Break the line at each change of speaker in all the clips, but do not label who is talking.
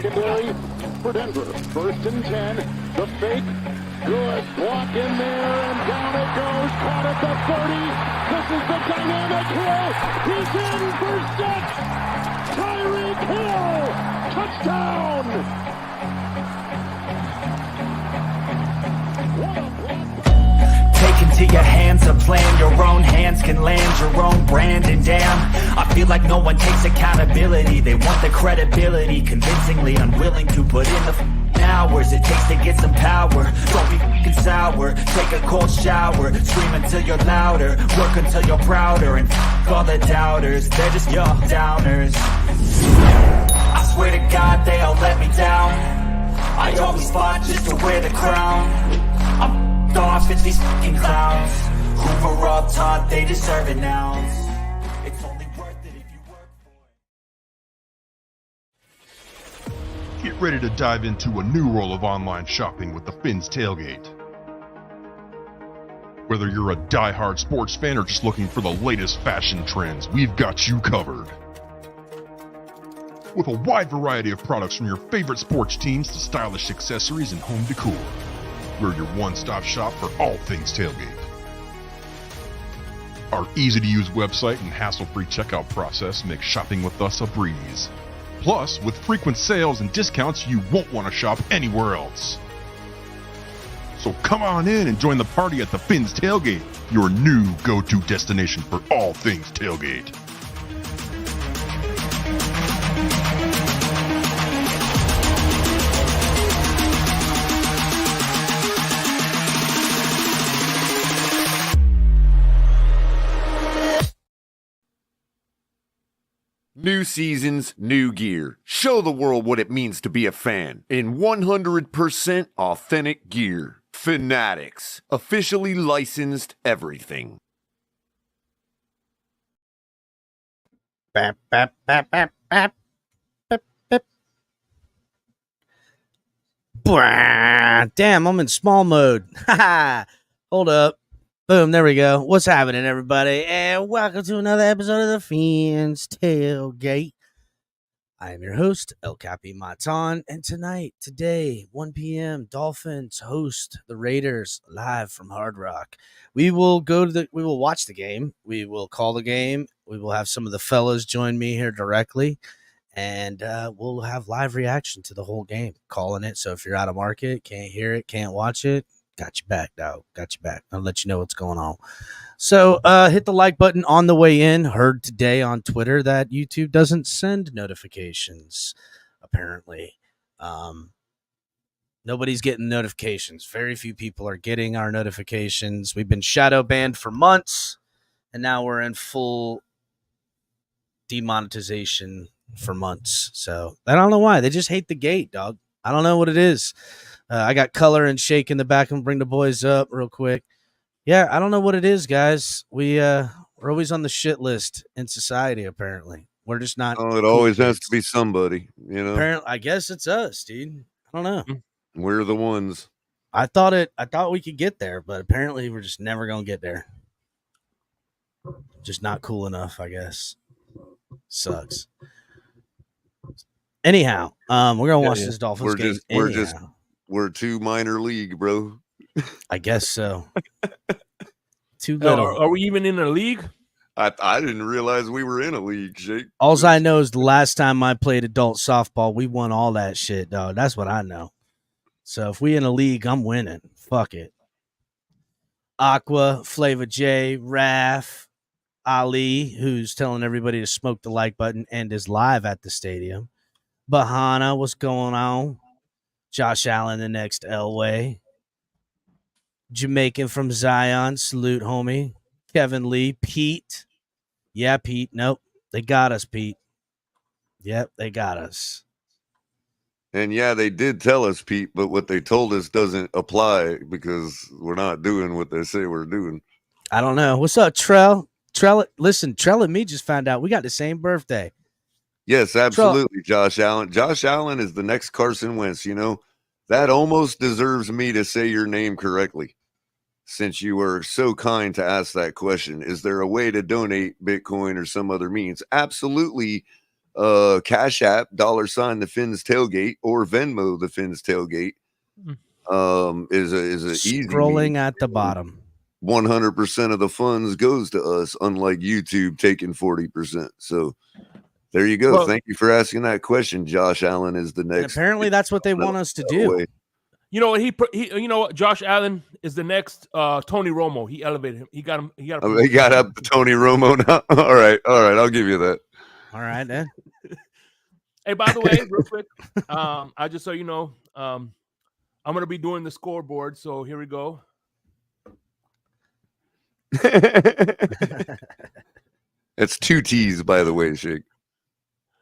secondary for Denver. 1st and 10. The fake. Good block in there, and down it goes. Caught at the 30. This is the dynamic throw. He's in for 6. Tyreek Hill. Touchdown. What a block.
Take into your hands a plan. Your own hands can land your own brand. And damn, I feel like no one takes accountability. They want the credibility, convincingly unwilling to put in the hours it takes to get some power. Don't be f***ing sour. Take a cold shower. Scream until you're louder. Work until you're prouder. And f*** all the doubters, they're just your downers. I swear to God they all let me down. I always fought just to wear the crown. I'm f***ed off, it's these f***ing clowns who were all taught they deserve it now. It's only worth it if you work for it.
Get ready to dive into a new world of online shopping with the Fins Tailgate. Whether you're a die-hard sports fan or just looking for the latest fashion trends, we've got you covered. With a wide variety of products from your favorite sports teams to stylish accessories and home decor, we're your one-stop shop for all things tailgate. Our easy-to-use website and hassle-free checkout process make shopping with us a breeze. Plus, with frequent sales and discounts, you won't want to shop anywhere else. So come on in and join the party at the Fins Tailgate, your new go-to destination for all things tailgate.
New seasons, new gear. Show the world what it means to be a fan in 100% authentic gear. Fanatics. Officially licensed everything.
Bap, bap, bap, bap, bap, bap, bap. Bwah. Damn, I'm in small mode. Hold up. Boom, there we go. What's happening, everybody? And welcome to another episode of the Fins Tailgate. I am your host, El Capi Matan, and today, 1 p.m., Dolphins host the Raiders live from Hard Rock. We will watch the game. We will call the game. We will have some of the fellas join me here directly, and we'll have live reaction to the whole game, calling it. So if you're out of market, can't hear it, can't watch it, got you back, dog. Got you back. I'll let you know what's going on. So hit the like button on the way in. Heard today on Twitter that YouTube doesn't send notifications, apparently. Nobody's getting notifications. Very few people are getting our notifications. We've been shadow banned for months, and now we're in full demonetization for months. So I don't know why. They just hate the gate, dog. I don't know what it is. I got Color and Shake in the back and bring the boys up real quick. Yeah, I don't know what it is, guys. We're always on the shit list in society, apparently. We're just not.
Oh, it always has to be somebody, you know.
Apparently, I guess it's us, dude. I don't know.
We're the ones.
I thought we could get there, but apparently we're just never gonna get there. Just not cool enough, I guess. Sucks. Anyhow, we're gonna watch this Dolphins game.
We're too minor league, bro.
I guess so. Too little.
Are we even in a league?
I didn't realize we were in a league, Jake.
All I know is the last time I played adult softball, we won all that shit, dog. That's what I know. So if we in a league, I'm winning. Fuck it. Aqua, Flavor J, Raf, Ali, who's telling everybody to smoke the like button and is live at the stadium. Bahana, what's going on? Josh Allen, the next Elway. Jamaican from Zion, salute, homie. Kevin Lee, Pete. Yeah, Pete. Nope. They got us, Pete. Yep, they got us.
And yeah, they did tell us, Pete, but what they told us doesn't apply because we're not doing what they say we're doing.
I don't know. What's up, Trell? Listen, Trell and me just found out we got the same birthday.
Yes, absolutely, Josh Allen. Josh Allen is the next Carson Wentz, you know. That almost deserves me to say your name correctly. Since you were so kind to ask that question, is there a way to donate Bitcoin or some other means? Absolutely. Cash App, $ the Fins Tailgate, or Venmo the Fins Tailgate. Is a easy
Scrolling
means.
at the bottom.
100% of the funds goes to us, unlike YouTube taking 40%. So there you go.
Well,
thank you for asking that question. Josh Allen is the
And
next.
apparently that's what they want us to do.
Away.
you know what you know what? Josh Allen is the next Tony Romo. He elevated him. He got him. He got.
He got up to Tony Romo now. All right. I'll give you that.
All right, then.
Hey, by the way, real quick, I just so you know, I'm gonna be doing the scoreboard. So here we go.
It's 2 T's, by the way, Shake.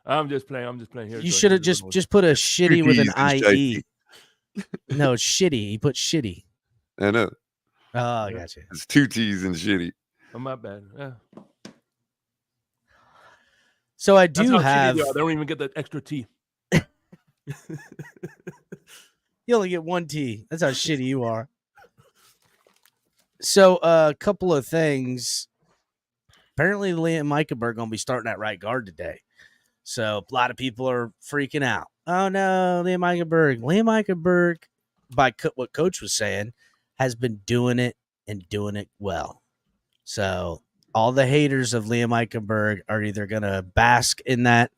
I'm just playing here.
You should have just put a shitty with an IE. No, it's shitty. He put shitty.
I know.
Oh, I got you.
It's 2 T's and shitty.
Oh, my bad. Yeah.
So I
That's
do
how
have.
shitty they are. They don't even get the extra T.
You only get 1 T. That's how shitty you are. So a couple of things. Apparently, Liam Eichenberg going to be starting at right guard today. So a lot of people are freaking out. Oh, no, Liam Eichenberg. Liam Eichenberg, by what Coach was saying, has been doing it and doing it well. So all the haters of Liam Eichenberg are either going to bask in that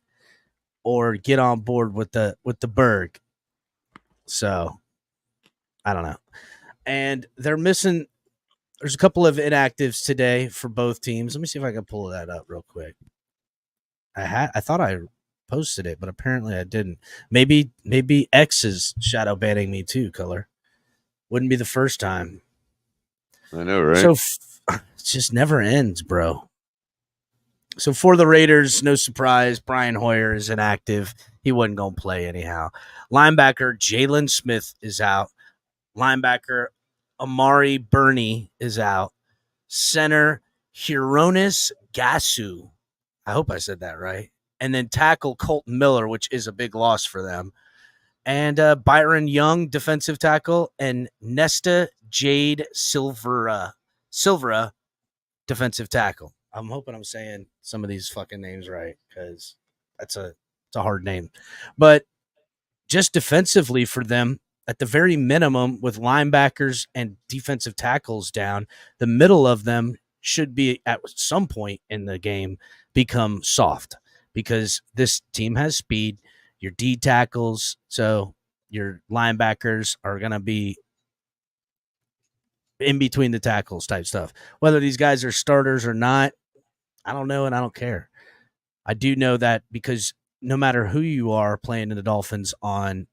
or get on board with the Berg. So I don't know. And they're missing. There's a couple of inactives today for both teams. Let me see if I can pull that up real quick. I thought I posted it, but apparently I didn't. Maybe X is shadow banning me too, Color. Wouldn't be the first time.
I know, right?
So it just never ends, bro. So for the Raiders, no surprise, Brian Hoyer is inactive. He wasn't going to play anyhow. Linebacker Jalen Smith is out. Linebacker Amari Burney is out. Center Hieronis Gasu. I hope I said that right. And then tackle Colton Miller, which is a big loss for them. And Byron Young, defensive tackle, and Nesta Jade Silvera, defensive tackle. I'm hoping I'm saying some of these fucking names right because it's a hard name. But just defensively for them, at the very minimum, with linebackers and defensive tackles down, the middle of them should be at some point in the game become soft because this team has speed. Your D tackles, so your linebackers are going to be in between the tackles type stuff. Whether these guys are starters or not, I don't know, and I don't care. I do know that because no matter who you are playing in the Dolphins on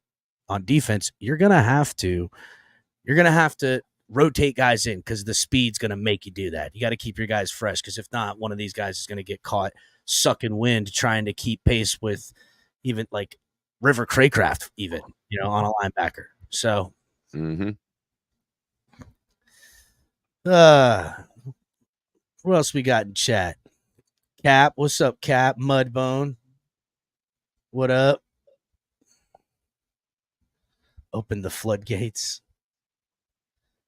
defense, you're gonna have to rotate guys in because the speed's gonna make you do that. You got to keep your guys fresh because if not, one of these guys is gonna get caught sucking wind trying to keep pace with even like River Craycraft, even on a linebacker. So, what else we got in chat? Cap, what's up, Cap? Mudbone, what up? Open the floodgates.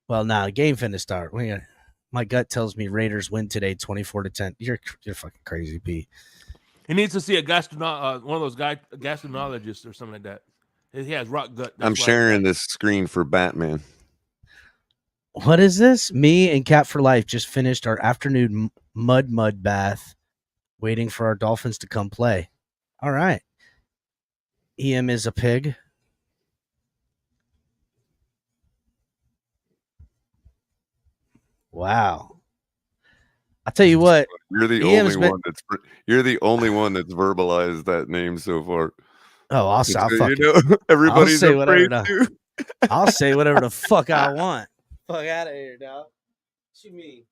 Well, now game finna start. My gut tells me Raiders win today, 24-10. You're fucking crazy, Pete.
He needs to see one of those gastroenterologists or something like that. He has rock gut.
I'm sharing this screen for Batman.
What is this? Me and Cap for Life just finished our afternoon mud bath, waiting for our Dolphins to come play. All right. EM is a pig. Wow. I'll tell you what.
You're the only one that's verbalized that name so far.
Oh, I'll
everybody's
say
afraid
whatever
to.
I'll say whatever the fuck I want. Fuck out of here, dog. What you mean?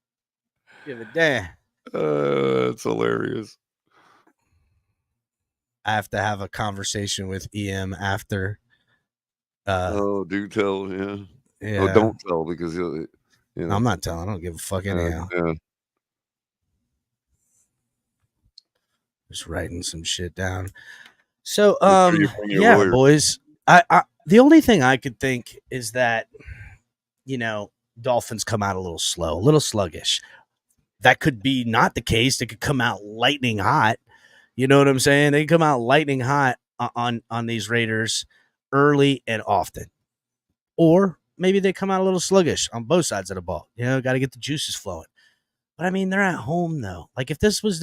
Give a damn.
That's hilarious.
I have to have a conversation with EM after.
Do tell, yeah.
Yeah.
Oh, don't tell because he'll.
I'm not telling. I don't give a fuck anyhow.
Yeah.
Just writing some shit down. So,
lawyer.
boys. I the only thing I could think is that, Dolphins come out a little slow, a little sluggish. That could be not the case. They could come out lightning hot. You know what I'm saying? They come out lightning hot on these Raiders early and often. Or maybe they come out a little sluggish on both sides of the ball. You know, got to get the juices flowing. But I mean, they're at home though. Like if this was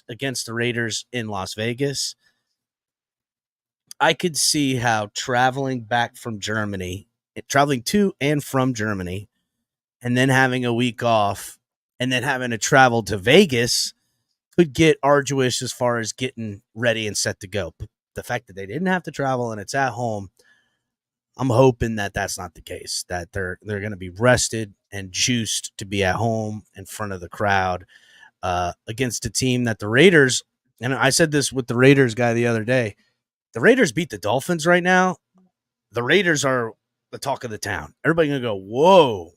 against the Raiders in Las Vegas, I could see how traveling back from Germany, traveling to and from Germany, and then having a week off, and then having to travel to Vegas could get arduous as far as getting ready and set to go. But the fact that they didn't have to travel and it's at home, I'm hoping that that's not the case, that they're going to be rested and juiced to be at home in front of the crowd against a team that the Raiders, and I said this with the Raiders guy the other day, the Raiders beat the Dolphins right now. The Raiders are the talk of the town. Everybody going to go, whoa,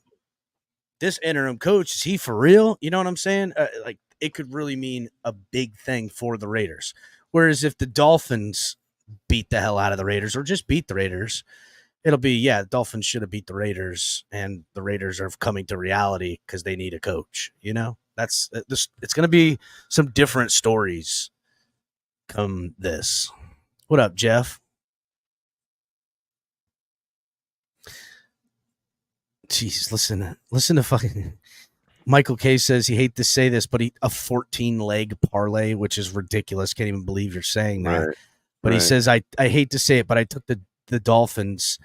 this interim coach, is he for real? You know what I'm saying? Like it could really mean a big thing for the Raiders. Whereas if the Dolphins beat the hell out of the Raiders or just beat the Raiders, it'll be, yeah, the Dolphins should have beat the Raiders, and the Raiders are coming to reality because they need a coach. You know, that's this. It's going to be some different stories come this. What up, Jeff? Jesus, listen to fucking Michael K says he hate to say this, but a 14-leg parlay, which is ridiculous. Can't even believe you're saying that.
Right.
But he says, I hate to say it, but I took the Dolphins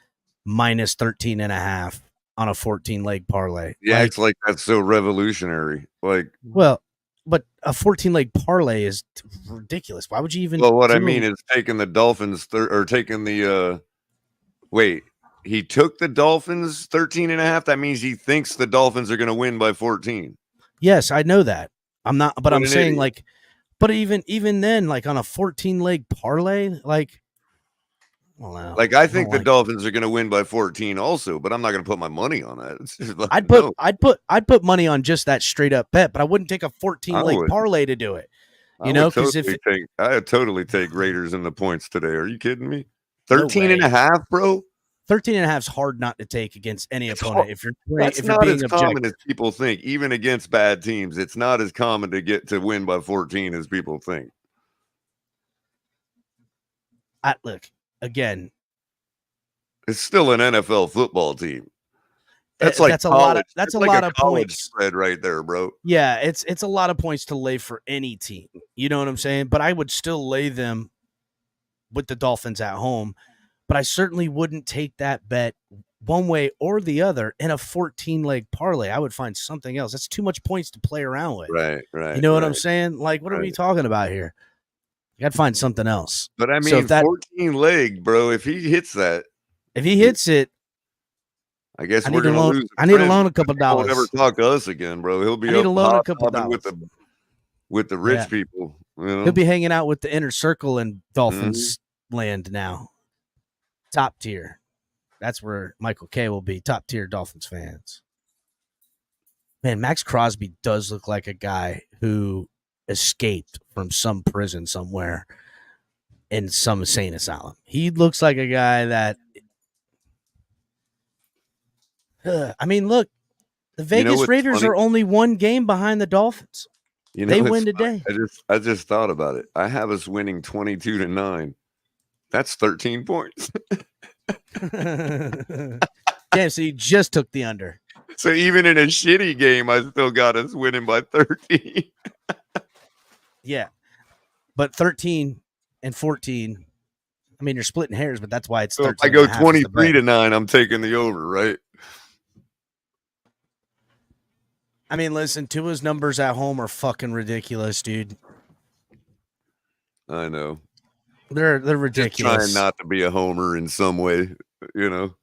minus 13.5 on a 14-leg parlay.
Yeah, it's like that's so revolutionary. Like,
well, but a 14-leg parlay is ridiculous. Why would you even?
Well, what I mean is taking the Dolphins or taking the he took the Dolphins 13.5. That means he thinks the Dolphins are going to win by 14.
Yes, I know that. I'm not, but I'm saying
idiot.
like, but even then, like on a 14-leg parlay, like, well, no,
like I think the Dolphins are going to win by 14 also, but I'm not going to put my money on that. It's just like,
I'd put money on just that straight up bet, but I wouldn't take a 14-leg parlay to do it. You know, because
I'd totally take Raiders in the points today. Are you kidding me? 13.5, bro.
13.5 is hard not to take against any opponent. If you're
not
being
as common as people think, even against bad teams. It's not as common to get to win by 14 as people think.
Look, again,
it's still an NFL football team. That's
a lot of points
spread right there, bro.
Yeah, it's a lot of points to lay for any team. You know what I'm saying? But I would still lay them with the Dolphins at home. But I certainly wouldn't take that bet one way or the other in a 14-leg parlay. I would find something else. That's too much points to play around with.
Right.
You know what I'm saying? Like, what are we talking about here? You got to find something else.
But I mean, 14-leg, bro, if he hits it, I guess we're going to lose.
I need to loan a couple dollars.
He'll never talk to us again, bro. He'll be with the rich people. You know?
He'll be hanging out with the inner circle in Dolphins land now. Top tier. That's where Michael K will be. Top tier Dolphins fans. Man, Max Crosby does look like a guy who escaped from some prison somewhere in some insane asylum. He looks like a guy that I mean, look, the Vegas Raiders are only one game behind the Dolphins. They win today.
I just thought about it. I have us winning 22-9. That's 13 points.
Damn, so you just took the under.
So even in a shitty game, I still got us winning by 13.
Yeah. But 13 and 14, I mean, you're splitting hairs, but that's why it's 13.
So if I go 23-9, I'm taking the over, right?
I mean, listen, Tua's numbers at home are fucking ridiculous, dude.
I know.
They're ridiculous.
Just trying not to be a homer in some way, you know.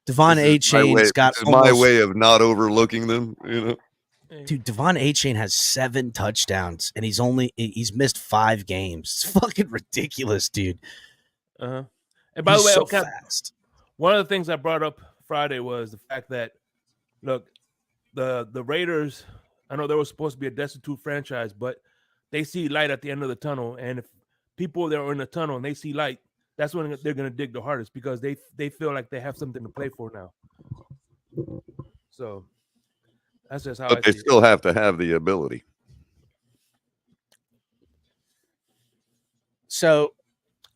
Devon A-Chain's got
my way of not overlooking them, you know.
Dude, Devon A-Chain has 7 touchdowns, and he's missed 5 games. It's fucking ridiculous, dude.
And by the way,
so fast.
One of the things I brought up Friday was the fact that, look, the Raiders, I know they were supposed to be a destitute franchise, but they see light at the end of the tunnel, and if people that are in the tunnel and they see light, that's when they're going to dig the hardest because they feel like they have something to play for now. So that's just how.
But they still have to have the ability.
So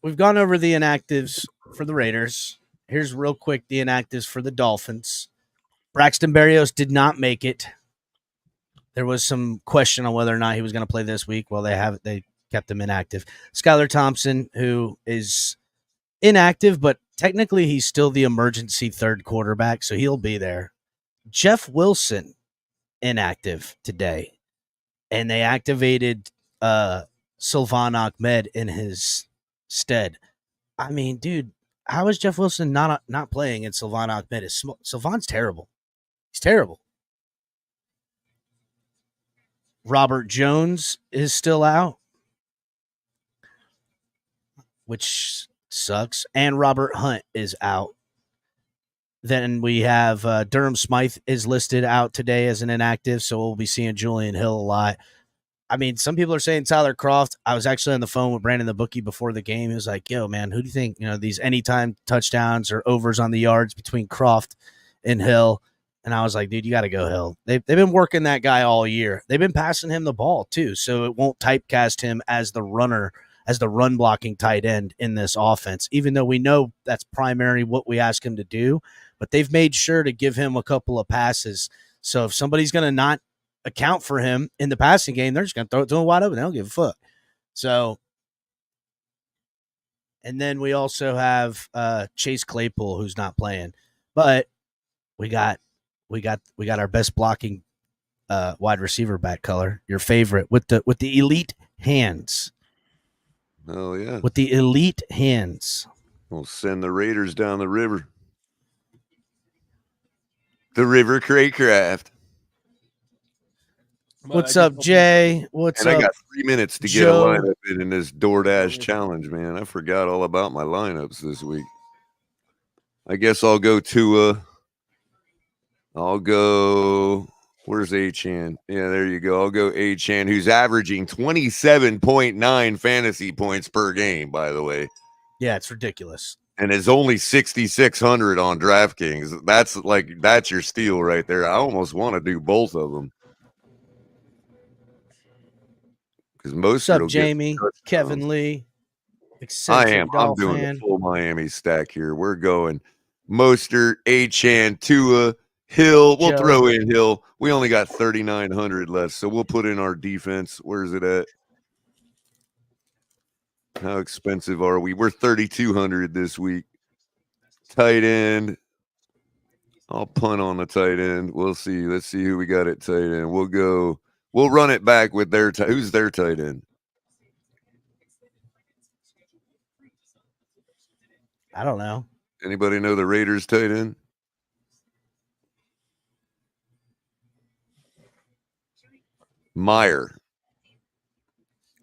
we've gone over the inactives for the Raiders. Here's real quick the inactives for the Dolphins. Braxton Berrios did not make it. There was some question on whether or not he was going to play this week. Well, they kept him inactive. Skylar Thompson, who is inactive, but technically he's still the emergency third quarterback, so he'll be there. Jeff Wilson, inactive today. And they activated Sylvan Ahmed in his stead. I mean, dude, how is Jeff Wilson not playing and Sylvan Ahmed is Sylvan's terrible. He's terrible. Robert Jones is still out, which sucks. And Robert Hunt is out. Then we have Durham Smythe is listed out today as an inactive, so we'll be seeing Julian Hill a lot. I mean, some people are saying Tyler Kroft. I was actually on the phone with Brandon the bookie before the game. He was like, yo, man, who do you think, these anytime touchdowns or overs on the yards between Kroft and Hill? And I was like, dude, you got to go Hill. They've been working that guy all year. They've been passing him the ball too, so it won't typecast him as the runner, as the run blocking tight end in this offense, even though we know that's primarily what we ask him to do. But they've made sure to give him a couple of passes. So if somebody's going to not account for him in the passing game, they're just going to throw it to him wide open. They don't give a fuck. So, and then we also have Chase Claypool, who's not playing, but we got our best blocking wide receiver back, Color, your favorite with the elite hands.
Oh yeah,
with the elite hands.
We'll send the Raiders down the river. The River Craycraft.
What's up, Jay? What's up?
I got 3 minutes to get a lineup in this DoorDash challenge, man. I forgot all about my lineups this week. I guess I'll go to where's A-Chan? Yeah, there you go. I'll go A-Chan, who's averaging 27.9 fantasy points per game, by the way.
Yeah, it's ridiculous.
And it's only 6,600 on DraftKings. That's your steal right there. I almost want to do both of them. Because most
What's up, Jamie? Kevin Lee.
I am. I'm doing a full Miami stack here. We're going Mostert, A-Chan, Tua, Hill. We'll throw in Hill. We only got 3,900 left, so we'll put in our defense. Where's it at? How expensive are we? We're 3,200 this week. Tight end. I'll punt on the tight end. We'll see. Let's see who we got at tight end. We'll run it back with who's their tight end?
I don't know.
Anybody know the Raiders tight end? Meyer.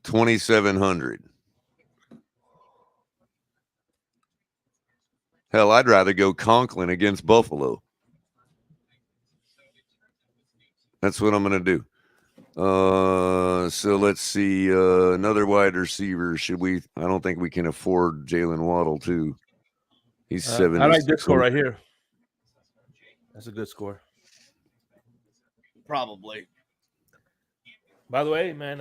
2,700. Hell, I'd rather go Conklin against Buffalo. That's what I'm going to do. So let's see. Another wide receiver. I don't think we can afford Jalen Waddle, too. He's 7.
I like this score right here. That's a good score.
Probably.
By the way, man,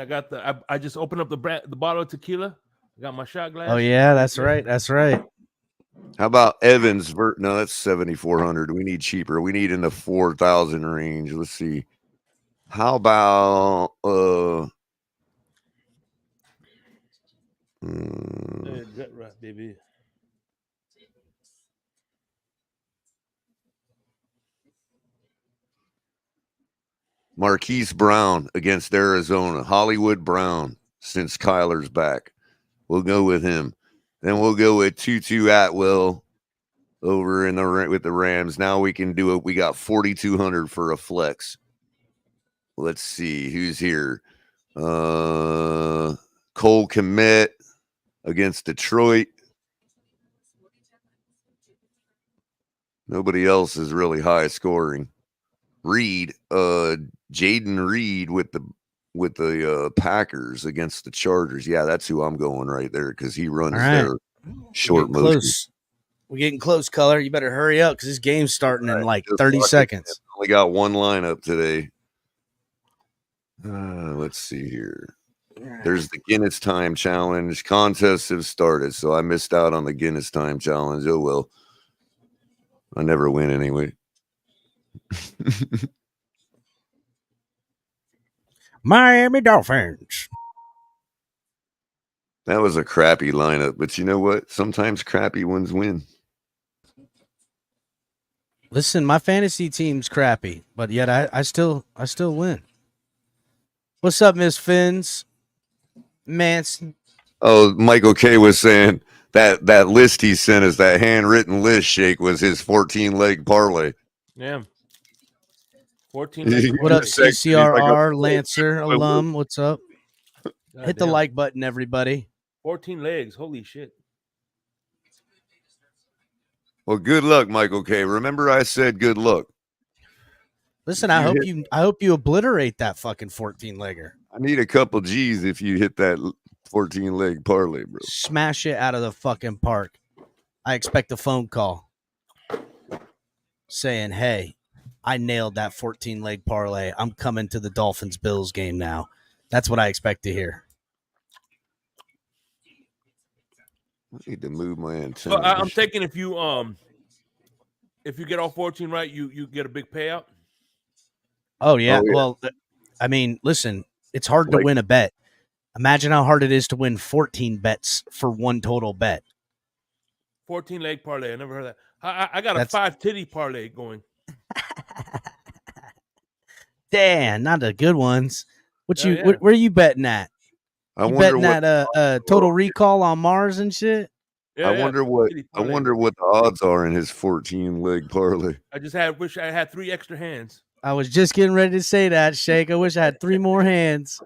I just opened up the bottle of tequila. I got my shot glass.
Oh yeah, that's right. That's right.
How about Evans? No, that's 7,400. We need cheaper. We need in the 4,000 range. Let's see. How about
baby.
Marquise Brown against Arizona? Hollywood Brown, since Kyler's back. We'll go with him. Then we'll go with Tutu Atwell over with the Rams. Now we can do it. We got 4,200 for a flex. Let's see who's here. Cole Kmet against Detroit. Nobody else is really high scoring. Reed, Jaden Reed with the Packers against the Chargers. Yeah, that's who I'm going right there because he runs their short motion.
We're getting close, Color. You better hurry up because this game's starting in like 30 seconds.
Only got one lineup today. Let's see here. There's the Guinness Time Challenge. Contests have started, so I missed out on the Guinness Time Challenge. Oh, well. I never win anyway.
Miami Dolphins.
That was a crappy lineup, but you know what? Sometimes crappy ones win.
Listen, my fantasy team's crappy, but yet I still win. What's up, Miss Fins? Manson.
Oh, Michael K was saying that list he sent us, that handwritten list, Shake, was his 14-leg parlay.
Yeah. 14 legs.
What up,
He's like,
CCRR Lancer alum? What's up?
God
Hit the
damn.
like button, everybody.
14 legs. Holy shit.
Well, good luck, Michael K. Remember I said good luck.
Listen, I hope you obliterate that fucking 14-legger.
I need a couple G's if you hit that 14-leg parlay, bro.
Smash it out of the fucking park. I expect a phone call saying, "Hey, I nailed that 14-leg parlay. I'm coming to the Dolphins Bills game now." That's what I expect to hear.
I need to move my antenna.
So I'm thinking if you get all 14 right, you get a big payout.
Oh yeah.
Oh, yeah.
Well, I mean, listen, it's hard to win a bet. Imagine how hard it is to win 14 bets for one total bet.
14 leg parlay. I never heard that. I got a 5 titty parlay going.
Damn, not the good ones. Where are you betting at? You betting at Total Recall on Mars and shit?
Yeah,
I wonder what the odds are in his 14-leg parlay.
I wish I had 3 extra hands.
I was just getting ready to say that, Shake. I wish I had 3 more hands.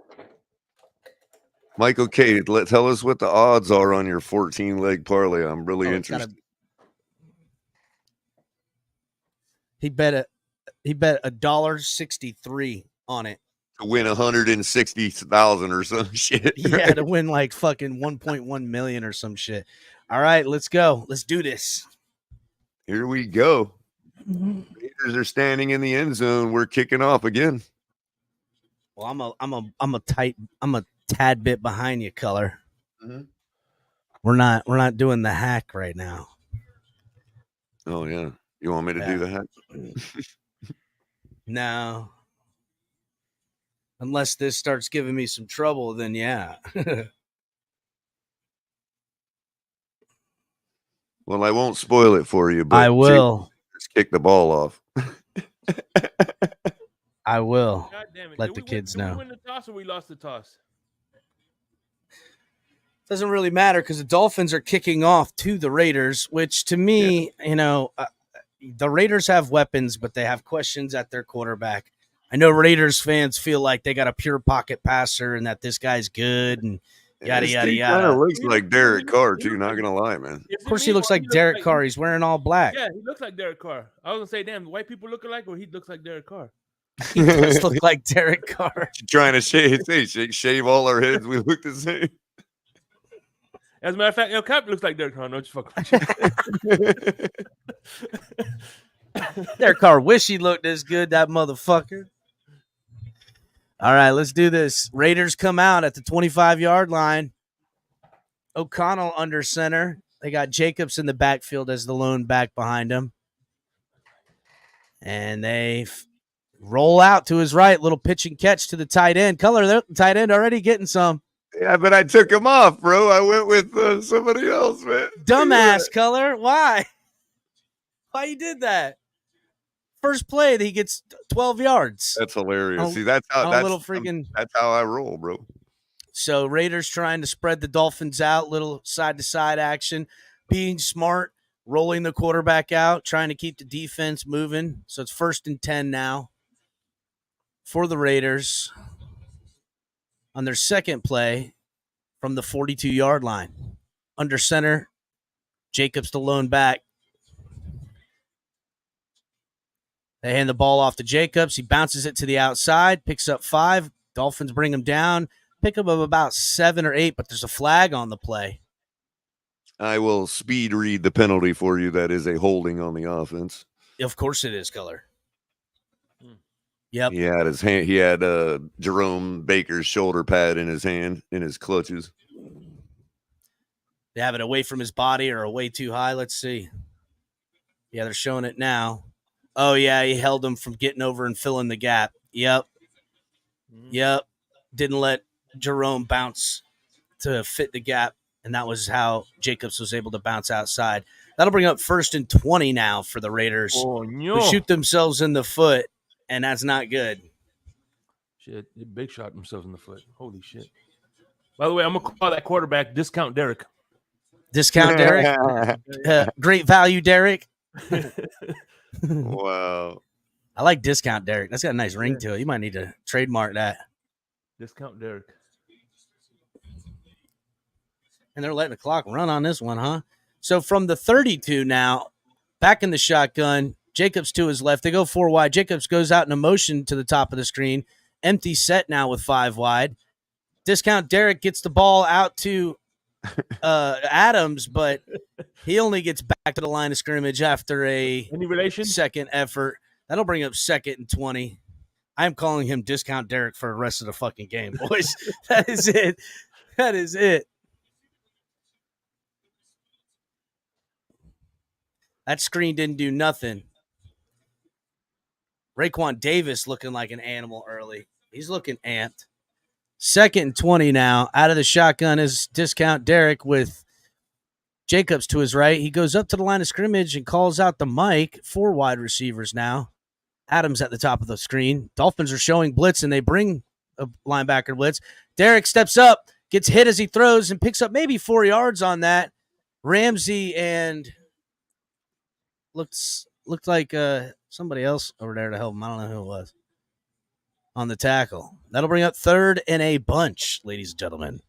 Michael K, tell us what the odds are on your 14-leg parlay. I'm really interested.
He bet $1.63 on it
to win 160,000 or some shit.
Yeah, to win like fucking 1.1 million or some shit. All right, let's go. Let's do this.
Here we go. Raiders are standing in the end zone. We're kicking off again.
Well, I'm a tad bit behind you, Color.
Mm-hmm.
We're not doing the hack right now.
Oh yeah, you want me to do the hack?
No. Unless this starts giving me some trouble, then yeah.
Well, I won't spoil it for you, but
I will.
Just kick the ball off.
I will.
God damn it.
Let the kids know.
Did we win the toss or we lost the toss?
Doesn't really matter because the Dolphins are kicking off to the Raiders, which to me, the Raiders have weapons, but they have questions at their quarterback. I know Raiders fans feel like they got a pure pocket passer and that this guy's good and yada, yada, yada.
He kind of looks like Derek Carr, too, not going to lie, man.
Of course he looks like Derek Carr. He's wearing all black.
Yeah, he looks like Derek Carr. I was going to say, damn, white people look alike or he looks like Derek Carr?
He does look like Derek Carr.
Trying to shave all our heads. We look the same.
As a matter of fact, El Cap looks like Derek Carr. No, just fuck.
Derek Carr wish he looked as good, that motherfucker. All right, let's do this. Raiders come out at the 25-yard line. O'Connell under center. They got Jacobs in the backfield as the lone back behind him. And they roll out to his right. Little pitch and catch to the tight end. Color, the tight end already getting some.
Yeah, but I took him off, bro. I went with somebody else, man.
Dumbass, Color. Why? Why you did that? First play, he gets 12 yards.
That's hilarious. See, that's how I roll, bro.
So Raiders trying to spread the Dolphins out, little side-to-side action, being smart, rolling the quarterback out, trying to keep the defense moving. So it's 1st and 10 now for the Raiders on their second play from the 42-yard line. Under center, Jacobs the lone back. They hand the ball off to Jacobs. He bounces it to the outside, picks up 5. Dolphins bring him down, pick him up about 7 or 8, but there's a flag on the play.
I will speed read the penalty for you. That is a holding on the offense.
Of course it is, Color. Yep.
He had his hand. He had Jerome Baker's shoulder pad in his hand, in his clutches.
They have it away from his body or away too high. Let's see. Yeah, they're showing it now. Oh, yeah, he held him from getting over and filling the gap. Yep. Didn't let Jerome bounce to fit the gap, and that was how Jacobs was able to bounce outside. That'll bring up 1st and 20 now for the Raiders, who shoot themselves in the foot, and that's not good.
Shit, they big shot themselves in the foot. Holy shit. By the way, I'm going to call that quarterback Discount Derek.
Discount Derek? Great value, Derek.
Wow.
I like Discount Derek. That's got a nice ring to it. You might need to trademark that.
Discount Derek.
And they're letting the clock run on this one, huh? So from the 32 now, back in the shotgun, Jacobs to his left. They go 4 wide. Jacobs goes out in a motion to the top of the screen. Empty set now with 5 wide. Discount Derek gets the ball out to Adams, but he only gets back to the line of scrimmage after a second effort. That'll bring up 2nd and 20. I'm calling him Discount Derek for the rest of the fucking game, boys. That is it. That is it. That screen didn't do nothing. Raekwon Davis looking like an animal early. He's looking amped. 2nd and 20 now. Out of the shotgun is Discount Derek with Jacobs to his right. He goes up to the line of scrimmage and calls out the mic. 4 wide receivers now. Adams at the top of the screen. Dolphins are showing blitz, and they bring a linebacker blitz. Derek steps up, gets hit as he throws, and picks up maybe 4 yards on that. Ramsey and looked like somebody else over there to help him. I don't know who it was. On the tackle. That'll bring up 3rd and a bunch, ladies and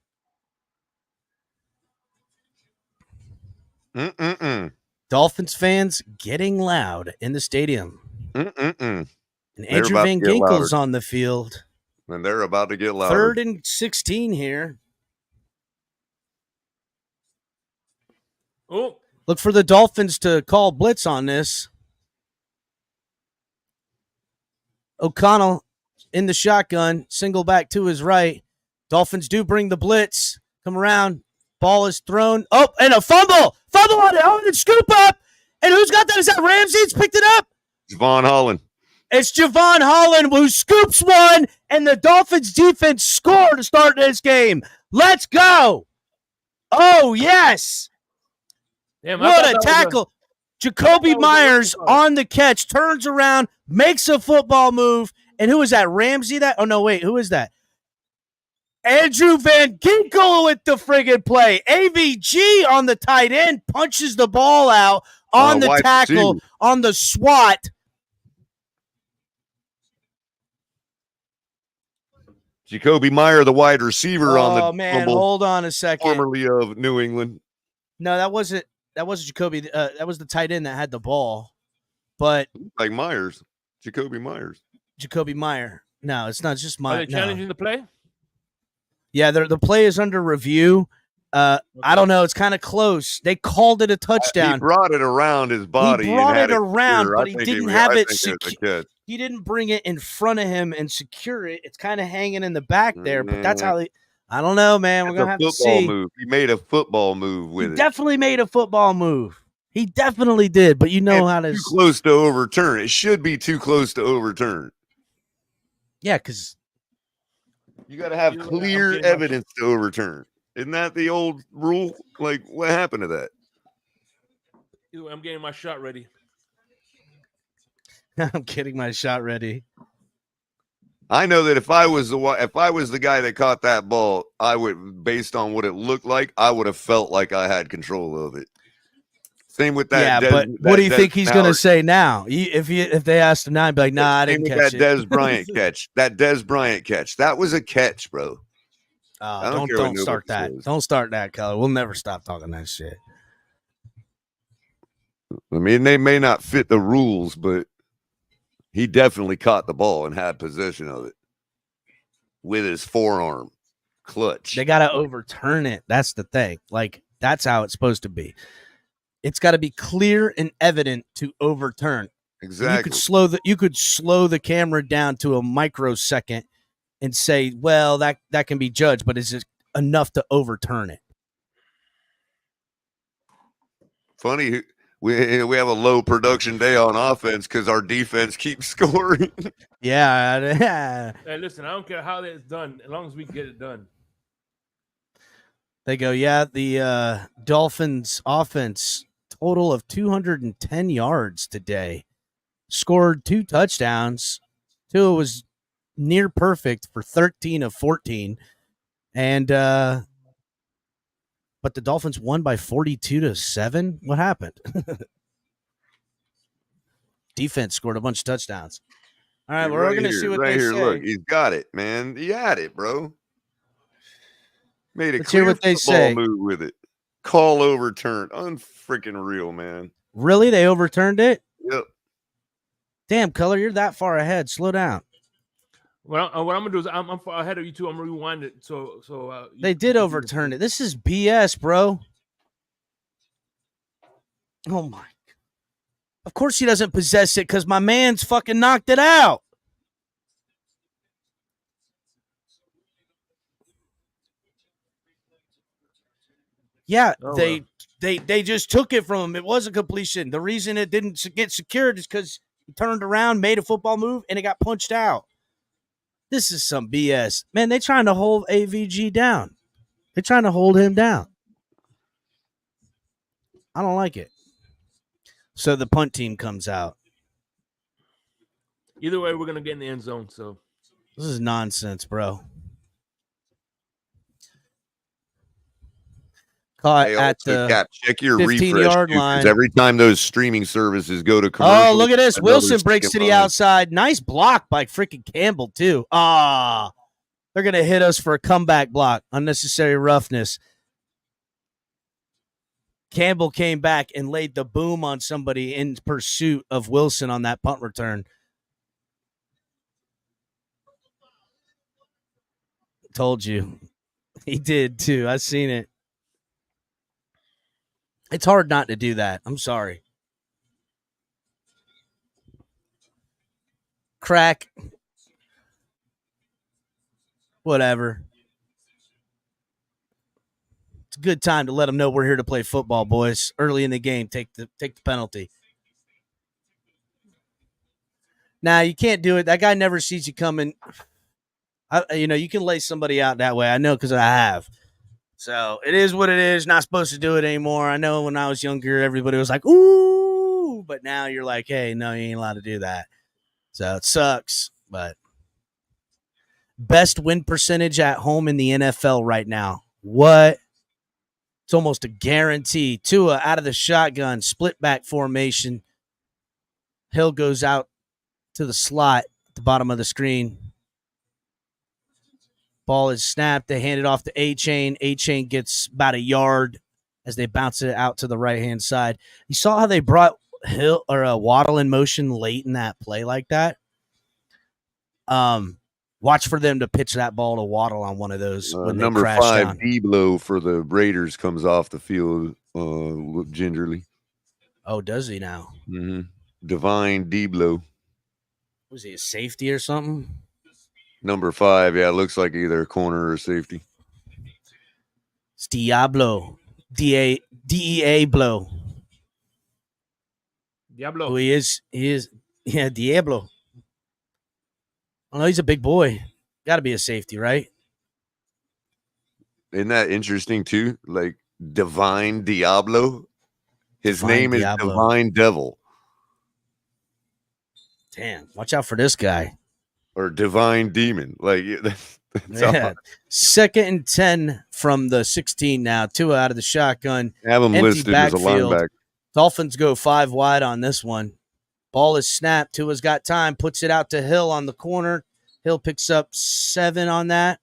gentlemen. Dolphins fans getting loud in the stadium. And Andrew Van Ginkel's on the field.
And they're about to get louder.
3rd and 16 here.
Oh,
look for the Dolphins to call blitz on this. O'Connell in the shotgun, single back to his right. Dolphins do bring the blitz. Come around. Ball is thrown. Oh, and a fumble. Fumble on it. Oh, and scoop up. And who's got that? Is that Ramsey? It's picked it up.
Javon Holland.
It's Javon Holland who scoops one, and the Dolphins defense score to start this game. Let's go. Oh, yes.
Damn,
what a tackle. Jacoby Myers on the catch, turns around, makes a football move. And who is that? Ramsey? That? Oh, no, wait. Who is that? Andrew Van Ginkel with the friggin' play. AVG on the tight end punches the ball out on the tackle, on the swat.
Jacoby Meyer, the wide receiver on the
man, hold on a second.
Formerly of New England.
No, that wasn't Jacoby. That was the tight end that had the ball. But
like Myers. Jacoby Myers.
Jacoby Meyer. No, it's not just Meyer.
Are they challenging the play?
Yeah, the play is under review. I don't know. It's kind of close. They called it a touchdown.
He brought it around his body.
He brought it around, but he didn't have it secure. He didn't bring it in front of him and secure it. It's kind of hanging in the back there, but that's how I don't know, man. We're going to have to see.
Move. He made a football move with it.
Definitely made a football move. He definitely did, but you know how to.
Too close to overturn. It should be too close to overturn.
Yeah, because
you got to have clear evidence to overturn. Isn't that the old rule? Like, what happened to that?
I'm getting my shot ready.
I'm getting my shot ready.
I know that if I was the guy that caught that ball, I would, based on what it looked like, I would have felt like I had control of it. Same with that.
Yeah, but what do you think he's going to say now? If they asked him now, he'd be like, "Nah, I didn't catch it."
That Dez Bryant catch. That Dez Bryant catch. That was a catch, bro.
Don't start that. Says. Don't start that, Color. We'll never stop talking that shit.
I mean, they may not fit the rules, but he definitely caught the ball and had possession of it with his forearm. Clutch.
They got to overturn it. That's the thing. Like, that's how it's supposed to be. It's got to be clear and evident to overturn.
Exactly.
You could slow the camera down to a microsecond and say, well, that can be judged, but is it enough to overturn it?
Funny, we have a low production day on offense because our defense keeps scoring.
Yeah.
Hey, listen, I don't care how that's done, as long as we get it done.
They go, yeah, the Dolphins offense total of 210 yards today. Scored 2 touchdowns. Tua was near perfect for 13 of 14. And but the Dolphins won by 42-7. What happened? Defense scored a bunch of touchdowns. All right, well, we're going to see what they say.
Look, he's got it, man. He had it, bro. Made a
Let's hear
clear
what they
football
say.
move with it. Call overturned. Unfreaking real, man.
Really? They overturned it?
Yep.
Damn, Color, you're that far ahead. Slow down.
What I'm gonna do is I'm far ahead of you two. I'm gonna rewind it. So
they did overturn it. This is BS, bro. Oh my! Of course he doesn't possess it because my man's fucking knocked it out. Yeah, they just took it from him. It was a completion. The reason it didn't get secured is because he turned around, made a football move, and it got punched out. This is some BS. Man, they're trying to hold AVG down. They're trying to hold him down. I don't like it. So the punt team comes out.
Either way, we're going to get in the end zone. So
this is nonsense, bro. Caught at the
Cap, check your
15-yard line.
Every time those streaming services go to commercial.
Oh, look at this. Wilson breaks to the outside. Nice block by freaking Campbell, too. They're going to hit us for a comeback block. Unnecessary roughness. Campbell came back and laid the boom on somebody in pursuit of Wilson on that punt return. Told you. He did, too. I seen it. It's hard not to do that. I'm sorry. Crack. Whatever. It's a good time to let them know we're here to play football, boys. Early in the game, take the penalty. Nah, you can't do it. That guy never sees you coming. You can lay somebody out that way. I know because I have. So it is what it is. Not supposed to do it anymore. I know when I was younger, everybody was like, ooh. But now you're like, hey, no, you ain't allowed to do that. So it sucks. But best win percentage at home in the NFL right now. What? It's almost a guarantee. Tua out of the shotgun, split back formation. Hill goes out to the slot at the bottom of the screen. Ball is snapped. They hand it off to A-Chain. A-Chain gets about a yard as they bounce it out to the right-hand side. You saw how they brought Hill or Waddle in motion late in that play like that? Watch for them to pitch that ball to Waddle on one of those when they
number
crash
5
down.
D-Blow for the Raiders comes off the field gingerly.
Oh, does he now?
Mm-hmm. Divine D-Blow.
Was he a safety or something?
Number 5, yeah, it looks like either a corner or safety.
It's Diablo. D-E-A blow.
Diablo.
Who he is, yeah, Diablo. Oh, he's a big boy. Got to be a safety, right?
Isn't that interesting, too? Like, Divine Diablo? His name is Divine Devil.
Damn, watch out for this guy.
Or Divine Demon. Like,
yeah. 2nd and 10 from the 16 now. Tua out of the shotgun.
Have him listed as a linebacker.
Dolphins go 5 wide on this one. Ball is snapped. Tua's got time. Puts it out to Hill on the corner. Hill picks up 7 on that.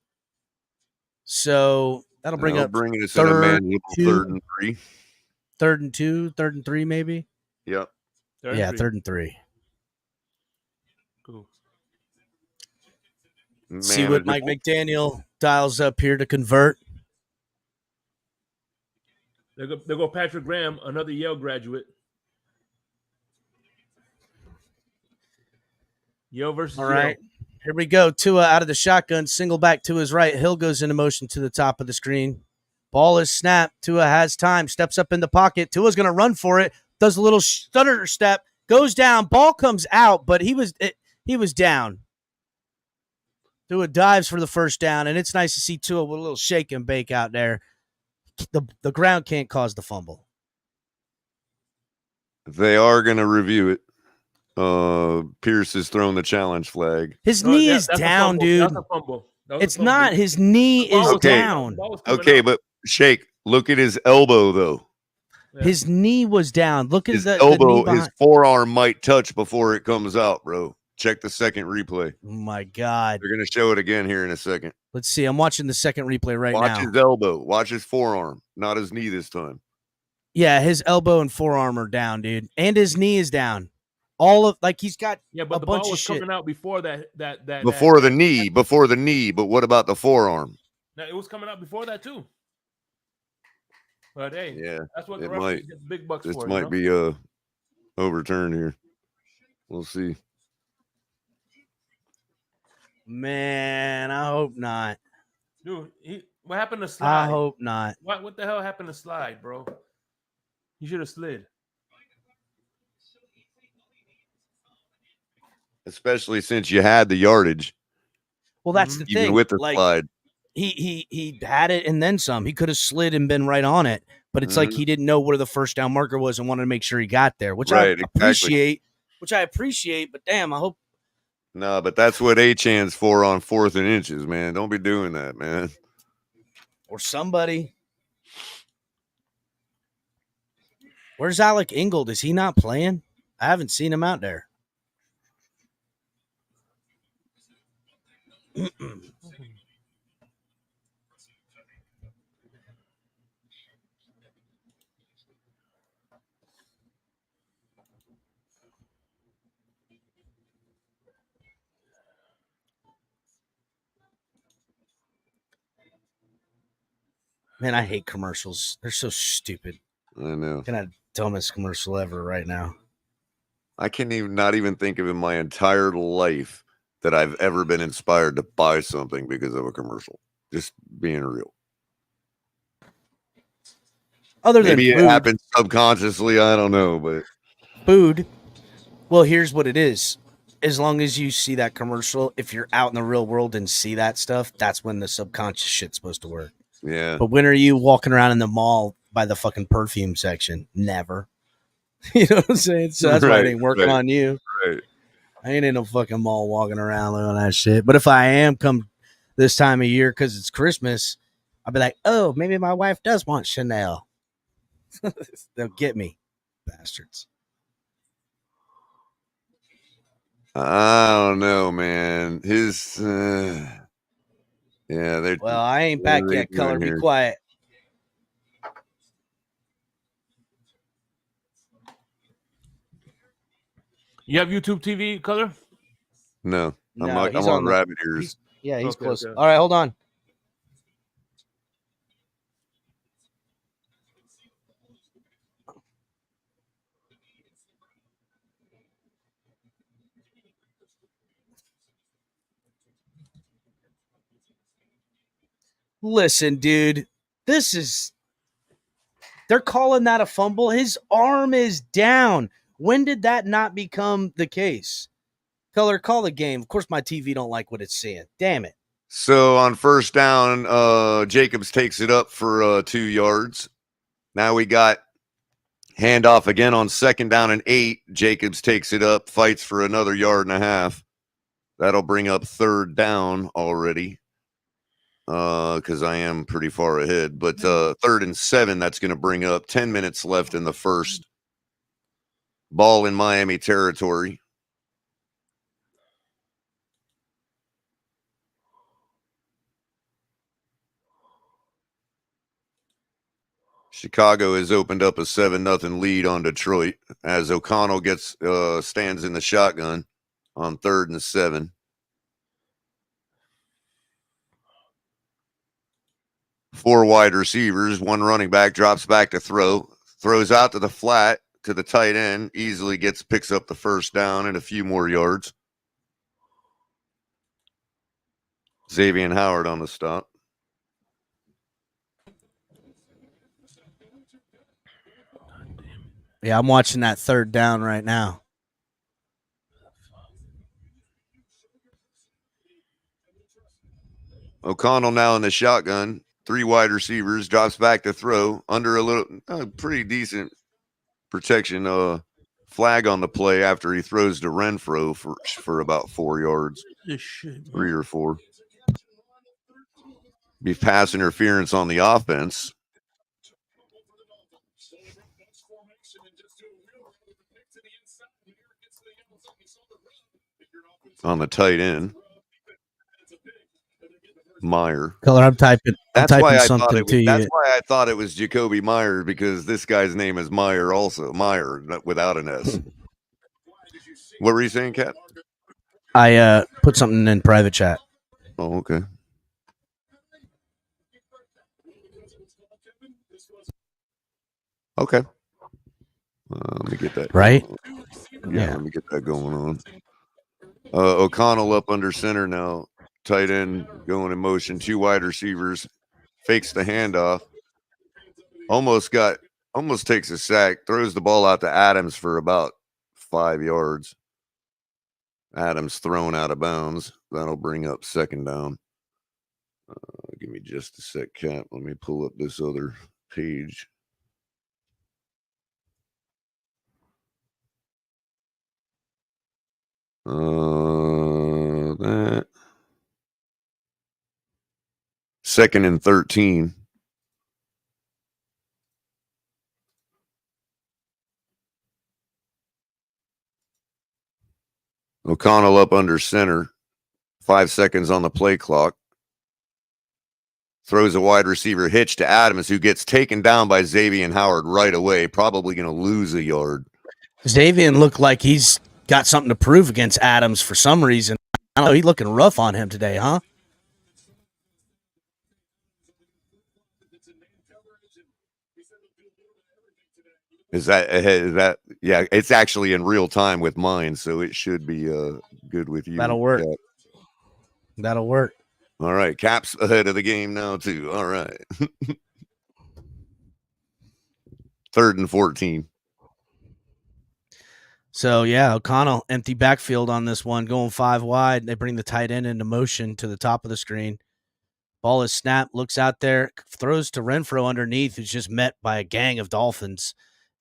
So that'll bring us
in a
3rd
and 3.
3rd and 2, 3rd and 3 maybe.
Yep.
3rd and 3.
Cool.
See what Mike McDaniel dials up here to convert.
There go Patrick Graham, another Yale graduate. Yo versus
All right. Here we go. Tua out of the shotgun, single back to his right. Hill goes into motion to the top of the screen. Ball is snapped. Tua has time, steps up in the pocket. Tua's going to run for it, does a little stutter step, goes down. Ball comes out, but he was down. Tua dives for the first down, and it's nice to see Tua with a little shake and bake out there. The ground can't cause the fumble.
They are going to review it. Pierce has thrown the challenge flag.
His knee is down, dude.
That's a fumble.
It's not. His knee is down.
Okay, but Shake, look at his elbow, though.
Yeah. His knee was down. Look at
his
the
elbow.
The knee
his forearm might touch before it comes out, bro. Check the second replay.
Oh, my God.
They're going to show it again here in a second.
Let's see. I'm watching the second replay now.
Watch his elbow. Watch his forearm. Not his knee this time.
Yeah, his elbow and forearm are down, dude. And his knee is down. All of, like, he's got
but
a
the
bunch
ball
of
was
shit.
coming out before that.
Before the knee. But what about the forearm?
Now, it was coming out before that, too. But, hey,
yeah,
that's what the referee gets big bucks
this
for.
This might be overturned here. We'll see.
Man, I hope not.
Dude, what happened to Slide?
I hope not.
What the hell happened to Slide, bro? He should have slid.
Especially since you had the yardage.
Well, that's the thing.
Even with the slide.
He had it and then some. He could have slid and been right on it, but it's like he didn't know where the first down marker was and wanted to make sure he got there, which I appreciate. But damn, I hope.
No, but that's what A-Chan's for on 4th and inches, man. Don't be doing that, man.
Or somebody. Where's Alec Ingold? Is he not playing? I haven't seen him out there. Man, I hate commercials. They're so stupid.
I know.
Kind of dumbest commercial ever right now.
I can't not even think of in my entire life that I've ever been inspired to buy something because of a commercial. Just being real.
Other than
maybe
food,
it happens subconsciously, I don't know, but
food. Well, here's what it is. As long as you see that commercial, if you're out in the real world and see that stuff, that's when the subconscious shit's supposed to work.
Yeah.
But when are you walking around in the mall by the fucking perfume section? Never. You know what I'm saying? So that's why it ain't working on you.
Right.
I ain't in no fucking mall walking around doing that shit. But if I am come this time of year because it's Christmas, I'll be like, oh, maybe my wife does want Chanel. They'll get me, bastards.
I don't know, man. His, yeah, they're.
Well, I ain't back yet, Color. Be quiet.
You have YouTube TV, Color?
No, I'm
he's
on rabbit ears.
He's close.
Okay.
All right, hold on. Listen, dude, they're calling that a fumble. His arm is down. When did that not become the case? Color, call the game. Of course, my TV don't like what it's seeing. Damn it.
So on first down, Jacobs takes it up for 2 yards. Now we got handoff again on 2nd down and 8. Jacobs takes it up, fights for another 1.5 yards. That'll bring up 3rd down already. Because I am pretty far ahead. But 3rd and 7, that's going to bring up 10 minutes left in the first. Ball in Miami territory. Chicago has opened up a 7-0 lead on Detroit as O'Connell stands in the shotgun on 3rd and 7. Four wide receivers, one running back drops back to throws out to the flat to the tight end, picks up the first down and a few more yards. Xavier Howard on the stop.
Yeah, I'm watching that third down right now.
O'Connell now in the shotgun. 3 wide receivers, drops back to throw under a little pretty decent protection flag on the play after he throws to Renfro for about 4 yards.
This shit,
3 or 4. Be pass interference on the offense. On the tight end. Meyer.
Color, I'm typing something to you.
That's why I thought it was Jacoby Meyer, because this guy's name is Meyer also. Meyer, without an S. What were you saying, Kat?
I put something in private chat.
Oh, okay. Okay. Let me get that.
Right?
Yeah, let me get that going on. O'Connell up under center now. Tight end going in motion. 2 wide receivers. Fakes the handoff. Almost takes a sack. Throws the ball out to Adams for about 5 yards. Adams thrown out of bounds. That'll bring up second down. Give me just a sec, Cap. Let me pull up this other page. That. 2nd and 13. O'Connell up under center. 5 seconds on the play clock. Throws a wide receiver hitch to Adams, who gets taken down by Xavier Howard right away. Probably going to lose a yard.
Xavier looked like he's got something to prove against Adams for some reason. I don't know. He's looking rough on him today, huh?
Is that? Yeah, it's actually in real time with mine, so it should be good with you.
That'll work.
Cap.
That'll work.
All right, Cap's ahead of the game now too. All right. 3rd and 14.
So, yeah, O'Connell, empty backfield on this one, going 5 wide. They bring the tight end into motion to the top of the screen. Ball is snapped, looks out there, throws to Renfro underneath, who's just met by a gang of Dolphins,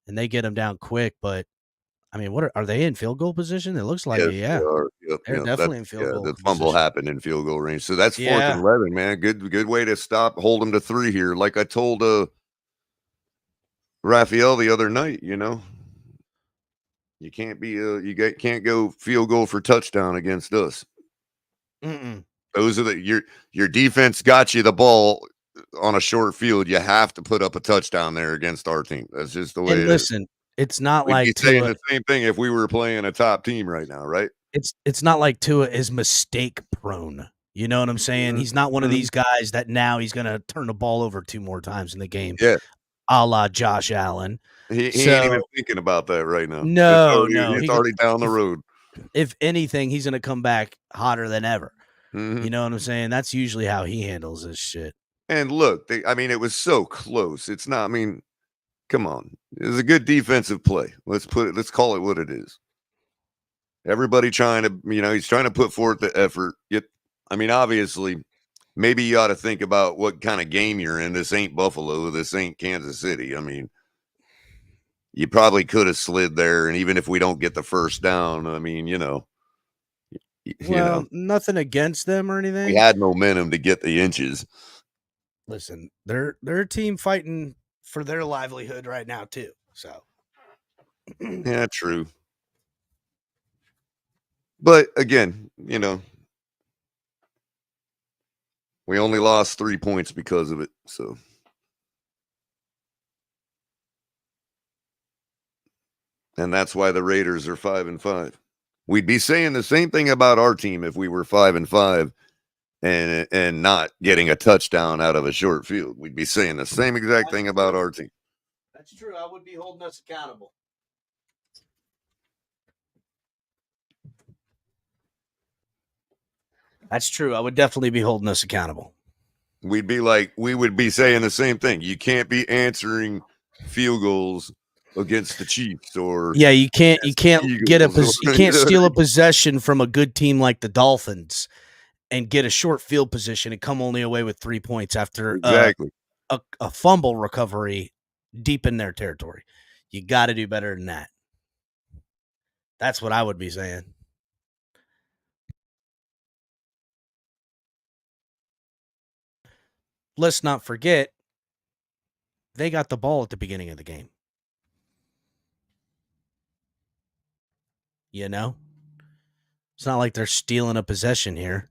and they get him down quick. But, I mean, what are they in field goal position? It looks like it, yeah. They're definitely in field goal
The
position.
fumble happened in field goal range. So that's 4th and 11, man. Good way to hold them to 3 here. Like I told Raphael the other night, you can't can't go field goal for touchdown against us. Those are your defense got you the ball on a short field. You have to put up a touchdown there against our team. That's just the way.
And listen, it's not like
Tua. Saying the same thing if we were playing a top team right now, right?
It's not like Tua is mistake prone. You know what I'm saying? He's not one of these guys that now he's going to turn the ball over 2 more times in the game.
Yeah.
A la Josh Allen.
He ain't even thinking about that right now.
No,
it's already down the road.
If anything, he's going to come back hotter than ever.
Mm-hmm.
You know what I'm saying? That's usually how he handles this shit.
And look, it was so close. It's not, come on. It was a good defensive play. Let's call it what it is. Everybody trying to, he's trying to put forth the effort. Obviously, maybe you ought to think about what kind of game you're in. This ain't Buffalo. This ain't Kansas City. You probably could have slid there, and even if we don't get the first down,
nothing against them or anything.
We had momentum to get the inches.
Listen, they're a team fighting for their livelihood right now too. So,
yeah, true. But again, we only lost 3 points because of it. So. And that's why the Raiders are 5-5. We'd be saying the same thing about our team if we were 5-5 and not getting a touchdown out of a short field. We'd be saying the same exact thing about our team.
That's true. I would be holding us accountable. That's true. I would definitely be holding us accountable.
We would be saying the same thing. You can't be answering field goals against the Chiefs or
you can't
Eagles
you can't steal a possession from a good team like the Dolphins and get a short field position and come only away with 3 points after
exactly.
a fumble recovery deep in their territory. You got to do better than that. That's what I would be saying. Let's not forget, they got the ball at the beginning of the game. You know? It's not like they're stealing a possession here.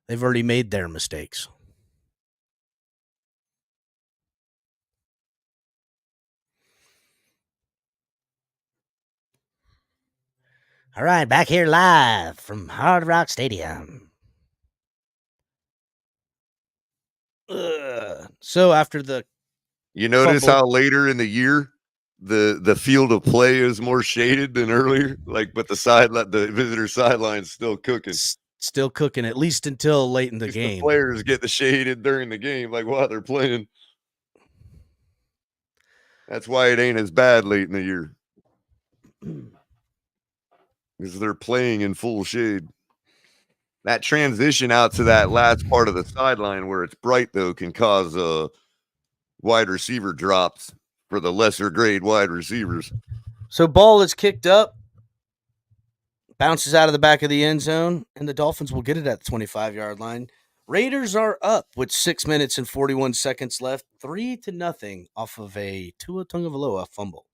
They've already made their mistakes. All right, back here live from Hard Rock Stadium. So after the
You notice
fumble,
how later in the year the field of play is more shaded than earlier, but the visitor sideline's still cooking.
Still cooking, at least until late in the game.
The players get the shaded during the game, like while they're playing. That's why it ain't as bad late in the year, because they're playing in full shade. That transition out to that last part of the sideline where it's bright, though, can cause wide receiver drops for the lesser grade wide receivers.
So ball is kicked up, bounces out of the back of the end zone, and the Dolphins will get it at the 25-yard line. Raiders are up with 6 minutes and 41 seconds left, 3-0 off of a Tua Tagovailoa fumble.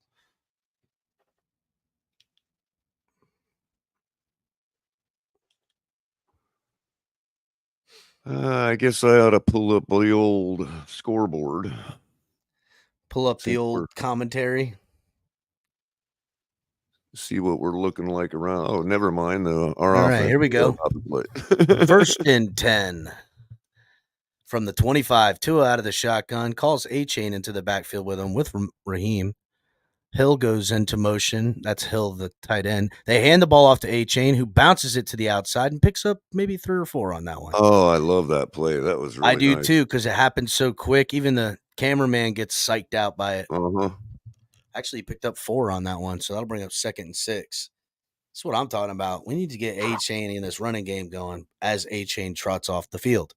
I guess I ought to pull up the old scoreboard.
Pull up the old commentary.
See what we're looking like around. Oh, never mind. All
right, here we go. 1st and 10 from the 25. Tua out of the shotgun, calls A-Chain into the backfield with him with Raheem. Hill goes into motion. That's Hill, the tight end. They hand the ball off to A-Chain, who bounces it to the outside and picks up maybe 3 or 4 on that one.
Oh, I love that play. That was really
I do
nice.
too, because it happened so quick. Even the cameraman gets psyched out by it.
Uh-huh.
Actually, he picked up 4 on that one, so that'll bring up 2nd and 6. That's what I'm talking about. We need to get A-Chain in this running game going as A-Chain trots off the field.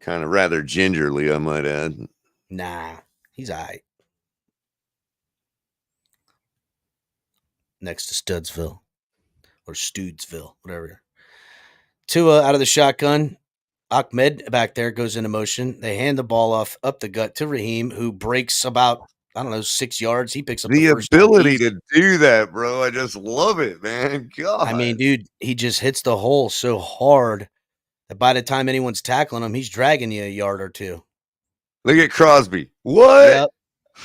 Kind of rather gingerly, I might add.
Nah, he's all right. Next to Studsville or Studesville, whatever. Tua out of the shotgun. Ahmed back there goes into motion. They hand the ball off up the gut to Raheem, who breaks about, 6 yards. He picks up the first
ability to do that, bro. I just love it, man. God.
I mean, dude, he just hits the hole so hard that by the time anyone's tackling him, he's dragging you a yard or 2.
Look at Crosby. What?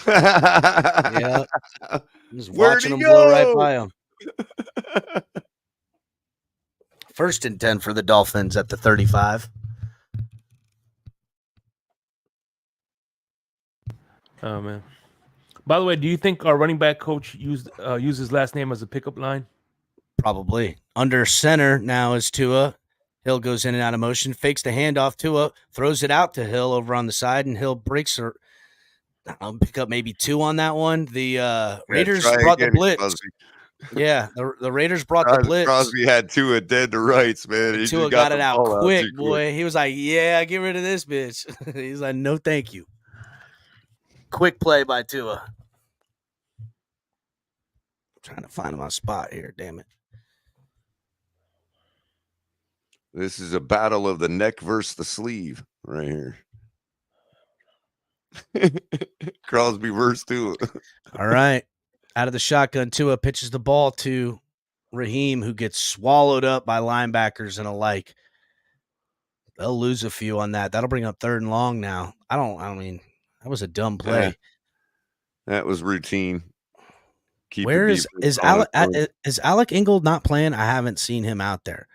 Yep. Just watching him blow right by him. 1st and 10 for the Dolphins at the 35.
Oh, man. By the way, do you think our running back coach used his last name as a pickup line?
Probably. Under center now is Tua. Hill goes in and out of motion, fakes the handoff. Tua throws it out to Hill over on the side, and Hill breaks her. I'll pick up maybe 2 on that one. The Raiders brought the blitz.
Crosby.
Yeah, the Raiders brought the blitz.
Crosby had Tua dead to rights, man.
Tua got it out quick, boy. He was like, yeah, get rid of this bitch. He's like, no, thank you. Quick play by Tua. I'm trying to find my spot here, damn it.
This is a battle of the neck versus the sleeve right here. Crosby versus Tua.
All right. Out of the shotgun, Tua pitches the ball to Raheem, who gets swallowed up by linebackers and alike. They'll lose a few on that. That'll bring up 3rd and long now. I mean, that was a dumb play.
Yeah. That was routine.
Where is Alec Ingold not playing? I haven't seen him out there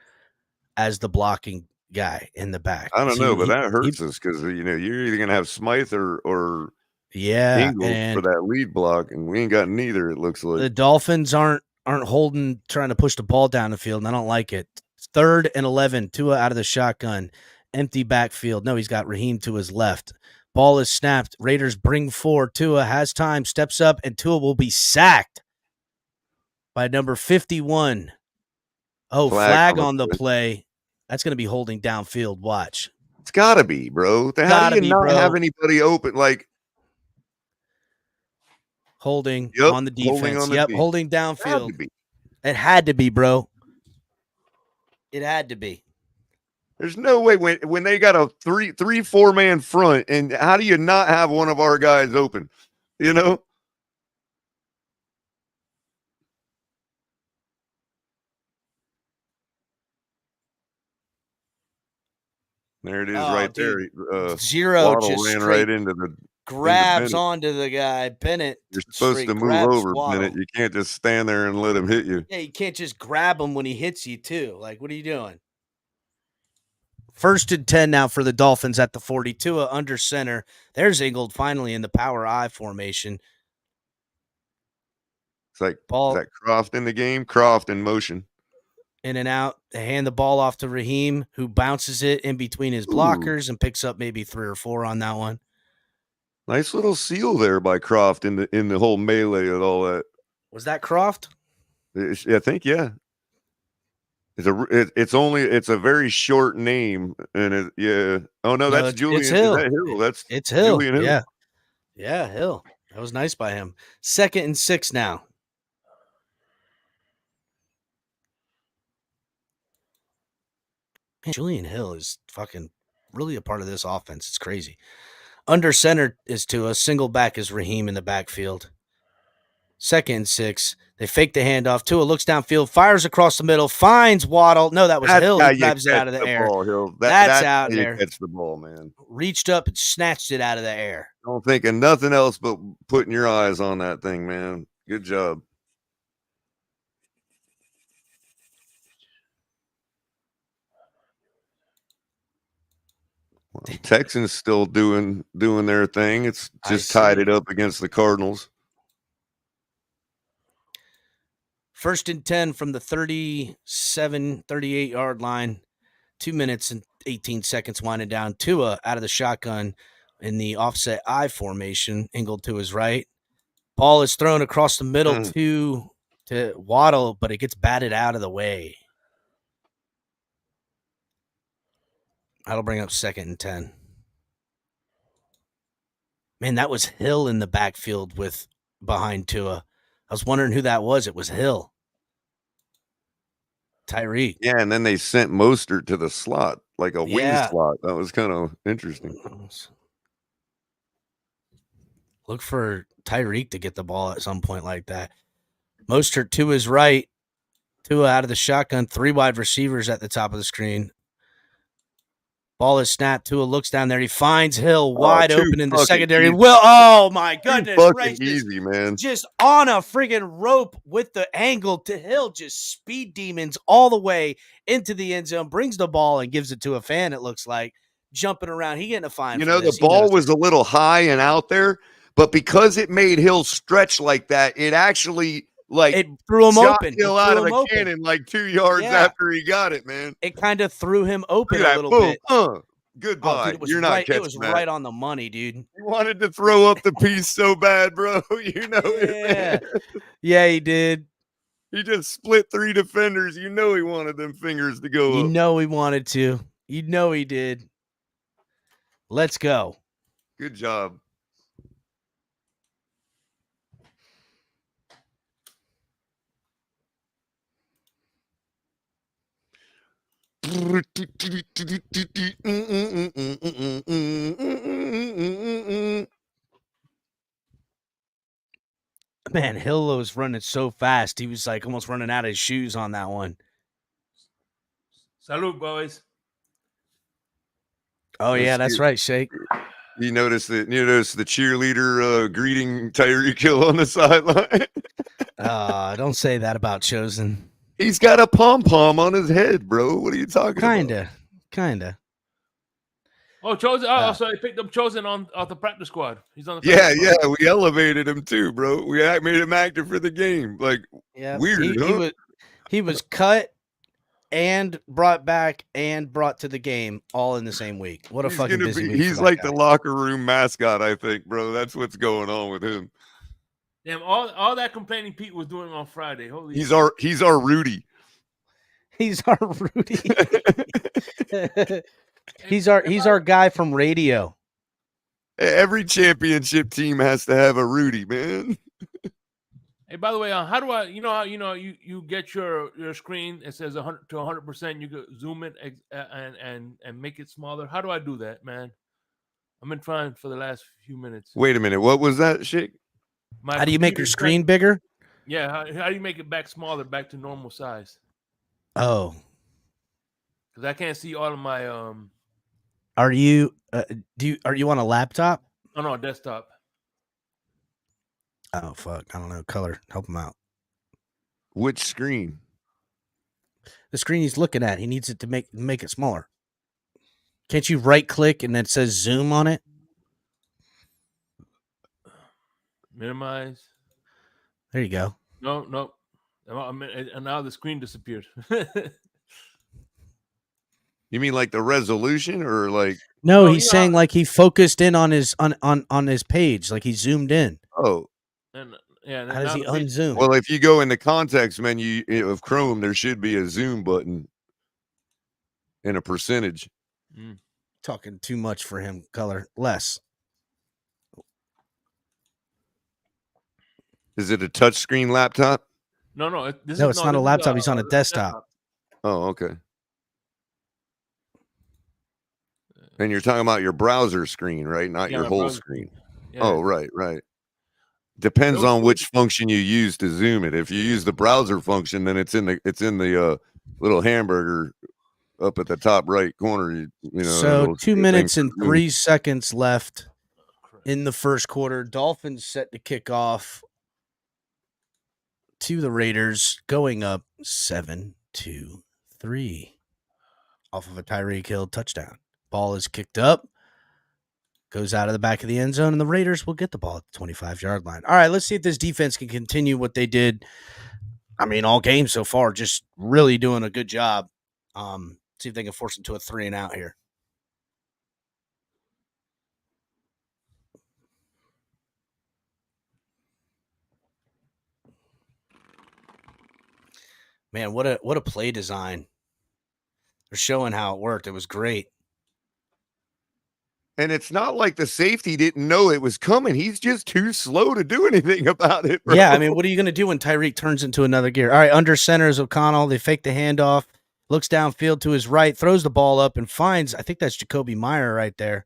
as the blocking guy in the back.
I don't know, but that hurts us because you're either gonna have Smythe or Ingold for that lead block, and we ain't got neither. It looks like
the Dolphins aren't aren't holding, trying to push the ball down the field, and I don't like it. 3rd and 11, Tua out of the shotgun, empty backfield. No, he's got Raheem to his left. Ball is snapped. Raiders bring 4. Tua has time, steps up, and Tua will be sacked by number 51. Oh, flag on the play. That's going to be holding downfield. Watch.
It's got to be, bro. How do you not have anybody open? Like,
holding on the defense. Holding downfield. It had to be, bro. It had to be.
There's no way when they got a 3-4 man front, and how do you not have one of our guys open? You know? There it is, right
dude.
there.
Zero
Waddle
just
ran right into the
grabs onto the guy. Bennett.
You're supposed to move over, Bennett. You can't just stand there and let him hit you.
Yeah, you can't just grab him when he hits you too. Like, what are you doing? 1st and 10 now for the Dolphins at the 42 under center. There's Ingold finally in the power I formation.
It's like, is that Croft in the game? Croft in motion.
In and out. They hand the ball off to Raheem, who bounces it in between his blockers and picks up maybe 3 or 4 on that one.
Nice little seal there by Croft in the whole melee and all that.
Was that Croft?
I think, yeah. It's a very short name, and yeah. Oh no, that's Julian.
It's Hill.
Is that Hill?
It's Hill.
Julian Hill.
Yeah, Hill. That was nice by him. 2nd and 6 now. Man, Julian Hill is fucking really a part of this offense. It's crazy. Under center is Tua. Single back is Raheem in the backfield. 2nd and 6. They fake the handoff. Tua looks downfield, fires across the middle, finds Waddle. No, that was Hill who grabs it out of the air. That's out there.
Catch the ball, man.
Reached up and snatched it out of the air.
Don't think of nothing else but putting your eyes on that thing, man. Good job. Well, Texans still doing their thing. It's just tied it up against the Cardinals.
1st and 10 from the 38-yard line. 2 minutes and 18 seconds winding down. Tua out of the shotgun in the offset I formation. Ingold to his right. Ball is thrown across the middle to Waddle, but it gets batted out of the way. That'll bring up 2nd and 10. Man, that was Hill in the backfield behind Tua. I was wondering who that was. It was Hill. Tyreek.
Yeah, and then they sent Mostert to the slot, like a wing slot. That was kind of interesting.
Look for Tyreek to get the ball at some point like that. Mostert to his right. Tua out of the shotgun. 3 wide receivers at the top of the screen. Ball is snapped. Tua looks down there. He finds Hill wide open in the secondary. Oh, my goodness.
Easy, man.
Just on a friggin' rope with the angle to Hill. Just speed demons all the way into the end zone. Brings the ball and gives it to a fan, it looks like. Jumping around. He getting a fine.
The ball was a little high and out there, but because it made Hill stretch like that, it actually... it
threw him open.
Hill out of the cannon like 2 yards after he got it, man.
It kind of threw him open a little bit.
Goodbye.
Dude, You're not catching that. It was right on the money, dude.
He wanted to throw up the piece so bad, bro.
it. Yeah, he did.
He just split 3 defenders. He wanted them fingers to go up.
He wanted to. He did. Let's go.
Good job.
Man, Hill was running so fast. He was like almost running out of his shoes on that one.
Salud, boys.
Oh, yeah, that's right, Shake.
You noticed the cheerleader greeting Tyreek Hill on the sideline?
Don't say that about Chosen.
He's got a pom-pom on his head, bro. What are you talking about?
Kinda.
Oh, Chosen. So they picked up Chosen off the practice squad. He's on the
Yeah. We elevated him too, bro. We made him active for the game. Like, weird, huh?
He was cut and brought back and brought to the game all in the same week. What a fucking busy week.
He's like the locker room mascot, I think, bro. That's what's going on with him.
Damn, all that complaining Pete was doing on Friday. Holy
He's our Rudy.
He's our Rudy. he's our guy from radio.
Every championship team has to have a Rudy, man.
Hey, by the way, how do I? You get your screen. It says 100 to 100%. You could zoom it and make it smaller. How do I do that, man? I've been trying for the last few minutes.
Wait a minute. What was that shit?
How do you make your screen bigger?
Yeah, how do you make it back smaller, back to normal size?
Oh,
because I can't see all of my.
Are you on a laptop?
Oh no, desktop.
Oh fuck! I don't know. Color, help him out.
Which screen?
The screen he's looking at. He needs it to make it smaller. Can't you right click and then it says zoom on it?
Minimize.
There you go.
No. And now the screen disappeared.
You mean like the resolution or like?
No, he's saying like he focused in on his on his page, like he zoomed in.
Oh.
And how
does he unzoom?
Well, if you go in the context menu of Chrome, there should be a zoom button and a percentage.
Talking too much for him. Color less.
Is it a touchscreen laptop?
No.
It's not a laptop. He's on a desktop.
Oh, okay. And you're talking about your browser screen, right? Not your whole screen. Yeah. Oh, right. Depends on which function you use to zoom it. If you use the browser function, then it's in the little hamburger up at the top right corner.
So 2 minutes and 3 seconds left in the first quarter. Dolphins set to kick off to the Raiders, going up 7-3 off of a Tyreek Hill touchdown. Ball is kicked up, goes out of the back of the end zone, and the Raiders will get the ball at the 25-yard line. All right, let's see if this defense can continue what they did. I mean, all game so far, just really doing a good job. See if they can force them to a 3-and-out here. Man, what a play design. They're showing how it worked. It was great.
And it's not like the safety didn't know it was coming. He's just too slow to do anything about it, bro.
Yeah, I mean, what are you going to do when Tyreek turns into another gear? All right, under center is O'Connell. They fake the handoff, looks downfield to his right, throws the ball up, and finds, I think that's Jacoby Meyer right there.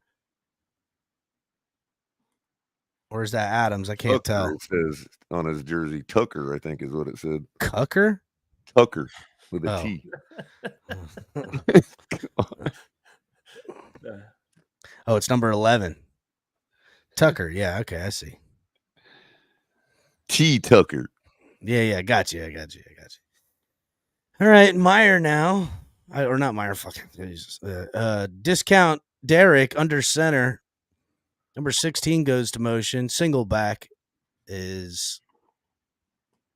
Or is that Adams? I can't tell.
It says on his jersey, Tucker, I think is what it said.
Tucker?
Tucker with a T.
Oh, it's number 11. Tucker. Yeah, okay, I see.
T. Tucker.
Yeah, got you. All right, Meyer now. Or not Meyer, fucking Jesus. Discount Derek under center. Number 16 goes to motion. Single back is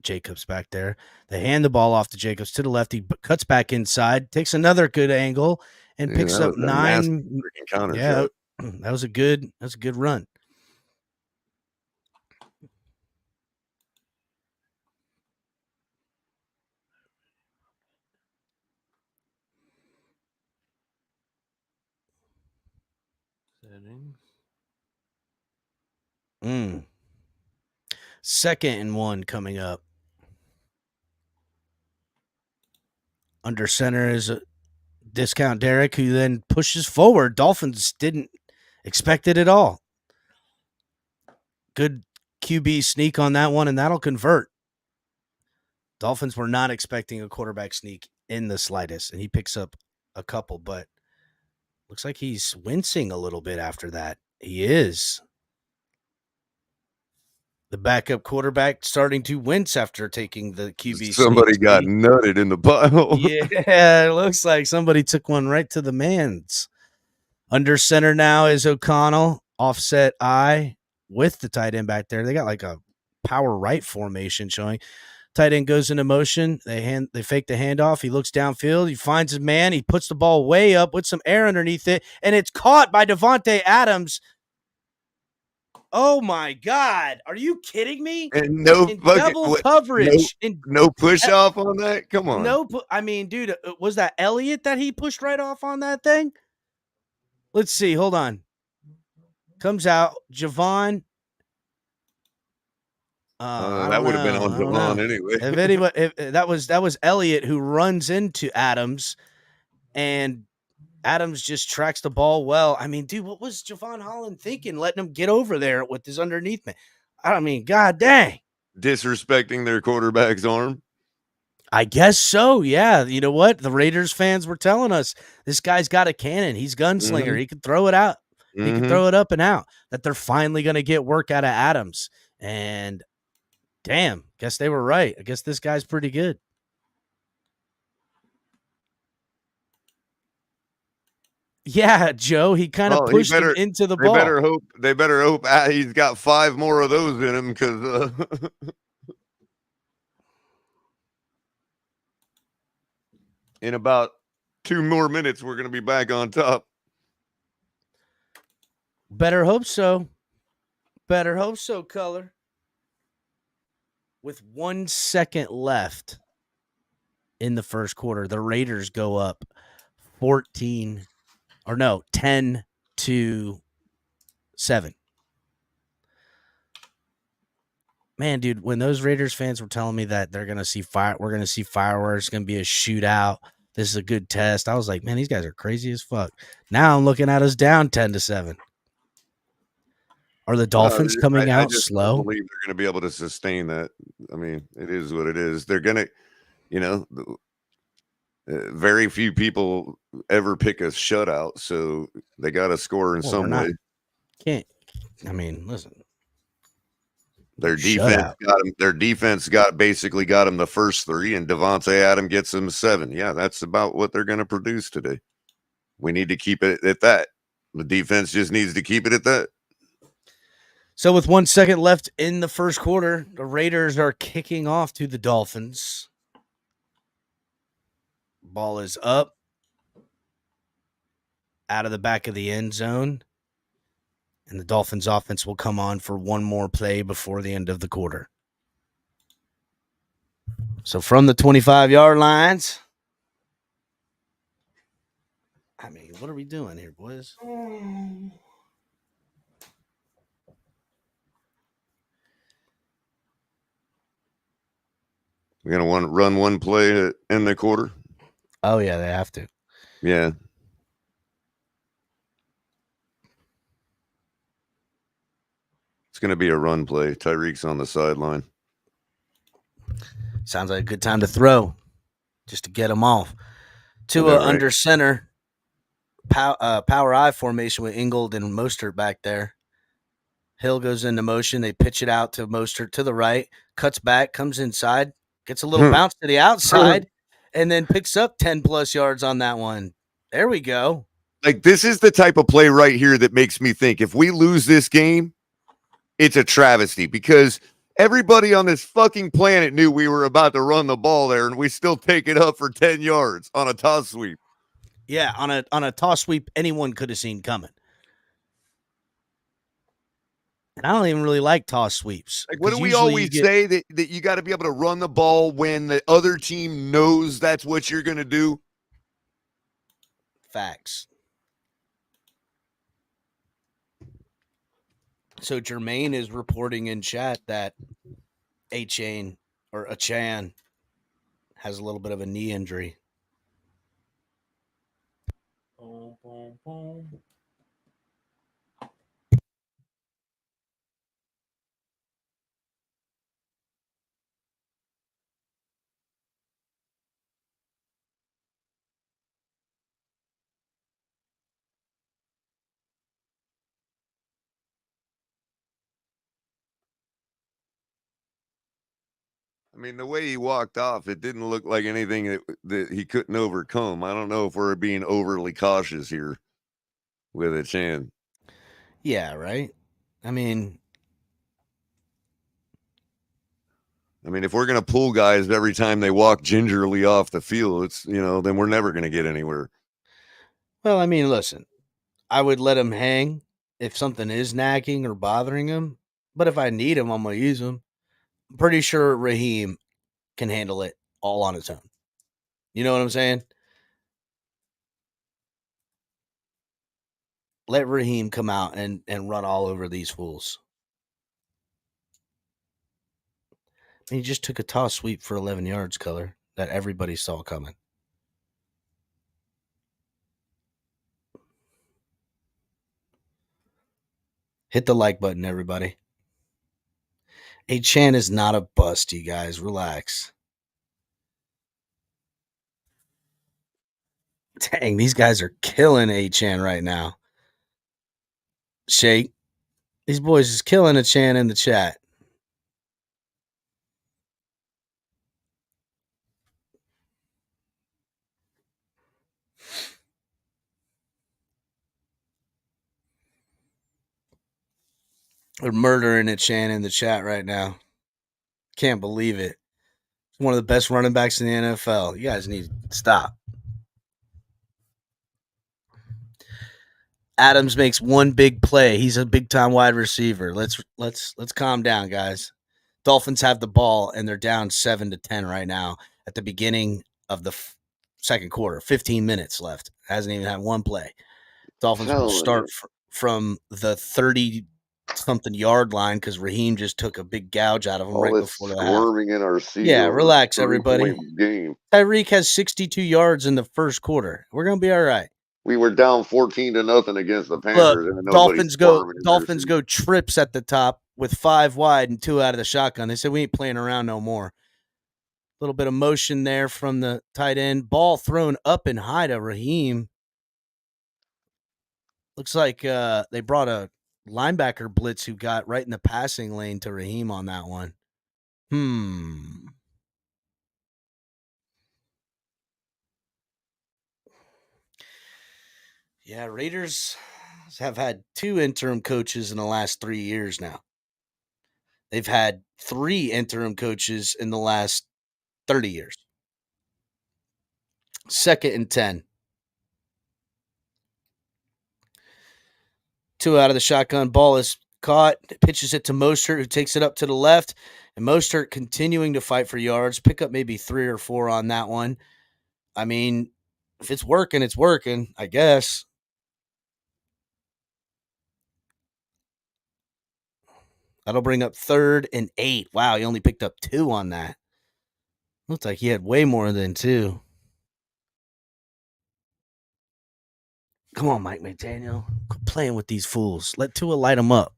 Jacobs back there. They hand the ball off to Jacobs to the left. He cuts back inside, takes another good angle, and picks up 9. Yeah, that was a good run.
Settings.
2nd and 1 coming up. Under center is a discount Derek, who then pushes forward. Dolphins didn't expect it at all. Good QB sneak on that one, and that'll convert. Dolphins were not expecting a quarterback sneak in the slightest, and he picks up a couple, but looks like he's wincing a little bit after that. He is. The backup quarterback starting to wince after taking the QB.
Somebody got nutted in the pile.
Yeah, it looks like somebody took one right to the mans. Under center now is O'Connell, offset I with the tight end back there. They got like a power right formation showing. Tight end goes into motion. They fake the handoff. He looks downfield. He finds his man. He puts the ball way up with some air underneath it, and it's caught by Davante Adams. Oh my God! Are you kidding me?
And no
In
fucking
double coverage.
no push off on that. Come on.
No, I mean, dude, was that Elliott that he pushed right off on that thing? Let's see. Hold on. Comes out Javon.
That would have been on Javon anyway.
If anybody, that was Elliott who runs into Adams, and Adams just tracks the ball well. I mean, dude, what was Javon Holland thinking, letting him get over there with his underneath man? I mean, God dang.
Disrespecting their quarterback's arm.
I guess so. Yeah. You know what? The Raiders fans were telling us this guy's got a cannon. He's gunslinger.
Mm-hmm.
He can throw it out.
Mm-hmm.
He can throw it up and out. That they're finally going to get work out of Adams. And damn, guess they were right. I guess this guy's pretty good. Yeah, Joe. He kind of pushed him into the ball.
They better hope he's got 5 more of those in him because in about 2 more minutes we're going to be back on top.
Better hope so. Better hope so, Color. With 1 second left in the first quarter, the Raiders go up 10-7. Man, dude, when those Raiders fans were telling me that they're gonna see we're gonna see fireworks, it's gonna be a shootout. This is a good test. I was like, man, these guys are crazy as fuck. Now I'm looking at us down 10-7. Are the Dolphins coming out slow?
I believe they're going to be able to sustain that. I mean, it is what it is. They're going to, very few people ever pick a shutout, so they got to score in some way.
Listen.
Their defense basically got them the first 3, and Davante Adams gets them 7. Yeah, that's about what they're going to produce today. We need to keep it at that. The defense just needs to keep it at that.
So with 1 second left in the first quarter, the Raiders are kicking off to the Dolphins. Ball is up out of the back of the end zone. And the Dolphins offense will come on for one more play before the end of the quarter. So from the 25-yard lines. I mean, what are we doing here, boys?
We're going to run one play in the quarter.
Oh, yeah, they have to.
Yeah. It's going to be a run play. Tyreek's on the sideline.
Sounds like a good time to throw, just to get them off. Tua under center, power I formation with Ingold and Mostert back there. Hill goes into motion. They pitch it out to Mostert to the right, cuts back, comes inside, gets a little bounce to the outside, and then picks up 10-plus yards on that one. There we go.
Like, this is the type of play right here that makes me think if we lose this game, it's a travesty because everybody on this fucking planet knew we were about to run the ball there, and we still take it up for 10 yards on a toss sweep.
Yeah, on a toss sweep anyone could have seen coming. And I don't even really like toss sweeps.
Like, what do we always say? That you got to be able to run the ball when the other team knows that's what you're going to do?
Facts. So Jermaine is reporting in chat that Achan has a little bit of a knee injury. Boom, boom, boom.
I mean, the way he walked off, it didn't look like anything that he couldn't overcome. I don't know if we're being overly cautious here. with a chin.
Yeah, right? I mean,
if we're going to pull guys every time they walk gingerly off the field, it's, then we're never going to get anywhere.
well, I mean, listen, I would let him hang if something is nagging or bothering him. But if I need him, I'm going to use him. I'm pretty sure Raheem can handle it all on its own. You know what I'm saying? Let Raheem come out and run all over these fools. He just took a toss sweep for 11 yards, Color, that everybody saw coming. Hit the like button, everybody. Chan is not a bust, you guys. Relax. Dang, these guys are killing Chan right now. Shake. These boys is killing a Chan in the chat. They're murdering a Chan in the chat right now. Can't believe it. One of the best running backs in the NFL. You guys need to stop. Adams makes one big play. He's a big time wide receiver. Let's calm down, guys. Dolphins have the ball and they're down 7-10 right now at the beginning of the second quarter. 15 minutes left. Hasn't even had one play. Dolphins will start from the 30-something yard line because Raheem just took a big gouge out of him right before the half.
Squirming in our seat.
Yeah, relax, everybody.
Game.
Tyreek has 62 yards in the first quarter. We're going to be all right.
We were down 14-0 against the Panthers.
Look,
and
Dolphins go trips at the top with 5 wide and 2 out of the shotgun. They said we ain't playing around no more. A little bit of motion there from the tight end. Ball thrown up and high to Raheem. Looks like they brought a linebacker blitz who got right in the passing lane to Raheem on that one. Yeah, Raiders have had 2 interim coaches in the last 3 years now. They've had 3 interim coaches in the last 30 years. 2nd and 10. 2 out of the shotgun. Ball is caught. Pitches it to Mostert, who takes it up to the left. And Mostert continuing to fight for yards. Pick up maybe 3 or 4 on that one. I mean, if it's working, it's working, I guess. That'll bring up 3rd and 8. Wow, he only picked up 2 on that. Looks like he had way more than 2. Come on, Mike McDaniel. Quit playing with these fools. Let Tua light them up.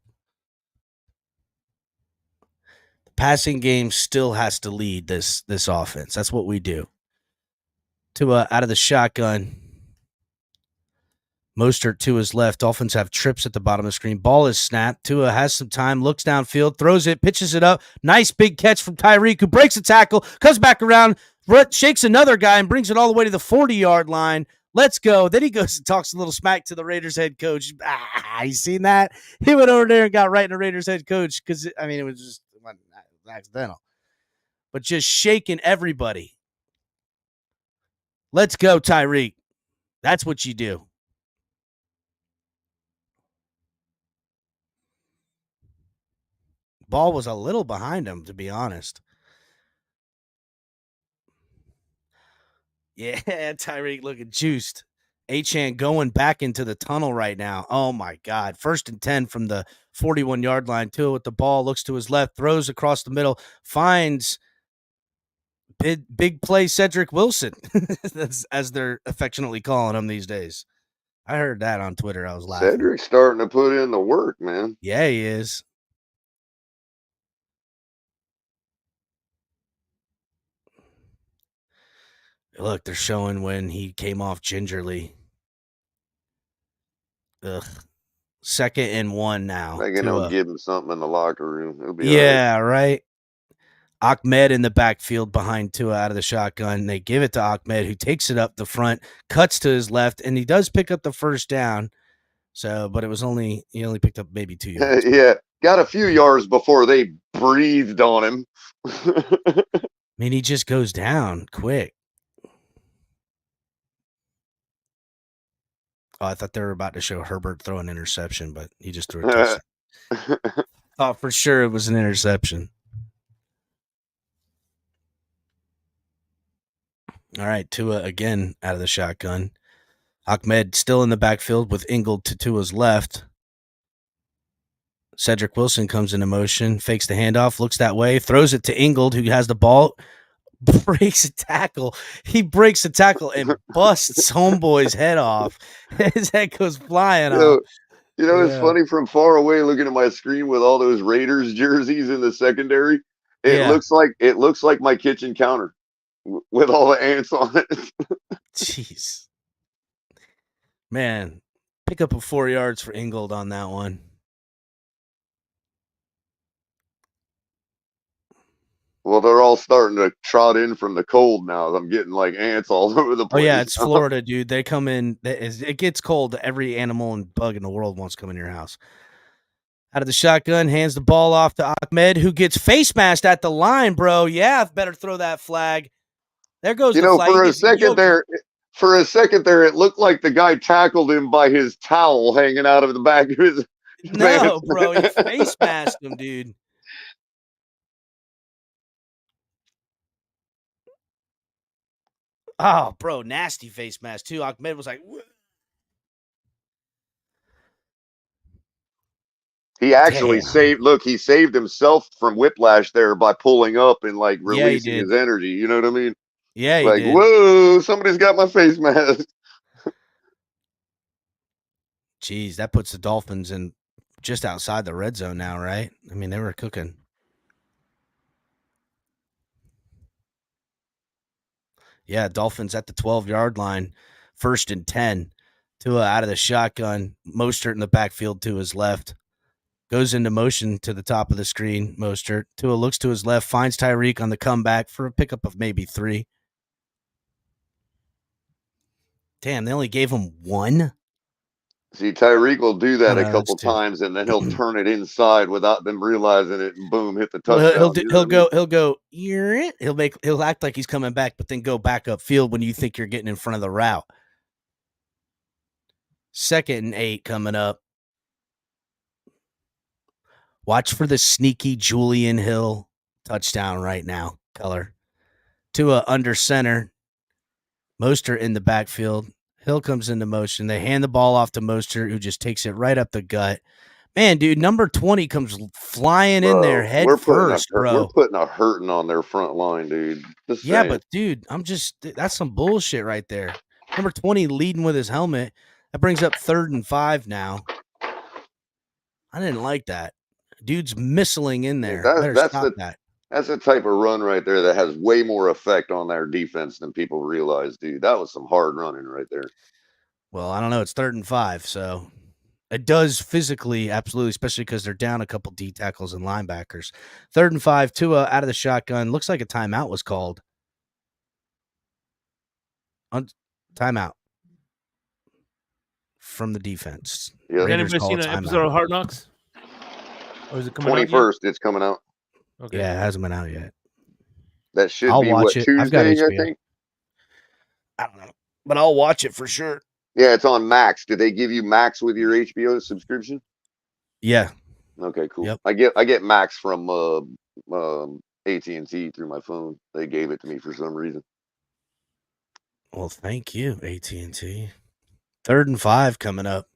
The passing game still has to lead this offense. That's what we do. Tua out of the shotgun. Mostert to his left. Dolphins have trips at the bottom of the screen. Ball is snapped. Tua has some time, looks downfield, throws it, pitches it up. Nice big catch from Tyreek, who breaks a tackle, comes back around, shakes another guy, and brings it all the way to the 40-yard line. Let's go. Then he goes and talks a little smack to the Raiders head coach. You seen that? He went over there and got right in the Raiders head coach because, it was just accidental. But just shaking everybody. Let's go, Tyreek. That's what you do. Ball was a little behind him, to be honest. Yeah, Tyreek looking juiced. Chan going back into the tunnel right now. Oh, my God. 1st and 10 from the 41-yard line. Tua with the ball, looks to his left, throws across the middle, finds big play Cedric Wilson, as they're affectionately calling him these days. I heard that on Twitter. I was laughing.
Cedric's starting to put in the work, man.
Yeah, he is. Look, they're showing when he came off gingerly. Ugh. 2nd and 1 now.
They're going to give him something in the locker room. He'll be
all right. Ahmed in the backfield behind Tua out of the shotgun. They give it to Ahmed, who takes it up the front, cuts to his left, and he does pick up the 1st down. So, but he only picked up maybe 2 yards.
Yeah, got a few yards before they breathed on him.
I mean, he just goes down quick. Oh, I thought they were about to show Herbert throw an interception, but he just threw a touchdown. Oh, for sure it was an interception. All right, Tua again out of the shotgun. Ahmed still in the backfield with Ingold to Tua's left. Cedric Wilson comes into motion, fakes the handoff, looks that way, throws it to Ingold, who has the ball, breaks a tackle. He breaks a tackle and busts homeboy's head off. His head goes flying off.
It's funny from far away looking at my screen with all those Raiders jerseys in the secondary. It looks like my kitchen counter with all the ants on it.
Jeez. Man, pick up a 4 yards for Ingold on that one.
Well, they're all starting to trot in from the cold now. I'm getting like ants all over the place.
Oh, yeah, it's Florida, dude. They come in. It gets cold. Every animal and bug in the world wants to come in your house. Out of the shotgun, hands the ball off to Ahmed, who gets face masked at the line, bro. Yeah, better throw that flag. There goes the flag.
For a second there, it looked like the guy tackled him by his towel hanging out of the back of his
No, bro. He face masked him, dude. Oh, bro, nasty face mask too. Ahmed was like, "Whoa."
He actually he saved himself from whiplash there by pulling up and like releasing his energy. You know what I mean?
Yeah, he
like,
did.
Whoa, somebody's got my face mask.
Jeez, that puts the Dolphins in just outside the red zone now, right? I mean, they were cooking. Yeah, Dolphins at the 12-yard line, 1st and 10. Tua out of the shotgun. Mostert in the backfield to his left. Goes into motion to the top of the screen, Mostert. Tua looks to his left, finds Tyreek on the comeback for a pickup of maybe 3. Damn, they only gave him 1?
See, Tyreek will do that a couple times, and then he'll turn it inside without them realizing it, and boom, hit the touchdown.
He'll act like he's coming back, but then go back upfield when you think you're getting in front of the route. 2nd and 8 coming up. Watch for the sneaky Julian Hill touchdown right now, Color. Tua under center. Mostert in the backfield. Hill comes into motion. They hand the ball off to Mostert, who just takes it right up the gut. Man, dude, number 20 comes flying in there head first, bro.
We're putting a hurting on their front line, dude.
Yeah, but, dude, that's some bullshit right there. Number 20 leading with his helmet. That brings up 3rd and 5 now. I didn't like that. Dude's missling in there.
That's the type of run right there that has way more effect on their defense than people realize, dude. That was some hard running right there.
Well, I don't know. It's 3rd and 5, so it does physically, absolutely, especially because they're down a couple D tackles and linebackers. 3rd and 5, Tua out of the shotgun. Looks like a timeout was called. Timeout from the defense.
Yeah.
Has anybody seen an episode of Hard Knocks? Or is it coming
21st, it's coming out.
Okay. Yeah, it hasn't been out yet.
That should be what, Tuesday,
I've got HBO.
I think?
I don't know. But I'll watch it for sure.
Yeah, it's on Max. Did they give you Max with your HBO subscription?
Yeah.
Okay, cool.
Yep.
I get Max from AT&T through my phone. They gave it to me for some reason.
Well, thank you, AT&T. 3rd and 5 coming up.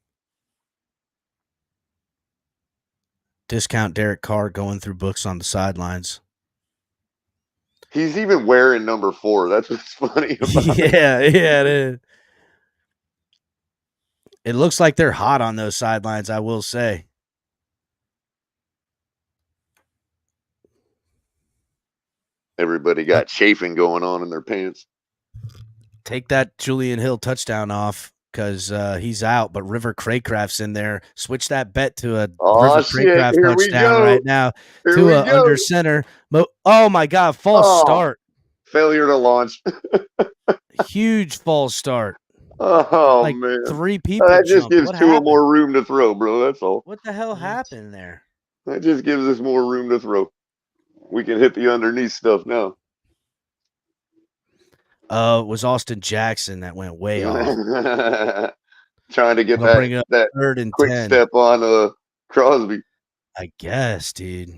Discount Derek Carr going through books on the sidelines.
He's even wearing number 4. That's what's funny about it.
Yeah, it is. It looks like they're hot on those sidelines, I will say.
Everybody got chafing going on in their pants.
Take that Julian Hill touchdown off because he's out, but River Craycraft's in there. Switch that bet to a River Craycraft touchdown right now. To under center. Oh, my God, false start.
Failure to launch.
Huge false start.
Oh,
Like
man.
3 people
That just
jumped.
gives
What
Tua
happened?
more room to throw, bro. That's all.
What the hell happened there?
That just gives us more room to throw. We can hit the underneath stuff now.
It was Austin Jackson that went way off.
Trying to get
They'll bring it up
that
3rd and
quick
10.
step on Crosby.
I guess, dude.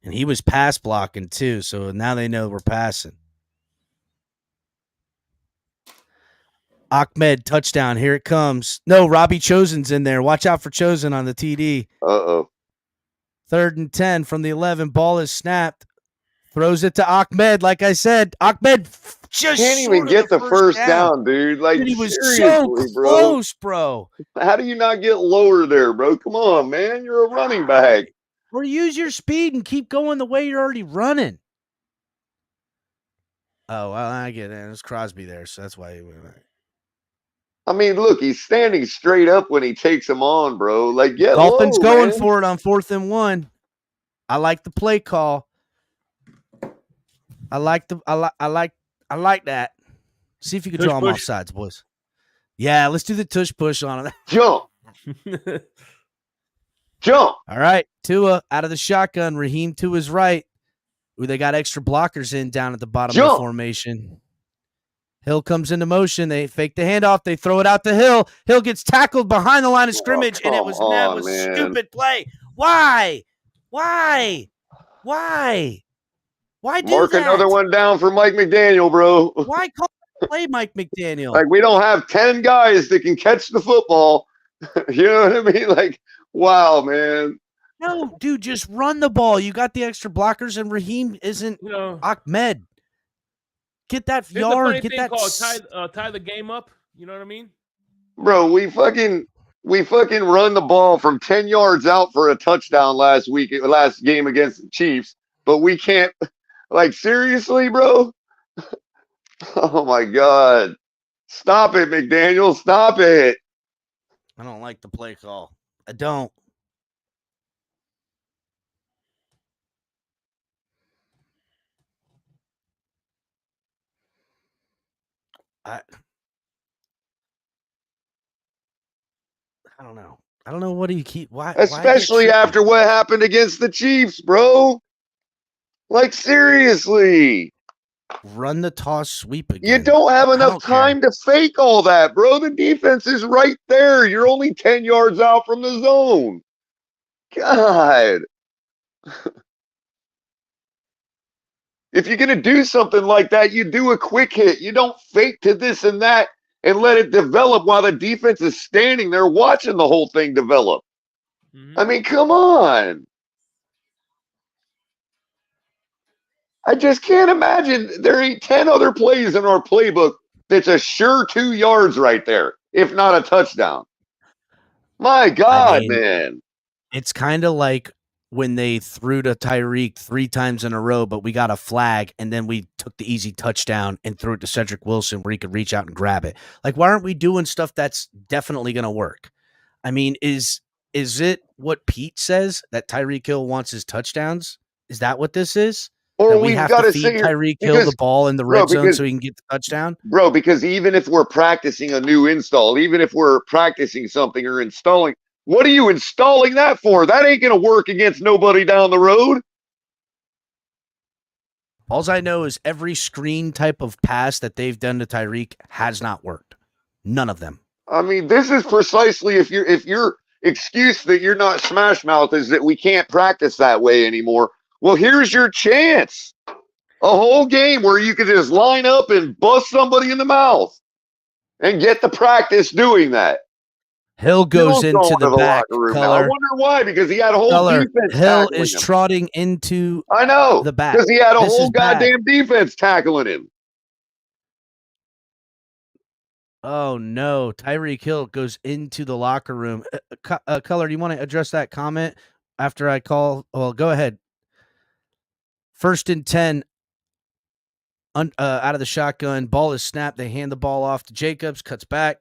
And he was pass blocking too, so now they know we're passing. Ahmed touchdown. Here it comes. No, Robbie Chosen's in there. Watch out for Chosen on the TD.
Uh-oh.
3rd and 10 from the 11. Ball is snapped. Throws it to Ahmed. Like I said, Ahmed just
can't even get the first down, dude. Like,
dude, he was
seriously,
so
bro.
close, bro.
How do you not get lower there, bro? Come on, man. You're a running back.
Or use your speed and keep going the way you're already running. Oh, well, I get it. There's Crosby there, so that's why he went back.
I mean, look, he's standing straight up when he takes him on, bro. Like, get
Dolphins
low,
going
man.
for it on 4th and 1. I like the play call. I like that. See if you can
Tush
draw them off
push.
sides, boys. Yeah, let's do the tush push on it.
Jump. Jump.
All right, Tua out of the shotgun. Raheem to his right. Ooh, they got extra blockers in down at the bottom of the formation. Hill comes into motion. They fake the handoff. They throw it out to Hill. Hill gets tackled behind the line of scrimmage, and it was that was
man.
stupid play. Why? Why do
Mark
that?
another one down for Mike McDaniel, bro.
Why call the play Mike McDaniel?
Like, we don't have 10 guys that can catch the football. You know what I mean? Like, wow, man.
No, dude, just run the ball. You got the extra blockers, and Raheem isn't Ahmed. Get that yard. Get that.
Tie the game up. You know what I mean?
Bro, we fucking run the ball from 10 yards out for a touchdown last game against the Chiefs, but we can't. Like, seriously, bro? Oh my God. Stop it, McDaniel. Stop it.
I don't like the play call. I don't. I don't know. I don't know what do you keep. Why?
Especially after what happened against the Chiefs, bro. Like, seriously.
Run the toss sweep again.
You don't have enough time to fake all that, bro. The defense is right there. You're only 10 yards out from the zone. God. If you're going to do something like that, you do a quick hit. You don't fake to this and that and let it develop while the defense is standing there watching the whole thing develop. I mean, come on. I just can't imagine there ain't 10 other plays in our playbook that's a sure 2 yards right there, if not a touchdown. My God, man.
It's kind of like when they threw to Tyreek 3 times in a row, but we got a flag, and then we took the easy touchdown and threw it to Cedric Wilson where he could reach out and grab it. Like, why aren't we doing stuff that's definitely going to work? I mean, is it what Pete says, that Tyreek Hill wants his touchdowns? Is that what this is?
Or
we have to feed Tyreek Hill the ball in the red zone so he can get the touchdown?
Bro, because even if we're practicing a new install, even if we're practicing something or installing, what are you installing that for? That ain't going to work against nobody down the road.
All I know is every screen type of pass that they've done to Tyreek has not worked. None of them.
I mean, this is precisely if your excuse that you're not smash mouth is that we can't practice that way anymore. Well, here's your chance. A whole game where you could just line up and bust somebody in the mouth and get the practice doing that.
Hill goes into the back.
I wonder why, because he had a whole defense.
Hill is trotting into the back.
Because he had a whole goddamn defense tackling him.
Oh, no. Tyreek Hill goes into the locker room. Color, do you want to address that comment after I call? Well, go ahead. 1st and 10 out of the shotgun. Ball is snapped. They hand the ball off to Jacobs. Cuts back.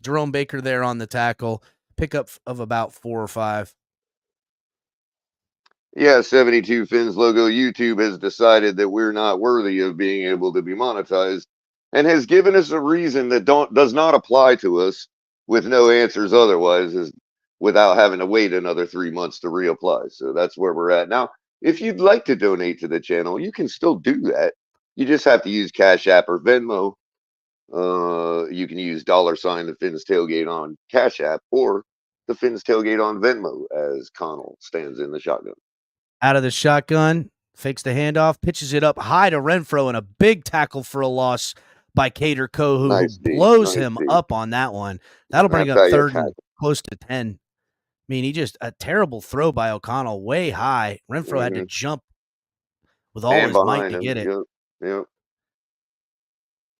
Jerome Baker there on the tackle. Pickup of about 4 or 5.
Yeah, 72 Fins logo. YouTube has decided that we're not worthy of being able to be monetized and has given us a reason that does not apply to us with no answers otherwise, is without having to wait another 3 months to reapply. So that's where we're at now. If you'd like to donate to the channel, you can still do that. You just have to use Cash App or Venmo. You can use $sign the Fins Tailgate on Cash App or the Fins Tailgate on Venmo, as Connell stands in the shotgun.
Out of the shotgun, fakes the handoff, pitches it up high to Renfro, and a big tackle for a loss by Cater Kohu,
Nice
who
D,
blows
nice
him
D.
up on that one. That'll bring
That's
up
how you
third and
tackle.
close to 10. I mean, he just a terrible throw by O'Connell, way high. Renfro had to jump with all
And
his might
behind
to
him.
get it.
Yep.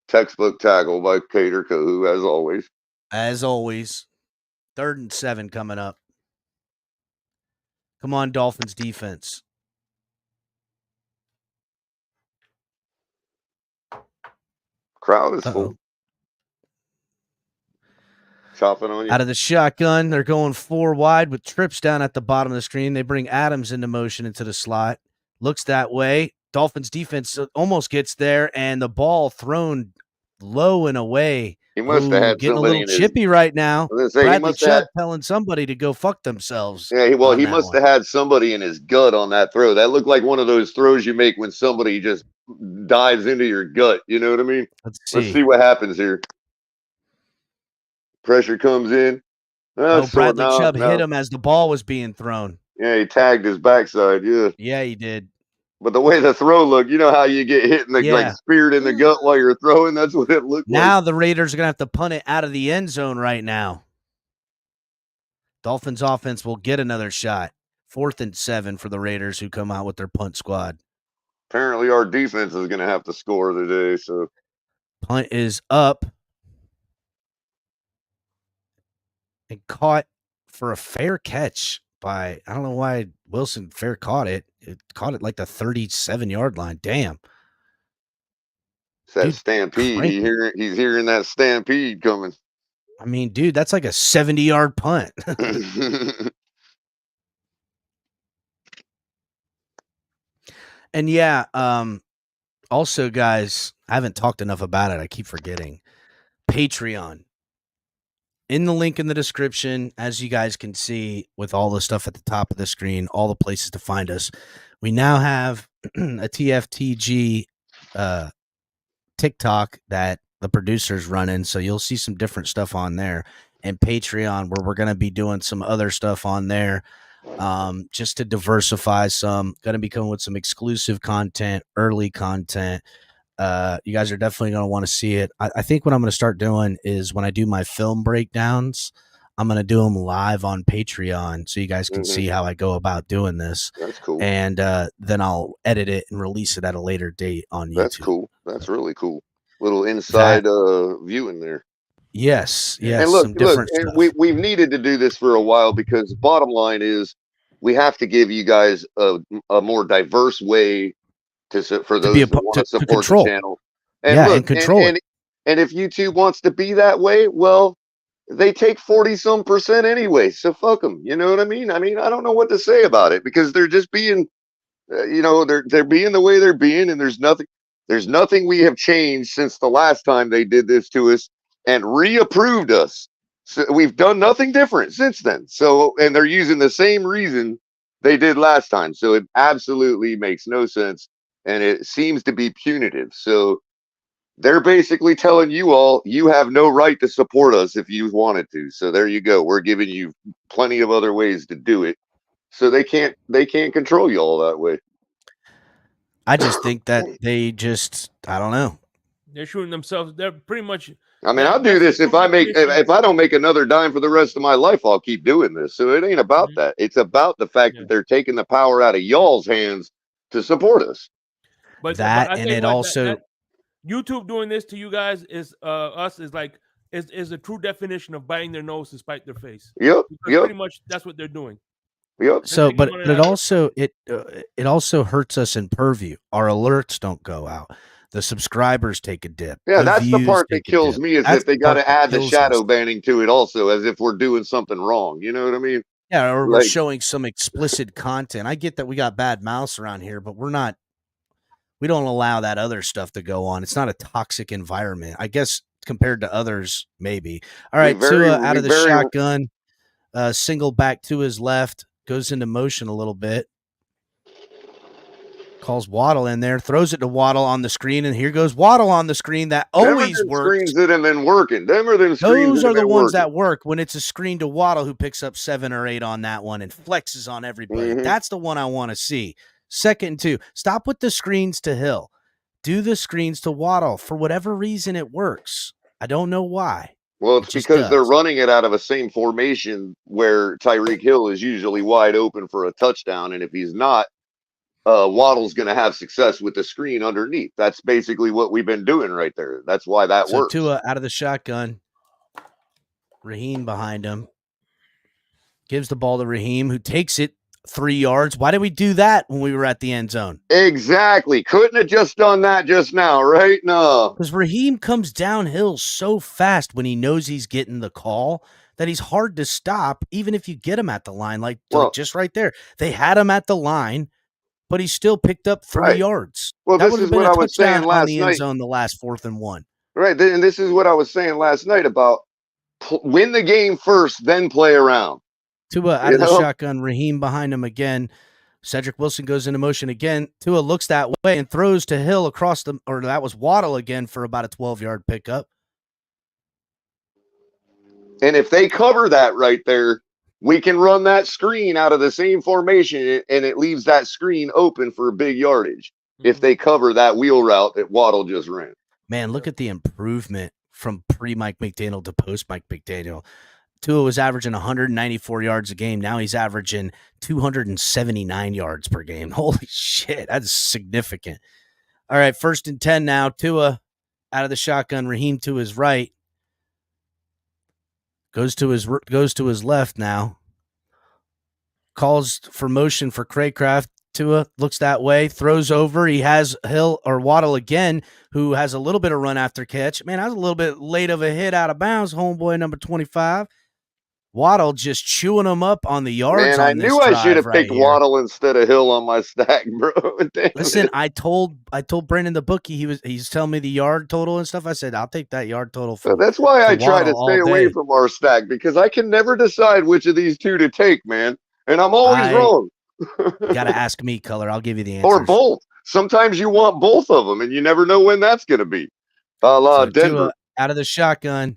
Textbook tackle by Cater Kohu, as always.
As always, 3rd and 7 coming up. Come on, Dolphins defense.
Crowd is full. Chopping on you.
Out of the shotgun, they're going 4 wide with trips down at the bottom of the screen. They bring Adams into motion into the slot. Looks that way. Dolphins defense almost gets there, and the ball thrown low and away.
He must have had
getting a
somebody
little
in
chippy right now.
I was gonna say, he
Bradley
must have
Chubb
had,
telling somebody to go fuck themselves.
yeah, he
on
must
that
have had somebody in his gut on that throw. That looked like one of those throws you make when somebody just dives into your gut. You know what I mean?
Let's
Let's see what happens here. Pressure comes in.
Bradley Chubb hit him as the ball was being thrown.
Yeah, he tagged his backside.
Yeah, he did.
But the way the throw looked, you know how you get hit in the like speared in the gut while you're throwing? That's what it looked like.
Now the Raiders are going to have to punt it out of the end zone right now. Dolphins offense will get another shot. 4th and 7 for the Raiders, who come out with their punt squad.
Apparently our defense is going to have to score today. So
punt is up and caught for a fair catch by, I don't know why Wilson fair caught it. It caught it like the 37-yard line. Damn.
It's that stampede. He's hearing that stampede coming.
I mean, dude, that's like a 70-yard punt. And yeah, also, guys, I haven't talked enough about it. I keep forgetting. Patreon. In the link in the description, as you guys can see, with all the stuff at the top of the screen, all the places to find us, we now have a TFTG TikTok that the producer's running, so you'll see some different stuff on there, and Patreon, where we're going to be doing some other stuff on there, just to diversify some. Going to be coming with some exclusive content, early content. You guys are definitely going to want to see it. I think what I'm going to start doing is when I do my film breakdowns, I'm going to do them live on Patreon so you guys can see how I go about doing this.
That's cool.
And then I'll edit it and release it at a later date on YouTube.
That's cool. That's really cool. Little inside view in there.
Yes.
And look, and we've needed to do this for a while, because bottom line is we have to give you guys a more diverse way for those who want to support the channel. And
and control it.
And if YouTube wants to be that way, well, they take 40-some% anyway. So fuck them. You know what I mean? I don't know what to say about it, because they're just being, they're being the way they're being, and there's nothing we have changed since the last time they did this to us and reapproved us. So we've done nothing different since then. So, and they're using the same reason they did last time. So it absolutely makes no sense. And it seems to be punitive. So they're basically telling you all, you have no right to support us if you wanted to. So there you go. We're giving you plenty of other ways to do it. So they can't control you all that way.
I just think that I don't know.
They're shooting themselves. They're pretty much.
I'll do this if I don't make another dime for the rest of my life. I'll keep doing this. So it ain't about that. It's about the fact that they're taking the power out of y'all's hands to support us.
But YouTube doing this to you guys is is a true definition of biting their nose to spite their face.
Yep.
Pretty much that's what they're doing.
Yep.
So, but it also hurts us in purview. Our alerts don't go out. The subscribers take a dip.
Yeah, that's the part that kills me, is that they got to add the shadow banning to it also, as if we're doing something wrong. You know what I mean?
Yeah, or we're showing some explicit content. I get that we got bad mouths around here, but we're not we don't allow that other stuff to go on. It's not a toxic environment, I guess, compared to others, maybe. All right, Tua out of the shotgun, single back to his left, goes into motion a little bit. Calls Waddle in there, throws it to Waddle on the screen, and here goes Waddle on the screen. That always works.
Screens that have been working.
Those are the ones that work when it's a screen to Waddle, who picks up 7 or 8 on that one and flexes on everybody.
Mm-hmm.
That's the one I want to see. 2nd and 2. Stop with the screens to Hill. Do the screens to Waddle. For whatever reason, it works. I don't know why.
Well, it's because they're running it out of a same formation where Tyreek Hill is usually wide open for a touchdown, and if he's not, Waddle's going to have success with the screen underneath. That's basically what we've been doing right there. That's why that works.
Tua out of the shotgun. Raheem behind him. Gives the ball to Raheem, who takes it 3 yards. Why did we do that when we were at the end zone?
Exactly. Couldn't have just done that just now, right? No.
Because Raheem comes downhill so fast when he knows he's getting the call that he's hard to stop, even if you get him at the line. Like just right there. They had him at the line, but he still picked up 3 yards.
Well,
that
this is what I was saying last
on the end
night.
zone, the last 4th and 1.
Right, and this is what I was saying last night about win the game first, then play around.
Tua out of the shotgun, Raheem behind him again. Cedric Wilson goes into motion again. Tua looks that way and throws to Hill across that was Waddle again for about a 12-yard pickup.
And if they cover that right there, we can run that screen out of the same formation, and it leaves that screen open for big yardage. If they cover that wheel route that Waddle just ran.
Man, look at the improvement from pre-Mike McDaniel to post-Mike McDaniel. Tua was averaging 194 yards a game. Now he's averaging 279 yards per game. Holy shit, that's significant. All right, 1st and 10 now. Tua out of the shotgun. Raheem to his right. Goes to his left now. Calls for motion for Craycraft. Tua looks that way, throws over. He has Hill or Waddle again, who has a little bit of run after catch. Man, I was a little bit late of a hit out of bounds, homeboy number 25. Waddle just chewing him up on the yards.
Man, I knew I should have picked Waddle instead of Hill on my stack, bro.
Listen, I told Brandon the bookie, he's telling me the yard total and stuff. I said, I'll take that yard total.
So that's why I try to stay away from our stack, because I can never decide which of these two to take, man. And I'm always wrong.
You got to ask me, Color. I'll give you the answer.
Or both. Sometimes you want both of them, and you never know when that's going to be. Denver.
Tua out of the shotgun.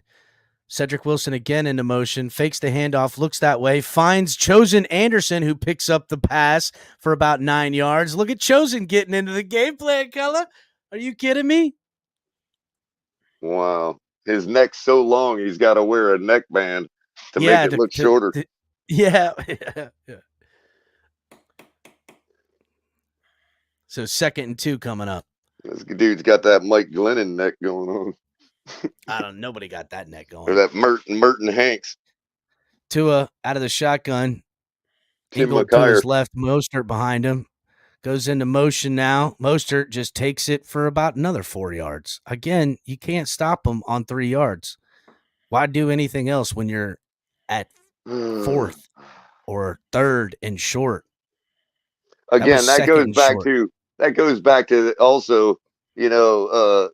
Cedric Wilson again into motion, fakes the handoff, looks that way, finds Chosen Anderson, who picks up the pass for about 9 yards. Look at Chosen getting into the game plan, Color. Are you kidding me?
Wow. His neck's so long, he's got to wear a neckband to make it look shorter.
Yeah. So 2nd and 2 coming up.
This dude's got that Mike Glennon neck going on.
Nobody got that neck going.
Or that Merton Hanks.
Tua out of the shotgun. Ingold to his left, Mostert behind him. Goes into motion now. Mostert just takes it for about another 4 yards. Again, you can't stop him on 3 yards. Why do anything else when you're at 4th or 3rd and short?
Again, that goes back to also,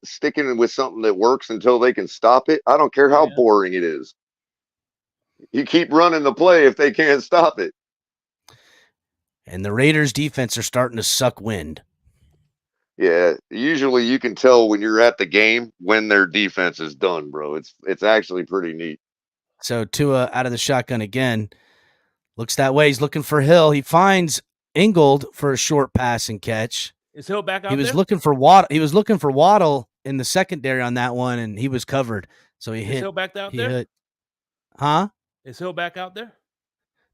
sticking with something that works until they can stop it. I don't care how boring it is. You keep running the play if they can't stop it.
And the Raiders defense are starting to suck wind.
Yeah, usually you can tell when you're at the game when their defense is done, bro. It's actually pretty neat.
So Tua out of the shotgun again. Looks that way. He's looking for Hill. He finds Ingold for a short pass and catch.
Is Hill back out there?
He was looking for Waddle. He was looking for Waddle in the secondary on that one, and he was covered. So he hit.
Is Hill back out there?
Hit. Huh?
Is Hill back out there?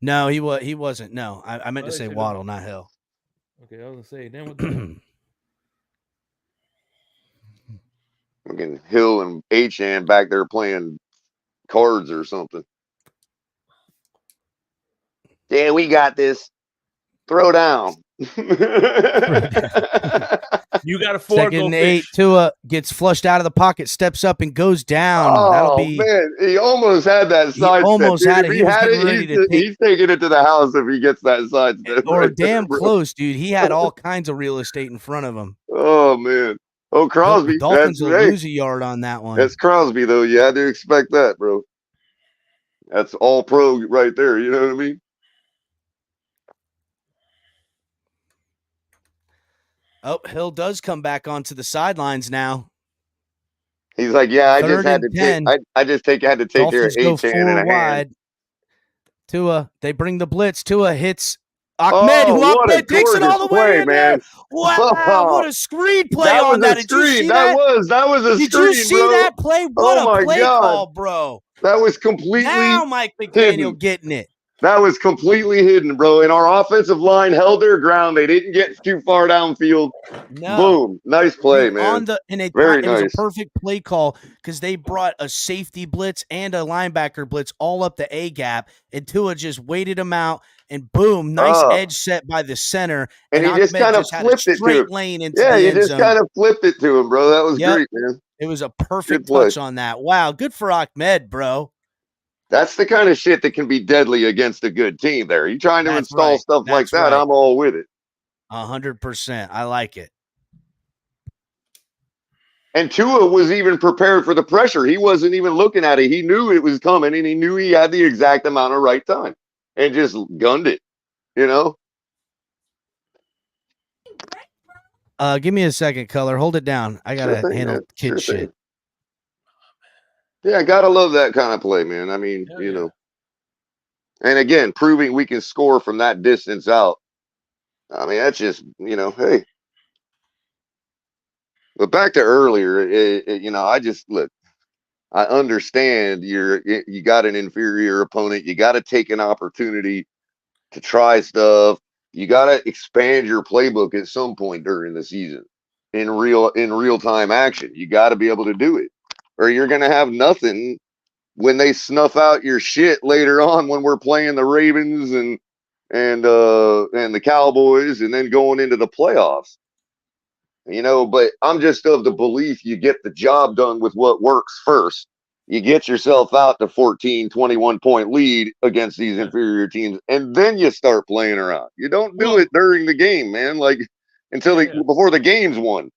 No, he wasn't. No, I meant to say Waddle, not Hill.
Okay, I was gonna say then what
Fucking Hill and H-An back there playing cards or something. Yeah, we got this. Throw down.
You got a 4.
2nd and 8. Tua gets flushed out of the pocket, steps up and goes down.
Oh, man, he almost had that side.
He almost had it.
He's taking it to the house if he gets that side step.
Or damn close, dude. He had all kinds of real estate in front of him.
Oh man. Oh, Crosby.
Dolphins will
Hey,
lose a yard on that one.
that's Crosby though. You had to expect that, bro. That's all pro right there. You know what I mean?
Oh, Hill does come back onto the sidelines now.
He's like, yeah, I just
Third
had
and
to take.
10.
I just had to take care of
Dolphins go
Achan
four
and a hand.
wide. Tua, they bring the blitz. Tua hits Ahmed,
Oh,
who
what a
Ahmed takes it all the
gorgeous play,
way in there.
man.
Wow, what a screen play
That
on
was
that.
a
Did you
screen.
see
That
that?
was a
Did
screen,
you see
bro.
that play? What
Oh
a
my
play
God.
call, bro.
That was completely
Now Mike McDaniel
hidden.
getting it.
That was completely hidden, bro. And our offensive line held their ground. They didn't get too far downfield.
No.
Boom. Nice play, man.
It
Very
was a
nice.
perfect play call because they brought a safety blitz and a linebacker blitz all up the A gap, and Tua just waited them out, and boom, nice edge set by the center,
and he
Ahmed
just kind of
had a
flipped it to
straight
him.
lane into
Yeah,
the
he
end
just
zone.
kind of flipped it to him, bro. That was
Yep.
great, man.
It was a perfect
play.
touch on that. Wow, good for Ahmed, bro.
That's the kind of shit that can be deadly against a good team there. You trying to
That's
install
right.
stuff like
That's
that,
right.
I'm all with it.
100%. I like it.
And Tua was even prepared for the pressure. He wasn't even looking at it. He knew it was coming, and he knew he had the exact amount of right time and just gunned it, you know?
Give me a second, Color. Hold it down. I got to
Sure thing,
handle
man.
kid
Sure
shit.
thing. Yeah, gotta love that kind of play, man. I mean,
Hell
you
yeah.
know. And again, proving we can score from that distance out. I mean, that's just, you know, hey. But back to earlier, you know, I just look. I understand you got an inferior opponent. You got to take an opportunity to try stuff. You got to expand your playbook at some point during the season in real time action. You got to be able to do it, or you're going to have nothing when they snuff out your shit later on when we're playing the Ravens and the Cowboys and then going into the playoffs. You know, but I'm just of the belief you get the job done with what works first. You get yourself out to 14, 21 point lead against these inferior teams, and then you start playing around. You don't do it during the game, man. Like until before the game's won.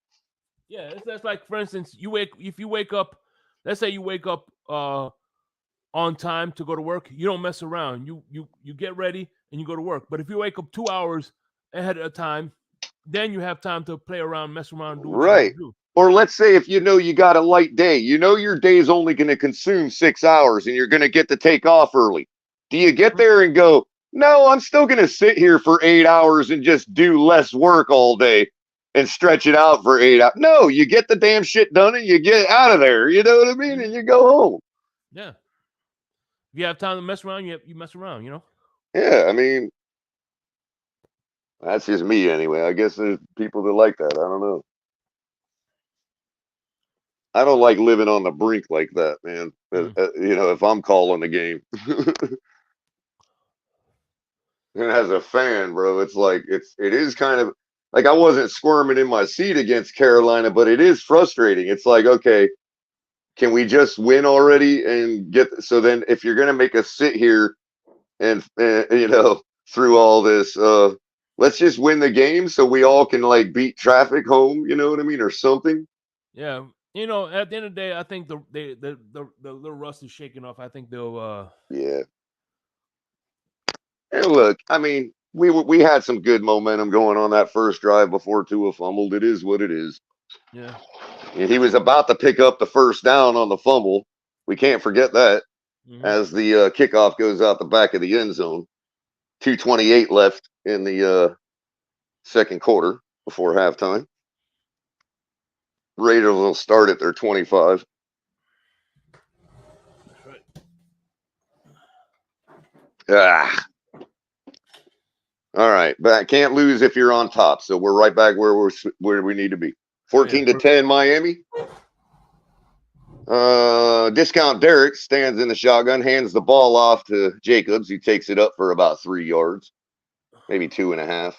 Yeah, that's like, for instance, if you wake up, let's say you wake up on time to go to work, you don't mess around. You get ready and you go to work. But if you wake up 2 hours ahead of time, then you have time to play around, mess around, do what you gotta do.
Or let's say if you know you got a light day, you know your day is only going to consume 6 hours and you're going to get to take off early. Do you get there and go, no, I'm still going to sit here for 8 hours and just do less work all day and stretch it out for 8 hours? No, you get the damn shit done and you get out of there. You know what I mean? And you go home.
Yeah. If you have time to mess around, you mess around, you know?
Yeah, I mean, that's just me anyway. I guess there's people that like that. I don't know. I don't like living on the brink like that, man. You know, if I'm calling the game. And as a fan, bro, it's like it is kind of like I wasn't squirming in my seat against Carolina, but it is frustrating. It's like, okay, can we just win already and get so then if you're gonna make us sit here and you know through all this, let's just win the game so we all can like beat traffic home, you know what I mean, or something.
Yeah. You know, at the end of the day, I think the little rust is shaking off. I think they'll
Yeah. And look, I mean, we had some good momentum going on that first drive before Tua fumbled. It is what it is.
Yeah.
And he was about to pick up the first down on the fumble. We can't forget that as the kickoff goes out the back of the end zone. 2:28 left in the second quarter before halftime. Raiders will start at their 25. Ah. All right, but I can't lose if you're on top. So we're right back where we need to be. 14-10 Miami. Discount Derek stands in the shotgun, hands the ball off to Jacobs, who takes it up for about 3 yards, maybe 2.5.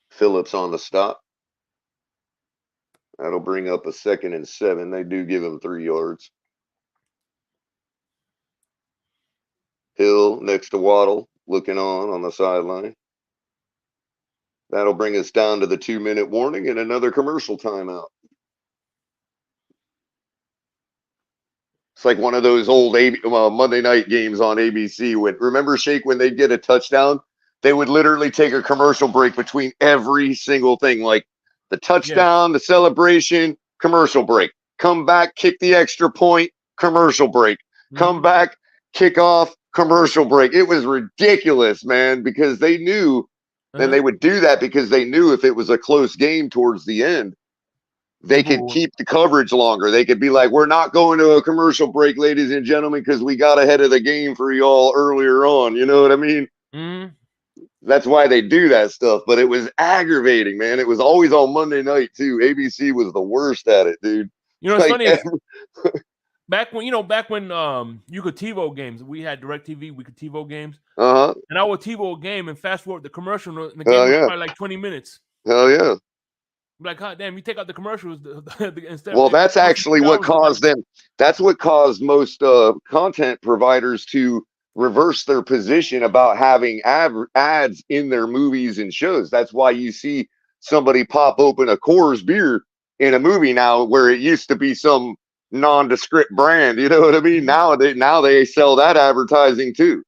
Phillips on the stop. That'll bring up a 2nd and 7. They do give him 3 yards. Hill next to Waddle, looking on the sideline. That'll bring us down to the 2-minute warning and another commercial timeout. It's like one of those old Monday night games on ABC. Remember, Shake, when they'd get a touchdown, they would literally take a commercial break between every single thing, like the touchdown, the celebration, commercial break. Come back, kick the extra point, commercial break. Come back, kick off, commercial break. It was ridiculous, man, because they knew, and they would do that because they knew if it was a close game towards the end, they could keep the coverage longer. They could be like, we're not going to a commercial break, ladies and gentlemen, because we got ahead of the game for y'all earlier on. You know what I mean? That's why they do that stuff. But it was aggravating, man. It was always on Monday night, too. ABC was the worst at it, dude.
You know, it's funny. Back when you could TiVo games, we had DirecTV, we could TiVo games. And I would TiVo a game and fast forward the commercial, and the game was probably like 20 minutes.
Hell yeah.
Like, God damn, you take out the commercials instead.
Well, that's actually what caused them. That's what caused most content providers to reverse their position about having ads in their movies and shows. That's why you see somebody pop open a Coors beer in a movie now, where it used to be some nondescript brand. You know what I mean? Now they sell that advertising too.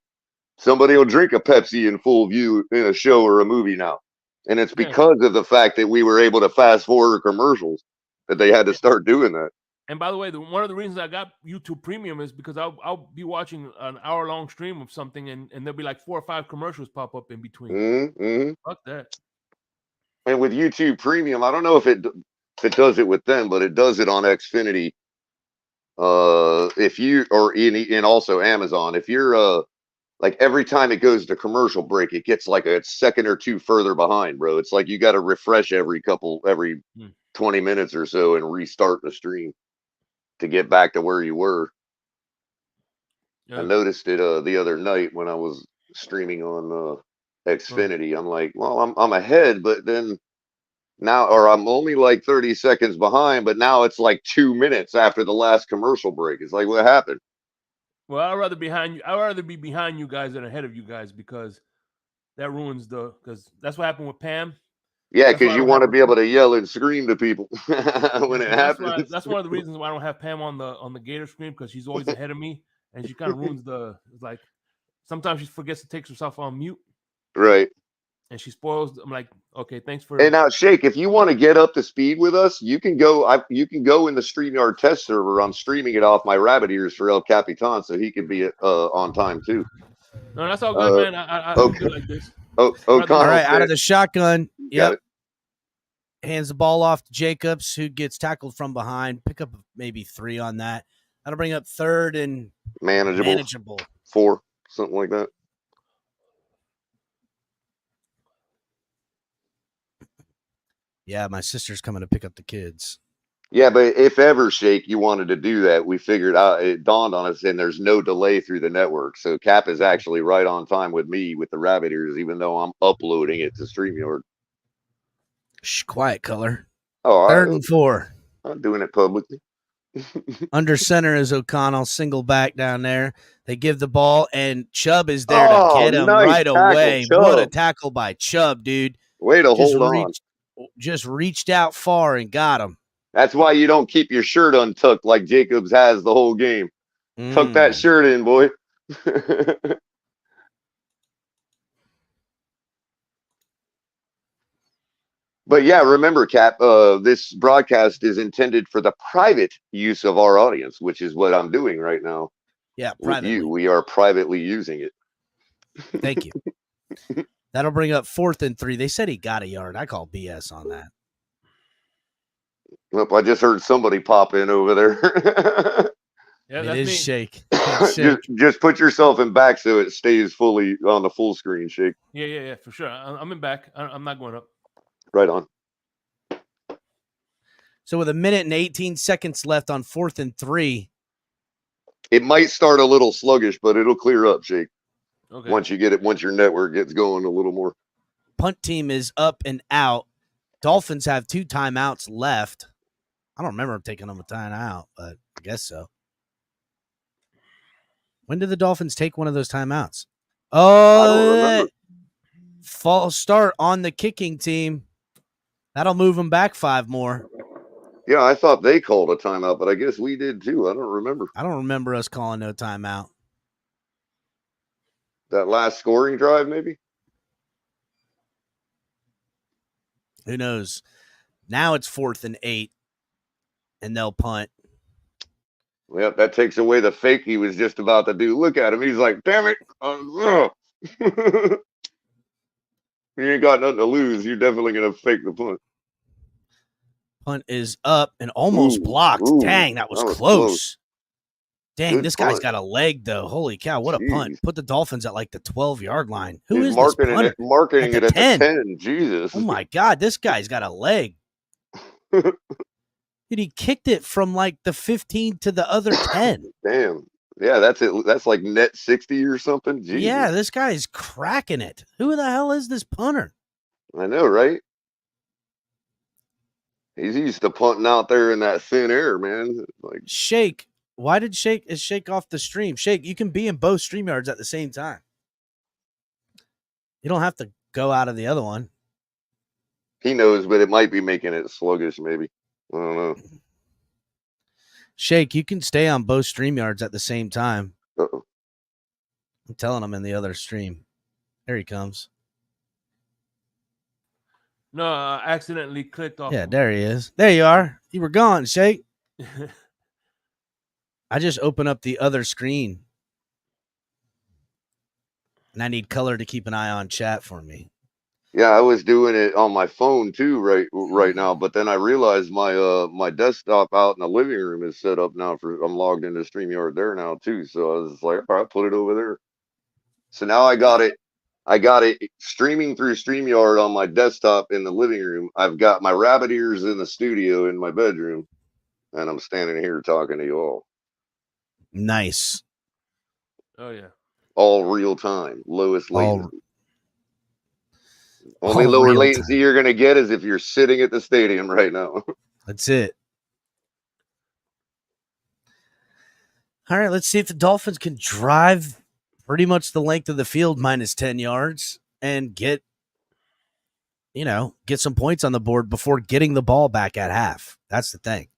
Somebody will drink a Pepsi in full view in a show or a movie now. And it's because of the fact that we were able to fast forward commercials that they had to start doing that.
And by the way, one of the reasons I got YouTube Premium is because I'll be watching an hour-long stream of something, and there'll be like 4 or 5 commercials pop up in between. Fuck that.
And with YouTube Premium, I don't know if it does it with them, but it does it on Xfinity. If you and also Amazon, if you're like every time it goes to commercial break, it gets like a second or two further behind, bro. It's like you got to refresh every 20 minutes or so and restart the stream to get back to where you were. I noticed it the other night when I was streaming on Xfinity. I'm like, well, I'm ahead, but then now, or I'm only like 30 seconds behind, but now it's like 2 minutes after the last commercial break. It's like, what happened?
Well, I'd rather be behind you guys than ahead of you guys, because that ruins because that's what happened with Pam.
Yeah, because you want to be able to yell and scream to people when it happens.
That's one of the reasons why I don't have Pam on the Gator screen, because she's always ahead of me, and she kind of ruins like sometimes she forgets to take herself on mute.
Right.
And she spoils. I'm like, okay, thanks for.
And now, Shake, if you want to get up to speed with us, you can go. You can go in the StreamYard test server. I'm streaming it off my rabbit ears for El Capitan, so he can be on time too.
No, that's all good, man. I do like this.
All
right, out of the shotgun.
Yep.
Hands the ball off to Jacobs, who gets tackled from behind. Pick up maybe 3 on that. That'll bring up 3rd and manageable.
4, something like that.
Yeah, my sister's coming to pick up the kids.
Yeah, but if ever, Shake, you wanted to do that, we figured out, it dawned on us, and there's no delay through the network. So Cap is actually right on time with me with the rabbit ears, even though I'm uploading it to StreamYard.
Shh, quiet, color.
Oh,
3rd and 4.
I'm doing it publicly.
Under center is O'Connell, single back down there. They give the ball, and Chubb is there to get him right away.
Chubb.
What a tackle by Chubb, dude.
Way to hold on.
Just reached out far and got him.
That's why you don't keep your shirt untucked like Jacobs has the whole game. Tuck that shirt in, boy. But yeah, remember, Cap, this broadcast is intended for the private use of our audience, which is what I'm doing right now.
Yeah,
privately. We are privately using it.
Thank you. That'll bring up 4th and 3. They said he got a yard. I call BS on that.
Well, I just heard somebody pop in over there.
Yeah,
it is me. Shake.
Just put yourself in back so it stays fully on the full screen, Shake.
Yeah, for sure. I'm in back. I'm not going up.
Right on.
So with 1 minute and 18 seconds left on 4th and 3.
It might start a little sluggish, but it'll clear up, Shake.
Okay.
Once your network gets going a little more.
Punt team is up and out. Dolphins have 2 timeouts left. I don't remember taking them a timeout, but I guess so. When did the Dolphins take one of those timeouts? Oh, false start on the kicking team. That'll move them back 5 more.
Yeah, I thought they called a timeout, but I guess we did too. I don't remember.
I don't remember us calling no timeout.
That last scoring drive, maybe?
Who knows? Now it's 4th and 8, and they'll punt.
Yep, that takes away the fake he was just about to do. Look at him. He's like, damn it. You ain't got nothing to lose. You're definitely going to fake the punt.
Punt is up and almost blocked. Dang, that was close. Dang,
Good
this guy's
punt.
got a leg, though. Holy cow, what a punt. Put the Dolphins at like the 12-yard line. Who
He's
is this punter?
marketing
At
it
the
at
10.
the 10. Jesus.
Oh, my God, this guy's got a leg. Dude, he kicked it from like the 15 to the other 10.
Damn. Yeah, that's it. That's like net 60 or something. Jesus.
Yeah, this guy's cracking it. Who the hell is this punter?
I know, right? He's used to punting out there in that thin air, man. Like,
Shake. Why did Shake off the stream? Shake, you can be in both StreamYards at the same time. You don't have to go out of the other one.
he knows, but it might be making it sluggish, maybe. I don't know.
Shake, you can stay on both StreamYards at the same time.
Uh-oh.
I'm telling him in the other stream. There he comes.
No, I accidentally clicked off.
Yeah, there he is. There you are. You were gone, Shake. I just opened up the other screen. And I need color to keep an eye on chat for me.
Yeah, I was doing it on my phone too right now, but then I realized my desktop out in the living room is set up now I'm logged into StreamYard there now too. So I was like, all right, put it over there. So now I got it streaming through StreamYard on my desktop in the living room. I've got my rabbit ears in the studio in my bedroom, and I'm standing here talking to you all.
Nice.
Oh yeah.
All real time, lowest latency. Only
all
lower
real
latency
time.
you're going to get is if you're sitting at the stadium right now.
That's it. All right, let's see if the Dolphins can drive pretty much the length of the field minus 10 yards and get some points on the board before getting the ball back at half. That's the thing.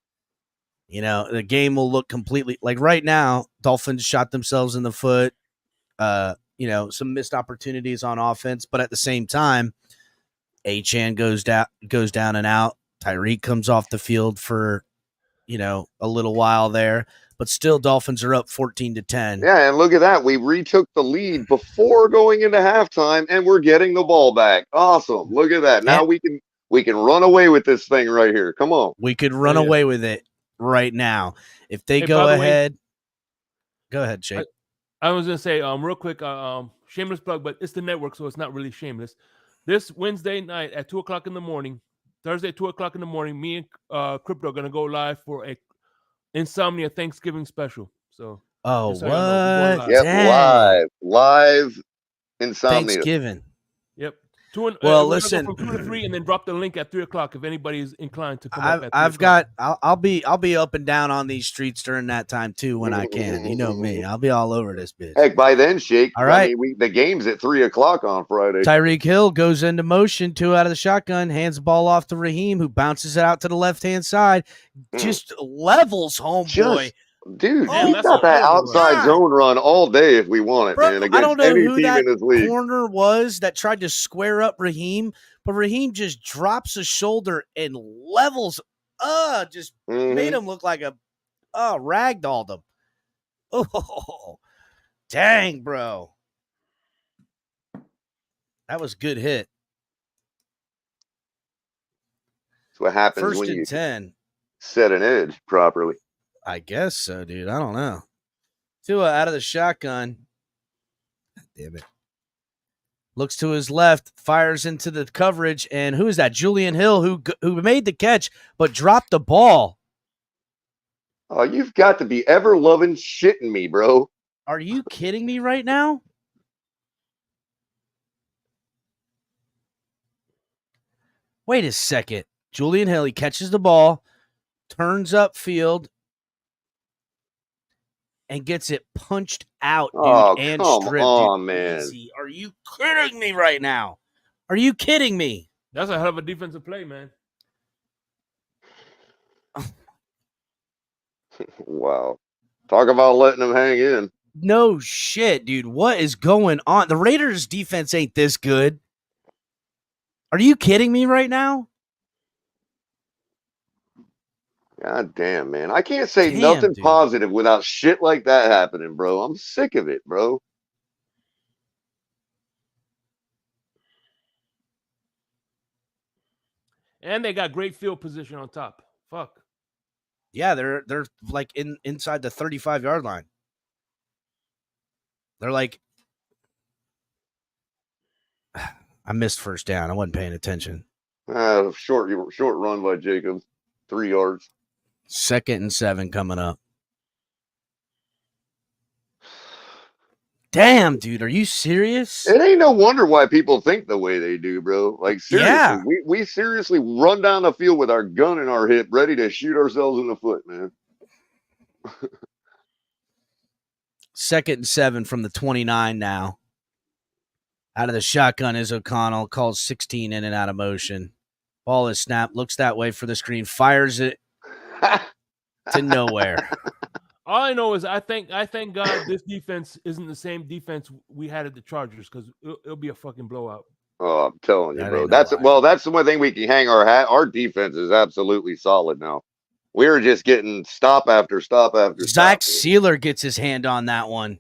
The game will look completely like right now, Dolphins shot themselves in the foot. Some missed opportunities on offense, but at the same time, Achane goes down and out. Tyreek comes off the field for, a little while there, but still Dolphins are up 14-10.
Yeah, and look at that. We retook the lead before going into halftime, and we're getting the ball back. Awesome. Look at that. Now we can run away with this thing right here. Come on.
We could run away with it right now. If they go ahead. Go ahead, Shake.
I was gonna say, real quick, shameless plug, but it's the network, so it's not really shameless. This Wednesday night at 2:00 in the morning, Thursday at 2:00 in the morning, me and Crypto are gonna go live for a Insomnia Thanksgiving special. So
what?
Yep, live Insomnia.
Thanksgiving.
Yep.
Listen.
From 2 to 3, and then drop the link at 3:00 if anybody is inclined to come up.
I'll be up and down on these streets during that time too when I can. You know me. I'll be all over this bitch.
Heck, by then, Shake.
All right.
The game's at 3:00 on Friday.
Tyreek Hill goes into motion, 2 out of the shotgun, hands the ball off to Raheem, who bounces it out to the left-hand side, just levels homeboy.
Dude,
Man,
we've got that outside zone run all day if we want it, man. Against
I don't know
any
who
team
that
in this league.
corner was that tried to square up Raheem, but Raheem just drops his shoulder and levels, made him look like ragdolled him. Oh, dang, bro. That was a good hit.
That's what happens
1st
when
and
you
10.
set an edge properly.
I guess so, dude. I don't know. Tua out of the shotgun. Damn it. Looks to his left, fires into the coverage, and who is that? Julian Hill, who made the catch but dropped the ball.
Oh, you've got to be ever loving shitting me, bro.
Are you kidding me right now? Wait a second. Julian Hill, he catches the ball, turns upfield, and gets it punched out, dude, and
come
stripped.
on,
dude.
man.
Easy. Are you kidding me right now? Are you kidding me?
That's a hell of a defensive play, man.
Wow. Talk about letting them hang in.
No shit, dude. What is going on? The Raiders defense ain't this good. Are you kidding me right now?
God damn, man. I can't say
Damn,
nothing
dude.
positive without shit like that happening, bro. I'm sick of it, bro.
And they got great field position on top. Fuck.
Yeah, they're like inside the 35-yard line. They're like, I missed first down. I wasn't paying attention.
Short run by Jacob. 3 yards.
2nd and 7 coming up. Damn, dude, are you serious?
It ain't no wonder why people think the way they do, bro. Like, seriously,
Yeah.
we seriously run down the field with our gun in our hip, ready to shoot ourselves in the foot, man.
2nd and 7 from the 29 now. Out of the shotgun is O'Connell. Calls 16 in and out of motion. Ball is snapped. Looks that way for the screen. Fires it to nowhere.
All I know is I thank God this defense isn't the same defense we had at the Chargers, because it'll be a fucking blowout.
Oh, I'm telling you,
That
bro.
ain't no lie.
That's the one thing we can hang our hat. Our defense is absolutely solid now. We're just getting stop after stop after
Zach
stop.
Sealer gets his hand on that one.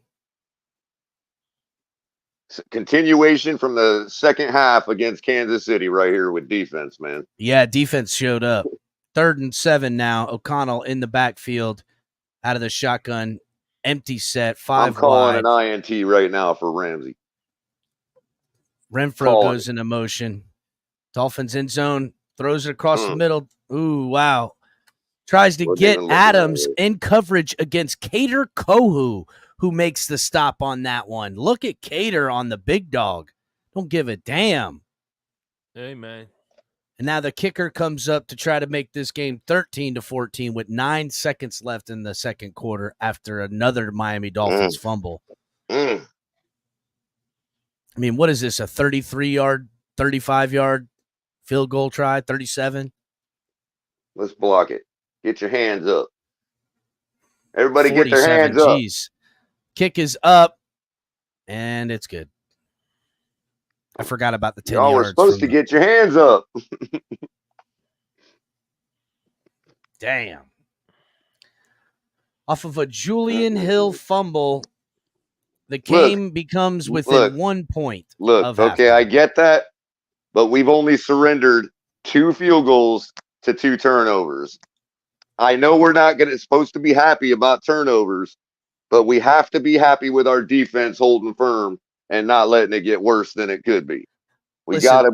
Continuation from the second half against Kansas City right here with defense, man.
Yeah, defense showed up. 3rd and 7 now. O'Connell in the backfield out of the shotgun. Empty set, 5
I'm calling
wide.
an INT right now for Ramsey.
Renfro goes into motion. Dolphins in zone. Throws it across the middle. Ooh, wow. Tries to
Wasn't
get
even looking
Adams
that
in coverage against Cater Kohu, who makes the stop on that one. Look at Cater on the big dog. Don't give a damn.
Hey, man.
And now the kicker comes up to try to make this game 13-14 with 9 seconds left in the second quarter after another Miami Dolphins fumble.
Mm.
I mean, what is this, a 33-yard, 35-yard field goal try, 37?
Let's block it. Get your hands up. Everybody get their
47,
hands up.
Jeez. Kick is up, and it's good. I forgot about the 10
Y'all were
yards.
supposed to get your hands up.
Damn. Off of a Julian Hill fumble, the game becomes within 1 point.
Look, okay, I get that, but we've only surrendered 2 field goals to 2 turnovers. I know we're not supposed to be happy about turnovers, but we have to be happy with our defense holding firm and not letting it get worse than it could be. We gotta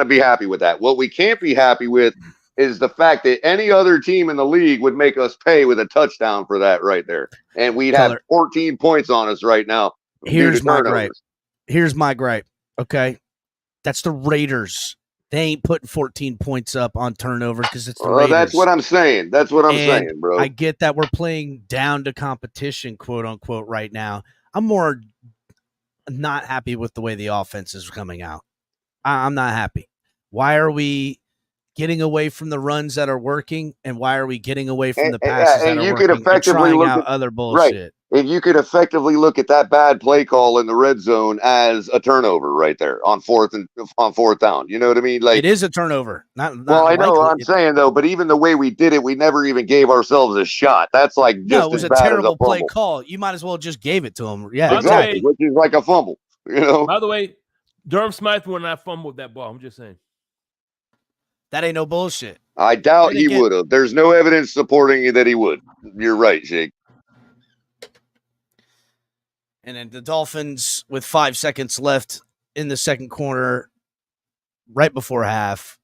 be happy with that. What we can't be happy with is the fact that any other team in the league would make us pay with a touchdown for that right there, and we'd have 14 points on us right now.
Here's my gripe. Okay, that's the Raiders. They ain't putting 14 points up on turnovers because it's the Raiders.
That's what I'm saying. That's what I'm saying, bro.
I get that we're playing down to competition, quote unquote, right now. I'm more not happy with the way the offense is coming out. I'm not happy. Why are we getting away from the runs that are working, and why are we getting away from the passes that are working and trying out other bullshit?
Right. And you could effectively look at that bad play call in the red zone as a turnover right there on fourth down. You know what I mean? Like,
it is a turnover.
Well, I know what I'm saying, though, but even the way we did it, we never even gave ourselves a shot. That's like just
no, it was
as
a
bad
terrible
as a
play
fumble.
call. You might as well just gave it to him. Yeah,
By
exactly.
Which is like a fumble. You know.
By the way, Durham Smythe would not fumbled that ball. I'm just saying.
That ain't no bullshit.
I doubt he would have. There's no evidence supporting that he would. You're right, Jake.
And then the Dolphins, with 5 seconds left in the second quarter, right before half,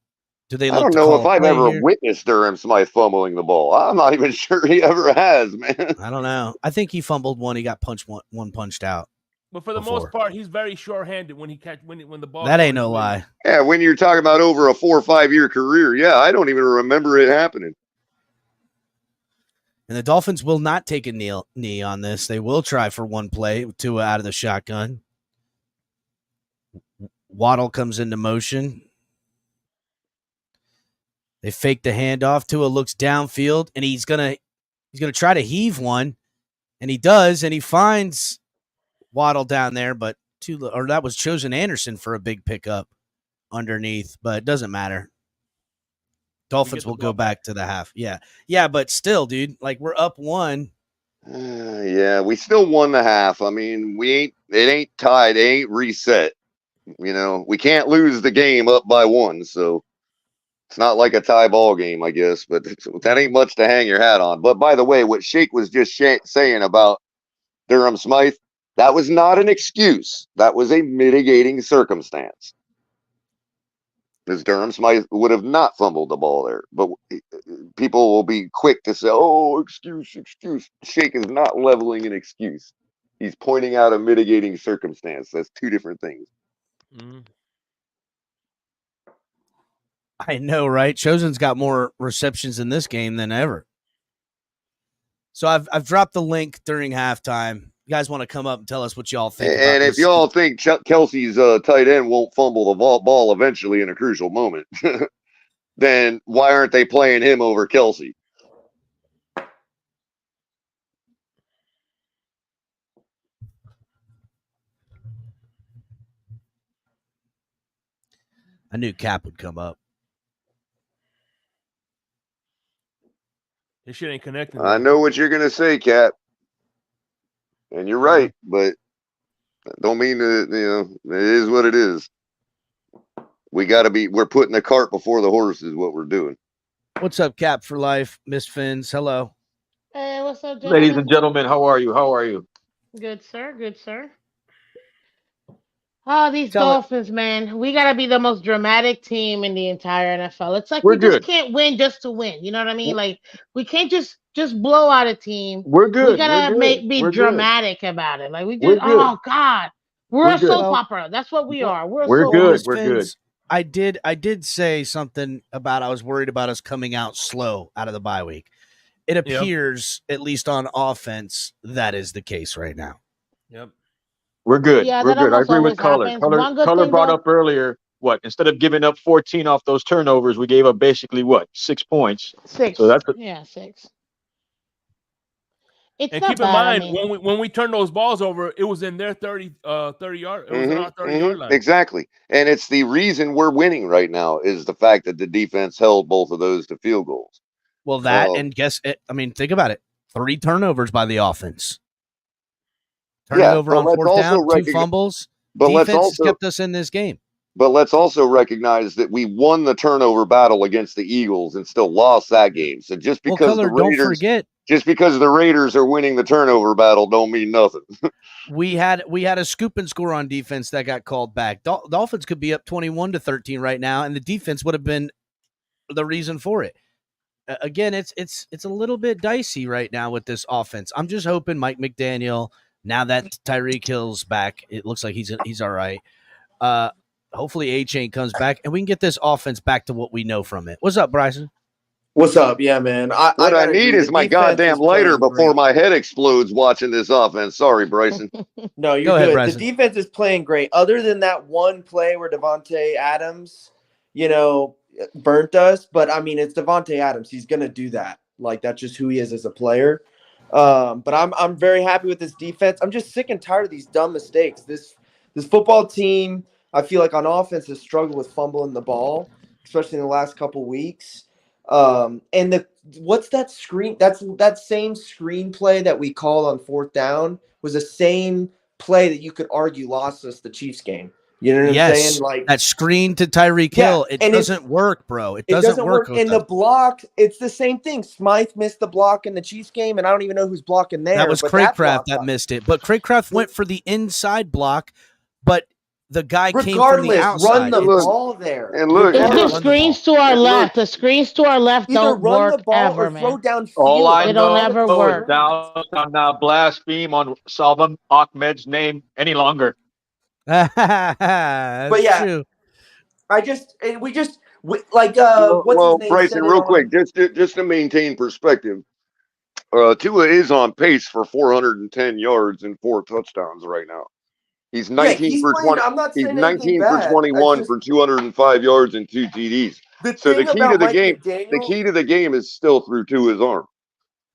do they look?
I don't know if I've ever witnessed Durham Smythe fumbling the ball. I'm not even sure he ever has, man.
I don't know. I think he fumbled one. He got one punched out.
But for the most part, he's very sure-handed when the ball.
That ain't no lie.
Yeah, when you're talking about over a 4 or 5 year career, yeah, I don't even remember it happening.
And the Dolphins will not take a knee on this. They will try for one play, 2 out of the shotgun. Waddle comes into motion. They fake the handoff. Tua looks downfield, and he's gonna try to heave one, and he does, and he finds Waddle down there, but that was Chosen Anderson for a big pickup underneath, but it doesn't matter. Dolphins will go back to the half. Yeah, but still, dude, like we're up 1.
Yeah, we still won the half. I mean, it ain't tied, it ain't reset. You know, we can't lose the game up by 1, so it's not like a tie ball game, I guess, but that ain't much to hang your hat on. But by the way, what Shake was just saying about Durham Smythe, that was not an excuse. That was a mitigating circumstance. Because Durham Smythe would have not fumbled the ball there. But people will be quick to say, oh, excuse. Shake is not leveling an excuse. He's pointing out a mitigating circumstance. That's 2 different things.
Mm-hmm.
I know, right? Chosen's got more receptions in this game than ever. So I've dropped the link during halftime. You guys want to come up and tell us what y'all think about
And
this?
if y'all think Kelsey's tight end won't fumble the ball eventually in a crucial moment, then why aren't they playing him over Kelsey?
I knew Cap would come up.
This shit ain't connected.
I know what you're gonna say, Cap, and you're right, but don't mean to. It is what it is. We're putting the cart before the horse is what we're doing.
What's up, Cap for life, Miss Fins? Hello.
Hey, what's up, gentlemen?
Ladies and gentlemen, how are you? How are you?
Good, sir. Good, sir. Oh, these Dolphins, man. We got to be the most dramatic team in the entire NFL. It's like we just can't win just to win. You know what I mean? Like, we can't just blow out a team.
We're good.
We got to be dramatic about it. Like, we just, oh, God. We're a soap opera. That's what we are. We're a soap opera.
We're good.
I did say something about I was worried about us coming out slow out of the bye week. It appears, at least on offense, that is the case right now.
Yep.
We're good.
Yeah,
we're good. I agree with
Color.
Color brought up earlier, instead of giving up 14 off those turnovers, we gave up basically 6 points.
6.
So that's
6. It's
and
not
keep in
bad,
mind, when we turn those balls over, it was in their 30 yard. It was in our 30-yard line.
Exactly. And it's the reason we're winning right now is the fact that the defense held both of those to field goals.
Well, and think about it. 3 turnovers by the offense. Turning over on 4th down, 2 fumbles. But defense has kept us in this game.
But let's also recognize that we won the turnover battle against the Eagles and still lost that game. So just because the Raiders are winning the turnover battle don't mean nothing.
we had a scoop and score on defense that got called back. Dolphins could be up 21-13 right now, and the defense would have been the reason for it. Again, it's a little bit dicey right now with this offense. I'm just hoping Mike McDaniel, now that Tyreek Hill's back, it looks like he's all right. Hopefully A-Chain comes back, and we can get this offense back to what we know from it. What's up, Bryson?
What's up? Yeah, man.
What I need is my goddamn lighter before my head explodes watching this offense. Sorry, Bryson.
No, you're good. Bryson. The defense is playing great. Other than that one play where Devontae Adams, burnt us. But, I mean, it's Devontae Adams. He's going to do that. Like, that's just who he is as a player. But I'm very happy with this defense. I'm just sick and tired of these dumb mistakes. This football team, I feel like on offense has struggled with fumbling the ball, especially in the last couple weeks. And what's that screen? That's that same screenplay that we called on 4th down was the same play that you could argue lost us the Chiefs game. You know what I'm saying? Like
that screen to Tyreek Hill, it doesn't work, bro. It doesn't work.
And the block, it's the same thing. Smythe missed the block in the Chiefs game, and I don't even know who's blocking there.
That was Craycraft that missed it. But Craycraft went for the inside block, but the guy came from the outside.
Run the ball there.
And look,
the screens to our left. The screens to our left don't
run
work
the ball
ever,
or
man.
Throw down
All I
It'll
know
never
is
work.
now blaspheme on Salman Ahmed's name any longer.
But
yeah,
true.
what's his name?
Bryson, real quick, just to maintain perspective, Tua is on pace for 410 yards and 4 touchdowns right now. He's 19 for 20.
I'm not
He's
saying anything
19 for
bad.
21 for 205 yards and 2 TDs. So the key to the game, is still through to his arm.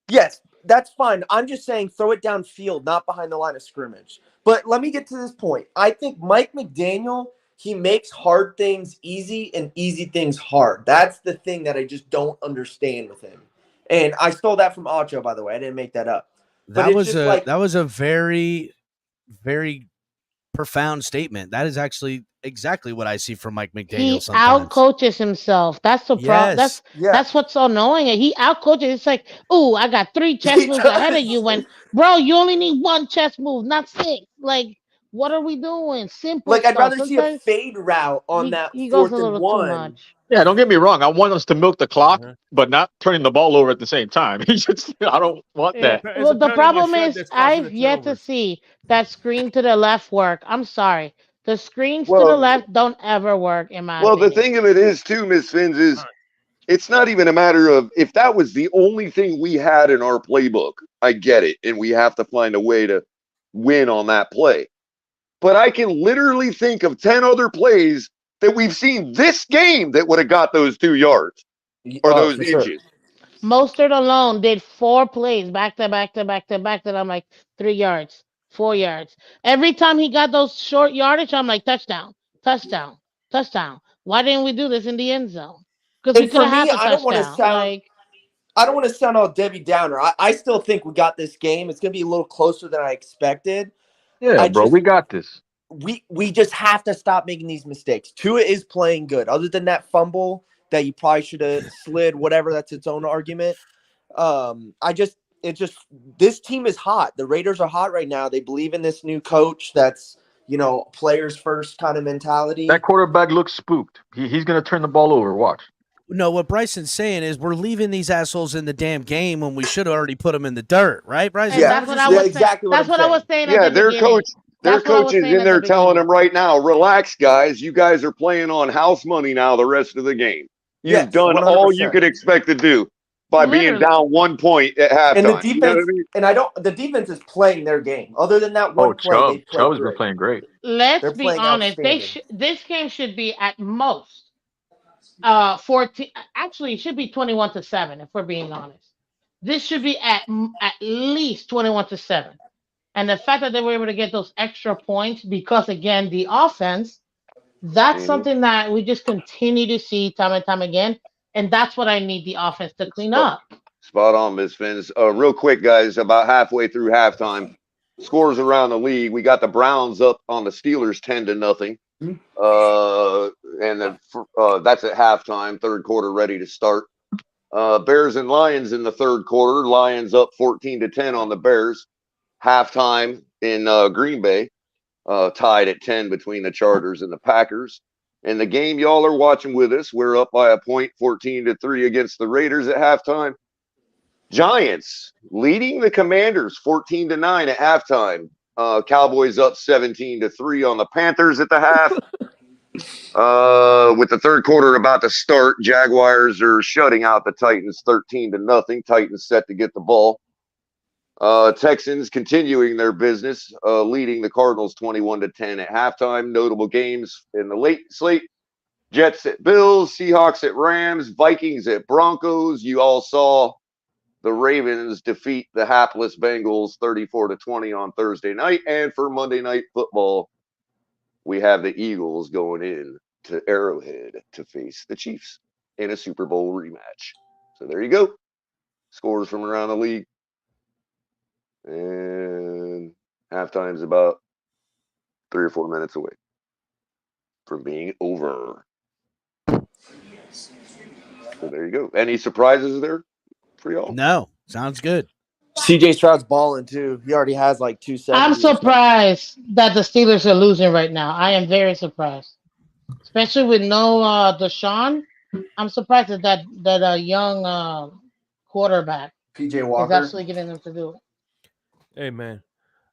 Yes, that's fine. I'm just saying throw it downfield, not behind the line of scrimmage. But let me get to this point. I think Mike McDaniel, he makes hard things easy and easy things hard. That's the thing that I just don't understand with him. And I stole that from Acho, by the way. I didn't make that up.
That was a very, very profound statement. That is actually exactly what I see from Mike McDaniel.
He
sometimes.
outcoaches himself. That's the problem. That's what's so annoying. He outcoaches. It's like, oh, I got 3 chess moves ahead of you. When, bro, you only need 1 chess move, not 6. Like, what are we doing? Simple.
Like,
stuff.
I'd rather see a fade route on that
he
4th
goes a
and
little
1.
too much.
Yeah, don't get me wrong. I want us to milk the clock, but not turning the ball over at the same time. I don't want that.
Well, the problem is I've yet to see that screen to the left work. I'm sorry. The screens to the left don't ever work in my opinion.
The thing of it is, too, Miss Fins, is it's not even a matter of if that was the only thing we had in our playbook. I get it, and we have to find a way to win on that play. But I can literally think of 10 other plays that we've seen this game that would have got those 2 yards or those inches.
Sure. Mostert alone did 4 plays back to back to back to back that I'm like 3 yards, 4 yards. Every time he got those short yardage, I'm like touchdown, touchdown, touchdown. Why didn't we do this in the end zone? Because we could have had a touchdown.
I don't want to sound all Debbie Downer. I still think we got this game. It's going to be a little closer than I expected.
Yeah, bro, we got this.
We just have to stop making these mistakes. Tua is playing good. Other than that fumble that you probably should have slid, whatever, that's its own argument. This team is hot. The Raiders are hot right now. They believe in this new coach that's, players first kind of mentality.
That quarterback looks spooked. He's going to turn the ball over. Watch.
No, what Bryson's saying is we're leaving these assholes in the damn game when we should have already put them in the dirt, right, Bryson?
Yeah, that's what I was exactly. That's what I was saying.
Yeah, their coach is in there telling them right now, relax, guys. You guys are playing on house money now the rest of the game. You've done 100%. All you could expect to do by being down 1 point at halftime.
And the defense, the defense is playing their game. Other than that one play,
Chubb's been playing great.
Let's be honest. This game should be at most 14. Actually, it should be 21-7. If we're being honest, this should be at least 21-7. And the fact that they were able to get those extra points, because again, the offense, that's something that we just continue to see time and time again. And that's what I need the offense to clean up.
Spot on, Ms. Fins. Real quick, guys, about halfway through halftime, scores around the league. We got the Browns up on the Steelers 10-0. And that's at halftime, third quarter ready to start. Bears and Lions in the third quarter. Lions up 14-10 on the Bears. Halftime in Green Bay, tied at 10 between the Chargers and the Packers. And the game y'all are watching with us, we're up by a point, 14-3 against the Raiders at halftime. Giants leading the Commanders 14-9 at halftime. Cowboys up 17-3 on the Panthers at the half. With the third quarter about to start, Jaguars are shutting out the Titans 13-0. Titans set to get the ball. Texans continuing their business, leading the Cardinals 21-10 at halftime. Notable games in the late slate: Jets at Bills, Seahawks at Rams, Vikings at Broncos. You all saw the Ravens defeat the hapless Bengals 34-20 on Thursday night. And for Monday Night Football, we have the Eagles going in to Arrowhead to face the Chiefs in a Super Bowl rematch. So there you go. Scores from around the league. And halftime's about 3 or 4 minutes away from being over. So there you go. Any surprises there for y'all?
No. Sounds good.
CJ Stroud's balling too. He already has like 270.
I'm surprised that the Steelers are losing right now. I am very surprised, especially with no Deshaun. I'm surprised that young quarterback
PJ Walker
is actually getting them to do it.
Hey man,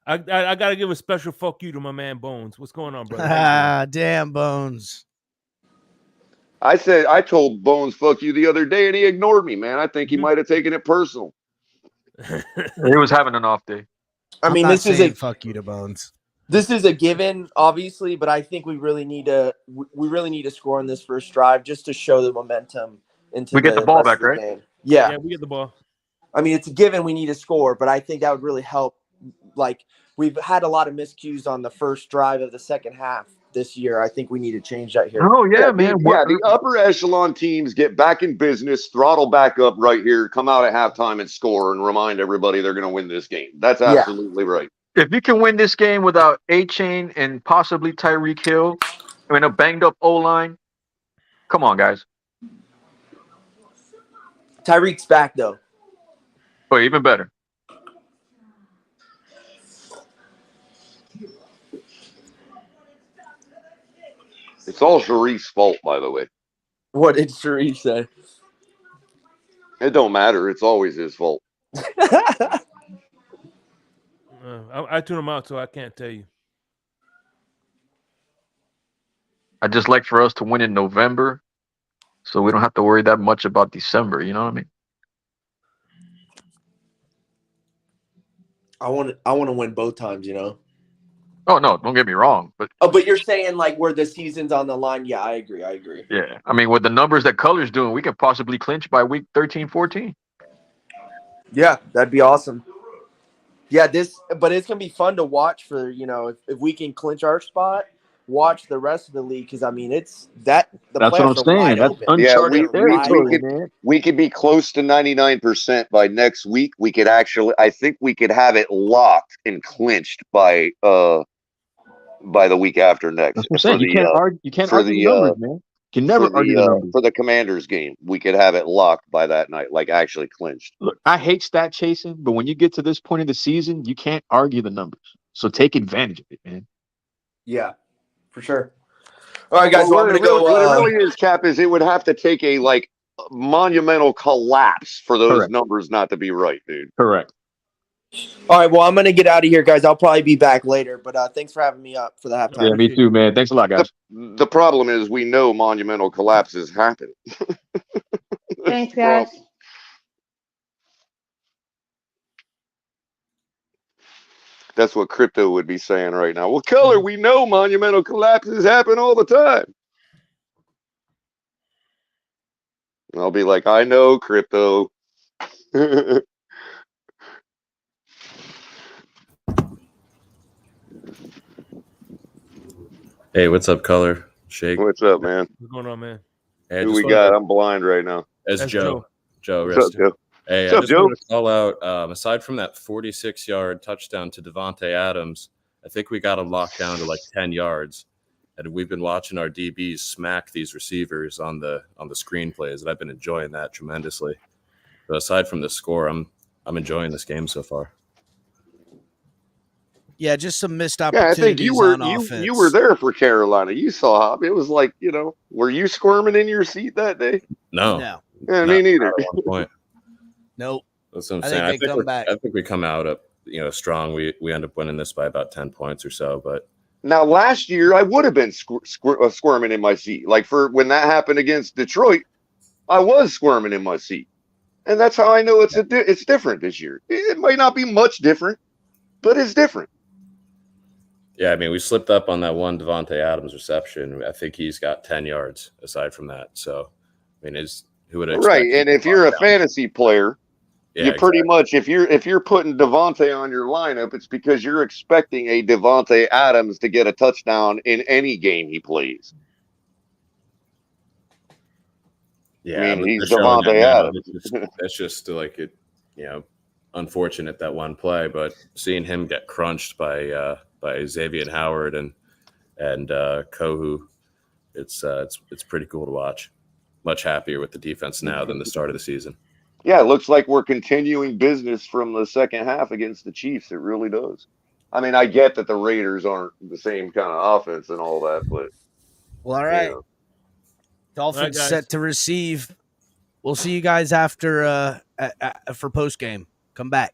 I gotta give a special fuck you to my man Bones. What's going on, brother?
Damn, Bones.
I told Bones fuck you the other day and he ignored me, man. I think he might have taken it personal.
He was having an off day.
I mean, this is a fuck you to Bones.
This is a given, obviously, but I think we really need to score on this first drive just to show the momentum into
We get the
the
ball
rest
back,
of the
right?
game. Yeah.
Yeah, we get the ball.
I mean, it's a given we need to score, but I think that would really help. Like, we've had a lot of miscues on the first drive of the second half this year. I think we need to change that here.
Oh yeah, man.
The upper echelon teams get back in business, throttle back up right here, come out at halftime and score, and remind everybody they're going to win this game. That's absolutely right.
If you can win this game without A-Chain and possibly Tyreek Hill, I mean a banged up O-line, come on, guys.
Tyreek's back though.
Oh, even better.
It's all Sharif's fault, by the way.
What did Sharif say?
It don't matter. It's always his fault.
I tune him out, so I can't tell you.
I just like for us to win in November, so we don't have to worry that much about December. You know what I mean?
I want to win both times, you know.
Oh no, don't get me wrong, but
but you're saying like where the season's on the line. Yeah, I agree.
yeah, I mean with the numbers that Color's doing, we could possibly clinch by week 13, 14.
Yeah, that'd be awesome. Yeah, but it's gonna be fun to watch for, you know, if we can clinch our spot, watch the rest of the league, because I mean that's what I'm saying.
That's uncharted territory, man.
We could be close to 99% by next week. We could I think we could have it locked and clinched by the week after next.
That's what I'm saying. You can't argue the numbers, man. You can never argue the numbers.
For the Commanders game, we could have it locked by that night, like actually clinched.
Look, I hate stat chasing, but when you get to this point of the season, you can't argue the numbers. So take advantage of it, man.
Yeah, for sure. All right, guys.
What it really is, Cap, is it would have to take a monumental collapse for those numbers not to be right, dude.
Correct.
All right, well, I'm going to get out of here, guys. I'll probably be back later, but thanks for having me up for the halftime.
Yeah, me too, man. Thanks a lot, guys.
The problem is we know monumental collapses happen.
Thanks, guys.
That's what crypto would be saying right now. Well, Color, we know monumental collapses happen all the time. And I'll be like, I know, crypto.
Hey, what's up, Color? Shake.
What's up, man?
What's going on, man?
Hey,
who we got? I'm blind right now.
That's Joe. Joe.
What's up, Joe?
Hey,
What's
I
up,
just
Joe?
wanted to call out, aside from that 46-yard touchdown to Davante Adams, I think we got him locked down to like 10 yards. And we've been watching our DBs smack these receivers on the screen plays, and I've been enjoying that tremendously. But aside from the score, I'm enjoying this game so far.
Yeah, just some missed
Yeah,
opportunities
I think you were there for Carolina. You saw how it was like, you know, were you squirming in your seat that day?
No.
Yeah, me neither.
Not at one point.
Nope.
That's what I'm
I
saying.
think they come back.
I think we come out up, strong. We end up winning this by about 10 points or so. But
now last year I would have been squirming in my seat. Like for when that happened against Detroit, I was squirming in my seat, and that's how I know it's different this year. It might not be much different, but it's different.
Yeah, I mean, we slipped up on that one Davante Adams reception. I think he's got 10 yards aside from that. So, I mean, who would expect?
Right, and if you're a fantasy player,
yeah,
you pretty much if you're putting Davante on your lineup, it's because you're expecting a Davante Adams to get a touchdown in any game he plays.
Yeah,
I mean, he's Davante Adams.
That's just like it, unfortunate that one play, but seeing him get crunched by Xavier Howard and Kohu, it's pretty cool to watch. Much happier with the defense now than the start of the season.
Yeah, it looks like we're continuing business from the second half against the Chiefs. It really does. I mean, I get that the Raiders aren't the same kind of offense and all that, but
well, all right. Dolphins set to receive. We'll see you guys after for post game. Come back.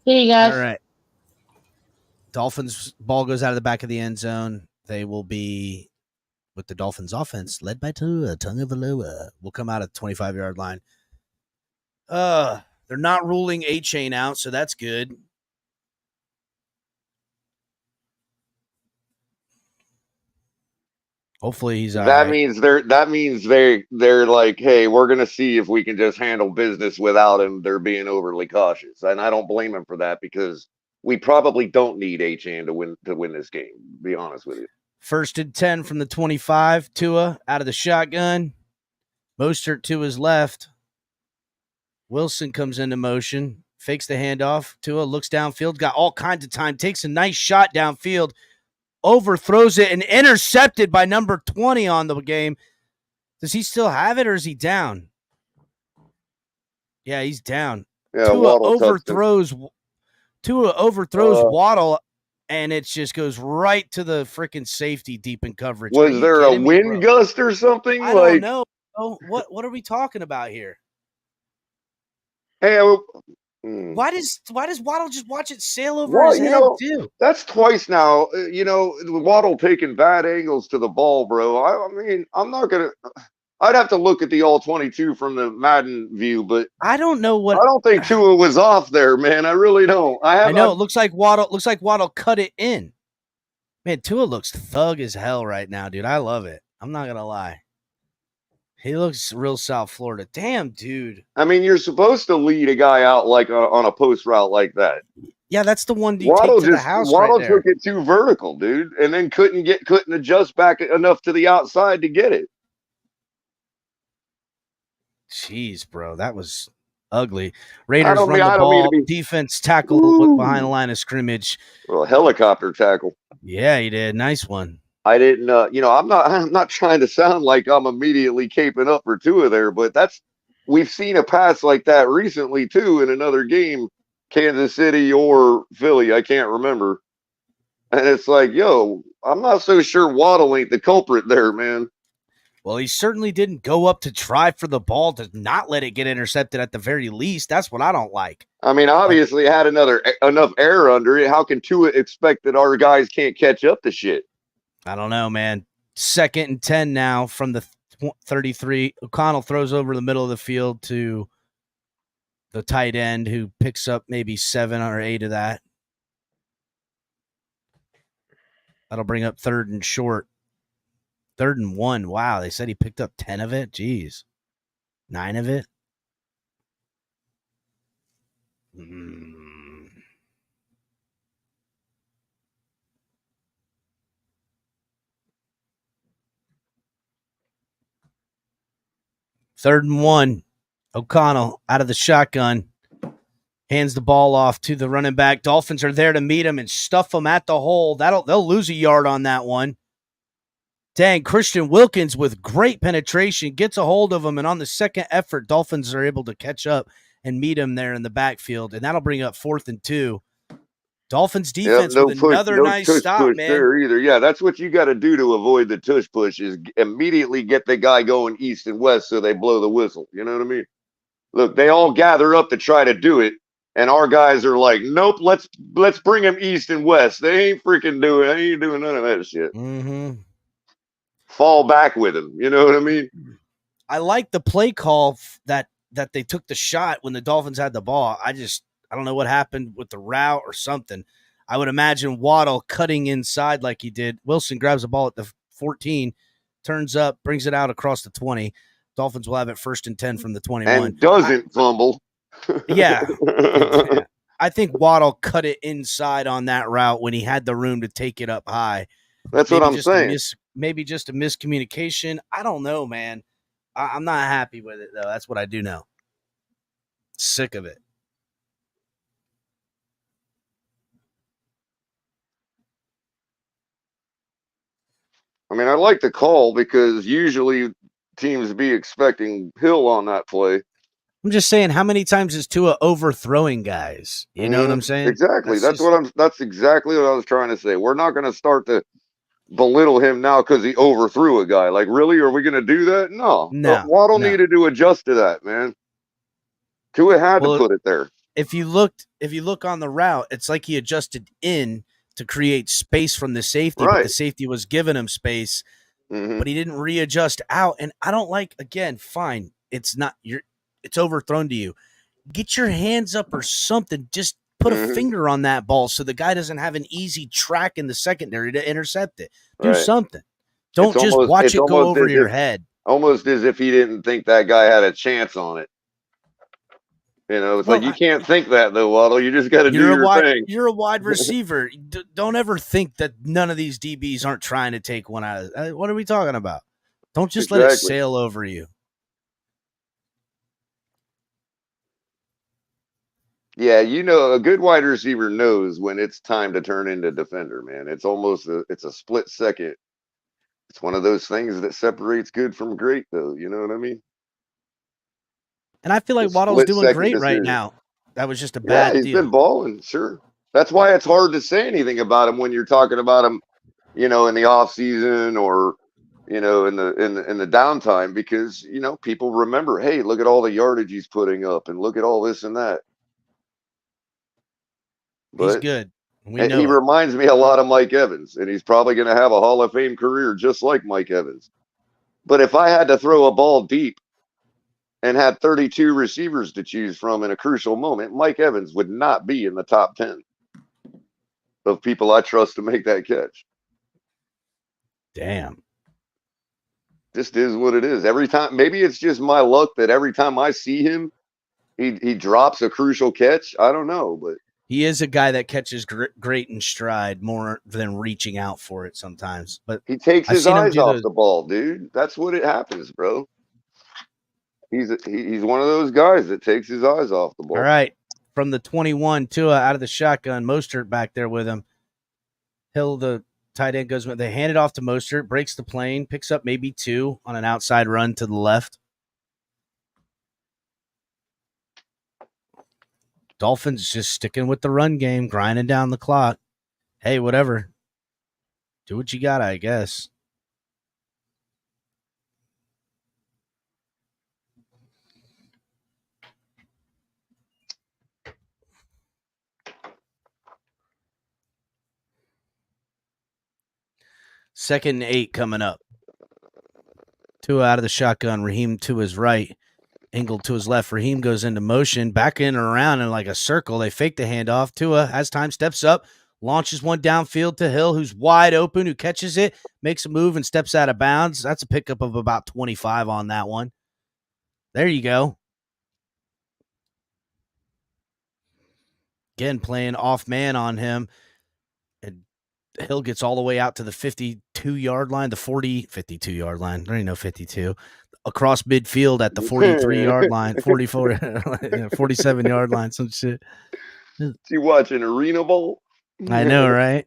See you guys.
All right. Dolphins ball goes out of the back of the end zone. They will be with the Dolphins offense led by Tua Tagovailoa. Will come out at the 25-yard line. They're not ruling A-Chain out, so that's good. Hopefully he's all
That
right.
means they're like, hey, we're gonna see if we can just handle business without him. They're being overly cautious, and I don't blame him for that because we probably don't need Achan to win this game. To be honest with you.
1st and 10 from the 25. Tua out of the shotgun. Mostert to his left. Wilson comes into motion, fakes the handoff. Tua looks downfield, got all kinds of time, takes a nice shot downfield, overthrows it, and intercepted by number 20 on the game. Does he still have it, or is he down? Yeah, he's down.
Yeah,
Tua
Waddle
overthrows Waddle, and it just goes right to the freaking safety deep in coverage.
Was there a wind gust or something?
I don't know. Oh, what are we talking about here?
Hey,
why does Waddle just watch it sail over his head too?
That's twice now. Waddle taking bad angles to the ball, bro. I mean, I'm not gonna. I'd have to look at the all 22 from the Madden view, but
I don't know what.
I don't think Tua was off there, man. I really don't.
I know it looks like Waddle cut it in. Man, Tua looks thug as hell right now, dude. I love it. I'm not gonna lie. He looks real South Florida. Damn, dude.
I mean, you're supposed to lead a guy out like on a post route like that.
Yeah, that's the one you take to the house
Waddle
right there.
took it too vertical, dude, and then couldn't adjust back enough to the outside to get it.
Jeez, bro, that was ugly. Raiders run the ball. Defense tackle behind the line of scrimmage.
Well, helicopter tackle.
Yeah, he did. Nice one.
I didn't, I'm not trying to sound like I'm immediately caping up for Tua there, but we've seen a pass like that recently too in another game, Kansas City or Philly, I can't remember. And it's like, yo, I'm not so sure Waddle ain't the culprit there, man.
Well, he certainly didn't go up to try for the ball to not let it get intercepted at the very least. That's what I don't like.
I mean, obviously had enough air under it. How can Tua expect that our guys can't catch up to shit?
I don't know, man. 2nd and 10 now from the 33. O'Connell throws over the middle of the field to the tight end who picks up maybe 7 or 8 of that. That'll bring up 3rd and short. 3rd and 1. Wow, they said he picked up 10 of it. Jeez. 9 of it. Third and 1. O'Connell out of the shotgun. Hands the ball off to the running back. Dolphins are there to meet him and stuff him at the hole. They'll lose a yard on that one. Dang, Christian Wilkins with great penetration gets a hold of him, and on the second effort, Dolphins are able to catch up and meet him there in the backfield, and that'll bring up 4th and 2. Dolphins defense with another nice stop, man.
There either. Yeah, that's what you got to do to avoid the tush push is immediately get the guy going east and west so they blow the whistle. You know what I mean? Look, they all gather up to try to do it, and our guys are like, nope, let's bring him east and west. They ain't doing none of that shit.
Mm-hmm.
Fall back with him. You know what I mean?
I like the play call that they took the shot when the Dolphins had the ball. I don't know what happened with the route or something. I would imagine Waddle cutting inside like he did. Wilson grabs the ball at the 14, turns up, brings it out across the 20. Dolphins will have it 1st and 10 from the 21.
And doesn't fumble.
Yeah. I think Waddle cut it inside on that route when he had the room to take it up high.
That's what I'm saying.
Maybe just a miscommunication. I don't know, man. I'm not happy with it, though. That's what I do know. Sick of it.
I mean, I like the call because usually teams be expecting Hill on that play.
I'm just saying, how many times is Tua overthrowing guys? You know what I'm saying?
Exactly. That's exactly what I was trying to say. We're not going to start to belittle him now because he overthrew a guy. Like, really? Are we going to do that? No. Waddle needed to adjust to that, man. Tua had to put it there.
If you look on the route, it's like he adjusted in to create space from the safety, but the safety was giving him space, but he didn't readjust out. And I don't like, again, fine. It's overthrown to you. Get your hands up or something. Just put a finger on that ball so the guy doesn't have an easy track in the secondary to intercept it. Do something. Don't just watch it go over your head.
Almost as if he didn't think that guy had a chance on it. You know, it's like you can't think that though, Waddle. You just got to do your thing.
You're a wide receiver. Don't ever think that none of these DBs aren't trying to take one out of. What are we talking about? Don't just let it sail over you.
Yeah, you know, a good wide receiver knows when it's time to turn into defender, man. It's almost it's a split second. It's one of those things that separates good from great, though. You know what I mean?
And I feel like Waddle's doing great right now. That was just a bad
he's
deal.
been balling, sure. That's why it's hard to say anything about him when you're talking about him, you know, in the off season or, you know, in the downtime, because, you know, people remember, hey, look at all the yardage he's putting up and look at all this and that. But
he's good.
He reminds me a lot of Mike Evans, and he's probably going to have a Hall of Fame career just like Mike Evans. But if I had to throw a ball deep and had 32 receivers to choose from in a crucial moment, Mike Evans would not be in the top 10 of people I trust to make that catch.
Damn.
Just is what it is. Every time, maybe it's just my luck that every time I see him, he drops a crucial catch. I don't know, but
he is a guy that catches great in stride more than reaching out for it sometimes. But
he takes his eyes off the ball, dude. That's what it happens, bro. He's one of those guys that takes his eyes off the ball.
All right. From the 21, Tua out of the shotgun. Mostert back there with him. Hill, the tight end, goes with. They hand it off to Mostert, breaks the plane, picks up maybe 2 on an outside run to the left. Dolphins just sticking with the run game, grinding down the clock. Hey, whatever. Do what you got, I guess. Second and 8 coming up. Tua out of the shotgun. Raheem to his right. Engel to his left. Raheem goes into motion, back in and around in like a circle. They fake the handoff. Tua has time, steps up, launches one downfield to Hill, who's wide open, who catches it, makes a move and steps out of bounds. That's a pickup of about 25 on that one. There you go. Again, playing off man on him. And Hill gets all the way out to the 52-yard line, the 52-yard line. There ain't no 52. Across midfield at the 43-yard line, 44, 47-yard line, some shit.
You watching Arena Bowl?
I know, right?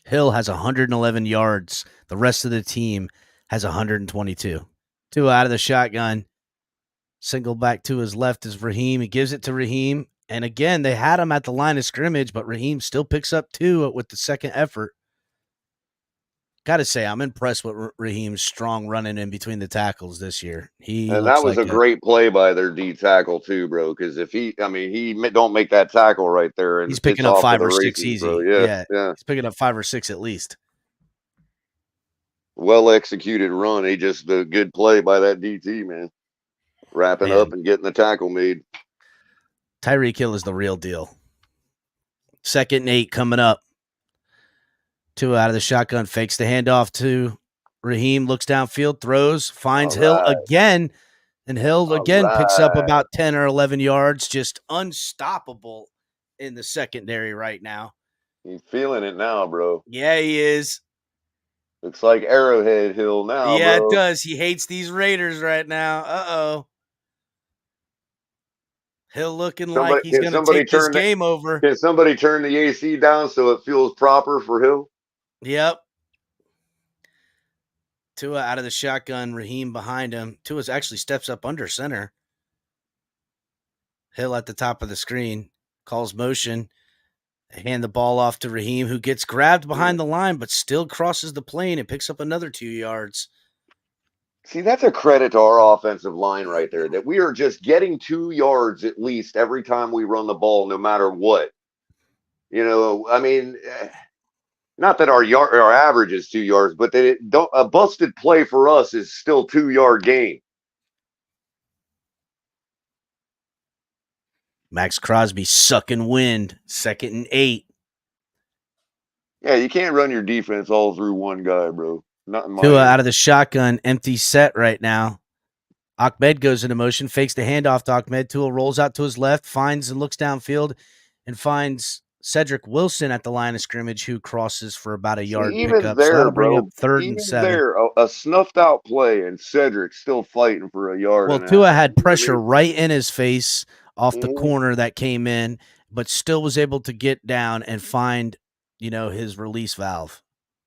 Hill has 111 yards. The rest of the team has 122. 2 out of the shotgun. Single back to his left is Raheem. He gives it to Raheem. And again, they had him at the line of scrimmage, but Raheem still picks up 2 with the second effort. Got to say, I'm impressed with Raheem's strong running in between the tackles this year.
And that was a great play by their D tackle too, bro. Because if he don't make that tackle right there, and
he's picking up 5 or 6 easy.
Bro. Yeah,
he's picking up 5 or 6 at least.
Well executed run. A good play by that DT, man. Wrapping up and getting the tackle made.
Tyreek Hill is the real deal. Second and 8 coming up. 2 out of the shotgun, fakes the handoff to Raheem, looks downfield, throws, finds Hill again, and Hill again picks up about 10 or 11 yards, just unstoppable in the secondary right now.
He's feeling it now, bro.
Yeah, he is.
Looks like Arrowhead Hill now,
yeah,
bro.
It does. He hates these Raiders right now. Uh-oh. Hill looking like he's going to take this game over.
Can somebody turn the AC down so it feels proper for Hill?
Yep. Tua out of the shotgun, Raheem behind him. Tua actually steps up under center. Hill at the top of the screen, calls motion. They hand the ball off to Raheem, who gets grabbed behind the line, but still crosses the plane and picks up another 2 yards.
See, that's a credit to our offensive line right there, that we are just getting 2 yards at least every time we run the ball, no matter what. You know, I mean, not that our average is 2 yards, but a busted play for us is still 2-yard gain.
Max Crosby sucking wind. 2nd and 8.
Yeah, you can't run your defense all through one guy, bro. Not in my
Tua
eyes.
out of the shotgun, empty set right now. Ahmed goes into motion, fakes the handoff to Ahmed. Tua rolls out to his left, finds and looks downfield, and finds Cedric Wilson at the line of scrimmage, who crosses for about a yard
Even
pickup. So
there,
that'll bring up
bro.
3rd and
Even
7.
there, a snuffed out play, and Cedric still fighting for a yard
Well,
and a
Tua
half.
had
You know what I
pressure
mean?
right in his face off the
Mhm.
corner that came in, but still was able to get down and find, his release valve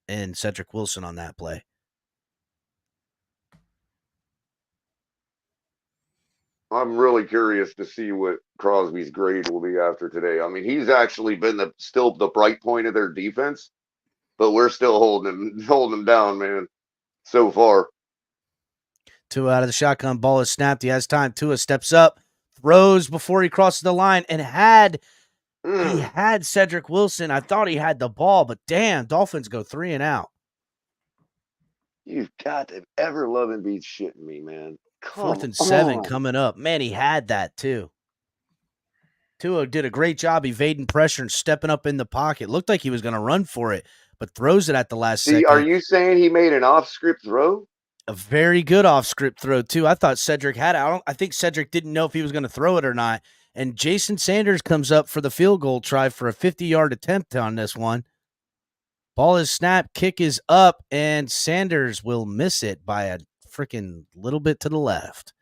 in Cedric Wilson on that play.
I'm really curious to see what Crosby's grade will be after today. I mean, he's actually been still the bright point of their defense, but we're still holding him down, man. So far.
Tua out of the shotgun, ball is snapped. He has time. Tua steps up, throws before he crosses the line, and he had Cedric Wilson. I thought he had the ball, but damn, Dolphins go 3 and out.
You've got to ever loving be shitting me, man.
4th and 7 coming up. Man, he had that too. Tua did a great job evading pressure and stepping up in the pocket. Looked like he was going to run for it, but throws it at the last second.
Are you saying he made an off-script throw?
A very good off-script throw too. I thought Cedric had it. I think Cedric didn't know if he was going to throw it or not. And Jason Sanders comes up for the field goal try for a 50-yard attempt on this one. Ball is snapped, kick is up, and Sanders will miss it by a freaking little bit to the left.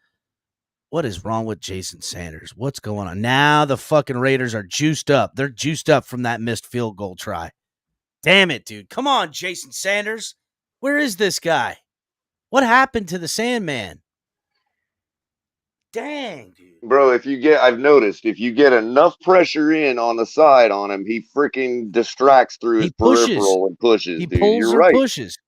What is wrong with Jason Sanders? What's going on? Now the fucking Raiders are juiced up. They're juiced up from that missed field goal try. Damn it, dude. Come on, Jason Sanders. Where is this guy? What happened to the Sandman? Dang, dude.
Bro, I've noticed, if you get enough pressure in on the side on him, he freaking distracts through his peripheral and pushes, dude. You're right.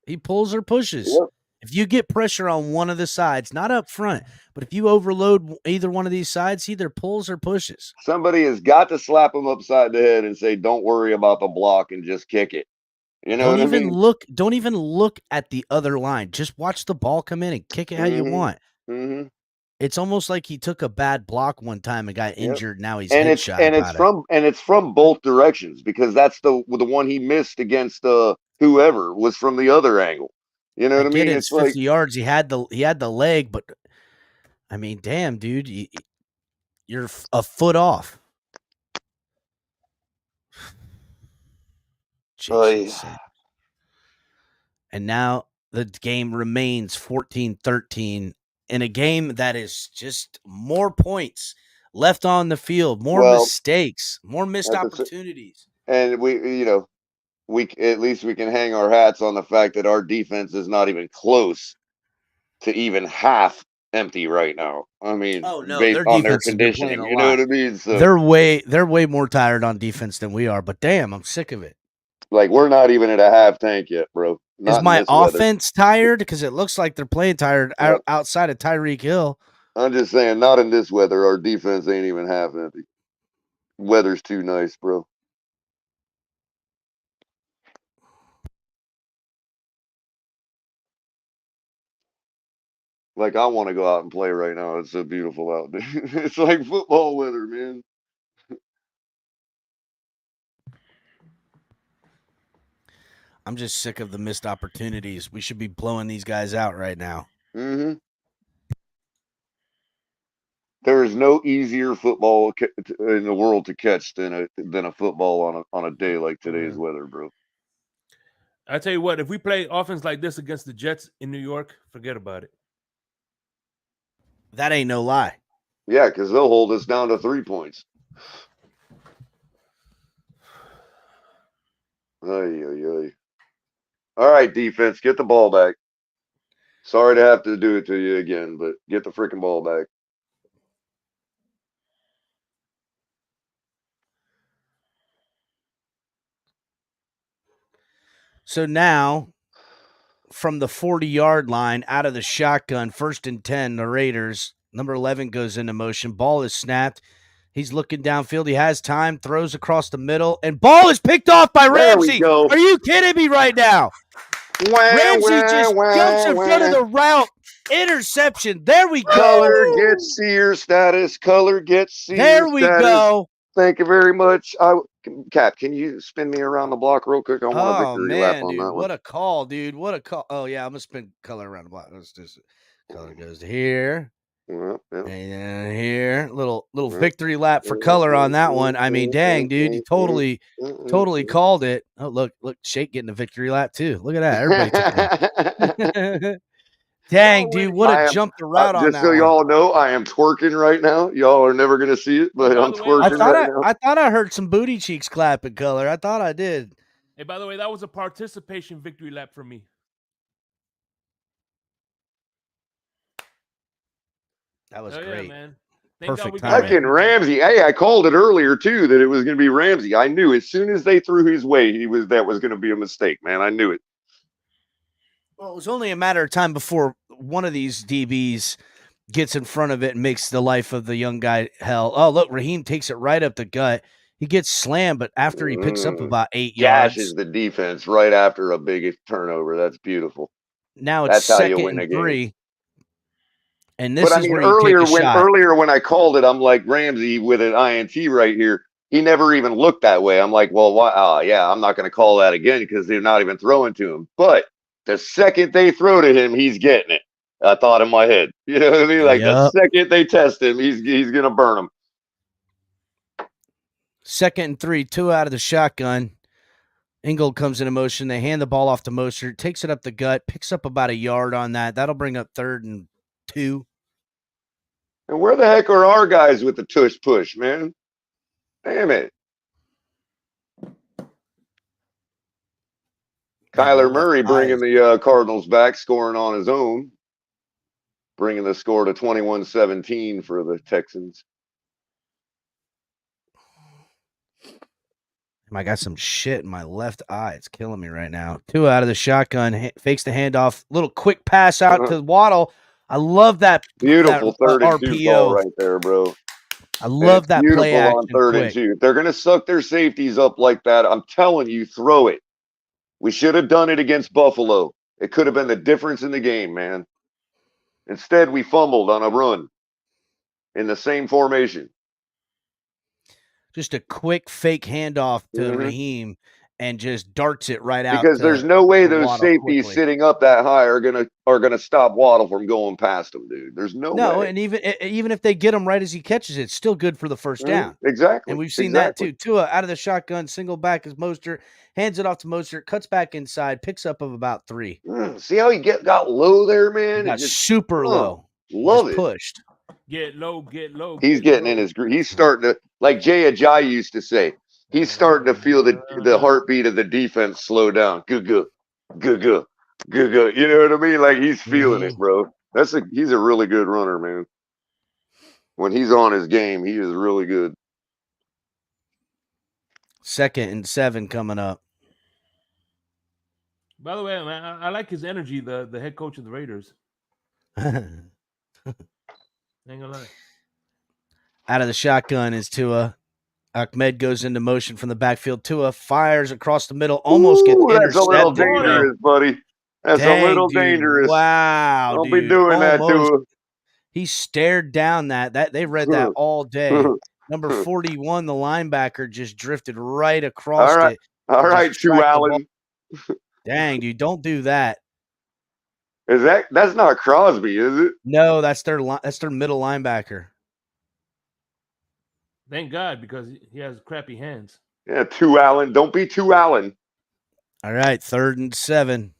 He pulls or pushes.
Yep.
If you get pressure on one of the sides, not up front, but if you overload either one of these sides, he either pulls or pushes.
Somebody has got to slap him upside the head and say, "Don't worry about the block and just kick it." You know what I mean?
Don't even look at the other line. Just watch the ball come in and kick it how you want.
Mm-hmm.
It's almost like he took a bad block one time and got injured. Now he's
it's from both directions, because that's the one he missed against whoever was from the other angle. You know what I mean?
It's 50 yards. He had the leg, but I mean, damn, dude, you're a foot off. And now the game remains 14-13 in a game that is just more points left on the field, more mistakes, more missed opportunities.
And we at least we can hang our hats on the fact that our defense is not even close to even half empty right now. I mean, based on their conditioning, you know what I mean? So
they're way more tired on defense than we are, but damn, I'm sick of it.
Like, we're not even at a half tank yet, bro.
Is my offense tired? Because it looks like they're playing tired outside of Tyreek Hill.
I'm just saying, not in this weather. Our defense ain't even half empty. Weather's too nice, bro. Like, I want to go out and play right now. It's so beautiful out there. It's like football weather, man.
I'm just sick of the missed opportunities. We should be blowing these guys out right now.
Mm-hmm. There is no easier football in the world to catch than a football on a day like today's weather, bro.
I tell you what, if we play offense like this against the Jets in New York, forget about it.
That ain't no lie.
Yeah, because they'll hold us down to 3 points. Ay. All right, defense, get the ball back. Sorry to have to do it to you again, but get the freaking ball back.
So now, from the 40-yard line, out of the shotgun, 1st and 10, the Raiders, number 11 goes into motion. Ball is snapped. He's looking downfield. He has time, throws across the middle, and ball is picked off by Ramsey. Are you kidding me right now? Ramsey just jumps in front of the route. Interception. There we go.
Color gets seer status. Color gets seer status.
There we go.
Thank you very much. Cap, can you spin me around the block real quick? I want a
Oh
victory lap
man,
on
dude,
that
what
one.
a call, dude! What a call! Oh yeah, I'm gonna spin color around the block. Let's just color goes to here.
Yeah.
And here, little victory lap for color on that one. I mean, dang, dude, you totally called it. Oh, look, Shake getting a victory lap too. Look at that, everybody took one. Dang, dude, what a jump the route on
just
that
so
one.
y'all know, I am twerking right now. Y'all are never gonna see it, but I'm twerking right now.
I thought I heard some booty cheeks clapping, color. I thought I did.
Hey, by the way, that was a participation victory lap for me.
That was great,
man.
Perfect
time.
Fucking Ramsey. Hey, I called it earlier too that it was going to be Ramsey. I knew as soon as they threw his way, that was going to be a mistake, man. I knew it.
Well, it was only a matter of time before one of these DBs gets in front of it and makes the life of the young guy hell. Oh, look, Raheem takes it right up the gut. He gets slammed, but after he picks up about 8 yards.
Gashes the defense right after a big turnover. That's beautiful.
Now it's second and 3. And this is where you take a shot.
Earlier when I called it, I'm like, Ramsey with an INT right here. He never even looked that way. I'm like, well, why? Yeah, I'm not going to call that again because they're not even throwing to him. But the second they throw to him, he's getting it. I thought in my head. You know what I mean? Like the second they test him, he's going to burn him.
Second and 3, 2 out of the shotgun. Ingold comes into motion. They hand the ball off to Mostert, takes it up the gut, picks up about a yard on that. That'll bring up 3rd and 2.
And where the heck are our guys with the tush push, man? Damn it. Kyler Murray bringing the Cardinals back, scoring on his own. Bringing the score to 21-17 for the Texans.
I got some shit in my left eye. It's killing me right now. 2 out of the shotgun. Fakes the handoff. Little quick pass out to Waddle. I love that.
Beautiful
that,
3rd and 2 call right there, bro.
I love that play action.
On 3rd and 2. They're going to suck their safeties up like that. I'm telling you, throw it. We should have done it against Buffalo. It could have been the difference in the game, man. Instead, we fumbled on a run in the same formation.
Just a quick fake handoff to Raheem and just darts it right out.
Because there's no way those safeties sitting up that high are gonna stop Waddle from going past them, dude. There's no way.
No, and even if they get him right as he catches it, it's still good for the first down.
Exactly.
And we've seen that too. Tua out of the shotgun, single back is Mostert, hands it off to Mostert, cuts back inside, picks up of about 3.
See how he got low there, man?
He got super low.
Love it.
Pushed.
Get low, get low.
He's getting in his groove. He's starting to, like Jay Ajayi used to say, he's starting to feel the heartbeat of the defense slow down. Good. You know what I mean? Like he's feeling it, bro. He's a really good runner, man. When he's on his game, he is really good.
2nd and 7 coming up.
By the way, man, I like his energy, the head coach of the Raiders. Ain't gonna lie.
Out of the shotgun is Tua. Ahmed goes into motion from the backfield. Tua fires across the middle, almost gets intercepted.
That's a little dangerous, buddy. That's a little dangerous.
Wow,
Don't be doing that, Tua.
He stared down that they read that all day. Number 41, the linebacker, just drifted right across it.
All right, Chu Allen.
Dang, dude, don't do that.
That's not Crosby, is it?
No, that's their middle linebacker.
Thank God, because he has crappy hands.
Yeah, Chu Allen. Don't be Chu Allen.
All right, 3rd and 7.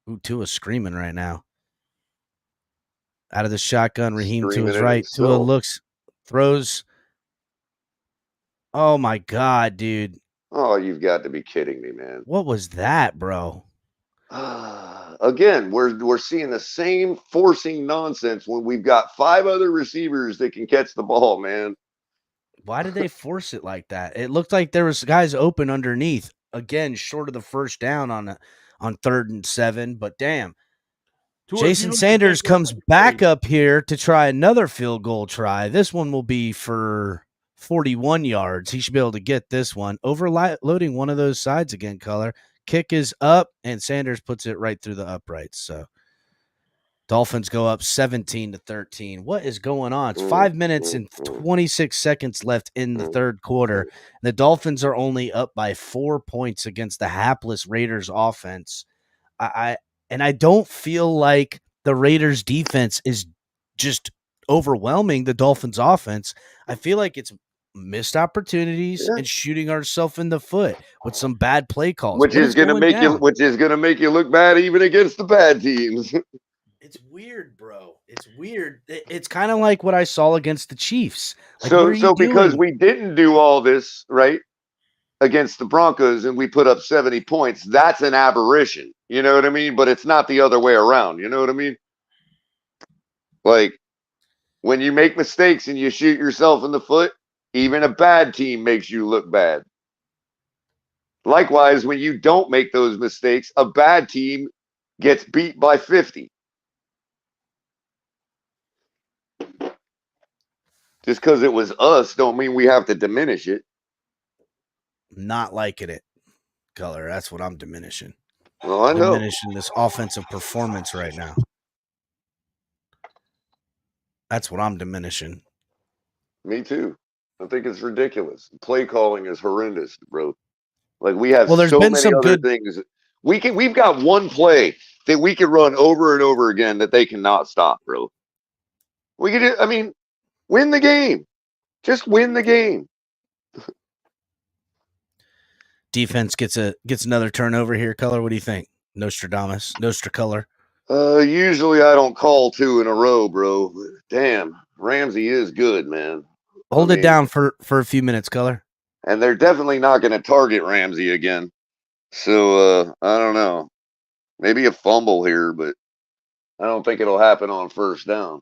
Ooh, Tua's screaming right now. Out of the shotgun, Raheem to his right. Tua looks, throws. Oh my God, dude.
Oh, you've got to be kidding me, man.
What was that, bro?
Again, we're seeing the same forcing nonsense when we've got 5 other receivers that can catch the ball, man.
Why did they force it like that? It looked like there was guys open underneath. Again, short of the first down on 3rd and 7, but damn. Jason Sanders comes back up here to try another field goal try. This one will be for 41 yards. He should be able to get this one. Overloading one of those sides again, color. Kick is up, and Sanders puts it right through the uprights. So Dolphins go up 17-13. What is going on? It's 5 minutes and 26 seconds left in the third quarter. The Dolphins are only up by 4 points against the hapless Raiders offense. I don't feel like the Raiders defense is just overwhelming the Dolphins offense. I feel like it's missed opportunities and shooting ourselves in the foot with some bad play calls.
Which is going to make you look bad even against the bad teams.
It's weird, bro. It's weird. It's kind of like what I saw against the Chiefs. Like,
so because we didn't do all this, right, against the Broncos and we put up 70 points, that's an aberration. You know what I mean? But it's not the other way around. You know what I mean? Like, when you make mistakes and you shoot yourself in the foot, even a bad team makes you look bad. Likewise, when you don't make those mistakes, a bad team gets beat by 50. Just because it was us don't mean we have to diminish it.
Not liking it, Color. That's what I'm diminishing.
Well, I know.
Diminishing this offensive performance right now. That's what I'm diminishing.
Me too. I think it's ridiculous. Play calling is horrendous, bro. Like, we have
there's
so
been
many
some
other
good
things. We've got one play that we can run over and over again that they cannot stop, bro. We could, I mean, win the game. Just win the game.
Defense gets another turnover here. Color, what do you think? Nostra Color.
Usually I don't call 2 in a row, bro. Damn, Ramsey is good, man.
Hold it down for a few minutes, Color.
And they're definitely not going to target Ramsey again. So I don't know. Maybe a fumble here, but I don't think it'll happen on first down.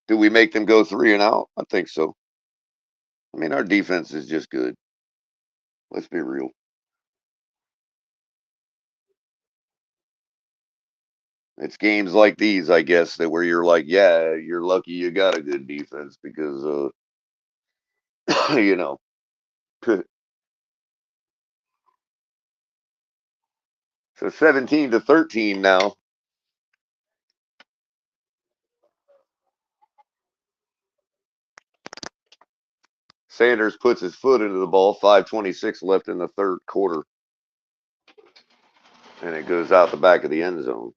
Do we make them go 3 and out? I think so. I mean, our defense is just good. Let's be real. It's games like these, I guess, that where you're like, yeah, you're lucky you got a good defense because, you know. So 17-13 now. Sanders puts his foot into the ball. 5:26 left in the third quarter. And it goes out the back of the end zone.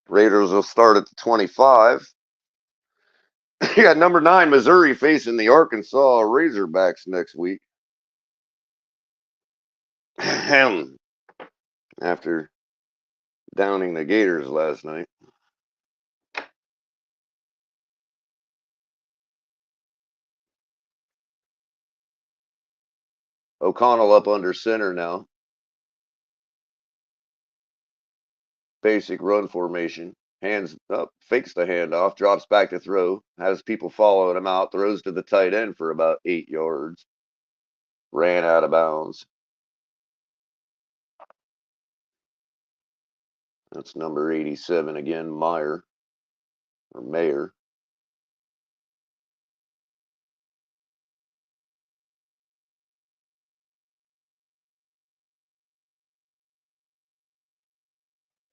Raiders will start at the 25. You got number 9, Missouri, facing the Arkansas Razorbacks next week. After downing the Gators last night. O'Connell up under center now. Basic run formation. Hands up, fakes the handoff, drops back to throw, has people following him out, throws to the tight end for about 8 yards. Ran out of bounds. That's number 87 again, Mayer.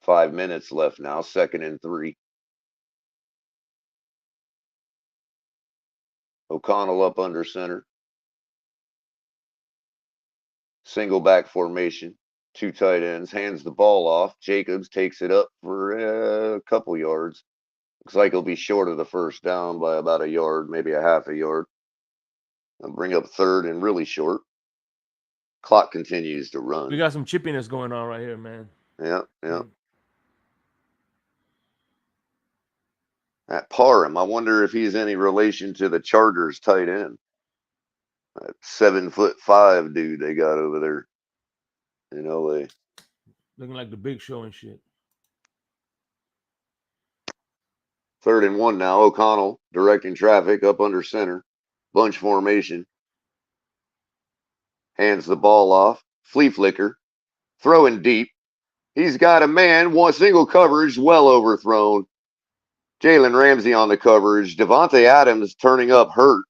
5 minutes left now, 2nd and 3. O'Connell up under center. Single back formation. 2 tight ends. Hands the ball off. Jacobs takes it up for a couple yards. Looks like he'll be short of the first down by about a yard, maybe a half a yard. I'll bring up 3rd and really short. Clock continues to run.
We got some chippiness going on right here, man.
Yeah. At Parham, I wonder if he's any relation to the Chargers tight end. That 7'5" dude they got over there in LA.
Looking like the Big Show and shit.
3rd and 1 now. O'Connell directing traffic up under center. Bunch formation. Hands the ball off. Flea flicker. Throwing deep. He's got a man. One single coverage. Well overthrown. Jalen Ramsey on the coverage. Davante Adams turning up hurt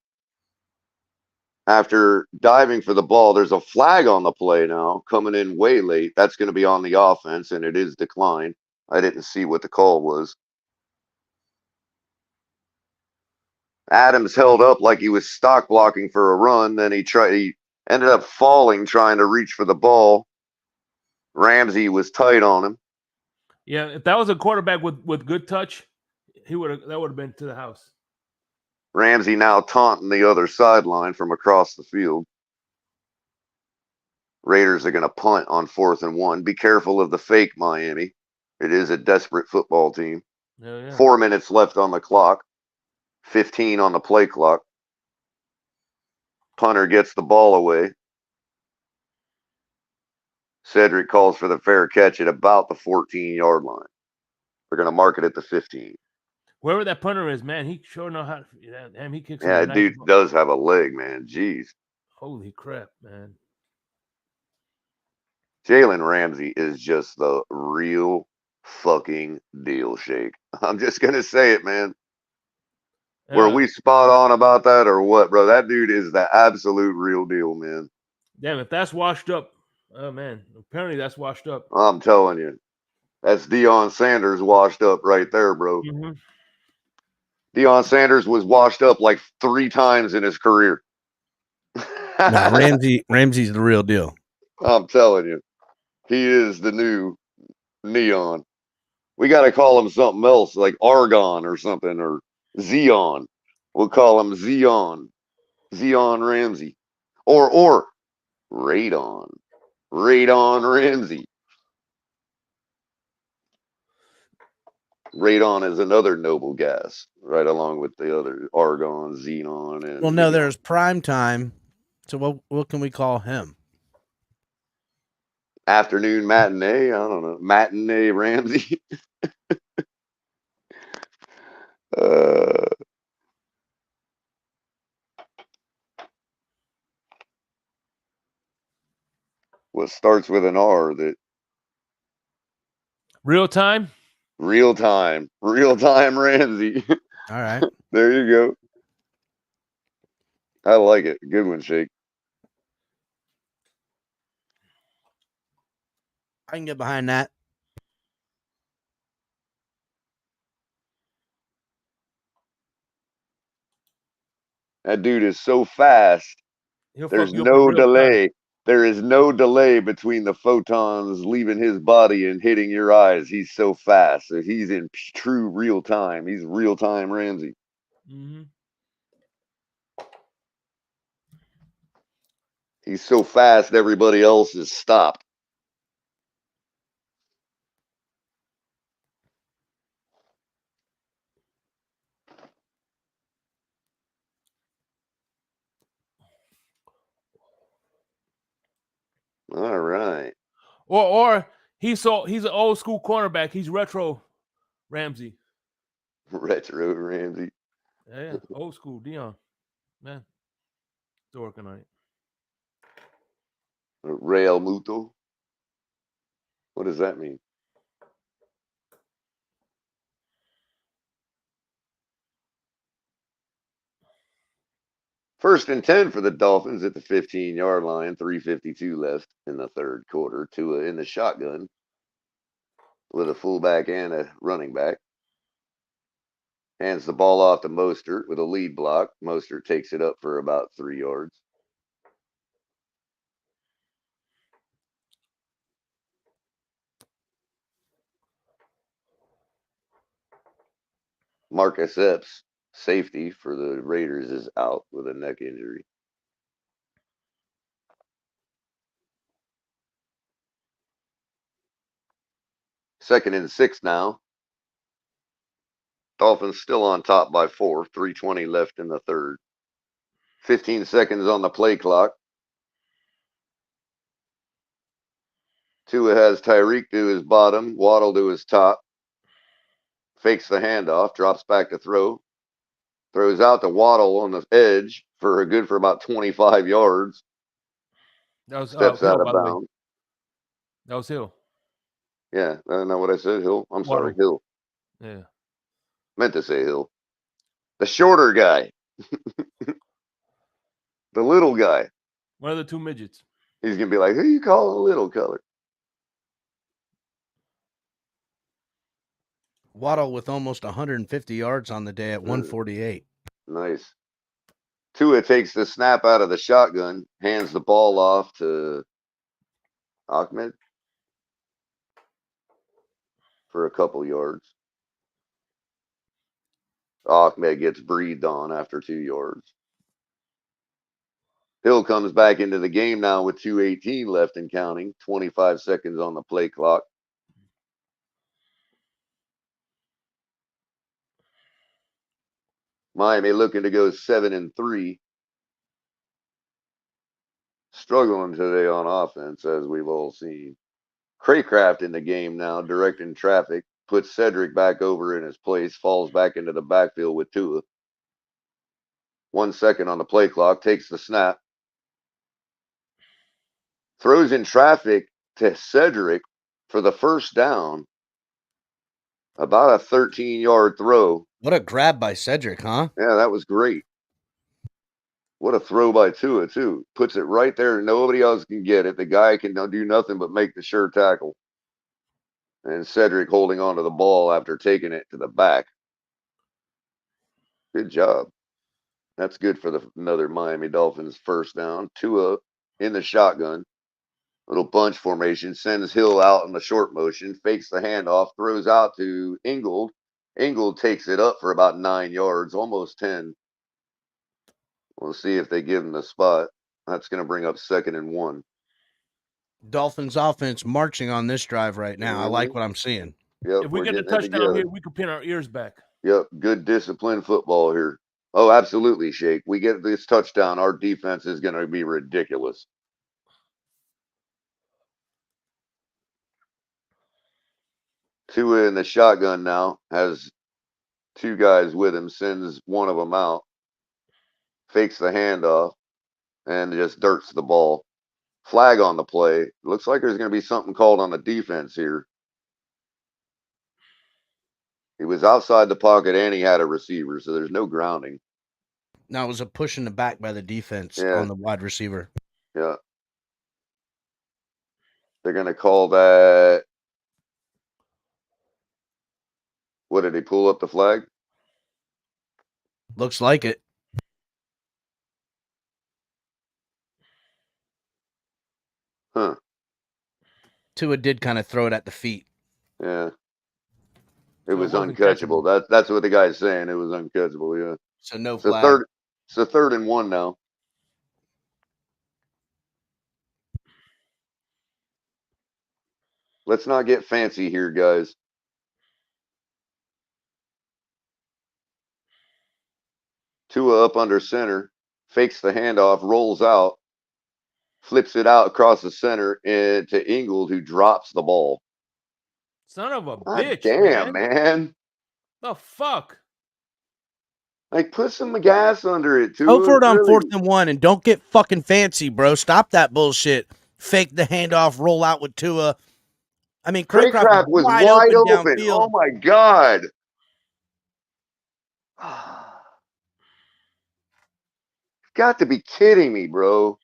after diving for the ball. There's a flag on the play now, coming in way late. That's going to be on the offense, and it is declined. I didn't see what the call was. Adams held up like he was stock blocking for a run. Then he ended up falling trying to reach for the ball. Ramsey was tight on him.
Yeah, if that was a quarterback with good touch, that would have been to the house.
Ramsey now taunting the other sideline from across the field. Raiders are going to punt on 4th and 1. Be careful of the fake, Miami. It is a desperate football team.
Yeah.
4 minutes left on the clock. 15 on the play clock. Punter gets the ball away. Cedric calls for the fair catch at about the 14-yard line. We're going to mark it at the 15.
Whoever that punter is, man, he sure know how. Damn, he kicks.
Yeah,
nice
dude
ball.
does have a leg, man. Jeez.
Holy crap, man.
Jalen Ramsey is just the real fucking deal, Shake. I'm just going to say it, man. Were we spot on about that or what, bro? That dude is the absolute real deal, man.
Damn, if that's washed up, oh, man. Apparently that's washed up.
I'm telling you. That's Deion Sanders washed up right there, bro.
Mm-hmm.
Deion Sanders was washed up like 3 times in his career.
No, Ramsey's the real deal.
I'm telling you. He is the new Neon. We got to call him something else, like Argon or something, or Zeon. We'll call him Zeon. Zeon Ramsey. Or Radon. Radon Ramsey. Radon is another noble gas, right along with the other Argon, Xenon, and
well, no,
Neon.
there's Prime Time. So what can we call him?
Afternoon matinee. I don't know. Matinee Ramsey. What starts with an R that
real time
Ramsey.
All right.
There you go. I like it. Good one, Shake.
I can get behind that.
That dude is so fast. There's no delay. There is no delay between the photons leaving his body and hitting your eyes. He's so fast. So he's in true real time. He's real time Ramsey.
Mm-hmm.
He's so fast, everybody else is stopped. All right.
Or he's an old school cornerback. He's retro Ramsey.
Retro Ramsey.
Yeah, old school Deion. Man, still working on it.
Real Muto. What does that mean? First and 10 for the Dolphins at the 15-yard line. 3:52 left in the third quarter. Tua in the shotgun with a fullback and a running back. Hands the ball off to Mostert with a lead block. Mostert takes it up for about 3 yards. Marcus Epps, safety for the Raiders, is out with a neck injury. Second and 6 now. Dolphins still on top by 4. 3:20 left in the third. 15 seconds on the play clock. Tua has Tyreek to his bottom, Waddle to his top. Fakes the handoff, drops back to throw. Throws out to Waddle on the edge for about 25 yards.
That was
Steps
Hill,
out of
by the way.
bounds.
That was Hill.
Yeah, I don't know what I said. Hill. I'm
Waddle.
sorry, Hill.
Yeah.
Meant to say Hill. The shorter guy. The little guy.
One of the two midgets.
He's going to be like, who you calling a little color?
Waddle with almost 150 yards on the day at 148.
Nice. Tua takes the snap out of the shotgun, hands the ball off to Ahmed for a couple yards. Ahmed gets breathed on after 2 yards. Hill comes back into the game now with 2:18 left and counting, 25 seconds on the play clock. Miami looking to go 7-3. Struggling today on offense, as we've all seen. Craycraft in the game now, directing traffic, puts Cedric back over in his place, falls back into the backfield with Tua. 1 second on the play clock, takes the snap. Throws in traffic to Cedric for the first down. About a 13-yard throw.
What a grab by Cedric, huh?
Yeah, that was great. What a throw by Tua, too. Puts it right there. Nobody else can get it. The guy can do nothing but make the sure tackle. And Cedric holding on to the ball after taking it to the back. Good job. That's good for another Miami Dolphins first down. Tua in the shotgun. Little bunch formation. Sends Hill out in the short motion. Fakes the handoff. Throws out to Ingold. Ingold takes it up for about 9 yards. Almost 10. We'll see if they give him the spot. That's going to bring up 2nd and 1.
Dolphins offense marching on this drive right now. I like what I'm seeing.
Yep,
If we get the touchdown here, we can pin our ears back.
Yep, good disciplined football here. Oh, absolutely, Shake. We get this touchdown, our defense is going to be ridiculous. Tua in the shotgun now, has 2 guys with him, sends one of them out, fakes the handoff, and just dirts the ball. Flag on the play. Looks like there's going to be something called on the defense here. He was outside the pocket and he had a receiver, so there's no grounding.
Now it was a push in the back by the defense on the wide receiver.
Yeah. They're going to call that. What, did he pull up the flag?
Looks like it.
Huh.
Tua did kind of throw it at the feet.
Yeah. It was uncatchable. That's what the guy's saying. It was uncatchable, yeah.
So no flag.
It's a 3rd and 1 now. Let's not get fancy here, guys. Tua up under center, fakes the handoff, rolls out, flips it out across the center to Ingold, who drops the ball.
Son of a
God
bitch.
Damn, man.
The fuck?
Like, put some gas under it, Tua.
Go for it on 4th and 1 and don't get fucking fancy, bro. Stop that bullshit. Fake the handoff, roll out with Tua. I mean,
Craycraft was wide open. Oh, my God. Got to be kidding me, bro.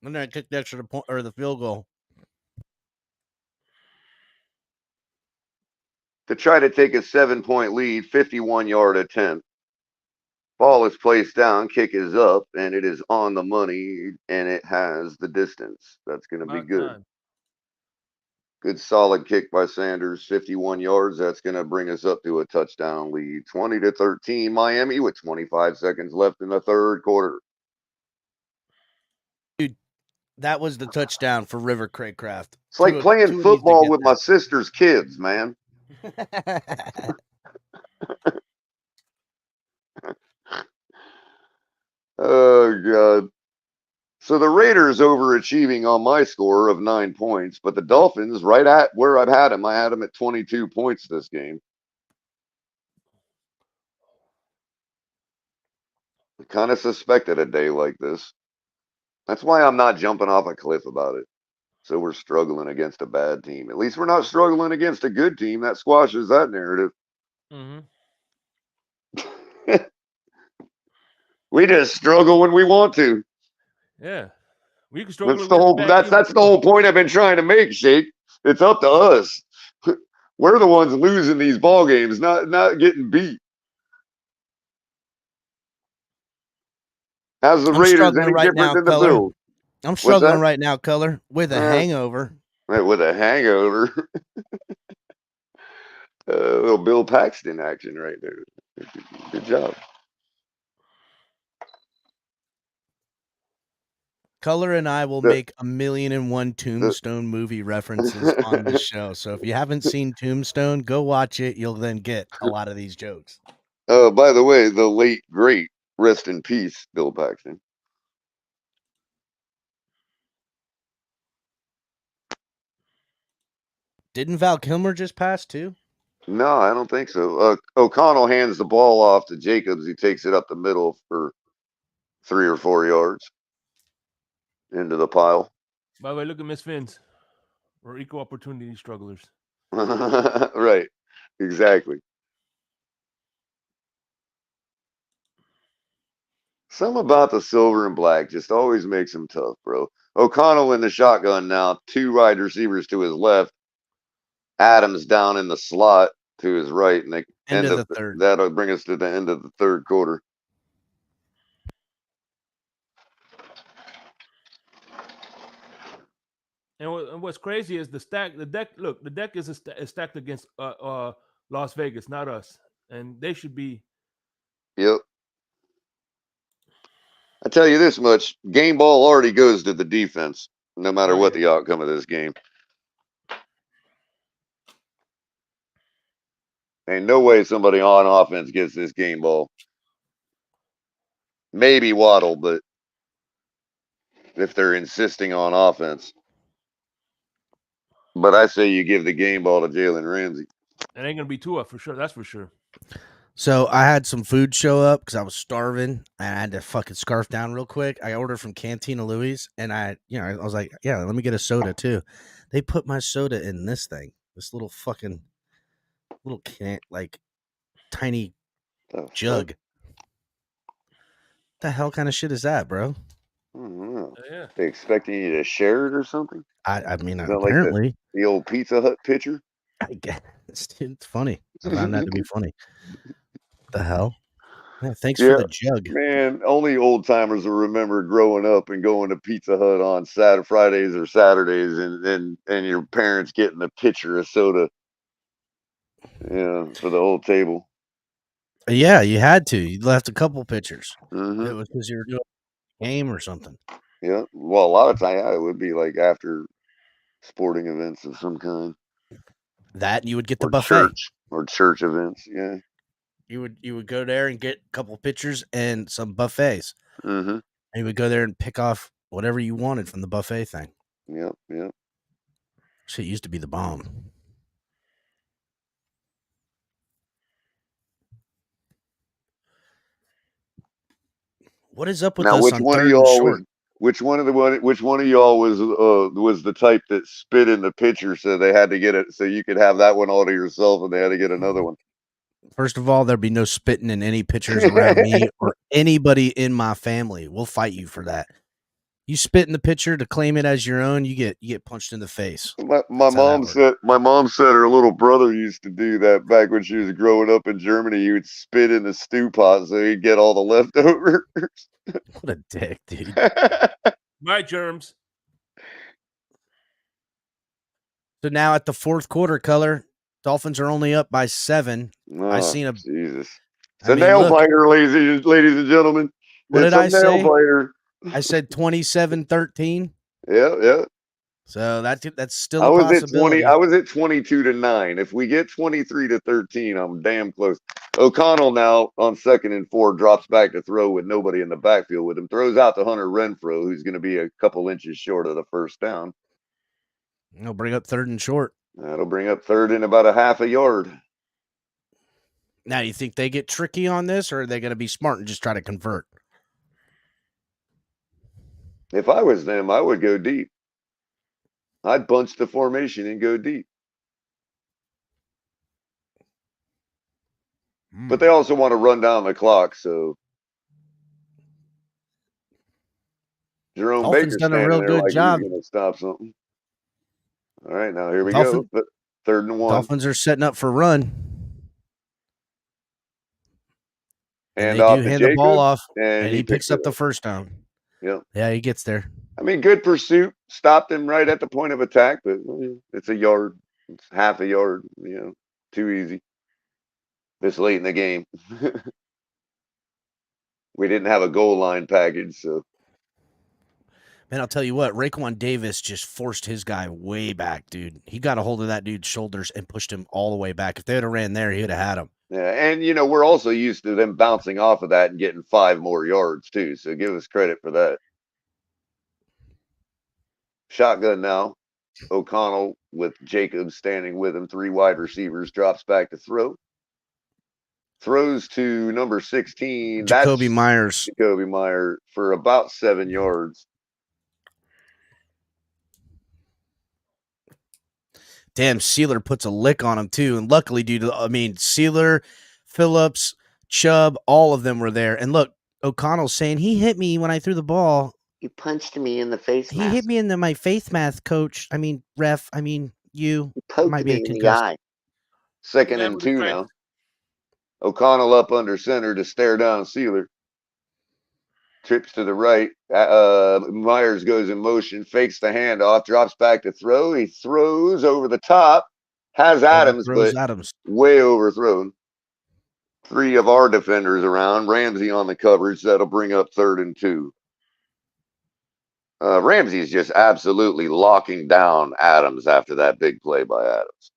And then I kicked the extra point or the field goal.
To try to take a 7-point lead, 51-yard attempt. Ball is placed down, kick is up, and it is on the money, and it has the distance. That's going to be good.
Time.
Good solid kick by Sanders, 51 yards. That's going to bring us up to a touchdown lead. 20-13 Miami with 25 seconds left in the 3rd quarter.
Dude, that was the touchdown for River Craycraft.
It's like playing football with my sister's kids, man. Oh, God. So the Raiders overachieving on my score of 9 points, but the Dolphins right at where I've had them. I had them at 22 points this game. I kind of suspected a day like this. That's why I'm not jumping off a cliff about it. So we're struggling against a bad team. At least we're not struggling against a good team. That squashes that narrative.
Mm-hmm.
We just struggle when we want to.
Yeah. We can struggle.
That's the whole point I've been trying to make, Shake. It's up to us. We're the ones losing these ball games, not getting beat. As the
I'm
Raiders
struggling
any
right
different
now,
than the
Color.
Bills?
I'm
What's
struggling
that?
right now, Color, with a hangover.
With a hangover. Little Bill Paxton action right there. Good job.
Color and I will make 1,000,001 Tombstone movie references on this show. So if you haven't seen Tombstone, go watch it. You'll then get a lot of these jokes.
By the way, the late great, rest in peace, Bill Paxton.
Didn't Val Kilmer just pass too?
No, I don't think so. O'Connell hands the ball off to Jacobs. He takes it up the middle for 3 or 4 yards into the pile.
By the way, look at Miss Fins. We're equal opportunity strugglers.
Right. Exactly. Something about the silver and black just always makes him tough, bro. O'Connell in the shotgun now, 2 wide receivers to his left. Adams down in the slot to his right, and
End of the third.
That'll bring us to the end of the third quarter.
And what's crazy is the deck. Look, the deck is stacked against Las Vegas, not us, and they should be.
Yep. I tell you this much: game ball already goes to the defense, no matter what the outcome of this game. Ain't no way somebody on offense gets this game ball. Maybe Waddle, but if they're insisting on offense. But I say you give the game ball to Jalen Ramsey.
It ain't gonna be Tua for sure. That's for sure.
So I had some food show up because I was starving and I had to fucking scarf down real quick. I ordered from Cantina Louis and I was like, yeah, let me get a soda too. They put my soda in this thing, this little fucking little tiny jug. The hell kind of shit is that, bro?
I don't know.
Yeah.
They expecting you to share it or something?
I mean,
apparently.
Like
the old Pizza Hut pitcher?
I guess it's funny. I found that to be funny. The hell? Yeah, thanks for the jug.
Man, only old timers will remember growing up and going to Pizza Hut on Fridays or Saturdays and your parents getting a pitcher of soda for the whole table.
Yeah, you had to. You left a couple pictures.
Mm-hmm.
It was because you were doing a game or something.
Yeah. Well, a lot of times it would be like after sporting events of some kind.
That you would get the buffet.
Church events, yeah.
You would go there and get a couple pictures and some buffets.
Mm-hmm. And
you would go there and pick off whatever you wanted from the buffet thing.
Yep.
Shit used to be the bomb. What is up with
now,
us
which
on
one
third
of y'all
and short?
Which one of y'all was the type that spit in the pitcher, so they had to get it, so you could have that one all to yourself, and they had to get another one?
First of all, there'd be no spitting in any pitchers around me or anybody in my family. We'll fight you for that. You spit in the pitcher to claim it as your own, you get punched in the face.
My mom said her little brother used to do that back when she was growing up in Germany. He would spit in the stew pot so he'd get all the leftovers.
What a dick, dude.
My germs.
So now at the fourth quarter, Color, Dolphins are only up by 7. I seen
Jesus. It's a nail biter, ladies and gentlemen.
What did I say?
Biter.
I said 27-13.
Yeah.
So that's still a possibility.
I was at 22-9. If we get 23-13, I'm damn close. O'Connell now on 2nd and 4 drops back to throw with nobody in the backfield with him. Throws out to Hunter Renfrow, who's going to be a couple inches short of the first down.
He'll bring up 3rd and short.
That'll bring up 3rd and about a half a yard.
Now, you think they get tricky on this, or are they going to be smart and just try to convert?
If I was them, I would go deep. I'd bunch the formation and go deep. But they also want to run down the clock, so Jerome
Dolphins
Baker's
done a
standing
real
there
good
like
job.
he's going to stop something. All right, now here we
Dolphin-
go. 3rd and 1.
Dolphins are setting up for run. And they
off
do
to
hand the ball
Jacobs,
off,
and
he picks up the first down.
Yep.
Yeah, he gets there.
I mean, good pursuit. Stopped him right at the point of attack, but it's a yard. It's half a yard. Too easy. This late in the game. We didn't have a goal line package, so.
Man, I'll tell you what, Raekwon Davis just forced his guy way back, dude. He got a hold of that dude's shoulders and pushed him all the way back. If they would have ran there, he would have had him.
Yeah, and we're also used to them bouncing off of that and getting 5 more yards too. So give us credit for that. Shotgun now. O'Connell with Jacobs standing with him. 3 wide receivers. Drops back to throw. Throws to number 16.
Jacoby Myers.
Jacoby Myers for about 7 yards.
Damn, Sealer puts a lick on him too. And luckily, dude, I mean, Sealer, Phillips, Chubb, all of them were there. And look, O'Connell's saying he hit me when I threw the ball.
You punched me in the face mask.
He hit me in my face mask, coach. I mean, ref. I mean, you
poked
might
me
be
in
concussed.
the eye.
2nd and 2 now. O'Connell up under center to stare down Sealer. Trips to the right. Myers goes in motion, fakes the handoff, drops back to throw. He throws over the top. Has Adams, but way overthrown. 3 of our defenders around. Ramsey on the coverage. That'll bring up 3rd and 2. Ramsey's just absolutely locking down Adams after that big play by Adams.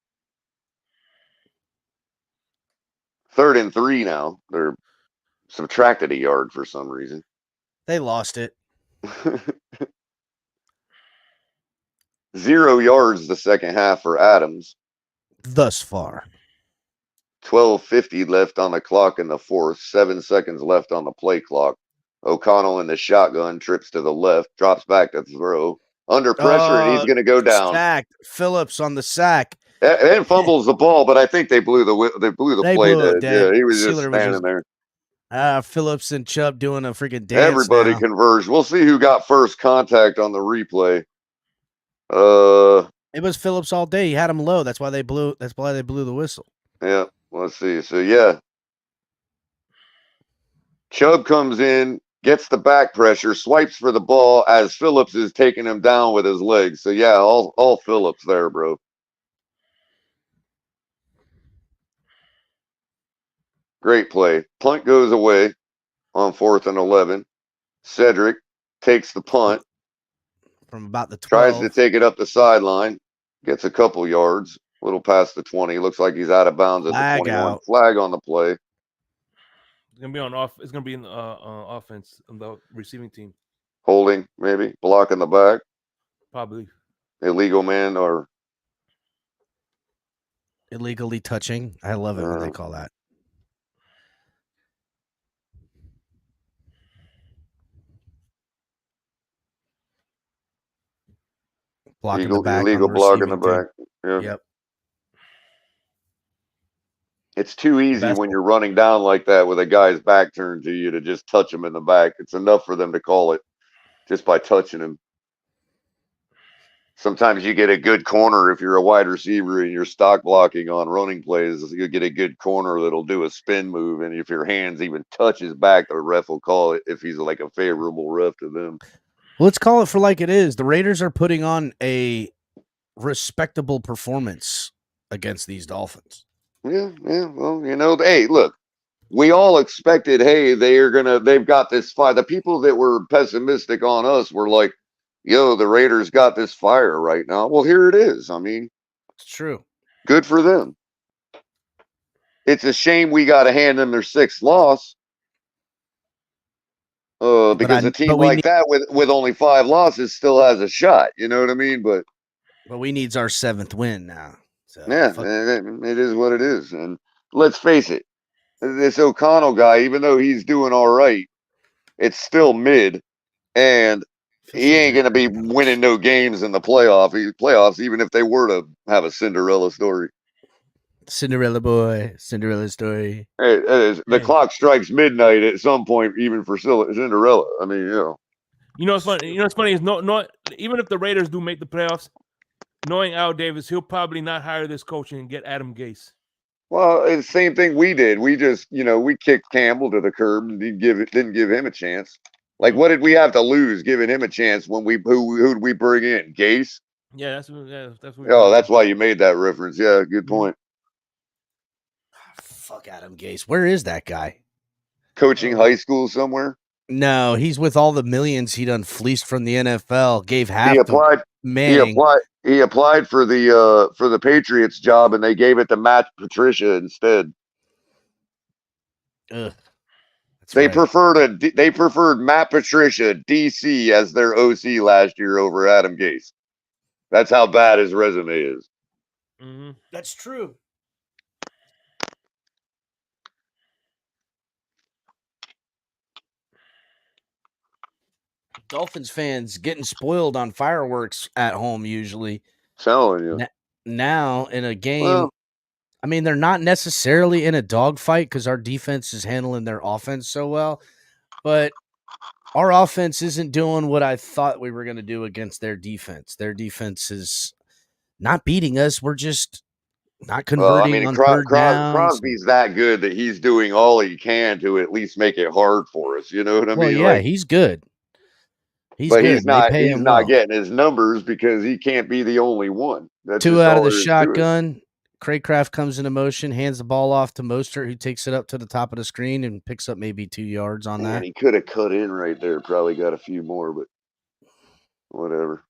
3rd and 3 now. They're subtracted a yard for some reason.
They lost it.
0 yards the second half for Adams.
Thus far.
12:50 left on the clock in the 4th. 7 seconds left on the play clock. O'Connell in the shotgun, trips to the left, drops back to throw. Under pressure, and he's going to go down.
Sacked. Phillips on the sack.
And fumbles the ball, but I think they blew the play dead. Yeah, he was just standing there.
Phillips and Chubb doing a freaking dance.
Everybody converged. We'll see who got first contact on the replay.
It was Phillips all day. He had him low. That's why they blew the whistle.
Yeah, let's see. So yeah, Chubb comes in, gets the back pressure, swipes for the ball as Phillips is taking him down with his legs. So yeah, all Phillips there, bro. Great play. Punt goes away on 4th and 11. Cedric takes the punt.
From about the 12.
Tries to take it up the sideline. Gets a couple yards. A little past the 20. Looks like he's out of bounds at the 21.
Out.
Flag on the play.
It's gonna be on off. It's gonna be in offense on the receiving team.
Holding, maybe. Blocking the back.
Probably.
Illegal man or
illegally touching. I love it when they call that. Blocking the back.
Illegal block in the back.
Yep.
It's too easy when you're running down like that with a guy's back turned to you to just touch him in the back. It's enough for them to call it just by touching him. Sometimes you get a good corner if you're a wide receiver and you're stock blocking on running plays. You get a good corner that'll do a spin move, and if your hands even touch his back, the ref will call it if he's like a favorable ref to them.
Let's call it for like it is. The Raiders are putting on a respectable performance against these Dolphins.
Yeah. Well, hey, look, we all expected, hey, they've got this fire. The people that were pessimistic on us were like, yo, the Raiders got this fire right now. Well, here it is. I mean,
it's true.
Good for them. It's a shame we got to hand them their 6th loss. Because a team like that with only 5 losses still has a shot. You know what I mean? But
we needs our 7th win now. So,
yeah, it is what it is. And let's face it, this O'Connell guy, even though he's doing all right, it's still mid, and he ain't going to be winning no games in the playoffs, even if they were to have a Cinderella story.
Cinderella boy, Cinderella story.
The clock strikes midnight at some point, even for Cinderella. I mean,
You know what's funny? What's funny is even if the Raiders do make the playoffs, knowing Al Davis, he'll probably not hire this coach and get Adam Gase.
Well, it's the same thing we did. We just, we kicked Campbell to the curb and didn't give him a chance. Like, what did we have to lose giving him a chance when who'd we bring in? Gase?
Yeah, that's what.
Oh, that's why you made that reference. Yeah, good point.
Fuck Adam Gase. Where is that guy?
Coaching high school somewhere?
No, he's with all the millions he done fleeced from the NFL. Gave half
to Manning. He applied for the Patriots job, and they gave it to Matt Patricia instead.
Ugh.
They preferred Matt Patricia, DC, as their OC last year over Adam Gase. That's how bad his resume is.
Mm-hmm. That's true. Dolphins fans getting spoiled on fireworks at home usually.
Telling you.
Now in a game, I mean, they're not necessarily in a dogfight because our defense is handling their offense so well, but our offense isn't doing what I thought we were going to do against their defense. Their defense is not beating us. We're just not converting on third downs.
Crosby's that good that he's doing all he can to at least make it hard for us. You know what I mean?
Yeah, he's good. He's not
getting his numbers because he can't be the only one. That's
two out of the shotgun. Craycraft comes into motion, hands the ball off to Mostert, who takes it up to the top of the screen and picks up maybe 2 yards on that.
He could have cut in right there. Probably got a few more, but whatever.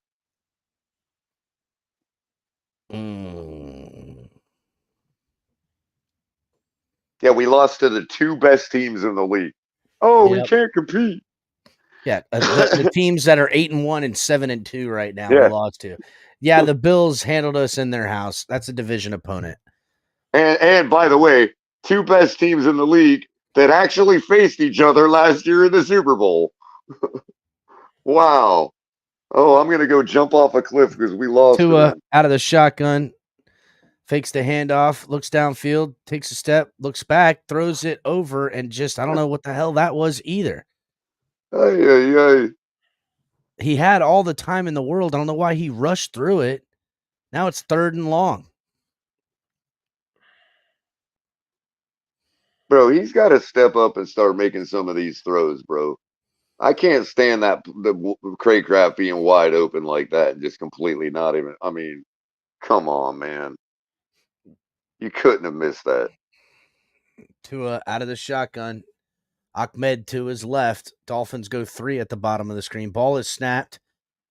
Yeah, we lost to the two best teams in the league. Oh, we can't compete.
Yeah, the teams that are 8-1 and 7-2 right now, we lost to. Yeah, the Bills handled us in their house. That's a division opponent.
And by the way, two best teams in the league that actually faced each other last year in the Super Bowl. Wow. Oh, I'm going to go jump off a cliff because we lost.
Tua out of the shotgun, fakes the handoff, looks downfield, takes a step, looks back, throws it over, and just, I don't know what the hell that was either. He had all the time in the world. I don't know why he rushed through it. Now it's 3rd and long.
Bro, he's got to step up and start making some of these throws, bro. I can't stand the Craycraft being wide open like that and just completely not even. I mean, come on, man. You couldn't have missed that.
Tua out of the shotgun. Ahmed to his left. Dolphins go 3 at the bottom of the screen. Ball is snapped.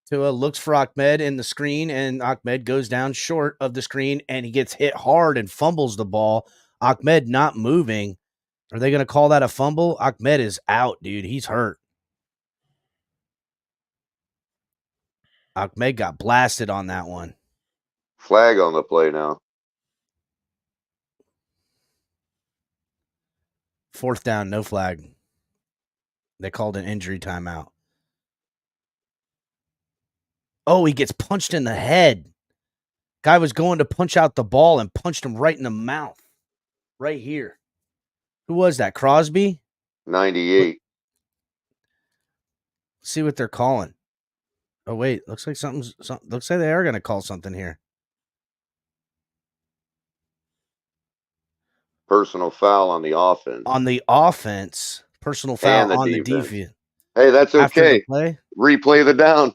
Tua looks for Ahmed in the screen, and Ahmed goes down short of the screen, and he gets hit hard and fumbles the ball. Ahmed not moving. Are they going to call that a fumble? Ahmed is out, dude. He's hurt. Ahmed got blasted on that one.
Flag on the play now.
4th down, no flag. They called an injury timeout. Oh, he gets punched in the head. Guy was going to punch out the ball and punched him right in the mouth. Right here. Who was that? Crosby?
98.
Let's see what they're calling. Oh, wait. Looks like looks like they are going to call something here.
Personal foul on the offense.
On the offense, personal foul on the defense.
Hey, that's okay. Replay the down.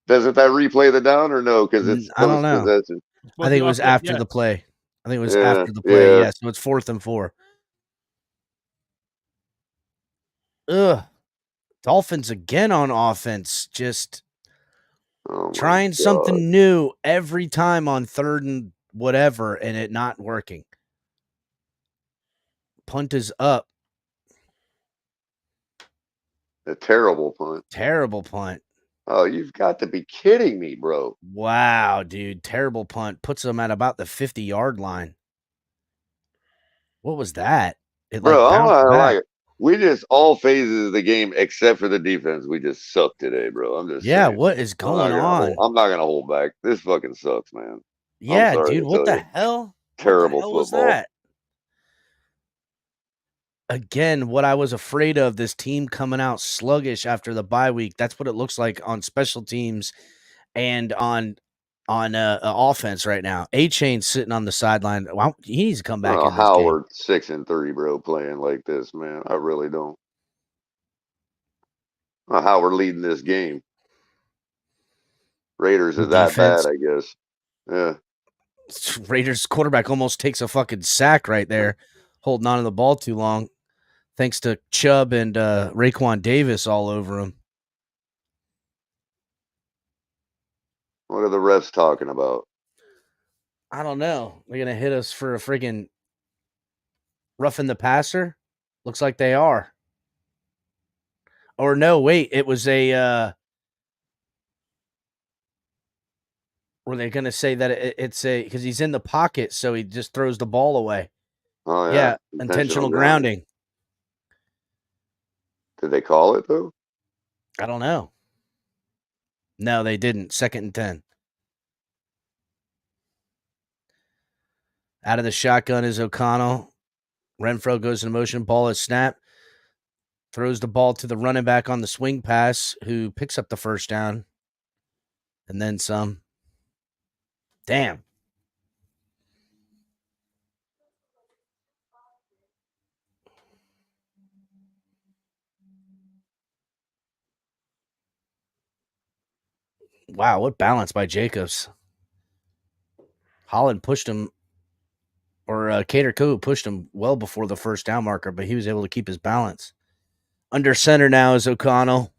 Doesn't that replay the down or no? Because it's
I don't know.
Possession.
I think it was after the play. I think it was after the play. Yeah, so it's 4th and 4. Ugh. Dolphins again on offense. Just trying something new every time on 3rd and whatever, and it not working. Punt is up.
A terrible punt.
Terrible punt.
Oh, you've got to be kidding me, bro.
Wow, dude. Terrible punt. Puts them at about the 50-yard line. What was that?
We just all phases of the game except for the defense. We just suck today, bro. I'm just saying.
What is going on?
I'm not gonna hold back. This fucking sucks, man.
Yeah,
sorry
dude.
to
What
tell
the
you.
hell?
Terrible
What the hell was
football.
that? Again, what I was afraid of, this team coming out sluggish after the bye week. That's what it looks like on special teams and on offense right now. A-Chain's sitting on the sideline. Well, he needs to come back in this game.
Howard 6-3, bro, playing like this, man. I really don't. Howard leading this game. Raiders are that
Defense.
bad, I guess. Yeah.
Raiders quarterback almost takes a fucking sack right there, holding on to the ball too long, thanks to Chubb and Raekwon Davis all over him.
What are the refs talking about?
I don't know. They're gonna hit us for a friggin' roughing the passer. Looks like they are. Or no, wait, it was a. Were they gonna say that it's a because he's in the pocket, so he just throws the ball away?
Oh
Yeah, intentional grounding.
Did they call it though?
I don't know. No, they didn't. 2nd and 10. Out of the shotgun is O'Connell. Renfro goes in motion. Ball is snapped. Throws the ball to the running back on the swing pass, who picks up the first down. And then some. Damn. Wow, what balance by Jacobs. Holland pushed him, or Cater Koo pushed him well before the first down marker, but he was able to keep his balance. Under center now is O'Connell.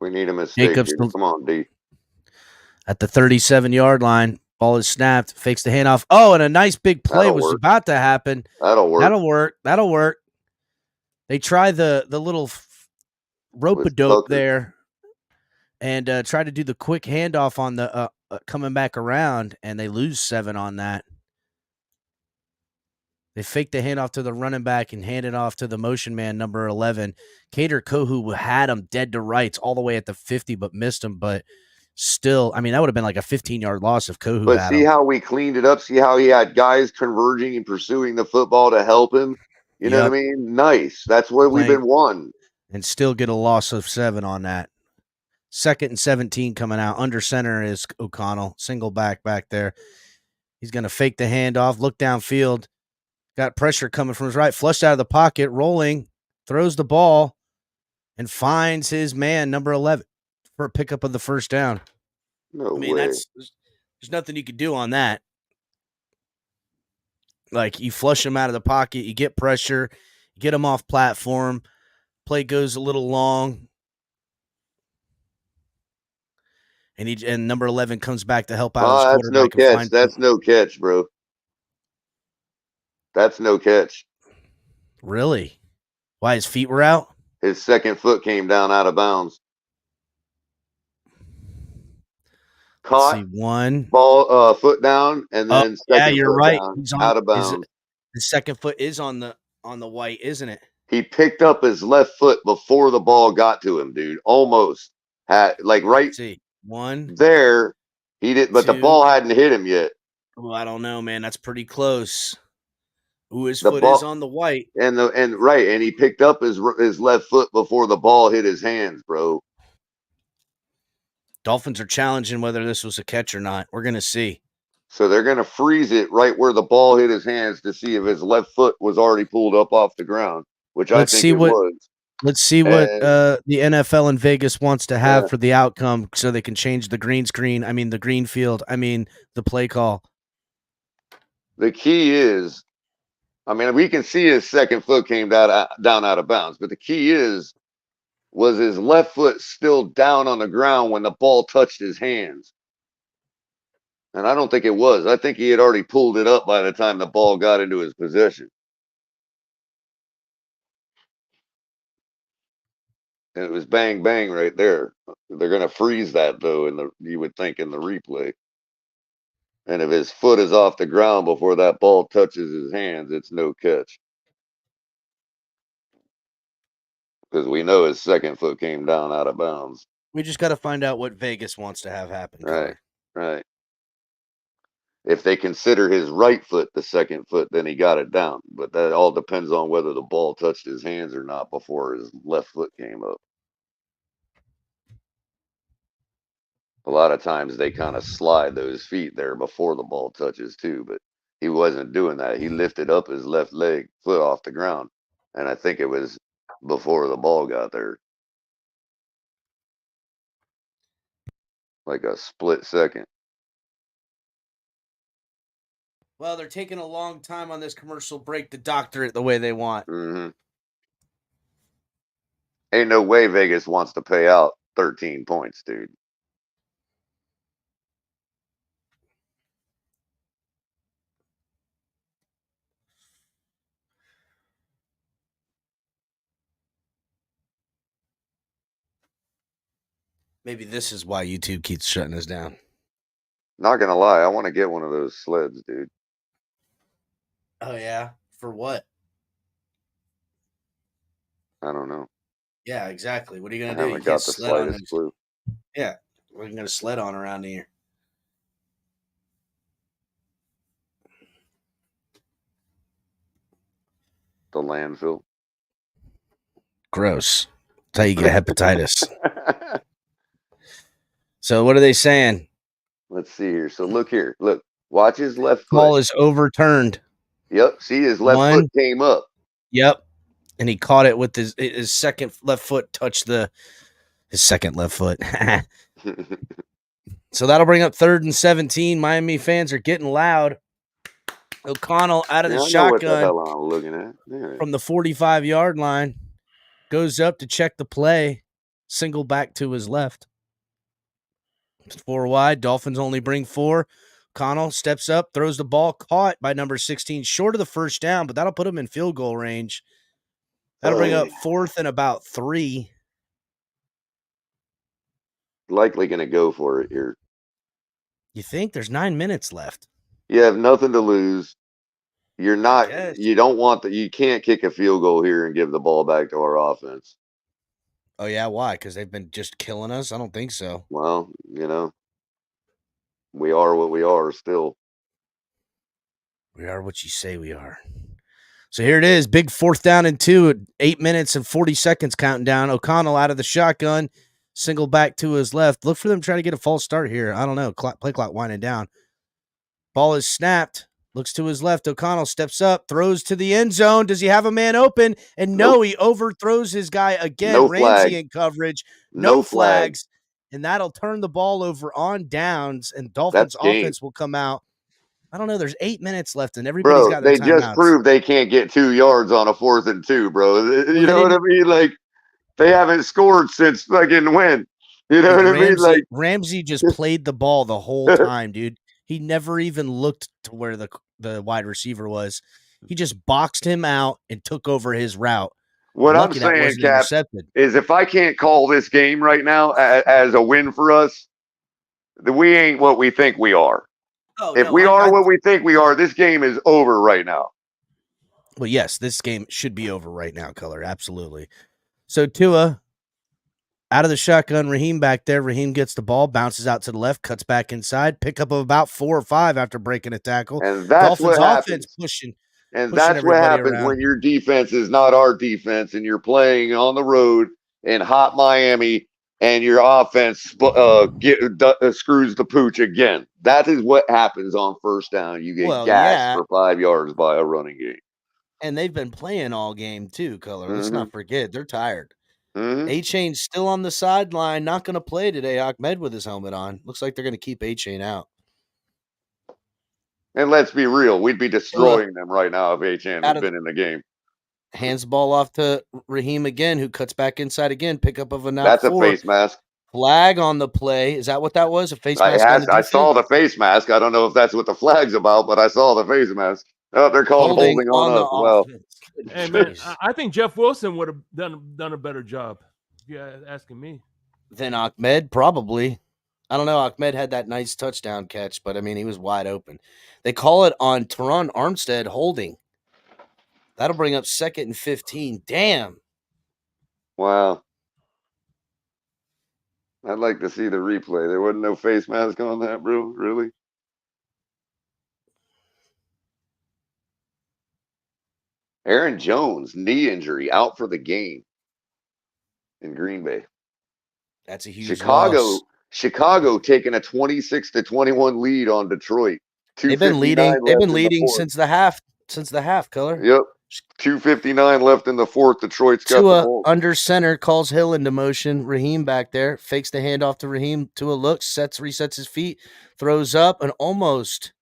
We need a mistake.
Jacobs,
Come on, D.
At the 37-yard line. Ball is snapped. Fakes the handoff. Oh, and a nice big play was about to happen.
That'll work.
That'll work. They try the little rope-a-dope there and try to do the quick handoff on the coming back around, and they lose 7 on that. They fake the handoff to the running back and hand it off to the motion man, number 11. Cater Kohu had him dead to rights all the way at the 50, but missed him. But still, I mean, that would have been like a 15-yard loss if Kohu
But
had
see
him.
how we cleaned it up? See how he had guys converging and pursuing the football to help him? You know what I mean? Nice. That's where we've been won.
And still get a loss of 7 on that. 2nd and 17 coming out. Under center is O'Connell. Single back there. He's going to fake the handoff, look downfield. Got pressure coming from his right. Flushed out of the pocket, rolling. Throws the ball and finds his man, number 11, for a pickup of the first down.
No way.
There's nothing you could do on that. Like, you flush him out of the pocket, you get pressure, you get him off platform. Play goes a little long. And number 11 comes back to help out his
that's no
quarterback.
catch. That's no catch, bro. That's no catch.
Really? Why, his feet were out?
His second foot came down out of bounds. Caught
one
ball, foot down, and then second
you're
foot
right.
down, out of bounds.
The second foot is on the white, isn't it?
He picked up his left foot before the ball got to him, dude. Almost had right
one
there. He did, but the ball hadn't hit him yet.
Well, I don't know, man. That's pretty close. Ooh, his foot is on the white,
and he picked up his left foot before the ball hit his hands, bro.
Dolphins are challenging whether this was a catch or not. We're gonna see.
So they're gonna freeze it right where the ball hit his hands to see if his left foot was already pulled up off the ground, which I think it was.
Let's see what the NFL in Vegas wants to have for the outcome, so they can change the green field. The play call.
The key is, we can see his second foot came down out of bounds, but the key is, was his left foot still down on the ground when the ball touched his hands? And I don't think it was. I think he had already pulled it up by the time the ball got into his possession. And it was bang, bang right there. They're going to freeze that, though, you would think in the replay. And if his foot is off the ground before that ball touches his hands, it's no catch. Because we know his second foot came down out of bounds.
We just got to find out what Vegas wants to have happen.
Right. If they consider his right foot the second foot, then he got it down. But that all depends on whether the ball touched his hands or not before his left foot came up. A lot of times they kind of slide those feet there before the ball touches too, but he wasn't doing that. He lifted up his left leg foot off the ground, and I think it was before the ball got there. Like a split second.
Well, they're taking a long time on this commercial break to doctor it the way they want.
Mm-hmm. Ain't no way Vegas wants to pay out 13 points, dude.
Maybe this is why YouTube keeps shutting us down.
Not gonna lie, I want to get one of those sleds, dude.
Oh, yeah? For what?
I don't know.
Yeah, exactly. What are you going
I
to do? You
haven't
can't
got the
sled on
slightest clue.
Yeah, we're going to sled on around here.
The landfill.
Gross. That's how you get hepatitis. So what are they saying?
Let's see here. So look here. Look. Watch his left foot.
Ball is overturned.
Yep. See, his left foot came up.
Yep. And he caught it with his second left foot touched his second left foot. So that'll bring up 3rd and 17. Miami fans are getting loud. O'Connell out of the shotgun.
What the hell I'm looking at. Yeah.
From the 45-yard line. Goes up to check the play. Single back to his left. 4 wide. Dolphins only bring 4. O'Connell steps up, throws the ball, caught by number 16, short of the first down, but that'll put him in field goal range. That'll bring up 4th and about 3.
Likely going to go for it here.
You think? There's 9 minutes left.
You have nothing to lose. You're not. You don't want you can't kick a field goal here and give the ball back to our offense.
Oh yeah, why? Because they've been just killing us? I don't think so.
Well, we are what we are still.
We are what you say we are. So here it is, big 4th down and 2 at 8 minutes and 40 seconds counting down. O'Connell out of the shotgun, single back to his left. Look for them trying to get a false start here. I don't know. Play clock winding down. Ball is snapped. Looks to his left. O'Connell steps up, throws to the end zone. Does he have a man open? And no, he overthrows his guy again.
No
Ramsey
flag.
in coverage.
No
flags. And that'll turn the ball over on downs, and Dolphins offense will come out. I don't know. There's 8 minutes left, and everybody's got their timeouts.
They just proved they can't get 2 yards on a 4th and 2, bro. You know what I mean? Like, they haven't scored since fucking when. You know what I mean? Like,
Ramsey just played the ball the whole time, dude. He never even looked to where the wide receiver was. He just boxed him out and took over his route.
What I'm saying, Cap, is if I can't call this game right now as a win for us, then we ain't what we think we are.
Oh,
if we are what we think we are, this game is over right now.
Well, yes, this game should be over right now, Color. Absolutely. So Tua out of the shotgun, Raheem back there. Raheem gets the ball, bounces out to the left, cuts back inside, pickup of about 4 or 5 after breaking a tackle.
And that's
Dolphins
what happens.
pushing.
And that's what happens when your defense is not our defense and you're playing on the road in hot Miami and your offense screws the pooch again. That is what happens on 1st down. You get gassed for 5 yards by a running game.
And they've been playing all game too, Color. Let's not forget. They're tired.
Mm-hmm.
A-Chain's still on the sideline, not going to play today. Ahmed with his helmet on. Looks like they're going to keep A-Chain out.
And let's be real, we'd be destroying them right now if A-Chain had been in the game.
Hands the ball off to Raheem again, who cuts back inside again. Pickup of a now.
That's a face mask.
Flag on the play. Is that what that was? A face mask on the defense?
I saw the face mask. I don't know if that's what the flag's about, but I saw the face mask. Oh, they're called holding on us. Well,
hey, man, I think Jeff Wilson would have done a better job. If you're asking me.
Then Ahmed, probably. I don't know. Ahmed had that nice touchdown catch, but I mean, he was wide open. They call it on Teron Armstead holding. That'll bring up 2nd and 15. Damn.
Wow. I'd like to see the replay. There wasn't no face mask on that, bro. Really? Aaron Jones, knee injury, out for the game in Green Bay.
That's a huge loss.
Chicago taking a 26-21 lead on Detroit.
They've been
2:59
leading. They've been
left in the
leading
fourth.
since the half. Since the half, Color.
Yep. 2:59 left in the fourth. Detroit's got the
Tua
ball.
under center calls Hill into motion. Raheem back there fakes the handoff to Raheem. Tua looks, resets his feet, throws up, and almost.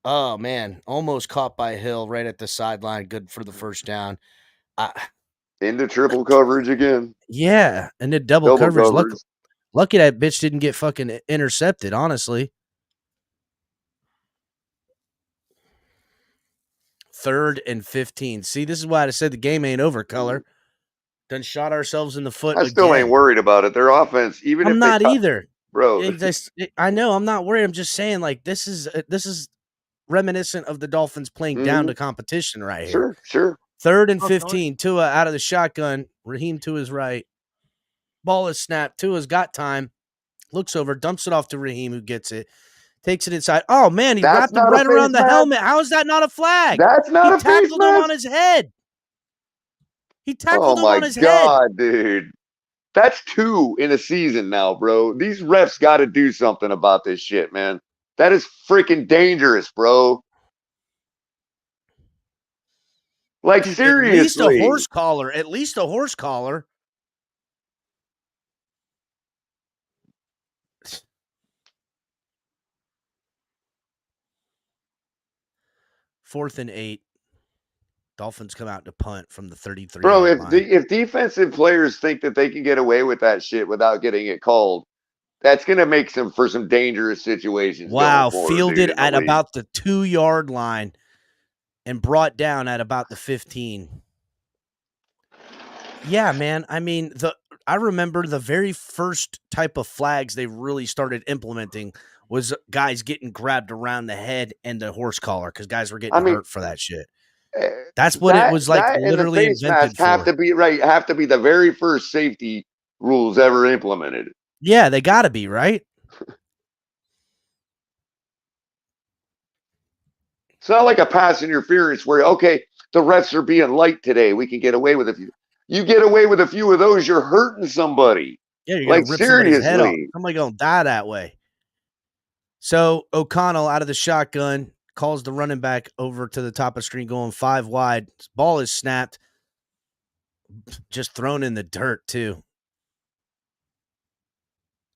Oh man, almost caught by Hill right at the sideline. Good for the first down.
Into triple coverage again.
Yeah, and then double coverage. Lucky that bitch didn't get fucking intercepted, honestly. 3rd and 15. See, this is why I said the game ain't over, Color. Done shot ourselves in the foot
I still ain't worried about it. Their offense, even
I'm
if
not either.
Bro.
I know, I'm not worried. I'm just saying, like, this is reminiscent of the Dolphins playing down to competition right here.
Sure.
3rd and 15. Tua out of the shotgun. Raheem to his right. Ball is snapped. Tua's got time. Looks over, dumps it off to Raheem, who gets it. Takes it inside. Oh, man, he wrapped him right around the helmet. How is that not a flag?
That's not a face mask.
He tackled him on his head. He tackled him on his head.
Oh, my God, dude. That's 2 in a season now, bro. These refs got to do something about this shit, man. That is freaking dangerous, bro. Like,
dude,
seriously.
At least a horse collar. At least a horse collar. Fourth and 8. Dolphins come out to punt from the 33.
Bro, if defensive players think that they can get away with that shit without getting it called, that's going to make them for some dangerous situations.
Wow,
forward,
fielded
dude,
at about the 2-yard line and brought down at about the 15. Yeah, man. I mean, I remember the very first type of flags they really started implementing was guys getting grabbed around the head and the horse collar because guys were getting hurt for that shit. That's what it was like. Literally invented for.
Have to be the very first safety rules ever implemented.
Yeah, they got to be, right?
It's not like a pass interference where, okay, the refs are being light today. We can get away with a few. You get away with a few of those, you're hurting somebody.
Yeah, you're going to rip somebody's head off. Somebody going to die that way. So O'Connell out of the shotgun calls the running back over to the top of the screen going 5 wide. Ball is snapped. Just thrown in the dirt, too.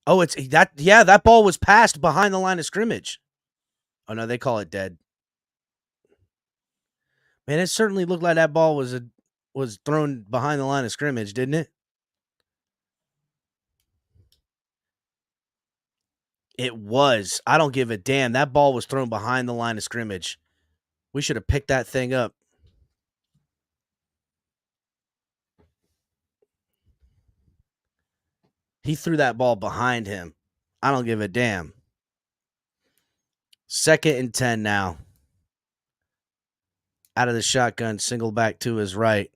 Oh, it's that. Yeah, that ball was passed behind the line of scrimmage. Oh, no, they call it dead. Man, it certainly looked like that ball was thrown behind the line of scrimmage, didn't it? It was. I don't give a damn. That ball was thrown behind the line of scrimmage. We should have picked that thing up. He threw that ball behind him. I don't give a damn. 2nd and 10 now. Out of the shotgun, single back to his right.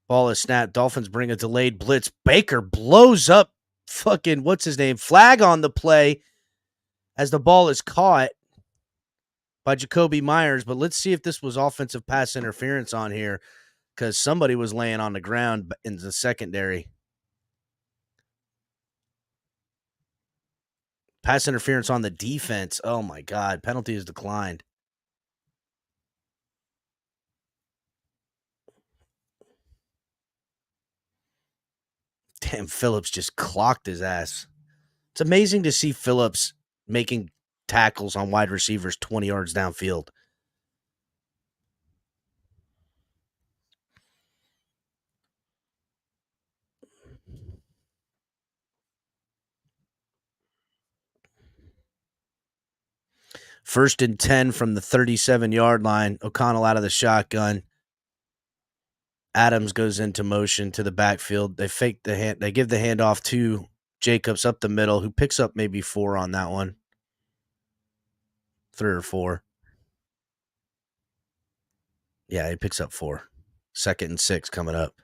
Ball is snapped. Dolphins bring a delayed blitz. Baker blows up fucking, what's his name? Flag on the play as the ball is caught by Jacoby Myers. But let's see if this was offensive pass interference on here because somebody was laying on the ground in the secondary. Pass interference on the defense. Oh, my God. Penalty is declined. Damn, Phillips just clocked his ass. It's amazing to see Phillips making tackles on wide receivers 20 yards downfield. First and 10 from the 37-yard line. O'Connell out of the shotgun. Adams goes into motion to the backfield. They fake the hand. They give the handoff to Jacobs up the middle, who picks up maybe 4 on that one. 3 or 4. Yeah, he picks up 4. 2nd and 6 coming up.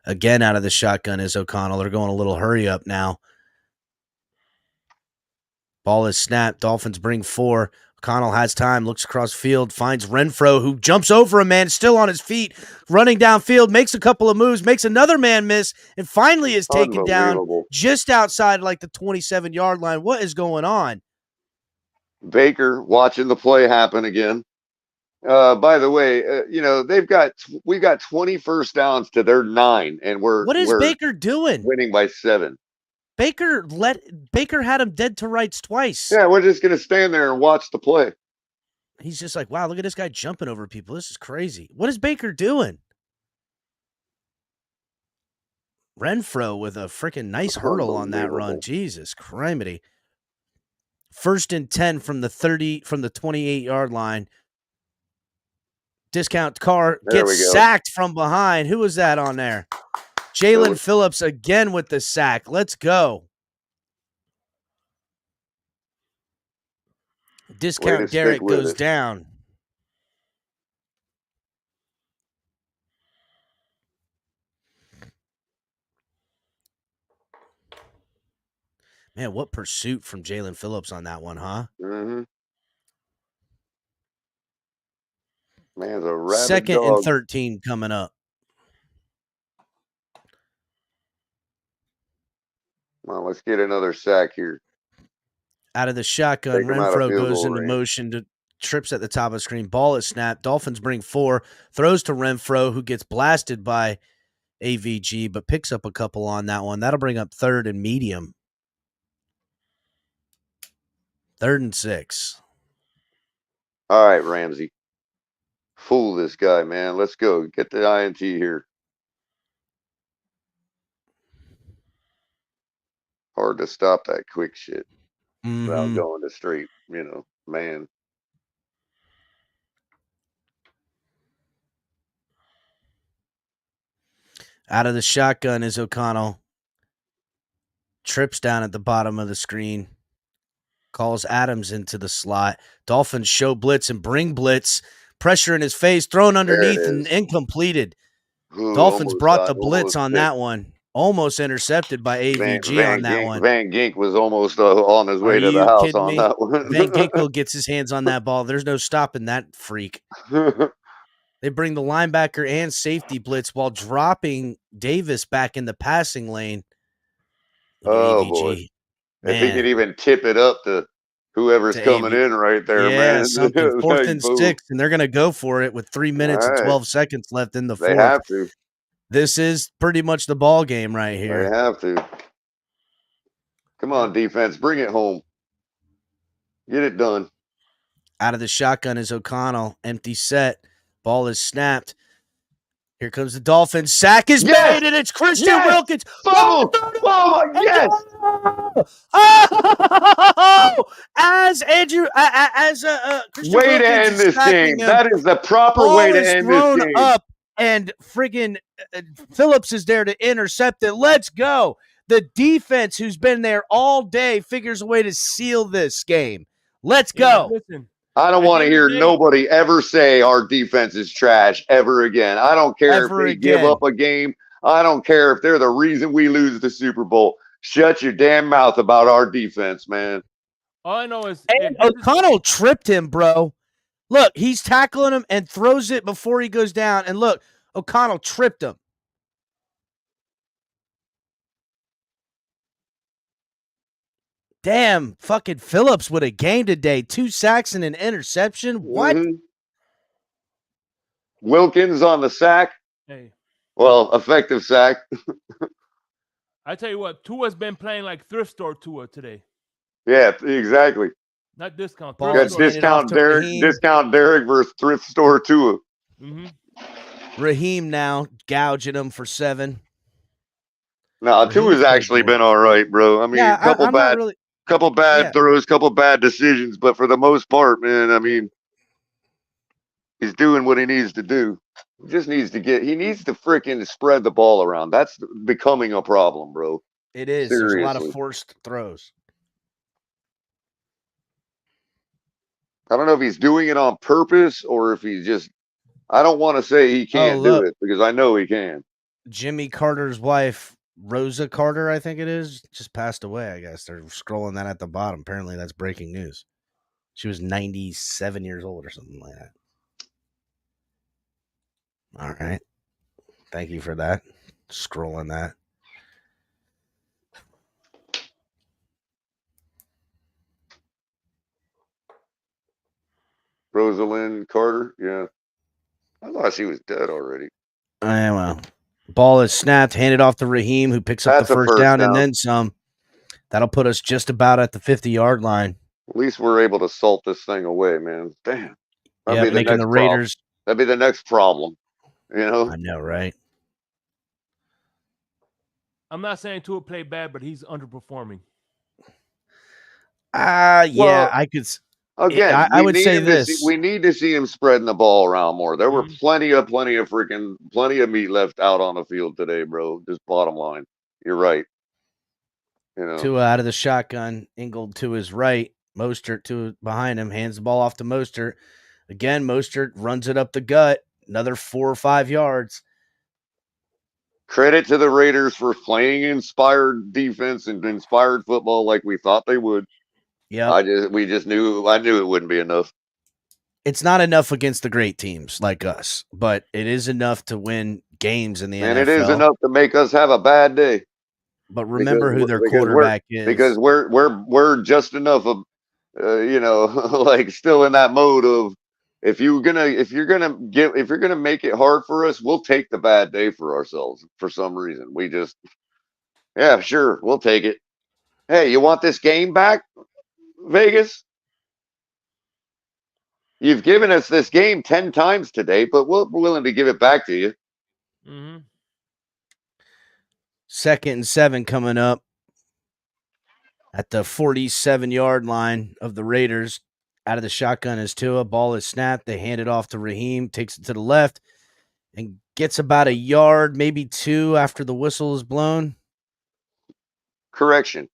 Again, out of the shotgun is O'Connell. They're going a little hurry up now. Ball is snapped. Dolphins bring 4. O'Connell has time, looks across field, finds Renfro, who jumps over a man, still on his feet, running downfield, makes a couple of moves, makes another man miss, and finally is taken down just outside like the 27-yard line. What is going on?
Baker watching the play happen again. By the way, we've got 20 first downs to their 9, and we're
Baker doing?
Winning by 7.
Baker had him dead to rights twice.
Yeah, we're just gonna stand there and watch the play.
He's just like, wow, look at this guy jumping over people. This is crazy. What is Baker doing? Renfro with a freaking nice hurdle on that run. Jesus criminy. 1st and 10 from the 28-yard line. Discount car gets sacked from behind. Who was that on there? Jalen Phillips again with the sack. Let's go. Discount Derek goes down. Man, what pursuit from Jalen Phillips on that one, huh?
Mm-hmm. Man's a rabid
2nd
dog.
and 13 coming up.
Well, let's get another sack here.
Out of the shotgun, Renfro goes into motion to trips at the top of the screen. Ball is snapped. Dolphins bring 4. Throws to Renfro, who gets blasted by AVG, but picks up a couple on that one. That'll bring up 3rd and medium. 3rd and 6.
All right, Ramsey. Fool this guy, man. Let's go. Get the INT here. Hard to stop that quick shit without going to straight, man.
Out of the shotgun is O'Connell. Trips down at the bottom of the screen. Calls Adams into the slot. Dolphins show blitz and bring blitz. Pressure in his face, thrown underneath and incompleted. Dolphins brought the blitz on that one. Almost intercepted by AVG on that one.
Van Gink was almost on his way to the house on that one.
Van Ginkel gets his hands on that ball. There's no stopping that freak. They bring the linebacker and safety blitz while dropping Davis back in the passing lane.
Oh, AVG. Boy. If he could even tip it up to whoever's coming in right there, man.
Something. 4th and 6, and they're going to go for it with 3 minutes and 12 seconds left in the 4th.
They have to.
This is pretty much the ball game right here.
They have to. Come on, defense. Bring it home. Get it done.
Out of the shotgun is O'Connell. Empty set. Ball is snapped. Here comes the Dolphins. Sack is made, and it's Christian Wilkins.
Oh, yes.
Oh! As Christian
way to end this game. That is the proper way to end this game.
Up, and friggin' Phillips is there to intercept it. Let's go. The defense, who's been there all day, figures a way to seal this game. Let's go.
Listen.
I don't want to hear nobody ever say our defense is trash ever again. I don't care if they give up a game. I don't care if they're the reason we lose the Super Bowl. Shut your damn mouth about our defense, man.
All I know is
O'Connell tripped him, bro. Look, he's tackling him and throws it before he goes down. And look, O'Connell tripped him. Damn, fucking Phillips with a game today. 2 sacks and an interception. What?
Wilkins on the sack.
Hey.
Well, effective sack.
I tell you what, Tua's been playing like thrift store Tua today.
Yeah, exactly.
Not discount.
Discount Derek versus thrift store Tua.
Raheem now gouging him for 7.
No, Tua's actually been all right, bro. I mean, a couple bad throws, couple bad decisions, but for the most part, man, I mean, he's doing what he needs to do. He just needs to freaking spread the ball around. That's becoming a problem, bro.
It is.
Seriously.
There's a lot of forced throws.
I don't know if he's doing it on purpose or if he's just, I don't want to say he can't do it because I know he can.
Jimmy Carter's wife Rosa Carter, I think it is, just passed away, I guess. They're scrolling that at the bottom. Apparently that's breaking news. She was 97 years old or something like that. All right. Thank you for that. Scrolling that.
Rosalind Carter, yeah. I thought she was dead already.
Well, ball is snapped, handed off to Raheem, who picks up the first down and then some. That'll put us just about at the 50-yard line.
At least we're able to salt this thing away, man. Damn.
Yeah, making the Raiders.
That'd be the next problem. You know?
I know, right?
I'm not saying Tua played bad, but he's underperforming.
Yeah, I could.
Again,
I would say this:
we need to see him spreading the ball around more. There were plenty of meat left out on the field today, bro. Just bottom line, you're right. You know,
Tua out of the shotgun, Ingold to his right, Mostert to behind him, hands the ball off to Mostert. Again, Mostert runs it up the gut, another 4 or 5 yards.
Credit to the Raiders for playing inspired defense and inspired football like we thought they would.
Yeah,
I knew it wouldn't be enough.
It's not enough against the great teams like us, but it is enough to win games in the NFL.
And it is enough to make us have a bad day.
But remember who their quarterback is,
because we're just enough of, like still in that mode of if you're gonna make it hard for us, we'll take the bad day for ourselves for some reason. We just, yeah, sure, we'll take it. Hey, you want this game back, Vegas? You've given us this game 10 times today, but we're willing to give it back to you.
Mm-hmm.
2nd and 7 coming up at the 47-yard line of the Raiders. Out of the shotgun is Tua. Ball is snapped. They hand it off to Raheem. Takes it to the left and gets about a yard, maybe 2 after the whistle is blown.
Correction.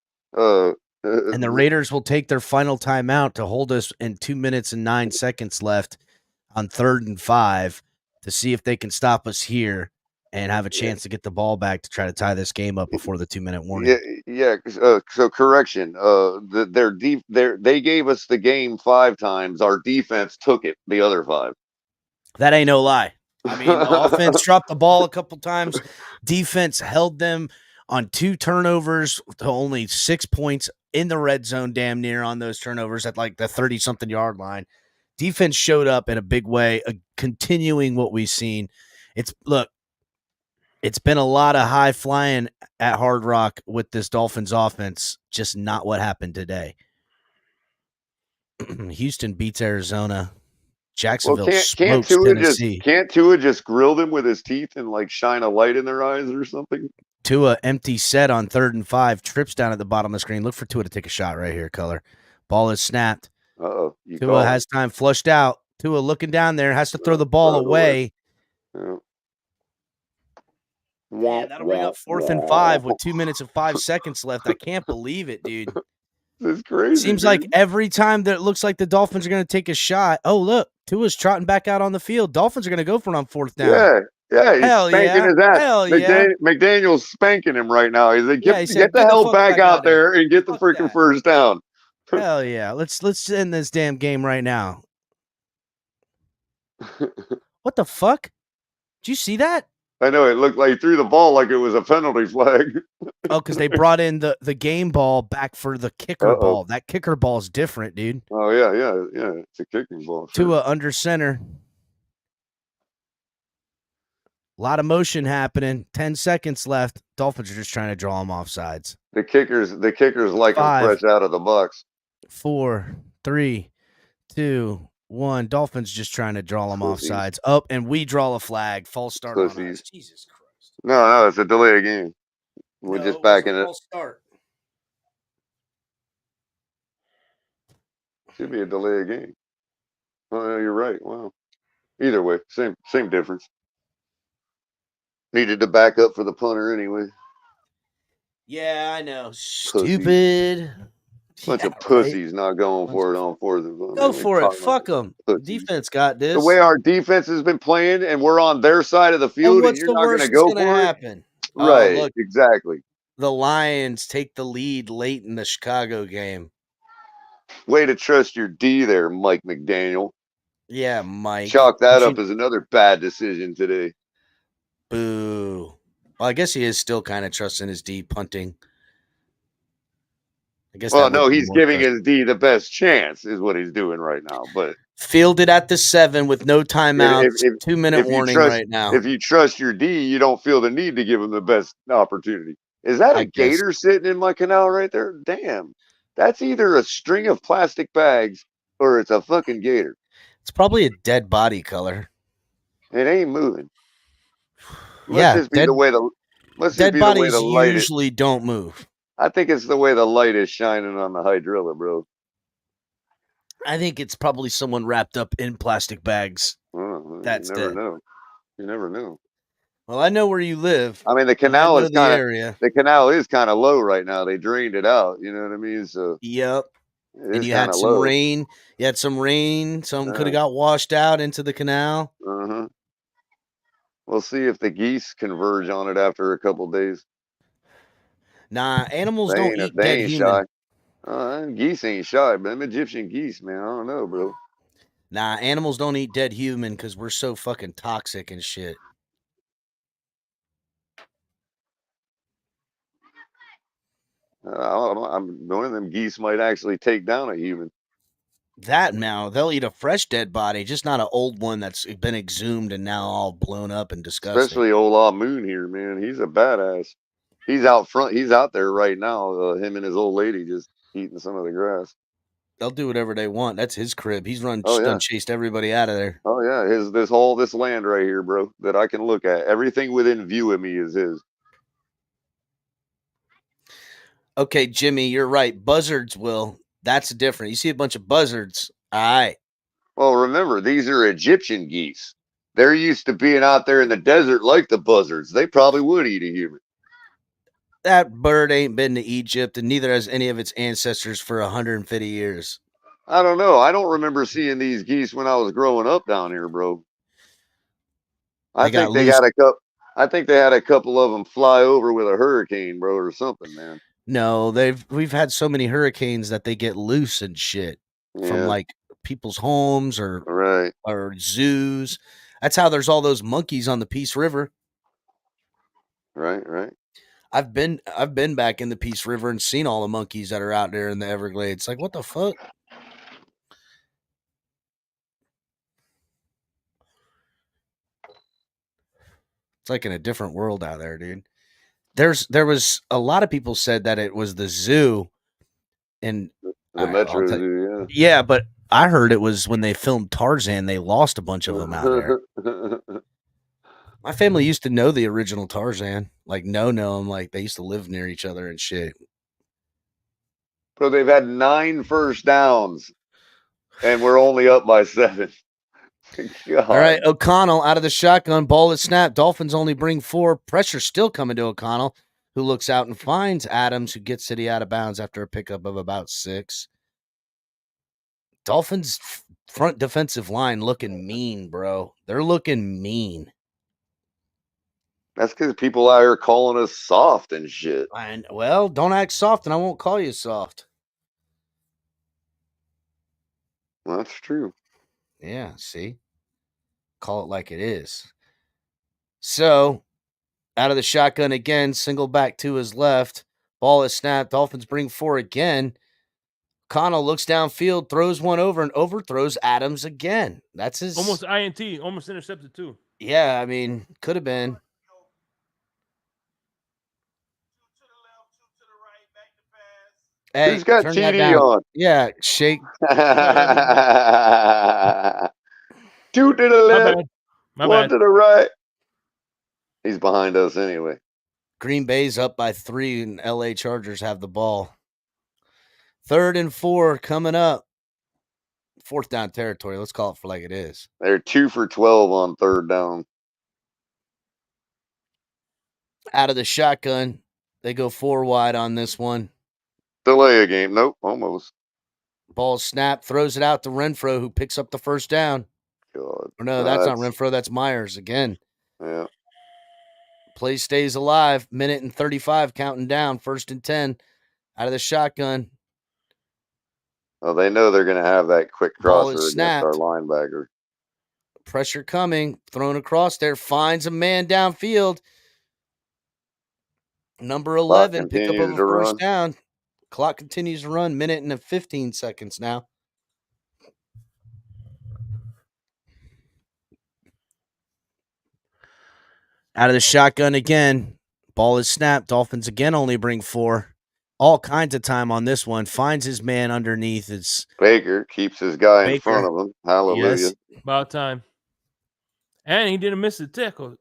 And the Raiders will take their final timeout to hold us in 2 minutes and 9 seconds left on 3rd and 5 to see if they can stop us here and have a chance to get the ball back to try to tie this game up before the 2-minute warning.
Yeah. So correction. They gave us the game 5 times. Our defense took it the other 5.
That ain't no lie. I mean, the offense dropped the ball a couple times. Defense held them on 2 turnovers to only 6 points in the red zone, damn near on those turnovers at like the 30-something yard line. Defense showed up in a big way, continuing what we've seen. It's been a lot of high flying at Hard Rock with this Dolphins offense, just not what happened today. Houston beats Arizona. Jacksonville smokes Tennessee.
Can't Tua just grill them with his teeth and like shine a light in their eyes or something?
Tua empty set on 3rd and 5, trips down at the bottom of the screen. Look for Tua to take a shot right here, Color. Ball is snapped. Tua has time flushed out. Tua looking down there, has to throw the ball away.
Yeah.
Man, that'll bring up 4th and 5 with 2 minutes and 5 seconds left. I can't believe it, dude.
This is crazy.
Seems like every time that it looks like the Dolphins are going to take a shot. Oh, look, Tua's trotting back out on the field. Dolphins are going to go for it on 4th down.
Yeah, he's spanking his ass.
Hell
McDaniel's spanking him right now. He's like, get the hell back out there and get the freaking first down.
Hell yeah. Let's end this damn game right now. What the fuck? Did you see that?
I know, it looked like he threw the ball like it was a penalty flag.
Oh, because they brought in the game ball back for the kicker ball. That kicker ball is different, dude.
Oh, yeah. It's a kicking ball. Sure.
Tua under center. A lot of motion happening. 10 seconds left. Dolphins are just trying to draw them off sides.
The kickers like them fresh out of the box.
4, 3, 2, 1. Dolphins just trying to draw them off sides. Up, and we draw a flag. False start on us. Jesus Christ.
No, it's a delay game. We're just backing it.
False start.
Should be a delay game. Oh, you're right. Wow. Either way, same difference. Needed to back up for the punter anyway.
Yeah, I know. Stupid.
Bunch of pussies not going for it on 4th and 1.
Go for it. Fuck them. Defense got this.
The way our defense has been playing, and we're on their side of the field, and you're not going to go for it. Right,
look,
exactly.
the Lions take the lead late in the Chicago game.
Way to trust your D there, Mike McDaniel.
Yeah, Mike.
Chalk that up as another bad decision today.
Boo. Well, I guess he is still kind of trusting his D punting. I guess.
Well, no, he's giving his D the best chance, is what he's doing right now. But
fielded at the 7 with no timeouts, 2-minute warning right now.
If you trust your D, you don't feel the need to give him the best opportunity. Is that a gator sitting in my canal right there? Damn. That's either a string of plastic bags or it's a fucking gator.
It's probably a dead body color.
It ain't moving.
Yeah,
just be the way the
dead bodies usually don't move.
I think it's the way the light is shining on the hydrilla, bro.
I think it's probably someone wrapped up in plastic bags. That's
you never
dead.
know. You never know.
Well, I know where you live.
I mean, the canal is kind of
area.
The canal is kind of low right now. They drained it out. You know what I mean? So
yep. And you had some
low.
rain. You had some rain. Some could have got washed out into the canal.
We'll see if the geese converge on it after a couple days.
Nah, animals don't eat dead human.
Shy. Geese ain't shy, but them Egyptian geese, man, I don't know, bro.
Nah, animals don't eat dead human because we're so fucking toxic and shit.
One of them geese might actually take down a human.
That now, they'll eat a fresh dead body, just not an old one that's been exhumed and now all blown up and disgusting.
Especially old Moon here, man. He's a badass. He's out front. He's out there right now. Him and his old lady just eating some of the grass.
They'll do whatever they want. That's his crib. He's done chased everybody out of there.
Oh yeah, this land right here, bro, that I can look at. Everything within view of me is his.
Okay, Jimmy, you're right. Buzzards will. That's different. You see a bunch of buzzards. All right.
Well, remember, these are Egyptian geese. They're used to being out there in the desert like the buzzards. They probably would eat a human.
That bird ain't been to Egypt, and neither has any of its ancestors for 150 years.
I don't know. I don't remember seeing these geese when I was growing up down here, bro. I think they had a couple of them fly over with a hurricane, bro, or something, man.
No, we've had so many hurricanes that they get loose and shit from like people's homes or zoos. That's how there's all those monkeys on the Peace River.
Right.
I've been back in the Peace River and seen all the monkeys that are out there in the Everglades. Like, what the fuck? It's like in a different world out there, dude. There was a lot of people said that it was the zoo and
the Metro Zoo,
yeah, but I heard it was when they filmed Tarzan, they lost a bunch of them out there. My family used to know the original Tarzan, like know him, like they used to live near each other and shit.
Bro, they've had 9 first downs, and we're only up by 7. God.
All right, O'Connell out of the shotgun, ball is snapped. Dolphins only bring 4. Pressure still coming to O'Connell, who looks out and finds Adams, who gets City out of bounds after a pickup of about 6. Dolphins front defensive line looking mean, bro. They're looking mean.
That's because people out here calling us soft and shit.
Well, don't act soft, and I won't call you soft.
Well, that's true.
Yeah, see? Call it like it is. So, out of the shotgun again, single back to his left. Ball is snapped. Dolphins bring 4 again. Connell looks downfield, throws one over, and overthrows Adams again. That's his...
Almost INT, almost intercepted too.
Yeah, I mean, could have been. Hey,
who's got TD on?
Yeah, shake.
2 to the left,
My
1
bad.
to the right. He's behind us anyway.
Green Bay's up by 3, and LA Chargers have the ball. 3rd and 4 coming up. 4th down territory. Let's call it for like it is.
They're 2 for 12 on 3rd down.
Out of the shotgun, they go 4 wide on this one.
Delay a game. Nope, almost.
Ball snap, throws it out to Renfro, who picks up the 1st down.
God.
Or no, that's not Renfro. That's Myers again.
Yeah.
Play stays alive. Minute and 35 counting down. 1st and 10 out of the shotgun.
Well, they know they're going to have that quick
Ball
crosser
is
against our
snapped.
linebacker.
Pressure coming. Thrown across there. Finds a man downfield. Number 11. Pick up of a first down. Clock continues to run. Minute and 15 seconds now. Out of the shotgun again. Ball is snapped. Dolphins again only bring 4. All kinds of time on this one. Finds his man underneath. It's
Baker keeps his guy in front of him. Hallelujah.
Yes.
About time. And he didn't miss the tackle.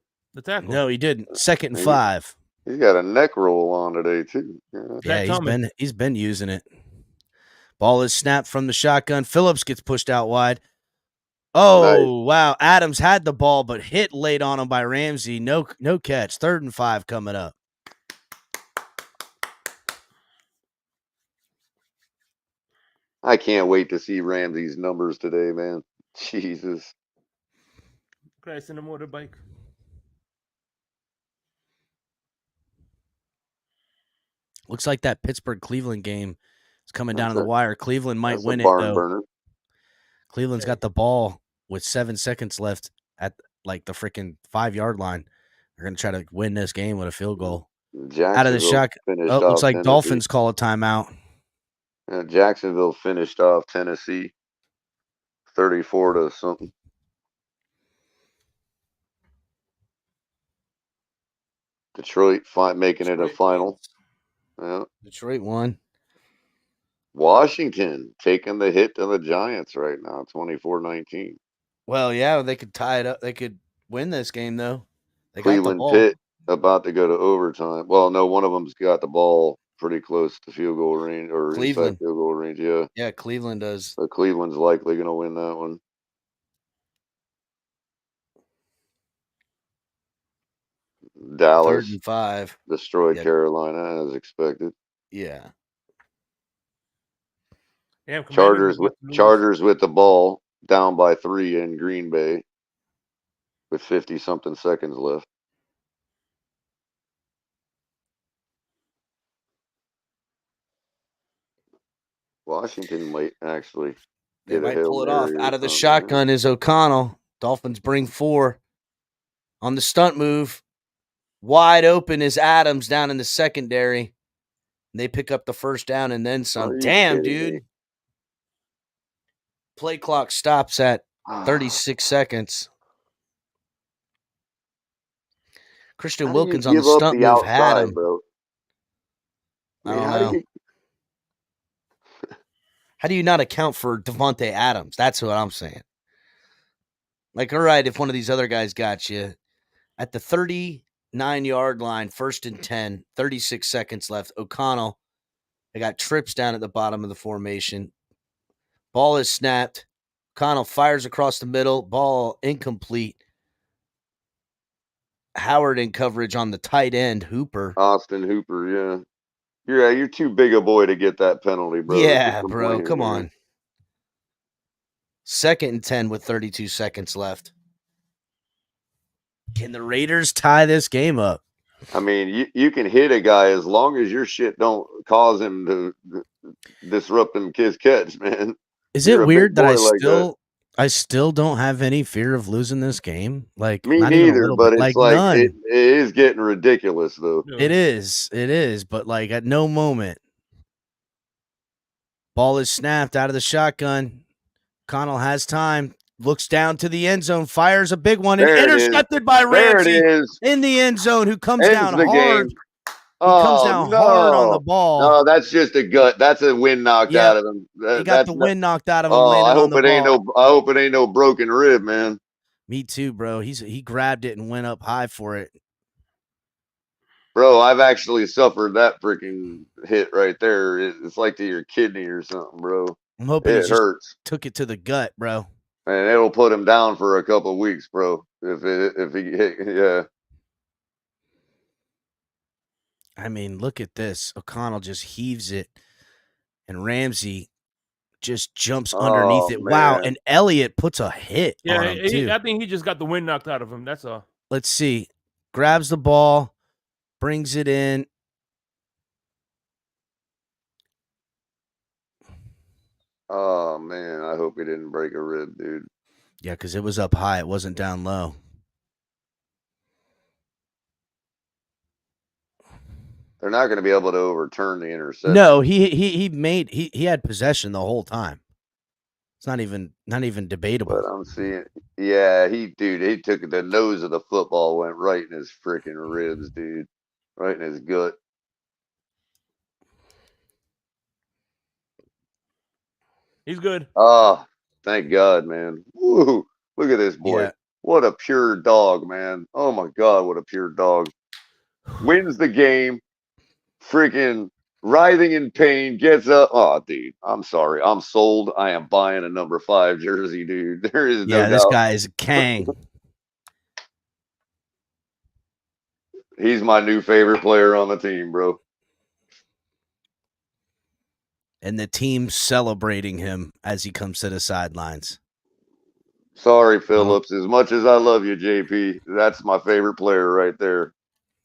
No, he didn't. 2nd and 5.
He's got a neck roll on today too.
Yeah, he's been using it. Ball is snapped from the shotgun. Phillips gets pushed out wide. Oh, wow. Adams had the ball, but hit late on him by Ramsey. No catch. 3rd and 5 coming up.
I can't wait to see Ramsey's numbers today, man. Jesus.
Christ in the motorbike.
Looks like that Pittsburgh-Cleveland game is coming down to the wire. Cleveland might win it, though.
Burner.
Cleveland's got the ball with 7 seconds left at like the freaking 5-yard line. They're going to try to win this game with a field goal. Out of the shot. Oh, looks like Tennessee. Dolphins call a timeout.
Jacksonville finished off Tennessee 34 to something. Detroit making it a final. Yeah.
Detroit won.
Washington taking the hit to the Giants right now, 24-19.
Well, yeah, they could tie it up. They could win this game, though. They
Cleveland
got the ball.
Pitt about to go to overtime. Well, no, one of them's got the ball pretty close to field goal range or inside field goal range. Yeah.
Yeah, Cleveland does.
So Cleveland's likely going to win that one. Dallas
3rd and 5
destroyed Carolina as expected.
Yeah.
Chargers with the ball down by 3 in Green Bay with 50-something seconds left. Washington might actually
they might pull it off. Out of the shotgun is O'Connell. Dolphins bring 4 on the stunt move. Wide open is Adams down in the secondary. They pick up the first down and then some. Damn, dude. Play clock stops at 36 seconds. Christian Wilkins on the stunt move had him.
Bro?
I don't know. How do you not account for Devontae Adams? That's what I'm saying. Like, all right, if one of these other guys got you at the 39-yard line, 1st and 10, 36 seconds left. O'Connell, they got trips down at the bottom of the formation. Ball is snapped. O'Connell fires across the middle. Ball incomplete. Howard in coverage on the tight end, Hooper.
Austin Hooper, yeah. You're too big a boy to get that penalty, bro.
Yeah, bro, come on. 2nd and 10 with 32 seconds left. Can the Raiders tie this game up?
I mean, you can hit a guy as long as your shit don't cause him to disrupt his catch, man.
Is it weird that I still don't have any fear of losing this game? Like,
me neither, but it's like it is getting ridiculous, though.
It is, but like at no moment. Ball is snapped out of the shotgun. Connell has time. Looks down to the end zone, fires a big one, and intercepted by Ramsey in the end zone, who comes down hard. Comes down hard on the ball.
No, that's just a gut. That's a wind knocked out of him.
He got the wind knocked out of him.
I hope it ain't no broken rib, man.
Me too, bro. He grabbed it and went up high for it.
Bro, I've actually suffered that freaking hit right there. It's like to your kidney or something, bro.
I'm hoping
it hurts.
Took it to the gut, bro.
And it'll put him down for a couple of weeks, bro. If he hit, yeah.
I mean, look at this. O'Connell just heaves it, and Ramsey just jumps underneath it. Man. Wow, and Elliott puts a hit on him, too.
I think he just got the wind knocked out of him. That's all.
Let's see. grabs the ball, brings it in.
Oh, man, I hope he didn't break a rib, dude.
Yeah, because it was up high. It wasn't down low.
They're not going to be able to overturn the interception.
No, he had possession the whole time. It's not even debatable.
But I'm seeing, yeah, he took the nose of the football, went right in his freaking ribs, dude, right in his gut.
He's good.
Oh, thank God, man. Woo, look at this boy.
Yeah.
What a pure dog, man. Oh my God, what a pure dog. Wins the game, freaking writhing in pain, gets up. Oh, dude, I'm sorry. I'm sold. I am buying a number 5 jersey, dude. There is no doubt.
This guy is Kang.
He's my new favorite player on the team, bro.
And the team celebrating him as he comes to the sidelines.
Sorry, Phillips. As much as I love you, JP, that's my favorite player right there.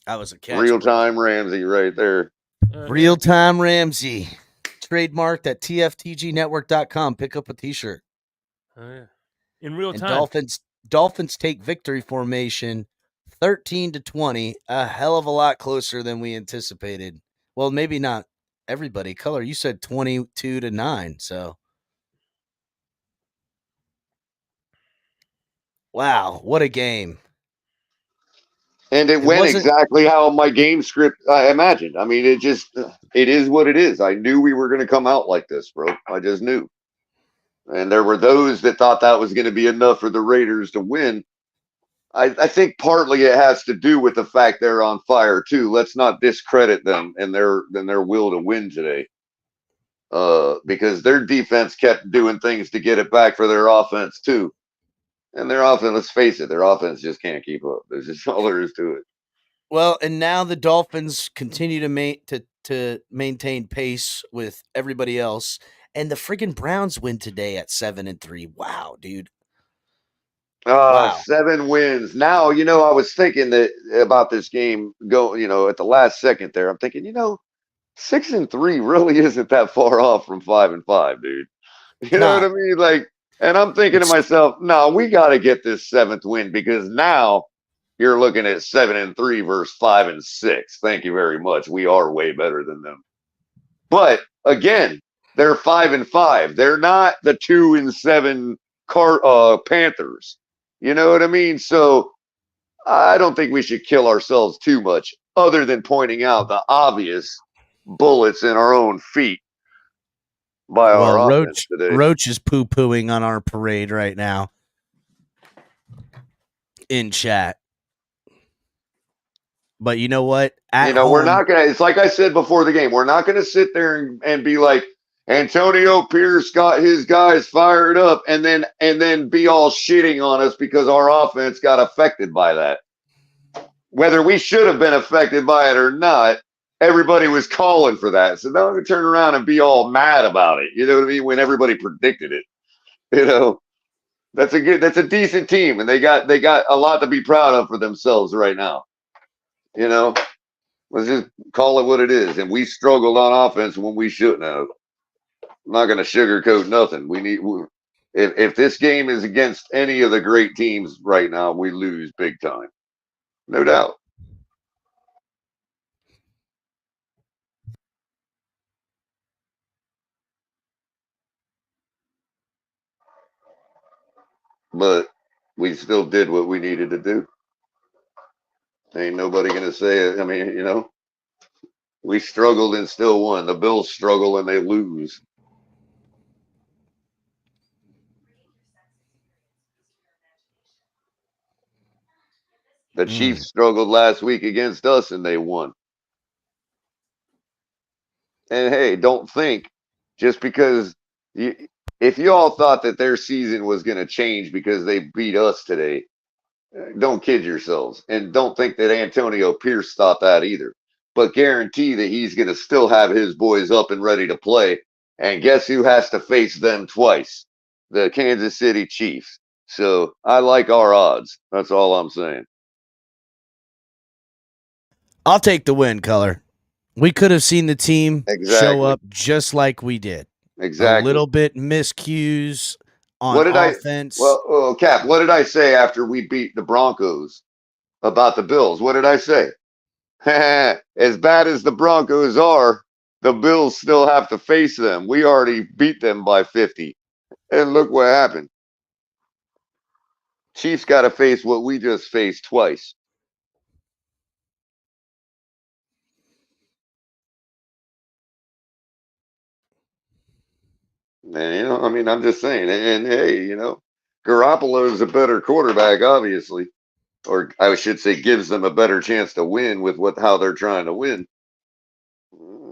That was a catch.
Real-time Ramsey right there.
Real-time Ramsey. Trademarked at TFTGnetwork.com. Pick up a t-shirt.
Oh, yeah. In real
and
time.
Dolphins take victory formation 13-20. A hell of a lot closer than we anticipated. Well, maybe not everybody. Color, you said 22-9, so. Wow, what a game.
And it went exactly how my game script I imagined. I mean, it is what it is. I knew we were going to come out like this, bro. I just knew. And there were those that thought that was going to be enough for the Raiders to win. I think partly it has to do with the fact they're on fire too. Let's not discredit them and their will to win today. Because their defense kept doing things to get it back for their offense too. And their offense, let's face it, their offense just can't keep up. There's just all there is to it.
Well, and now the Dolphins continue to maintain pace with everybody else, and the friggin' Browns win today at 7-3. Wow, dude.
Wow. 7 wins. Now, I was thinking that about this game at the last second there. I'm thinking, 6-3 really isn't that far off from 5-5, dude. You know what I mean? Like, and I'm thinking to myself, no, we got to get this 7th win because now you're looking at 7-3 versus 5-6. Thank you very much. We are way better than them. But again, they're 5-5. They're not the 2-7 Panthers. You know what I mean? So I don't think we should kill ourselves too much, other than pointing out the obvious bullets in our own feet. By our offense today.
Roach is poo-pooing on our parade right now in chat. But you know what?
We're not going to, it's like I said before the game, we're not going to sit there and be like, Antonio Pierce got his guys fired up and then be all shitting on us because our offense got affected by that. Whether we should have been affected by it or not, everybody was calling for that. So now we turn around and be all mad about it. You know what I mean? When everybody predicted it. That's a decent team, and they got a lot to be proud of for themselves right now. Let's just call it what it is. And we struggled on offense when we shouldn't have. I'm not going to sugarcoat nothing. If this game is against any of the great teams right now, we lose big time. No doubt. But we still did what we needed to do. Ain't nobody going to say it. I mean, we struggled and still won. The Bills struggle and they lose. The Chiefs struggled last week against us and they won. And hey, don't think just because if you all thought that their season was going to change because they beat us today, don't kid yourselves. And don't think that Antonio Pierce thought that either. But guarantee that he's going to still have his boys up and ready to play. And guess who has to face them twice? The Kansas City Chiefs. So I like our odds. That's all I'm saying.
I'll take the win, Color. We could have seen the team show up just like we did.
Exactly.
A little bit miscues on
What did
offense.
Cap, what did I say after we beat the Broncos about the Bills? What did I say? As bad as the Broncos are, the Bills still have to face them. We already beat them by 50. And look what happened. Chiefs got to face what we just faced twice. And, I mean, I'm just saying. And hey, Garoppolo is a better quarterback, obviously. Or I should say gives them a better chance to win with how they're trying to win.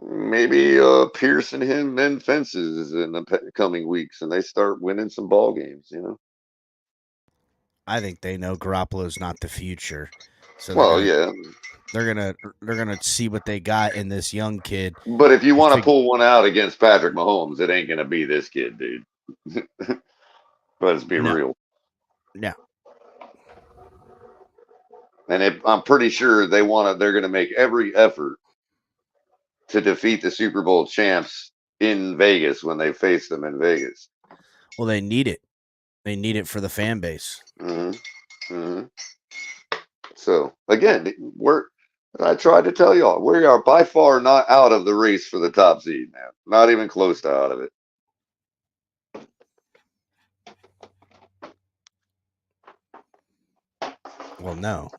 Maybe Pierce and him mend fences in the coming weeks and they start winning some ball games,
I think they know Garoppolo's not the future. So they're gonna see what they got in this young kid.
But if you want to pull one out against Patrick Mahomes, it ain't gonna be this kid, dude. Let's be real.
No.
And I'm pretty sure they're gonna make every effort to defeat the Super Bowl champs in Vegas when they face them in Vegas.
Well, they need it. They need it for the fan base.
Mm-hmm. Mm-hmm. So again, I tried to tell y'all, we are by far not out of the race for the top seed, man. Not even close to out of it.
Well, no.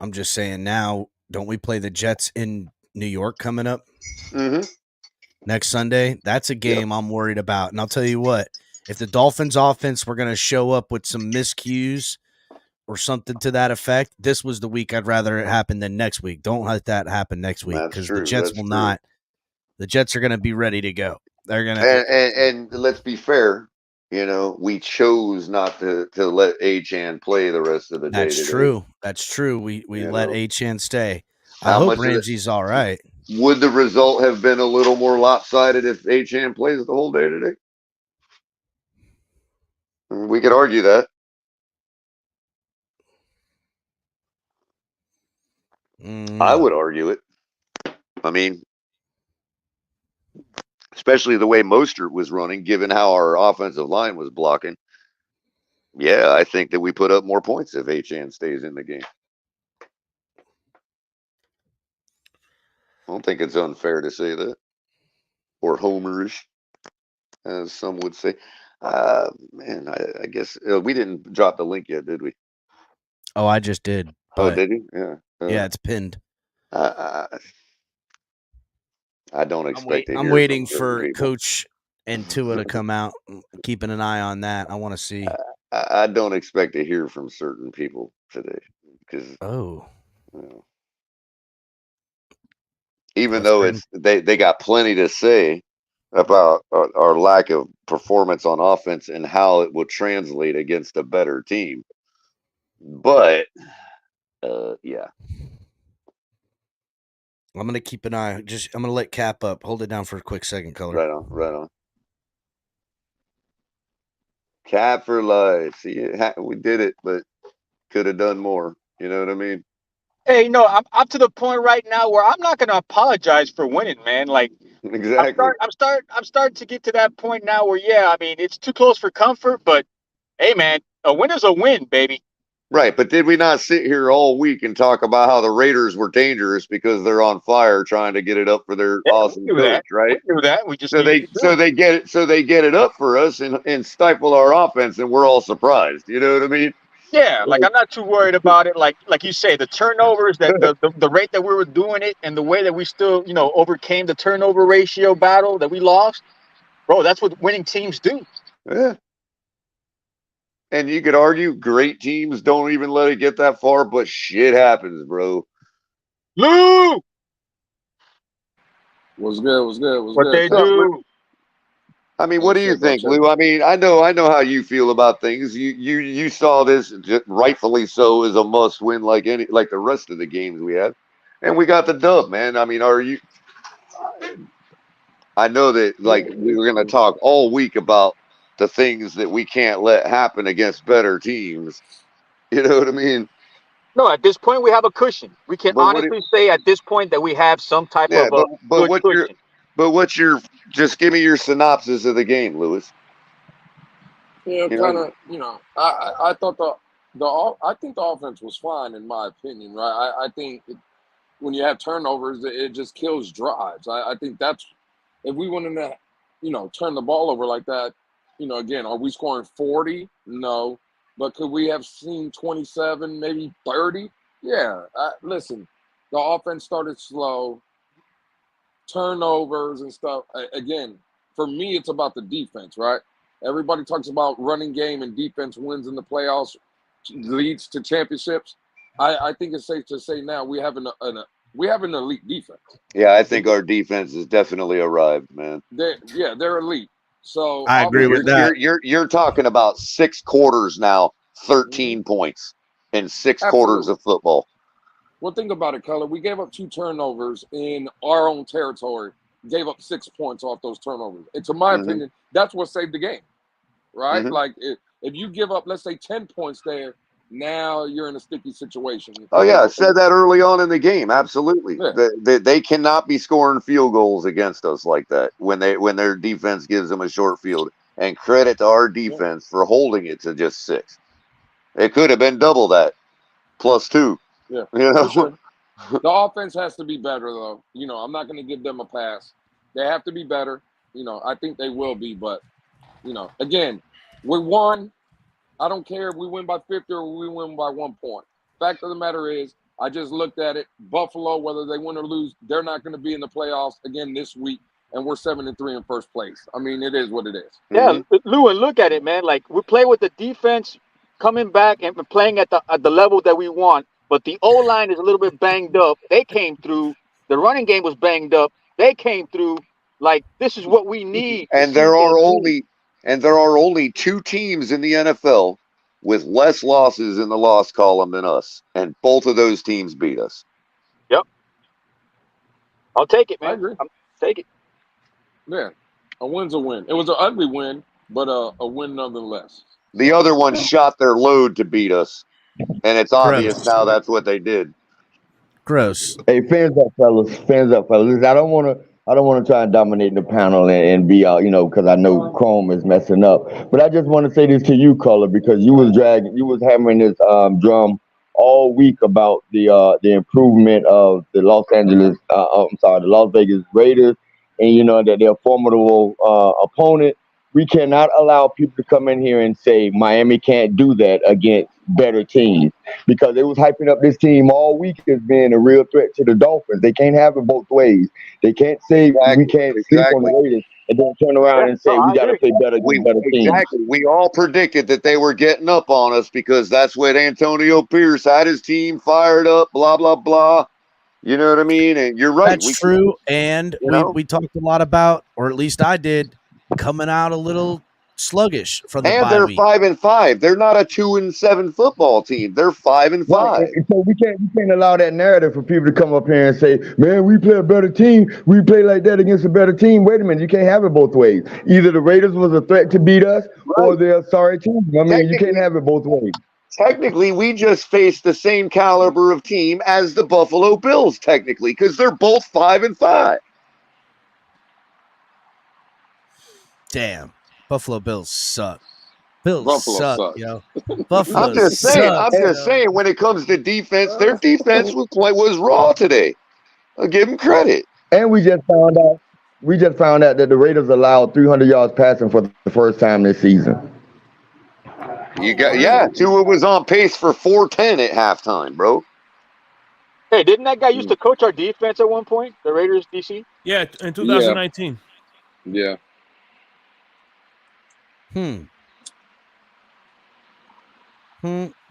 I'm just saying now, don't we play the Jets in New York coming up?
Mm-hmm.
Next Sunday? That's a game I'm worried about. And I'll tell you what, if the Dolphins offense were going to show up with some miscues or something to that effect, this was the week I'd rather it happen than next week. Don't let that happen next week because the Jets will not. The Jets are going to be ready to go. They're going to.
And let's be fair. We chose not to let Achane play the rest of the day.
That's true. That's true. We let Achane stay. I hope Ramsey's all right.
Would the result have been a little more lopsided if Achane plays the whole day today? We could argue that. I would argue it. I mean, especially the way Mostert was running, given how our offensive line was blocking. Yeah, I think that we put up more points if Achane stays in the game. I don't think it's unfair to say that. Or homerish, as some would say. Man, I guess we didn't drop the link yet, did we?
Oh, I just did.
Oh, did you? Yeah.
Yeah, it's pinned.
I don't expect
I'm waiting for Coach and Tua to come out, keeping an eye on that. I want to see.
I don't expect to hear from certain people today because even though they got plenty to say about our lack of performance on offense and how it will translate against a better team, but yeah.
I'm gonna keep an eye. I'm gonna let Cap up. Hold it down for a quick second, Color.
Right on. Cap for life. See, we did it, but could have done more. You know what I mean?
Hey, I'm to the point right now where I'm not gonna apologize for winning, man. Like,
exactly.
I'm starting to get to that point now where, I mean, it's too close for comfort, but hey, man, a win is a win, baby.
Right, but did we not sit here all week and talk about how the Raiders were dangerous because they're on fire trying to get it up for their awesome coach, right?
We knew that. We just
so they get it up for us and stifle our offense, and we're all surprised. You know what I mean?
Yeah, like I'm not too worried about it. Like you say, the turnovers, that the rate that we were doing it, and the way that we still overcame the turnover ratio battle that we lost, bro. That's what winning teams do.
Yeah. And you could argue great teams don't even let it get that far, but shit happens, bro.
Lou!
What's good?
What they do?
I mean, what do you think, Lou? I mean, I know how you feel about things. You saw this, rightfully so, as a must win like the rest of the games we had. And we got the dub, man. I mean, I know that we were going to talk all week about the things that we can't let happen against better teams. You know what I mean?
No, at this point we have a cushion. We can
But what?
honestly say at this point that we have some type
Yeah,
of a
but
good
what's your
cushion.
what's your just give me your synopsis of the game, Lewis.
Yeah,
You
kind
know,
of. I thought I think the offense was fine in my opinion. Right. I think when you have turnovers, it just kills drives. I think that's if we want to, turn the ball over like that. Again, are we scoring 40? No, but could we have seen 27, maybe 30? Yeah. Listen, the offense started slow, turnovers and stuff. Again, for me, it's about the defense, right? Everybody talks about running game and defense wins in the playoffs, leads to championships. I think it's safe to say now we have an elite defense.
yeah, I think our defense has definitely arrived, man.
They're elite. So
I agree with that.
You're talking about 6 quarters now, 13 points in 6 quarters of football.
Well, think about it, Color. We gave up 2 turnovers in our own territory. Gave up 6 points off those turnovers. And to my opinion, that's what saved the game, right? Like if you give up, let's say 10 points there, now you're in a sticky situation.
Oh yeah, I said that early on in the game. Absolutely, they cannot be scoring field goals against us like that when their defense gives them a short field. And credit to our defense for holding it to just 6. It could have been double that, +2.
Yeah,
for
sure. The offense has to be better, though. I'm not going to give them a pass. They have to be better. I think they will be, but again, we won. I don't care if we win by 50 or we win by 1 point. Fact of the matter is, I just looked at it. Buffalo, whether they win or lose, they're not going to be in the playoffs again this week, and we're 7-3 in first place. I mean, it is what it is.
Yeah, Lou, and look at it, man. Like we play with the defense coming back and playing at the level that we want, but the O-line is a little bit banged up. They came through. The running game was banged up. They came through. Like this is what we need.
And there are only 2 teams in the NFL with less losses in the loss column than us, and both of those teams beat us.
Yep, I'll take it, man.
I agree.
Take it.
Yeah, a win's a win. It was an ugly win, but a win nonetheless.
The other one shot their load to beat us, and it's obvious now that's what they did.
Gross.
Hey, fans up, fellas. Fans up, fellas. I don't want to try and dominate the panel and be out, because I know Chrome is messing up. But I just want to say this to you, Color, because you was hammering this drum all week about the improvement of the the Las Vegas Raiders, and that they're a formidable opponent. We cannot allow people to come in here and say Miami can't do that against better teams, because they was hyping up this team all week as being a real threat to the Dolphins. They can't have it both ways. They can't say we can't sleep on the Raiders and then turn around and say we got to play better against better teams.
Exactly. We all predicted that they were getting up on us because that's what Antonio Pierce had his team fired up, blah, blah, blah. You know what I mean? And you're right.
That's true. And we talked a lot about, or at least I did, coming out a little sluggish from the bye
they're
week.
5-5. They're not a 2-7 football team. They're 5-5.
Right. So we can't allow that narrative for people to come up here and say, "Man, we play a better team. We play like that against a better team." Wait a minute, you can't have it both ways. Either the Raiders was a threat to beat us, or they're a sorry team. I mean, you can't have it both ways.
Technically, we just faced the same caliber of team as the Buffalo Bills, technically, because they're both 5-5.
Damn, Buffalo Bills suck. Buffalo suck, yo.
Buffalo I'm just saying, when it comes to defense, their defense was raw today. I'll give them credit.
And we just found out that the Raiders allowed 300 yards passing for the first time this season.
Tua was on pace for 410 at halftime, bro.
Hey, didn't that guy used to coach our defense at one point? The Raiders DC?
Yeah, in 2019.
Yeah.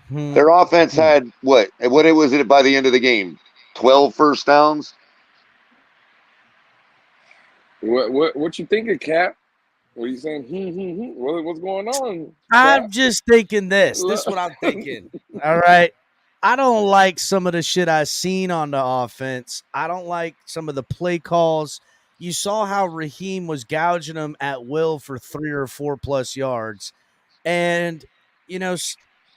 Their offense had what was it by the end of the game? 12 first downs.
What you thinking, Cap? What are you saying? What's going on?
I'm just thinking this. This is what I'm thinking. All right. I don't like some of the shit I've seen on the offense. I don't like some of the play calls. You saw how Raheem was gouging them at will for 3 or 4 plus yards. And,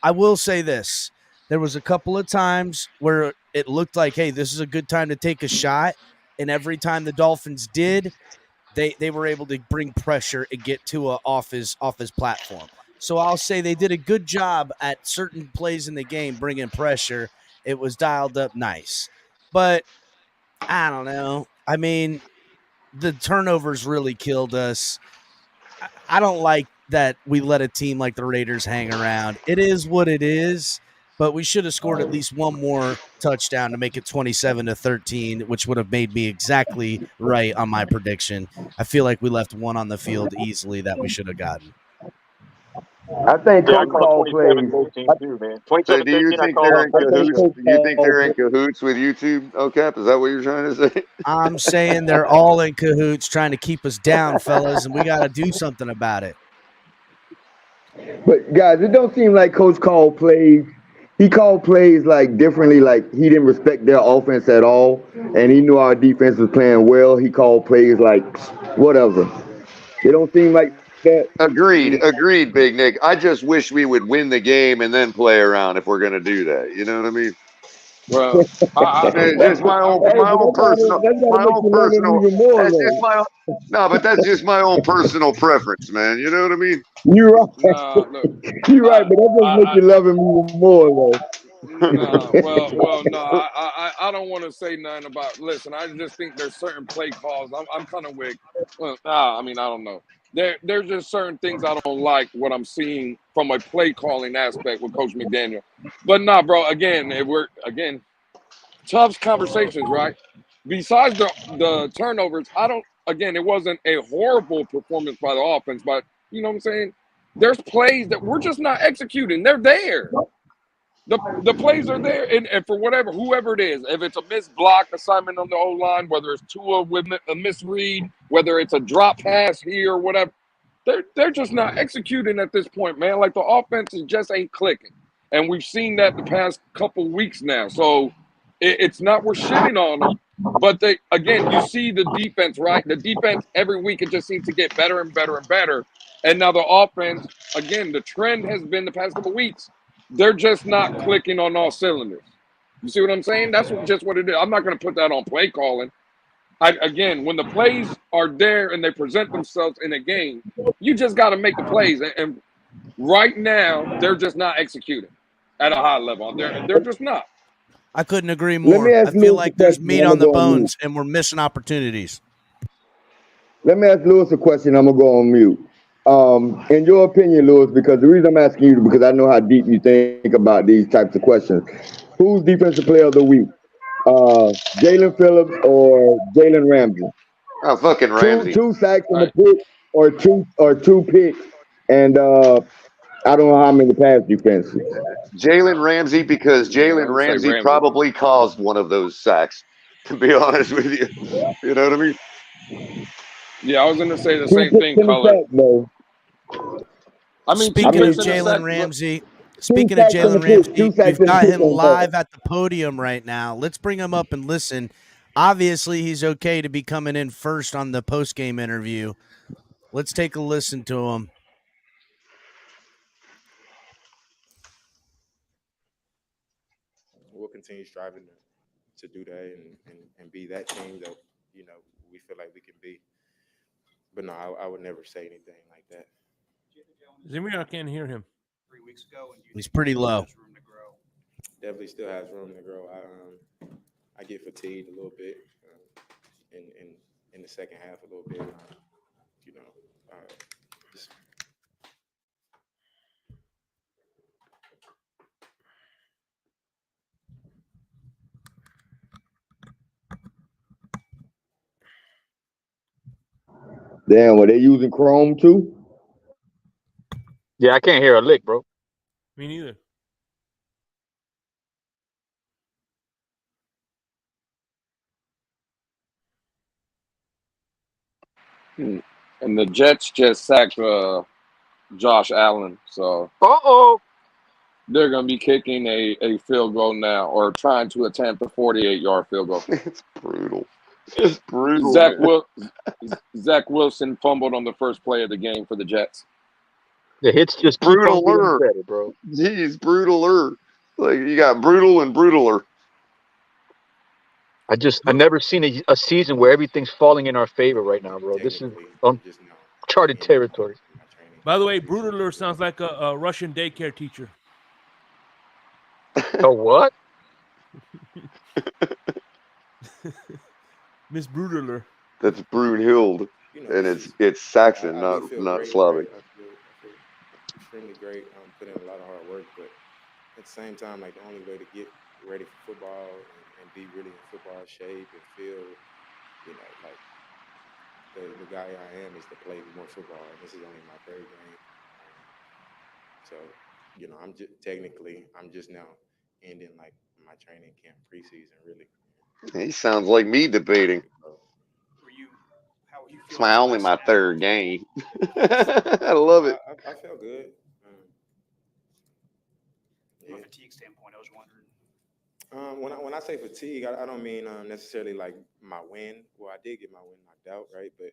I will say this. There was a couple of times where it looked like, hey, this is a good time to take a shot. And every time the Dolphins did, they were able to bring pressure and get to off his platform. So I'll say they did a good job at certain plays in the game bringing pressure. It was dialed up nice. But I don't know. I mean, the turnovers really killed us. I don't like that we let a team like the Raiders hang around. It is what it is, but we should have scored at least one more touchdown to make it 27-13, which would have made me exactly right on my prediction. I feel like we left one on the field easily that we should have gotten.
I think
Yeah, I
Coach
called
Call plays.
27-13 too, man.
So do you
27-13, I
think
called
they're
on
in
purpose.
cahoots? Do you think they're in cahoots with YouTube, OCAP? Is that what you're trying to say?
I'm saying they're all in cahoots trying to keep us down, fellas, and we got to do something about it.
But guys, it don't seem like Coach Call plays. He called plays like differently, like he didn't respect their offense at all, and he knew our defense was playing well. He called plays like whatever. It don't seem like that.
Agreed, Big Nick. I just wish we would win the game and then play around if we're going to do that. You know what I mean?
Well,
Just my own personal. That's just my own. No, but that's just my own personal preference, man. You know what I mean?
You're right.
look,
You're right, but that just makes you love him even more, though.
I don't want to say nothing about. Listen, I just think there's certain play calls. I'm kind of with. I mean, I don't know. There's just certain things I don't like what I'm seeing from a play calling aspect with Coach McDaniel. But nah, bro. Again, tough conversations, right? Besides the turnovers, it wasn't a horrible performance by the offense, but you know what I'm saying? There's plays that we're just not executing. They're there. The plays are there, and for whoever it is, if it's a missed block assignment on the O-line, whether it's Tua with a misread, whether it's a drop pass here or whatever, they're just not executing at this point, man. Like the offense just ain't clicking, and we've seen that the past couple weeks now. So it's not we're shitting on them, but you see the defense, right? The defense every week it just seems to get better and better and better, and now the offense, again, the trend has been the past couple weeks. They're just not clicking on all cylinders. You see what I'm saying? That's just what it is. I'm not going to put that on play calling. When the plays are there and they present themselves in a game, you just got to make the plays. And right now, they're just not executing at a high level. They're just not.
I couldn't agree more. I feel like there's meat on the bones and we're missing opportunities.
Let me ask Lewis a question. I'm going to go on mute. In your opinion, Lewis, because the reason I'm asking you, because I know how deep you think about these types of questions. Who's defensive player of the week? Jalen Phillips or Jalen Ramsey?
Oh, fucking Ramsey.
Two sacks in the pick or two picks, and I don't know how many pass defenses.
Jalen Ramsey, because Jalen Ramsey probably caused one of those sacks, to be honest with you. You know what I mean?
Yeah, I was going to say the same thing, Color.
Speaking of Jalen Ramsey, we've got him live at the podium right now. Let's bring him up and listen. Obviously, he's okay to be coming in first on the post-game interview. Let's take a listen to him.
We'll continue striving to do that and be that team that, we feel like we can be. But no, I would never say anything like that.
Zimmer, I can't hear him.
3 weeks ago,
he's pretty low.
Definitely still has room to grow. I get fatigued a little bit in the second half a little bit.
Damn, were they using Chrome too?
Yeah, I can't hear a lick, bro.
Me neither.
And the Jets just sacked Josh Allen, so they're going to be kicking a field goal now, or trying to attempt a 48-yard field goal.
It's brutal. It's brutal.
Zach Wilson fumbled on the first play of the game for the Jets.
The hits just
brutaler,
better, bro.
Jeez, brutaler. Like you got brutal and brutaler.
I never seen a season where everything's falling in our favor right now, bro. This is uncharted territory.
By the way, Brutaler sounds like a Russian daycare teacher.
A what?
Miss Brutaler.
That's Brunhild, and it's Saxon, not Slavic.
I feel extremely great. Put in a lot of hard work, but at the same time, like the only way to get ready for football and be really in football shape and feel, like the guy I am is to play more football. And this is only my third game, so I'm just now ending like my training camp preseason. Really,
He sounds like me debating. It's only my third game. I love it.
I felt good.
From a fatigue standpoint, I was wondering.
When I say fatigue, I don't mean necessarily like my win. Well, I did get my win knocked out, right? But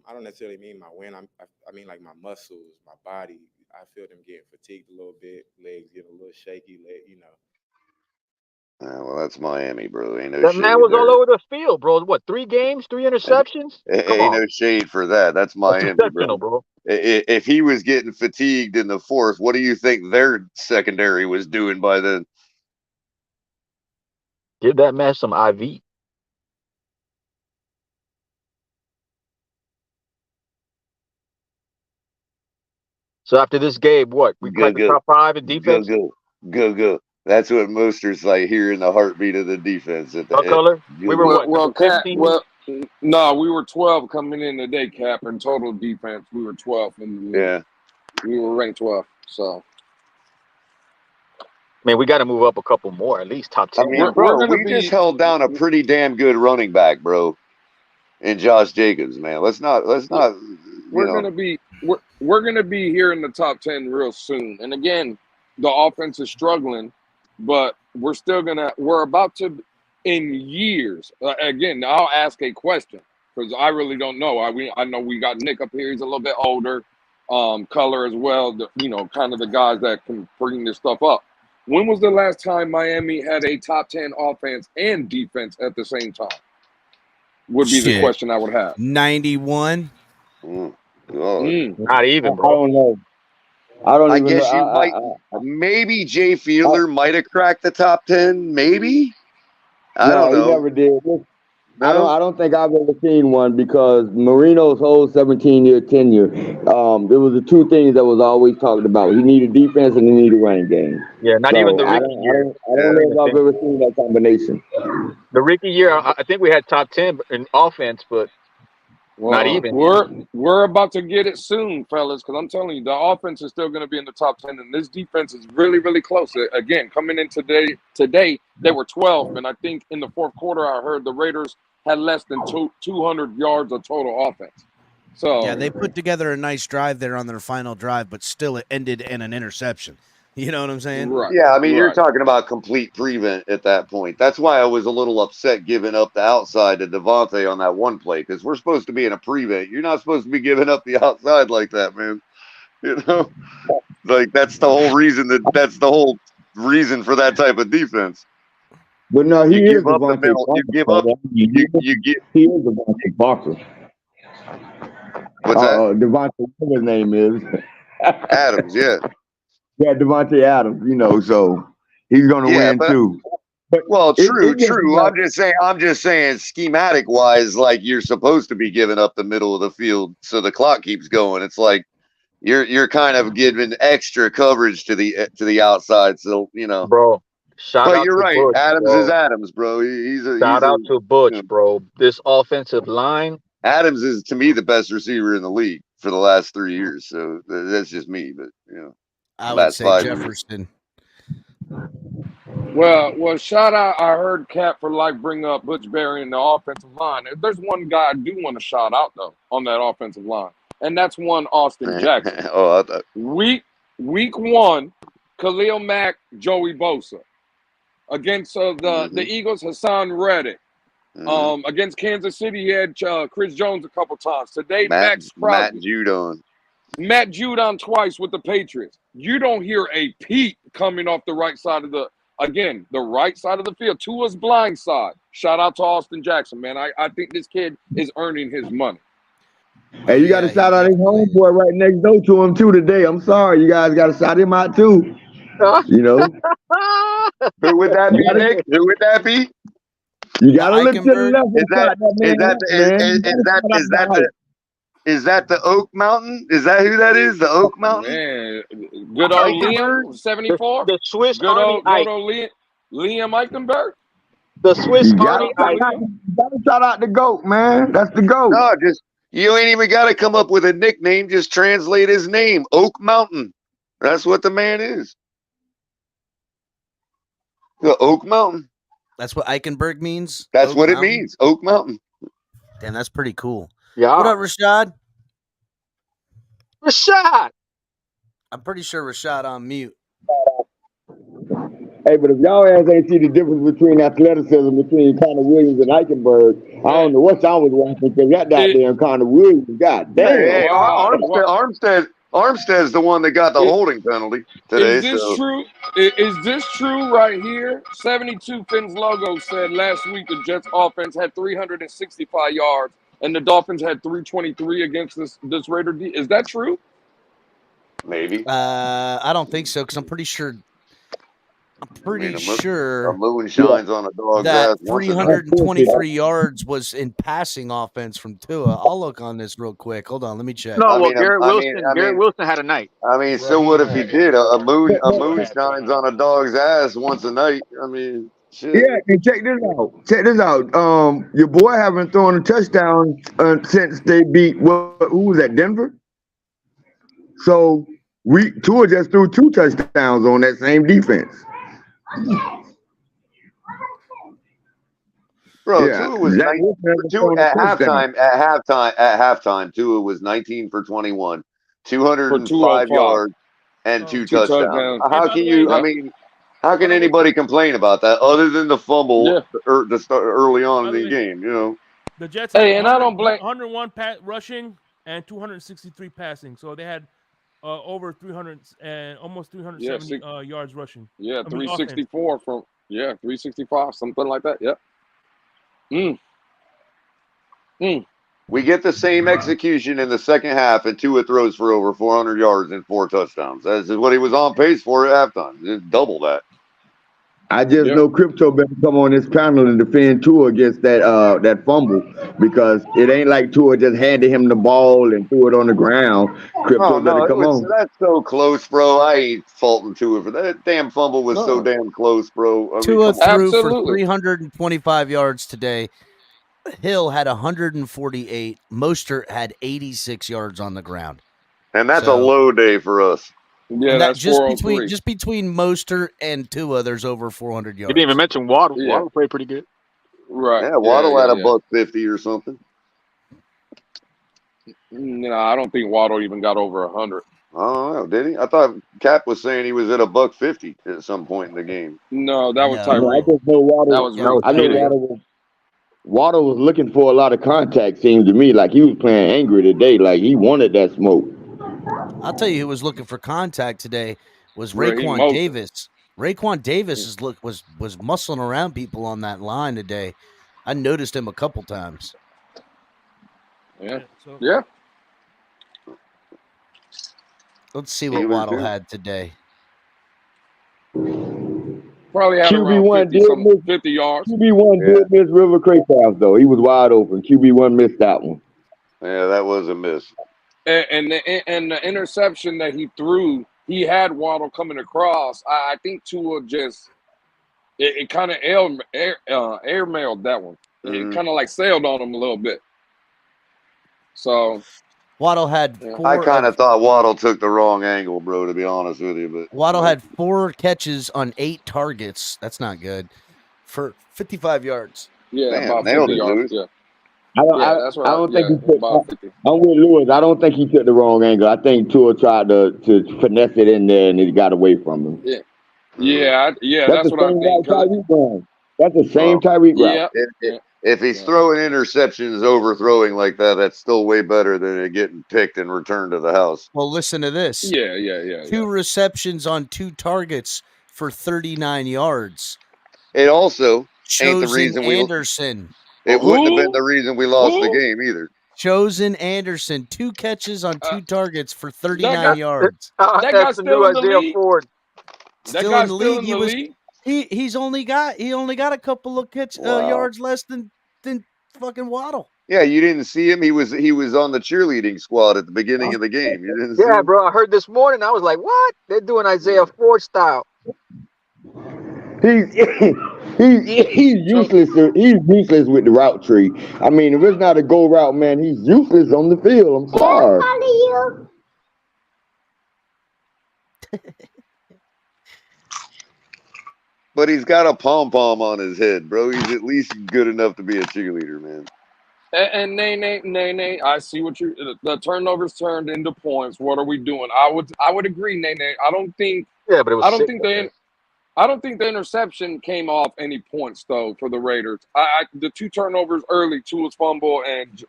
I don't necessarily mean my win. I mean like my muscles, my body. I feel them getting fatigued a little bit, legs getting a little shaky,
Well, that's Miami, bro. Ain't no
That
shade
man was
there.
all over the field, bro. What, 3 games, 3 interceptions?
Ain't no shade for that. That's Miami,
bro.
If he was getting fatigued in the fourth, what do you think their secondary was doing by then?
Give that man some IV. So after this game, what? We crack the top 5 in defense?
Go. That's what Moster's like hearing the heartbeat of the defense.
What color? We were what?
Well, Cap,
15?
no, we were 12 coming in today, Cap. In total defense, we were 12.
Yeah.
We were ranked 12. So.
Man, we got to move up a couple more, at least top 10.
I mean, bro, we just held down a pretty damn good running back, bro, in Josh Jacobs, man. Let's not.
We're gonna be here in the top 10 real soon. And again, the offense is struggling, but we're about to, in years. Again, I'll ask a question because I really don't know. I know we got Nick up here. He's a little bit older, color as well. Kind of the guys that can bring this stuff up. When was the last time Miami had a top 10 offense and defense at the same time? Would be the question I would have.
91.
Not even, bro.
I don't know.
I guess you might. Maybe Jay Fielder might have cracked the top 10. Maybe. I don't know.
He never did. I don't think I've ever seen one because Marino's whole 17-year tenure, there was the 2 things that was always talked about. He needed defense and he needed running game.
Yeah, not even the Ricky year.
I don't know if I've ever seen that combination.
The Ricky year, I think we had top 10 in offense, but not even.
We're about to get it soon, fellas, because I'm telling you, the offense is still going to be in the top 10, and this defense is really, really close. Again, coming in today they were 12th, and I think in the fourth quarter I heard the Raiders had less than 200 yards of total offense. So
yeah, they put together a nice drive there on their final drive, but still it ended in an interception. You know what I'm saying?
Right.
Yeah, I mean, you're talking about complete prevent at that point. That's why I was a little upset giving up the outside to Devontae on that one play, because we're supposed to be in a prevent. You're not supposed to be giving up the outside like that, man. Like that's the whole reason for that type of defense.
But no, he is Devontae
He is
Devontae Parker.
What's that?
Devontae, what his name is?
Adams, yeah.
Yeah, Devontae Adams, so he's going to win too. But
true. I'm just saying schematic wise, like you're supposed to be giving up the middle of the field so the clock keeps going. It's like you're kind of giving extra coverage to the outside. So,
Bro,
but you're right.
Butch,
Adams
bro.
is Adams, bro.
Shout out to Butch, bro. This offensive line.
Adams is, to me, the best receiver in the league for the last 3 years. So that's just me, but
I would say Jefferson.
Well, shout out. I heard Cap for bring up Butch Berry in the offensive line. There's one guy I do want to shout out though on that offensive line, and that's one Austin Jackson.
I thought
week 1, Khalil Mack, Joey Bosa against the Eagles, Hassan Reddick. Against Kansas City, he had Chris Jones a couple times. Today, Max Crosby.
Matt Judon.
Matt Judon twice with the Patriots. You don't hear a peep coming off the right side of the right side of the field. Tua's blind side. Shout out to Austin Jackson, man. I think this kid is earning his money.
Hey, you got to shout out his homeboy right next door to him too today. I'm sorry, you guys got to shout him out too. You know,
who would that be, Nick? Who would that be?
You got to look to the left.
Is that the Oak Mountain? Is that who that is? The Oak Mountain?
Man, good old Liam, 74.
The Swiss
good old
Army
Liam Eichenberg.
The Swiss Army
Ike. Gotta shout out the GOAT, man. That's the GOAT.
No, you ain't even got to come up with a nickname. Just translate his name, Oak Mountain. That's what the man is. The Oak Mountain.
That's what Eichenberg means?
That's what it means, Oak Mountain.
Damn, that's pretty cool.
Yeah.
What up, Rashad?
Rashad!
I'm pretty sure Rashad on mute.
Hey, but if y'all ain't see the difference between athleticism between Connor Williams and Eichenberg, I don't know what y'all was watching because that goddamn Connor Williams, god damn.
Hey, Armstead's the one that got the holding penalty today.
Is this true? Is this true right here? 72 Fins logo said last week the Jets offense had 365 yards and the Dolphins had 323 against this Raider D. Is that true?
Maybe.
I don't think so because I'm pretty sure.
A moon shines on a dog's
that
ass.
323 yards was in passing offense from Tua. I'll look on this real quick. Hold on, let me check.
No, Garrett Wilson had a night.
I mean, so what if he did? A moon shines on a dog's ass once a night. I mean, shit.
Yeah, and check this out. Check this out. Your boy haven't thrown a touchdown since they beat who was that? Denver. So Tua just threw 2 touchdowns on that same defense.
Bro, Tua was 19 at halftime. Tua was 19 for 21, 205 yards, and 2 touchdowns. How can you? I mean, how can anybody complain about that other than the fumble to start early on in the game? You know,
the Jets. Had
I don't blame
101 rushing and 263 passing, so they had over 300 and almost 370 yards rushing.
Yeah, 364 from 365, something like that. Yep.
We get the same execution in the second half, and Tua throws for over 400 yards and 4 touchdowns. That's what he was on pace for at halftime. Just double that.
I just know Crypto better come on this panel and defend Tua against that fumble because it ain't like Tua just handed him the ball and threw it on the ground. Crypto better come on.
That's so close, bro. I ain't faulting Tua for that. Damn fumble was so damn close, bro.
Tua threw for 325 yards today. Hill had 148. Mostert had 86 yards on the ground.
And that's a low day for us.
Yeah, that's
just between Mostert and Tua, there's over 400 yards.
You didn't even mention Waddle. Yeah. Waddle played pretty good.
Right.
Yeah, Waddle had $150 or something.
No, I don't think Waddle even got over 100.
I don't know, did he? I thought Cap was saying he was at $150 at some point in the game.
No, that was Tyreek.
I just know Waddle. Waddle was looking for a lot of contact. Seemed to me like he was playing angry today. Like he wanted that smoke.
I'll tell you who was looking for contact today was Raekwon Davis. Raekwon Davis was muscling around people on that line today. I noticed him a couple times.
Yeah.
Let's see what Waddle had today.
Probably had
QB1
50 yards.
QB1 did miss River Craycraft though. He was wide open. QB1 missed that one.
Yeah, that was a miss.
And the interception that he threw, he had Waddle coming across. I think Tua just it kind of airmailed that one. It kind of like sailed on him a little bit. So
Waddle had.
I kind of thought Waddle took the wrong angle, bro. To be honest with you, but
Waddle had 4 catches on 8 targets. That's not good for 55 yards.
Yeah, about 50 yards. Yeah.
I don't think he took. I'm with Lewis. I don't think he took the wrong angle. I think Tua tried to finesse it in there and it got away from him.
Yeah. That's what I think.
That's the same Tyreek route.
If he's throwing interceptions, overthrowing like that, that's still way better than it getting picked and returned to the house.
Well, listen to this.
Yeah.
2 receptions on 2 targets for 39 yards.
It also ain't the
Chosen
reason
Anderson.
It wouldn't have been the reason we lost the game either.
Chosen Anderson, 2 catches on 2 targets for 39 yards.
That guy's still in the league. Ford.
Still in the league. He's only got a couple of yards less than fucking Waddle.
Yeah, you didn't see him. He was on the cheerleading squad at the beginning of the game. You didn't see him?
Bro. I heard this morning. I was like, what? They're doing Isaiah Ford style.
He's useless. He's useless with the route tree. I mean, if it's not a go route, man, he's useless on the field. I'm sorry.
But he's got a pom-pom on his head, bro. He's at least good enough to be a cheerleader, man.
And Nene, I see what the turnovers turned into points. What are we doing? I would agree, Nene. I don't think
but it was
I don't think the interception came off any points though for the Raiders. The 2 turnovers early, Tua's fumble and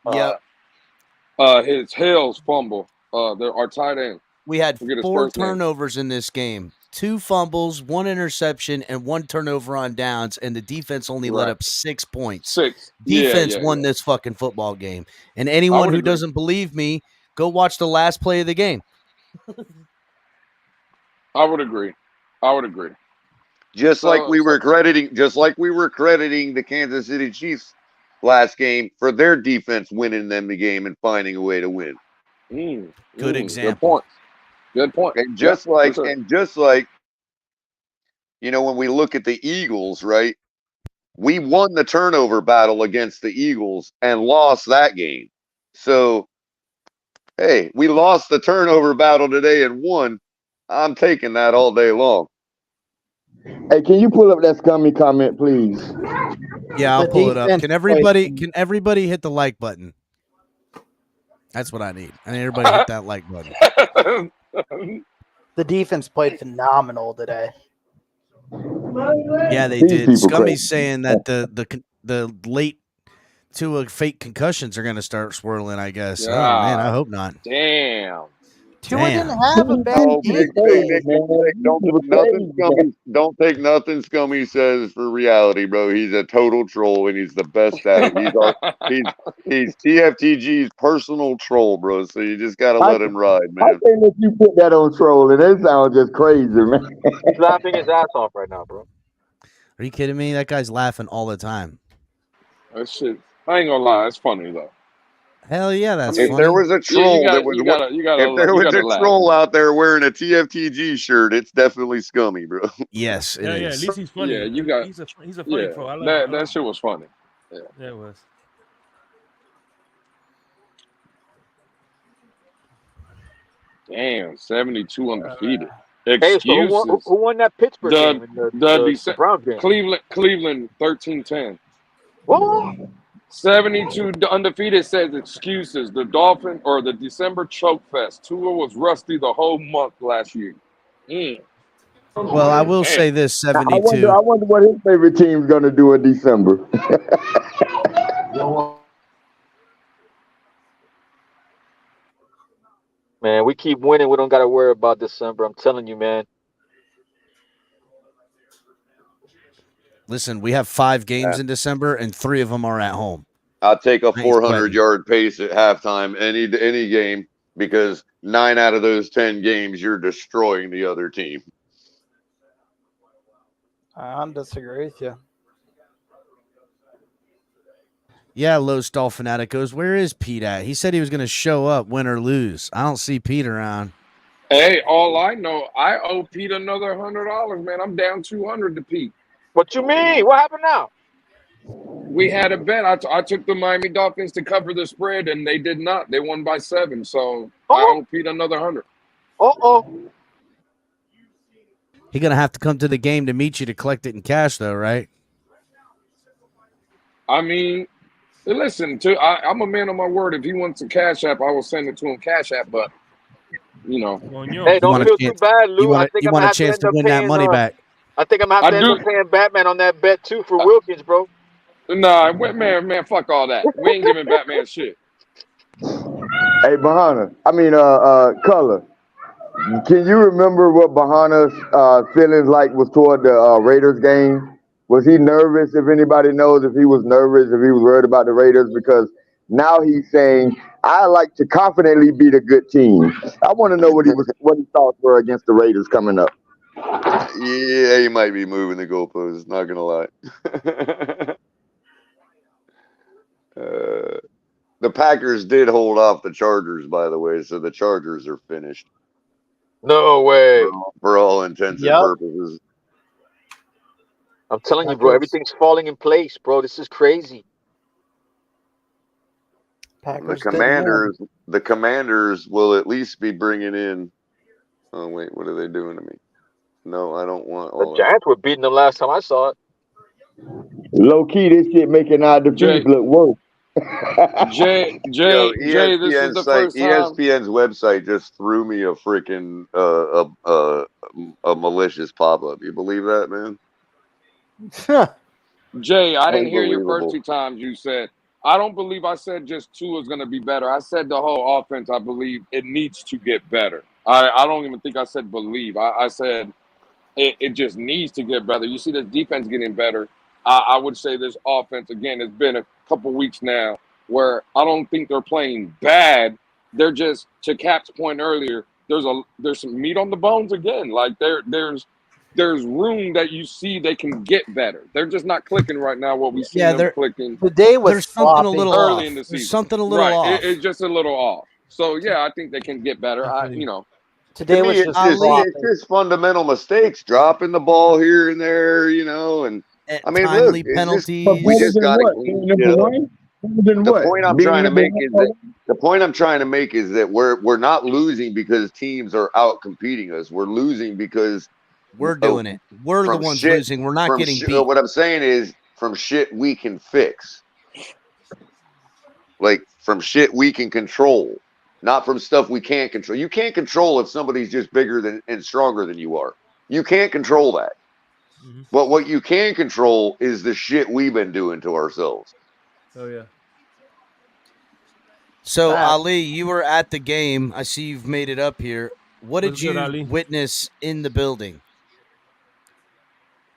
his Hill's fumble. Our tight end.
We had 4 turnovers in this game. 2 fumbles, 1 interception, and 1 turnover on downs, and the defense only let up 6 points.
6.
Defense won this fucking football game. And anyone who doesn't believe me, go watch the last play of the game.
I would agree.
Just like we were crediting the Kansas City Chiefs last game for their defense winning them the game and finding a way to win.
Good example.
Good point.
And just like, you know, when we look at the Eagles, right? We won the turnover battle against the Eagles and lost that game. So, hey, we lost the turnover battle today and won. I'm taking that all day long.
Hey, can you pull up that scummy comment, please?
Yeah, I'll pull it up. Can everybody hit the like button? That's what I need. I need everybody to hit that like button.
The defense played phenomenal today.
Yeah, they did. Scummy's saying that the late Tua fake concussions are going to start swirling, I guess. Oh, man, I hope not.
Damn.
Tua didn't have a bad game.
Don't take nothing Scummy says for reality, bro. He's a total troll, and he's the best at it. He's TFTG's personal troll, bro. So you just got to let him ride, man.
I think if you put that on troll, and it sounds just crazy, man.
He's laughing his ass off right now, bro.
Are you kidding me? That guy's laughing all the time.
That shit, I ain't gonna lie, it's funny though.
Hell yeah, that's funny.
If there was a troll troll out there wearing a TFTG shirt, it's definitely Scummy, bro.
Yes, it is.
Yeah, at least he's funny.
Yeah,
he's a funny troll. I like
that shit was funny.
Yeah, it was.
Damn, 72 undefeated.
Hey, so who won that Pittsburgh game? The Browns game?
Cleveland 13-10.
What?
72 undefeated says excuses. The Dolphins or the December choke fest. Tua was rusty the whole month last year.
Well, I will say this: 72.
I wonder what his favorite team's going to do in December.
Man, we keep winning. We don't got to worry about December. I'm telling you, man.
Listen, we have 5 games in December, and 3 of them are at home.
I'll take a 400-yard pace at halftime any game because 9 out of those 10 games you're destroying the other team.
I disagree with you.
Yeah, Low Stall Fanatic goes, where is Pete at? He said he was going to show up, win or lose. I don't see Pete around.
Hey, all I know, I owe Pete another $100, man. I'm down $200 to Pete.
What you mean? What happened now?
We had a bet. I took the Miami Dolphins to cover the spread, and they did not. They won by 7, so I owe Pete another $100.
He's going to have to come to the game to meet you to collect it in cash, though, right?
I mean, listen, I'm a man of my word. If he wants a Cash App, I will send it to him Cash App, but, you know.
Hey, don't feel too bad, Lou.
You want a chance to win that money back.
I think I'm going to have to end up paying Batman on that bet, too, for Wilkins, bro.
Nah, man, fuck all that. We ain't giving Batman shit.
Hey, Bahana. Color. Can you remember what Bahana's feelings like was toward the Raiders game? Was he nervous? If anybody knows if he was nervous, if he was worried about the Raiders, because now he's saying, I like to confidently beat a good team. I want to know what his thoughts were against the Raiders coming up.
Yeah, he might be moving the goalposts. Not gonna lie. The Packers did hold off the Chargers, by the way, so the Chargers are finished.
No way.
For all intents and purposes.
I'm telling you, bro, everything's falling in place, bro. This is crazy.
The Commanders will at least be bringing in. Oh wait, what are they doing to me? No, I don't want all
The Giants were beating them last time I saw it.
Low key, this shit making our defeats look worse.
Jay, this is the first time.
ESPN's website just threw me a freaking a malicious pop up. You believe that, man?
Jay, I didn't hear your first 2 times you said. I don't believe I said just 2 is going to be better. I said the whole offense, I believe it needs to get better. I don't even think I said believe. I said it just needs to get better. You see this defense getting better. I would say this offense, again, it's been a couple weeks now where I don't think they're playing bad. They're just, to Cap's point earlier, there's some meat on the bones again. Like there's room that you see they can get better. They're just not clicking right now. What we see them clicking.
Today was
there's something a little
early
off.
in the season.
There's something a little off.
It's just a little off. So yeah, I think they can get better.
Today
to me, it's just fundamental mistakes, dropping the ball here and there, and I mean,
timely
look,
penalties.
we just got to clean it up. The point I'm trying to make is that we're not losing because teams are out competing us. We're losing because
we're doing it. We're the ones losing. We're not getting beat.
What I'm saying is from shit we can fix, like from shit we can control, not from stuff we can't control. You can't control if somebody's just bigger and stronger than you are. You can't control that. Mm-hmm. But what you can control is the shit we've been doing to ourselves.
Oh, yeah.
So, Ali, you were at the game. I see you've made it up here. What did you witness in the building?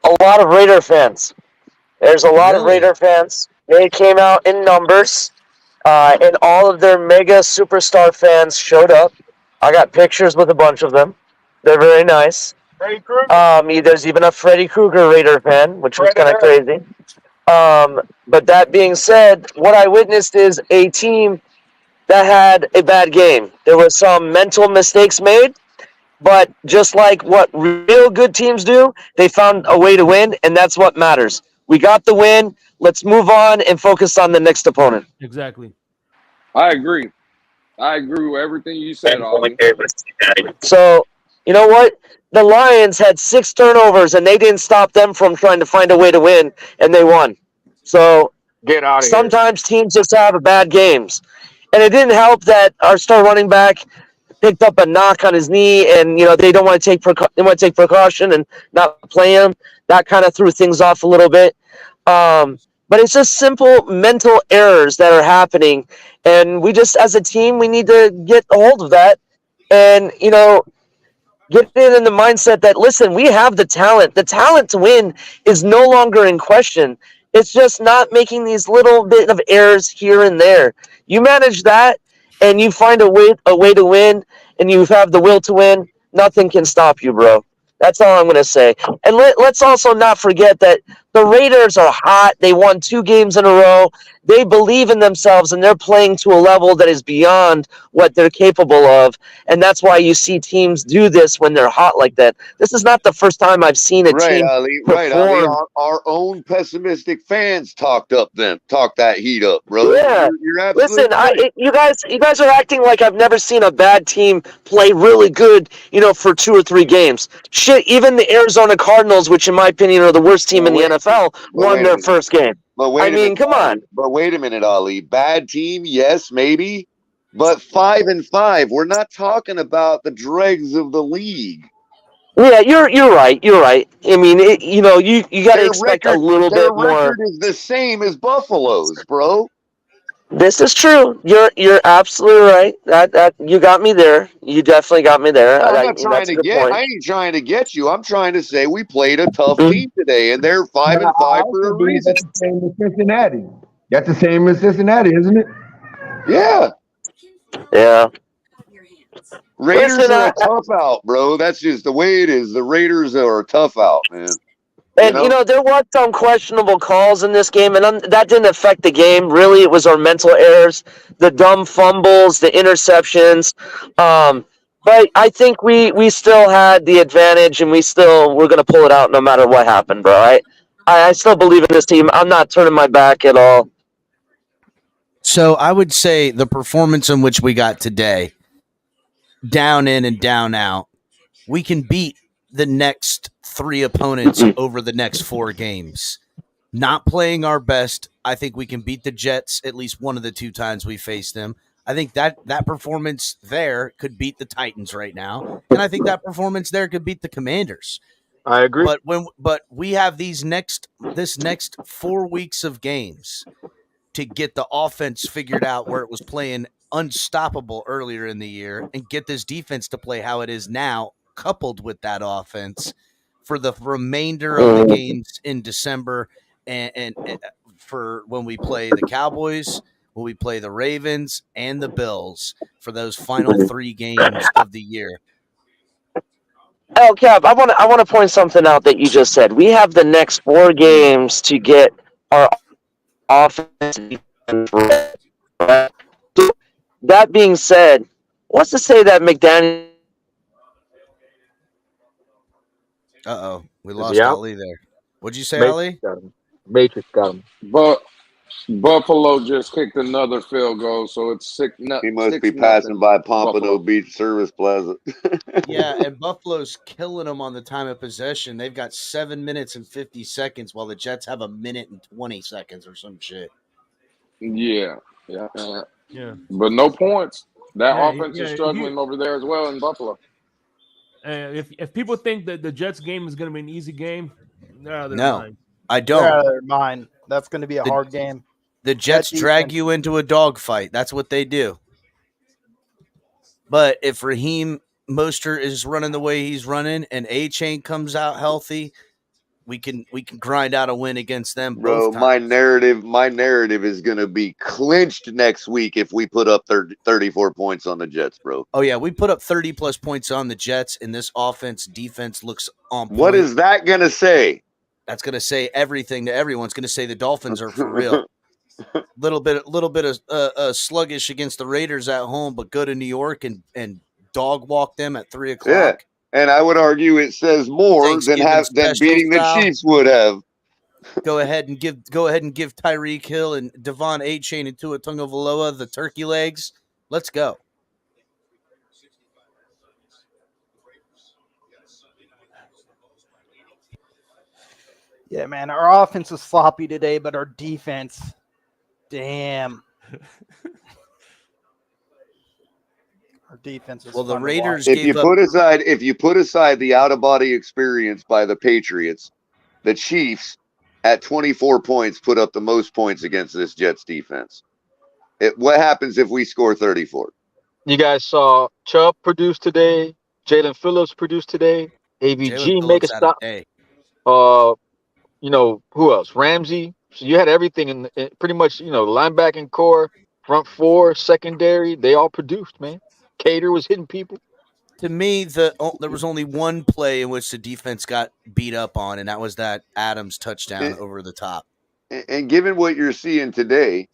A lot of Raider fans. There's a lot of Raider fans. They came out in numbers, and all of their mega superstar fans showed up. I got pictures with a bunch of them. They're very nice. There's even a Freddy Krueger Raider fan, which was kind of crazy. But that being said, what I witnessed is a team that had a bad game. There were some mental mistakes made, but just like what real good teams do, they found a way to win, and that's what matters. We got the win. Let's move on and focus on the next opponent.
Exactly.
I agree with everything you said, Ollie.
So, you know what? The Lions had 6 turnovers, and they didn't stop them from trying to find a way to win, and they won. So
get out of
sometimes teams just have bad games. And it didn't help that our star running back picked up a knock on his knee, and they don't want to take precaution and not play him. That kind of threw things off a little bit. But it's just simple mental errors that are happening, and we just, as a team, we need to get a hold of that, and get in the mindset that, listen, we have the talent. The talent to win is no longer in question. It's just not making these little bit of errors here and there. You manage that, and you find a way to win, and you have the will to win. Nothing can stop you, bro. That's all I'm going to say. And let's also not forget that the Raiders are hot. They won 2 games in a row. They believe in themselves, and they're playing to a level that is beyond what they're capable of. And that's why you see teams do this when they're hot like that. This is not the first time I've seen a team perform.
Our own pessimistic fans talked that heat up, bro.
Yeah.
You're absolutely
Listen,
right.
you guys are acting like I've never seen a bad team play really good, for 2 or 3 games. Shit, even the Arizona Cardinals, which in my opinion are the worst team in the NFL, won their first game. Come on.
But wait a minute, Ali. Bad team, yes, maybe. But 5-5. We're not talking about the dregs of the league.
Yeah, you're right. You're right. I mean, you got to
Their
expect a
record,
little
their
bit more.
record is the same as Buffalo's, bro.
This is true. You're absolutely right. That you got me there. You definitely got me there.
No, I'm not trying
That's a
to
good
get.
point.
I ain't trying to get you. I'm trying to say we played a tough
Mhm.
team today, and they're
But I
5-5 for
also
a
believe
reason.
that's the same as Cincinnati. That's the same as Cincinnati, isn't it?
Yeah,
Yeah.
Raiders
Listen,
are a tough out, bro. That's just the way it is. The Raiders are a tough out, man.
and there was some questionable calls in this game, and that didn't affect the game. Really, it was our mental errors, the dumb fumbles, the interceptions. But I think we still had the advantage, and we're going to pull it out no matter what happened, bro. I still believe in this team. I'm not turning my back at all.
So I would say the performance in which we got today, down in and down out, we can beat the next 3 opponents over the next 4 games. Not playing our best, I think we can beat the Jets at least one of the 2 times we face them. I think that performance there could beat the Titans right now, and I think that performance there could beat the Commanders.
I agree.
But we have this next 4 weeks of games to get the offense figured out where it was playing unstoppable earlier in the year and get this defense to play how it is now, coupled with that offense for the remainder of the games in December and for when we play the Cowboys, when we play the Ravens and the Bills for those final 3 games of the year.
Oh, Cap, I want to point something out that you just said. We have the next 4 games to get our offense. That being said, what's to say that McDaniel?
We
Is
lost
he out?
Ali there. What'd you say,
Matrix
Ali?
got him. Matrix got him.
But Buffalo just kicked another field goal, so it's
He must
6
be passing by
Buffalo.
Pompano Beach Service Plaza.
Yeah, and Buffalo's killing them on the time of possession. They've got 7 minutes and 50 seconds, while the Jets have 1 minute and 20 seconds or some shit.
Yeah.
Yeah.
But no points. That
Yeah,
offense is
if
struggling over there as well in Buffalo.
If people think that the Jets game is going to be an easy game, they're
No,
lying.
I
They're
don't.
out of their mind. That's going to be a hard game.
The Jets
That
drag
defense-
you into a dogfight. That's what they do. But if Raheem Mostert is running the way he's running and A-Chain comes out healthy, we can grind out a win against them
Bro,
both times.
my narrative is going to be clinched next week if we put up 34 points on the Jets, bro.
Oh, yeah, we put up 30-plus points on the Jets, and this defense looks on point.
What is that going to say?
That's going to say everything to everyone. It's going to say the Dolphins are for real. little bit of sluggish against the Raiders at home, but go to New York and dog walk them at 3 o'clock.
Yeah, and I would argue it says more than beating the Chiefs would have.
Go ahead and give Tyreek Hill and Devon A-Chain and Tua Tagovailoa the turkey legs. Let's go.
Yeah, man, our offense was sloppy today, but our defense, damn. Our defense was
Well, the
fun to
Raiders
watch.
If you put aside the out of body experience by the Patriots, the Chiefs at 24 points put up the most points against this Jets defense. What happens if we score 34?
You guys saw Chubb produce today. Jalen Phillips produced today. AVG make a stop. Who else? Ramsey. So you had everything in pretty much, linebacking core, front 4, secondary. They all produced, man. Cater was hitting people.
To me, there was only one play in which the defense got beat up on, and that was that Adams touchdown over the top.
And given what you're seeing today,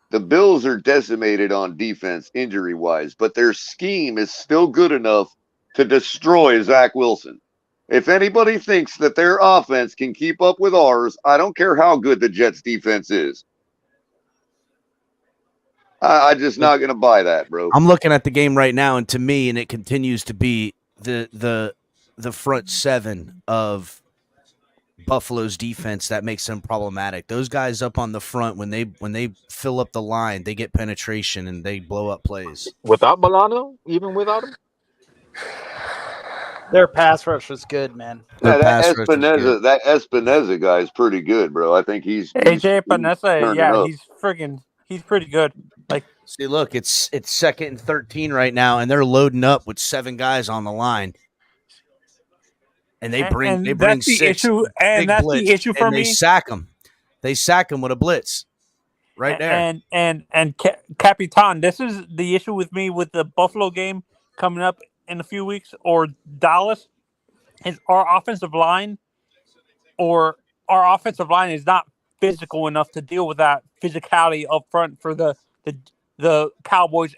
the Bills are decimated on defense injury-wise, but their scheme is still good enough to destroy Zach Wilson. If anybody thinks that their offense can keep up with ours, I don't care how good the Jets defense is. I'm just not going to buy that, bro.
I'm looking at the game right now, and to me, and it continues to be the front 7 of Buffalo's defense that makes them problematic. Those guys up on the front, when they fill up the line, they get penetration and they blow up plays.
Without Milano, even without him?
Their pass rush was good, man.
Yeah, that Espinoza guy is pretty good, bro. I think he's
AJ Epinesa,
turning up.
he's pretty good. Like,
see, look, it's 2nd and 13 right now, and they're loading up with 7 guys on the line. And they bring
that's the
6
issue, and
big
that's
blitz,
the issue for
and
me.
They sack them. They sack them with a blitz, right there.
And Capitan, this is the issue with me with the Buffalo game coming up in a few weeks, or Dallas, is our offensive line is not physical enough to deal with that physicality up front for the Cowboys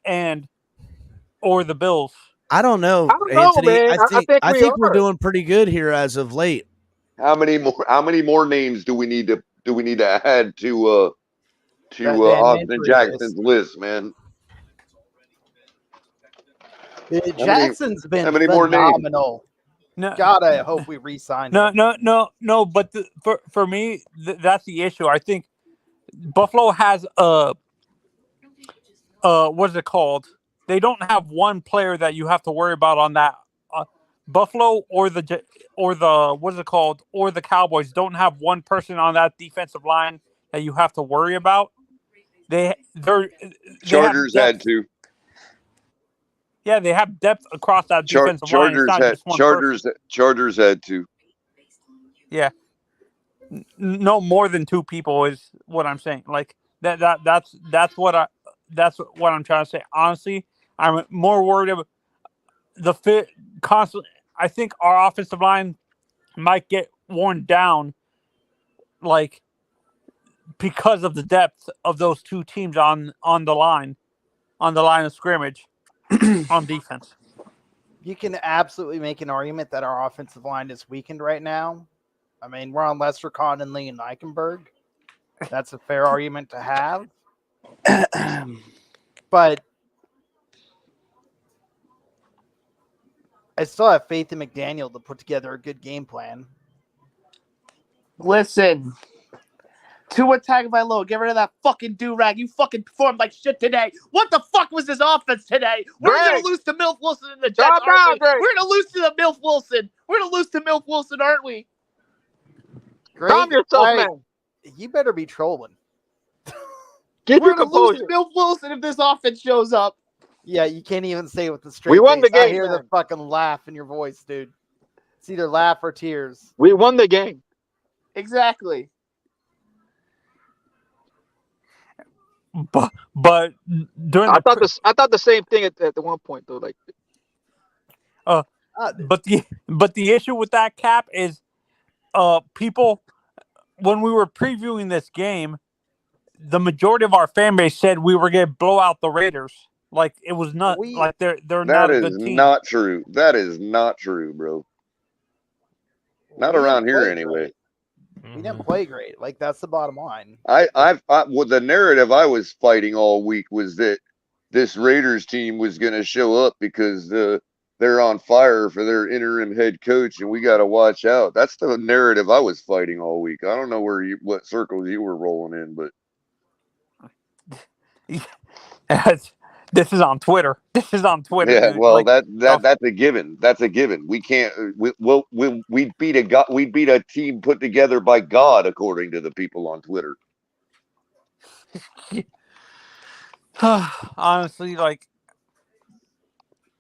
or the Bills.
I don't know, Anthony. Man. I think we're doing pretty good here as of late.
How many more names do we need to add to Austin Jackson's list, man?
Jackson's been
how many more
phenomenal.
No,
God, I hope we re-sign him.
No. But for me, that's the issue. I think Buffalo has what is it called? They don't have one player that you have to worry about on that. Buffalo or the what is it called? Or the Cowboys don't have one person on that defensive line that you have to worry about.
Chargers had to.
Yeah, they have depth across that defensive line. It's not just one person.
Chargers had to.
Yeah, no more than 2 people is what I'm saying. Like that's what I'm trying to say. Honestly, I'm more worried about the fit constantly. I think our offensive line might get worn down, like, because of the depth of those 2 teams on the line of scrimmage. On defense,
you can absolutely make an argument that our offensive line is weakened right now. I mean, we're on Lester Connolly and Eichenberg. That's a fair argument to have. But I still have faith in McDaniel to put together a good game plan.
Listen. Tua Tagovailoa, get rid of that fucking do-rag. You fucking performed like shit today. What the fuck was this offense today? We're going to lose to Milf Wilson in the Jets, aren't we? We're going to lose to the Milf Wilson. We're going to lose to Milf Wilson, aren't we?
Calm yourself, man. You better be trolling.
We're going to lose to Milf Wilson if this offense shows up.
Yeah, you can't even say it with the straight
We won
face.
the game,
I hear the fucking laugh in your voice, dude. It's either laugh or tears.
We won the game.
Exactly.
But during
I thought the same thing at the one point though. Like,
but the issue with that, Cap, is people, when we were previewing this game, the majority of our fan base said we were going to blow out the Raiders. Like, it was not like they're not a good team.
Not true. That is not true, bro. Not around here anyway.
We didn't play great. Like, that's the bottom line.
Well, the narrative I was fighting all week was that this Raiders team was going to show up because they're on fire for their interim head coach, and we got to watch out. That's the narrative I was fighting all week. I don't know what circles you were rolling in, but
this is on Twitter.
Yeah,
dude.
well,
Like,
that's a given. That's a given. We can't. We'd beat a team put together by God, according to the people on Twitter.
honestly, like,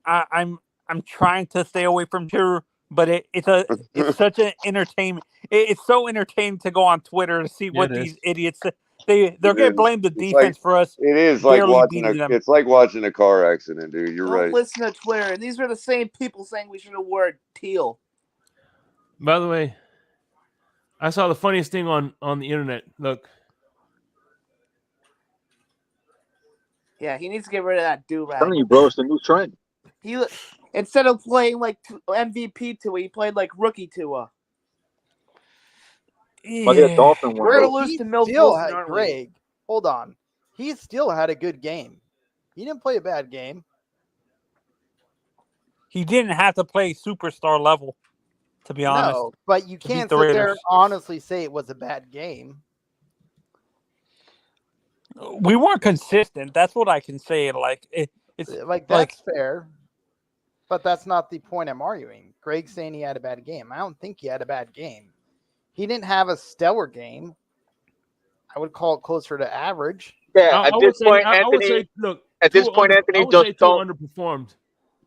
I'm trying to stay away from Twitter, but it's such an entertainment. It's so entertaining to go on Twitter to see what these idiots they're going to blame the defense for us.
It is like watching
them.
it's like watching a car accident, dude. You're
Don't
right.
listen to Twitter. These are the same people saying we should have worn teal.
By the way, I saw the funniest thing on the internet. Look.
Yeah, he needs to get rid of that do-rag.
I'm telling you, bro, it's the new trend.
He instead of playing like MVP Tua, he played like rookie Tua.
But the Dolphin one.
We're gonna lose to Milf Wilson, aren't we?
Greg, hold on. He still had a good game. He didn't play a bad game.
He didn't have to play superstar level, to be honest.
No, but you can't sit there and honestly say it was a bad game.
We weren't consistent. That's what I can say. Like, it's
like that's fair. But that's not the point I'm arguing. Greg's saying he had a bad game. I don't think he had a bad game. He didn't have a stellar game. I would call it closer to average.
Yeah,
I would say, I would say, look,
at this point, Anthony,
I would say Tua underperformed.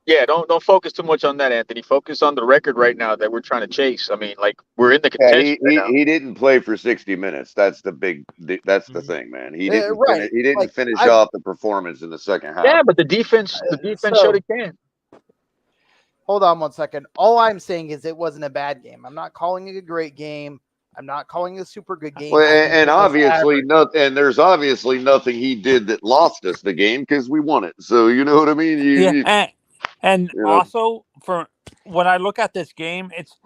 Yeah, don't focus too much on that, Anthony. Focus on the record right now that we're trying to chase. I mean, like we're in the
Yeah,
contention right now.
he didn't play for 60 minutes. That's the thing, man. He didn't finish off the performance in the second half.
Yeah, but the defense showed it can.
Hold on 1 second. All I'm saying is it wasn't a bad game. I'm not calling it a great game. I'm not calling it a super good game.
Well, and obviously there's obviously nothing he did that lost us the game because we won it. So you know what I mean?
And also for when I look at this game, it's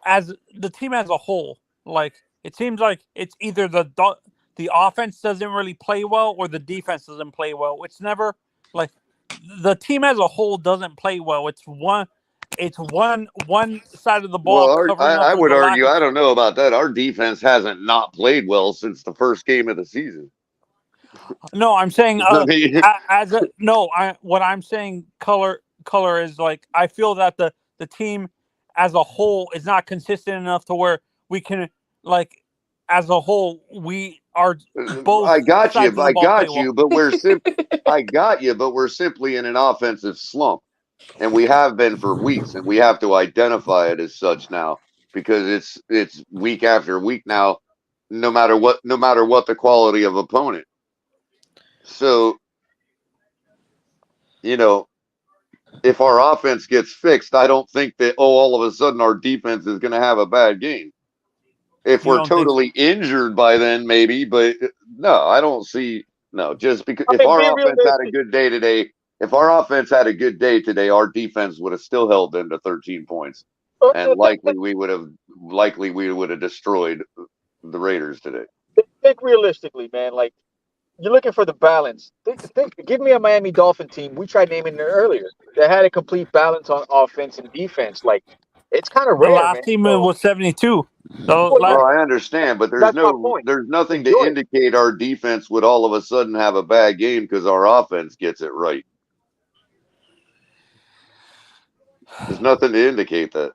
as the team as a whole. Like it seems like it's either the offense doesn't really play well or the defense doesn't play well. It's never like the team as a whole doesn't play well. It's one side of the ball.
Well, I would argue, I don't know about that. Our defense hasn't not played well since the first game of the season.
No, I'm saying what I'm saying color is like I feel that the team as a whole is not consistent enough to where we can like as a whole we are both.
I got you, but we're simply in an offensive slump. And we have been for weeks, and we have to identify it as such now because it's week after week now, no matter what the quality of opponent. So, if our offense gets fixed, I don't think that all of a sudden our defense is going to have a bad game. If we're totally injured by then, maybe, but no, I don't see just because if our offense had a good day today. If our offense had a good day today, our defense would have still held them to 13 points, and likely we would have destroyed the Raiders today.
Think realistically, man. Like you're looking for the balance. Give me a Miami Dolphin team. We tried naming it earlier. That had a complete balance on offense and defense. Like it's kind of rare.
The last team was 72. So
I understand, but there's nothing to indicate our defense would all of a sudden have a bad game because our offense gets it right. There's nothing to indicate that.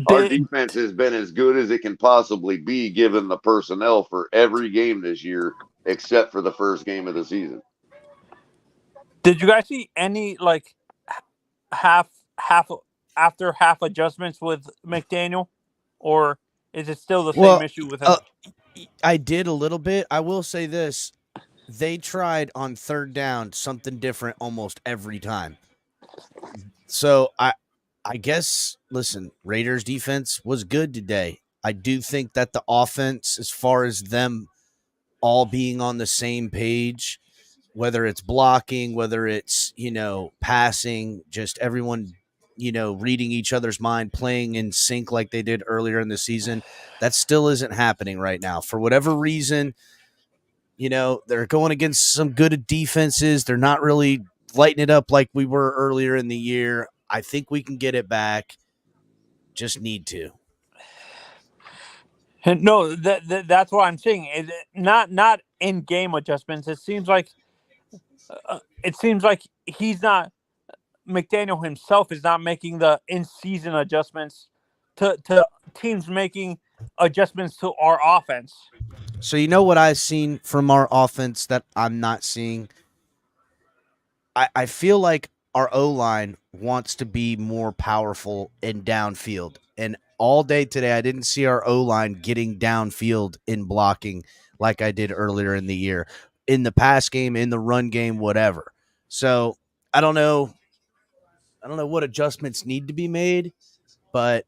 Our defense has been as good as it can possibly be given the personnel for every game this year, except for the first game of the season.
Did you guys see any like half adjustments with McDaniel, or is it still the same issue with him?
I did a little bit. I will say this: they tried on third down something different almost every time. So I guess, listen, Raiders defense was good today. I do think that the offense, as far as them all being on the same page, whether it's blocking, whether it's, passing, just everyone, reading each other's mind, playing in sync like they did earlier in the season, that still isn't happening right now. For whatever reason, they're going against some good defenses. They're not really lighting it up like we were earlier in the year. I think we can get it back. Just need to.
No, that's what I'm saying. Not in-game adjustments. It seems like he's not. McDaniel himself is not making the in-season adjustments to teams making adjustments to our offense.
So what I've seen from our offense that I'm not seeing. I feel like our O-line wants to be more powerful in downfield. And all day today, I didn't see our O-line getting downfield in blocking like I did earlier in the year. In the pass game, in the run game, whatever. So I don't know what adjustments need to be made, but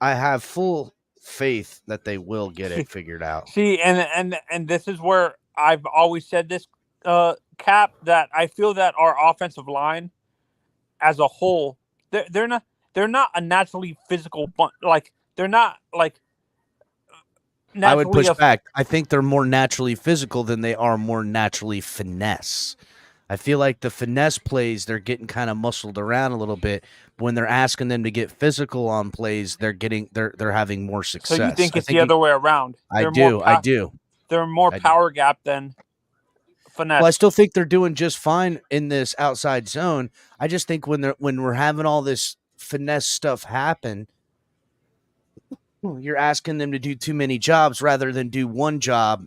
I have full faith that they will get it figured out.
See, and this is where I've always said this, Cap, that I feel that our offensive line as a whole, they're not a naturally physical like they're not like
I would push back. I think they're more naturally physical than they are more naturally finesse. I feel like the finesse plays, they're getting kind of muscled around a little bit. When they're asking them to get physical on plays, they're having more success.
So you think it's the other way around?
I do.
They're more power gap than finesse.
Well, I still think they're doing just fine in this outside zone. I just think when we're having all this finesse stuff happen, you're asking them to do too many jobs rather than do one job.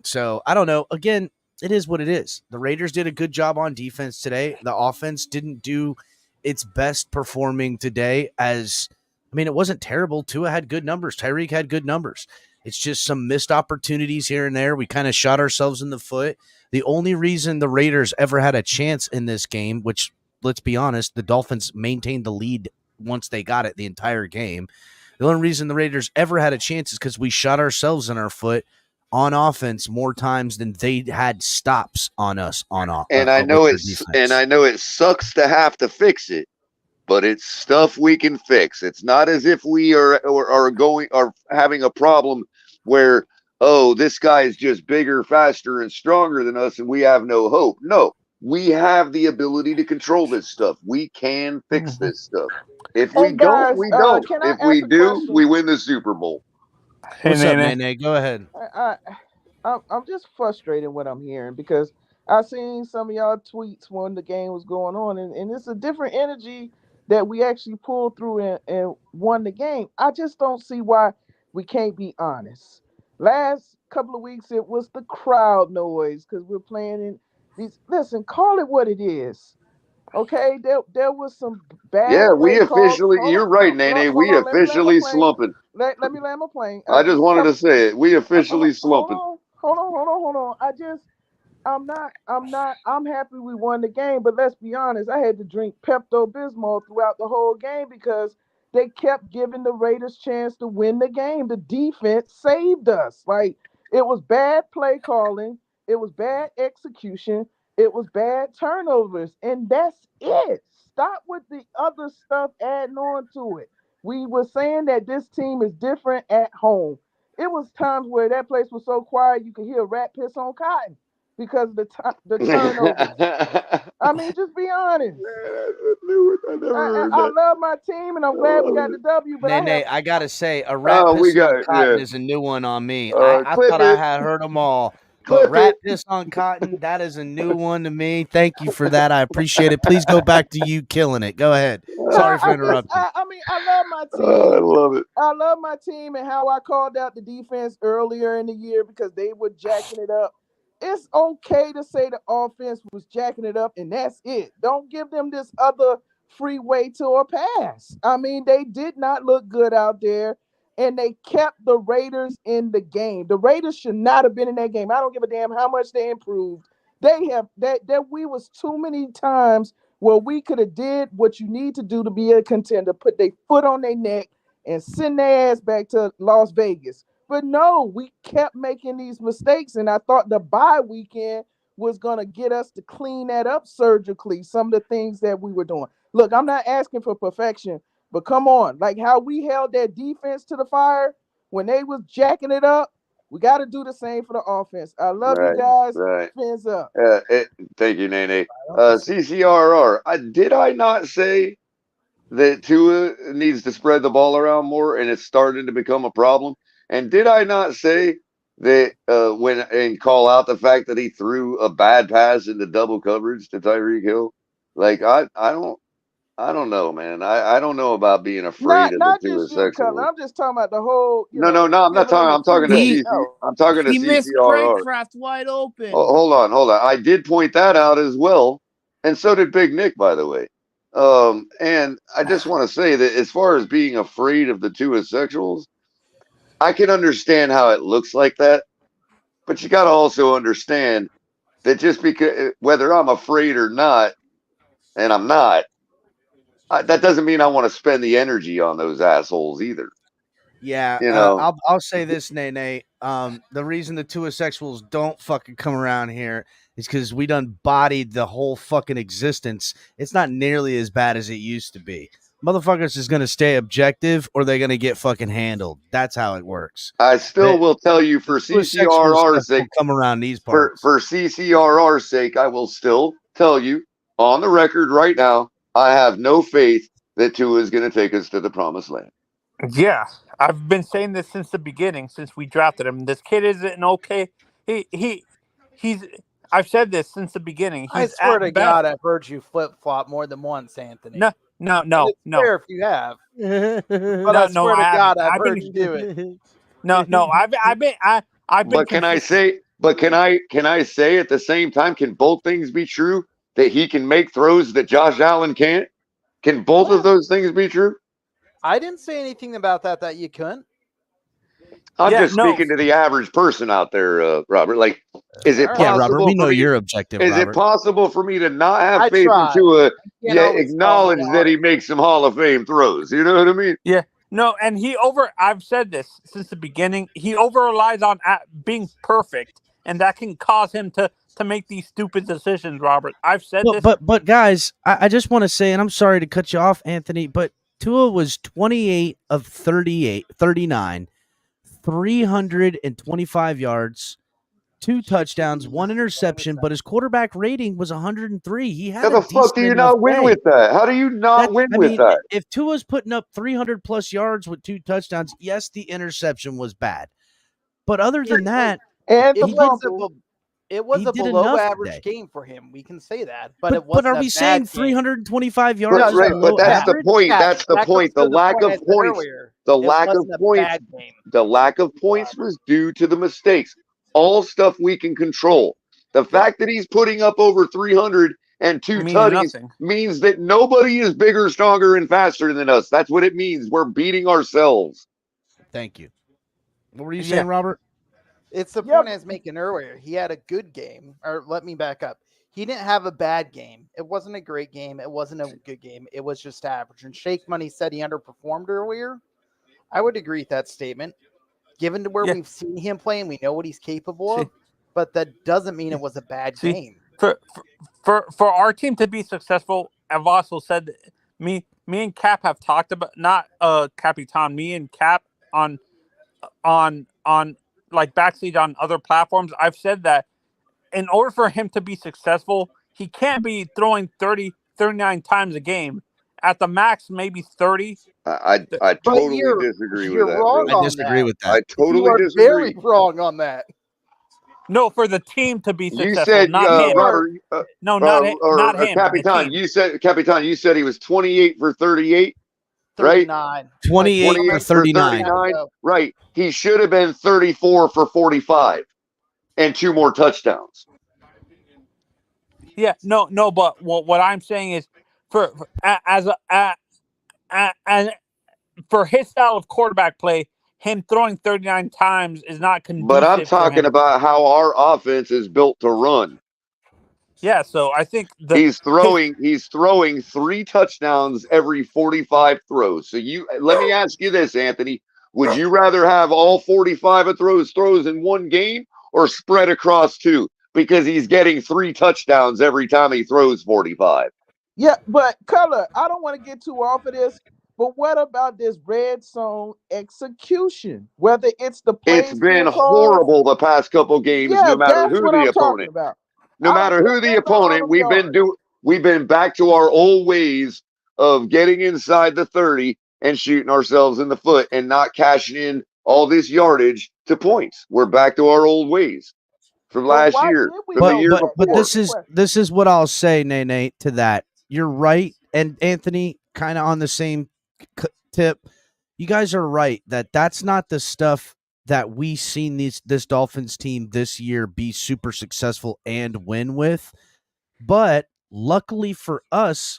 So I don't know. Again, it is what it is. The Raiders did a good job on defense today. The offense didn't do its best performing today. It wasn't terrible. Tua had good numbers. Tyreek had good numbers. It's just some missed opportunities here and there. We kind of shot ourselves in the foot. The only reason the Raiders ever had a chance in this game, which, let's be honest, the Dolphins maintained the lead once they got it the entire game. The only reason the Raiders ever had a chance is because we shot ourselves in our foot on offense more times than they had stops on us
And I know it sucks to have to fix it, but it's stuff we can fix. It's not as if we are having a problem where, oh, this guy is just bigger, faster, and stronger than us, and we have no hope. No, we have the ability to control this stuff. We can fix this stuff. If we don't, we don't. If we do, we win the Super Bowl.
What's up, Nene? Go ahead.
I'm just frustrated what I'm hearing because I seen some of y'all tweets when the game was going on, and it's a different energy that we actually pulled through and won the game. I just don't see why we can't be honest. Last couple of weeks, it was the crowd noise because we're playing in these. Listen, call it what it is. Okay, there was some bad.
Yeah, we officially.
Calls.
You're right, Nene. We officially slumping.
Let me land my plane.
I just wanted to say it. We officially slumping.
Hold on. I'm happy we won the game, but let's be honest. I had to drink Pepto-Bismol throughout the whole game because they kept giving the Raiders chance to win the game. The defense saved us. Like, it was bad play calling. It was bad execution. It was bad turnovers. And that's it. Stop with the other stuff adding on to it. We were saying that this team is different at home. It was times where that place was so quiet you could hear a rat piss on cotton because of the turnovers. I mean, just be honest. I love my team, and I'm glad we got the W. But
Nene, I gotta say, a rat piss on cotton is a new one on me. I thought I had heard them all. But rat piss on cotton, that is a new one to me. Thank you for that. I appreciate it. Please go back to you killing it. Go ahead. Sorry for interrupting.
I love my team.
I love it.
I love my team and how I called out the defense earlier in the year because they were jacking it up. It's okay to say the offense was jacking it up, and that's it. Don't give them this other freeway to a pass. I mean, they did not look good out there. And they kept the Raiders in the game. The Raiders should not have been in that game. I don't give a damn how much they improved. They have that we was too many times where we could have did what you need to do to be a contender, put their foot on their neck and send their ass back to Las Vegas. But no, we kept making these mistakes, and I thought the bye weekend was gonna get us to clean that up surgically. Some of the things that we were doing. Look, I'm not asking for perfection. But come on, like how we held that defense to the fire when they was jacking it up, we got to do the same for the offense. I love you guys. Fins up.
Thank you, Nene. CCRR. Did I not say that Tua needs to spread the ball around more and it's starting to become a problem? And did I not say that and call out the fact that he threw a bad pass into double coverage to Tyreek Hill? Like, I don't know, man. I don't know about being afraid of the Tua sexual.
I'm just talking about the whole.
No, I'm not talking. I'm talking to CC. I'm talking to
He missed
CCRR.
Craycraft wide open.
Oh, hold on. I did point that out as well, and so did Big Nick, by the way. And I just want to say that as far as being afraid of the Tua sexuals, I can understand how it looks like that, but you got to also understand that just because whether I'm afraid or not, and I'm not. That doesn't mean I want to spend the energy on those assholes either.
Yeah, I'll say this, Nene. The reason the Tua sexuals don't fucking come around here is because we done bodied the whole fucking existence. It's not nearly as bad as it used to be. Motherfuckers is going to stay objective or they're going to get fucking handled. That's how it works.
I still will tell you for CCRR's sake,
come around these parts.
For CCRR's sake, I will still tell you on the record right now, I have no faith that Tua is going to take us to the promised land.
Yeah, I've been saying this since the beginning, since we drafted him. This kid is an okay. He's. I've said this since the beginning.
I
He's
swear
at
to
best.
God, I've heard you flip flop more than once, Anthony.
No.
And it's fair if you have. But I swear to God, I've heard you do it.
No. I've been
But can I say? But can I say at the same time? Can both things be true? That he can make throws that Josh Allen can't. Can both of those things be true?
I didn't say anything about that you couldn't.
I'm just speaking to the average person out there, Robert. Like, is it possible?
Yeah, Robert, we know
for me,
you're objective,
Is
Robert.
it possible for me to not have
I
faith
tried.
in Tua,
can't
yet
always
acknowledge
follow
that he makes some Hall of Fame throws? You know what I mean?
Yeah. No, and I've said this since the beginning. He over relies on being perfect, and that can cause him to make these stupid decisions, Robert. I've said this.
But guys, I just want to say, and I'm sorry to cut you off, Anthony, but Tua was 28 of 39, 325 yards, 2 touchdowns, 1 interception, but his quarterback rating was 103. He had
How the fuck do you not win with that? How do you not win with that?
If Tua's putting up 300 plus yards with 2 touchdowns, yes, the interception was bad. But other than that,
and
it was a
did
below
enough
average
today.
game for him. We can say that, but it
But
wasn't.
are we saying 325 yards?
Right,
is
right,
below
but that's
average?
the point. That's the
that
point.
goes
The
to the
lack
point I
of
said
points.
earlier.
The
It
lack of
wasn't a
points.
bad game.
The lack of points was due to the mistakes. All stuff we can control. The fact that he's putting up over 302
Means
tutties
nothing.
means that nobody is bigger, stronger, and faster than us. That's what it means. We're beating ourselves.
Thank you. What were you saying, Robert?
It's the point I was making earlier. He had a good game. Or let me back up. He didn't have a bad game. It wasn't a great game. It wasn't a good game. It was just average. And Shake Money said he underperformed earlier. I would agree with that statement. Given to where we've seen him play and we know what he's capable of, but that doesn't mean it was a bad game.
For our team to be successful, I've also said that me and Cap have talked about, not Capitan, me and Cap on like backstage on other platforms. I've said that in order for him to be successful, he can't be throwing 39 times a game. At the max, maybe 30.
I totally disagree with that.
Wrong
bro.
on
I disagree with that.
I totally
you are
disagree.
very wrong on that.
No, for the team to be successful,
You said,
not him.
Robert,
No, not him. Not him. the
Capitan.
team.
You said he was 28 for 38, right?
39.
28 for 39.
Right. He should have been 34 for 45 and 2 more touchdowns.
Yeah, no. But what I'm saying is, for his style of quarterback play, him throwing 39 times is not conducive.
But I'm
for
talking
him.
about how our offense is built to run.
Yeah, so I think
he's throwing 3 touchdowns every 45 throws. So let me ask you this, Anthony. Would you rather have all 45 of throws in one game or spread across 2? Because he's getting 3 touchdowns every time he throws 45.
Yeah, but Color, I don't want to get too off of this, but what about this red zone execution? Whether it's the plays
It's been
being called,
horrible the past couple games,
yeah,
no matter
that's
who
what
the
I'm talking
opponent.
about.
No matter who the opponent, we've been back to our old ways of getting inside the 30 and shooting ourselves in the foot and not cashing in all this yardage to points. We're back to our old ways from last year, from the year before.
But this is what I'll say, Nate, to that. You're right, and Anthony, kind of on the same tip. You guys are right that that's not the stuff that we seen this Dolphins team this year be super successful and win with. But luckily for us,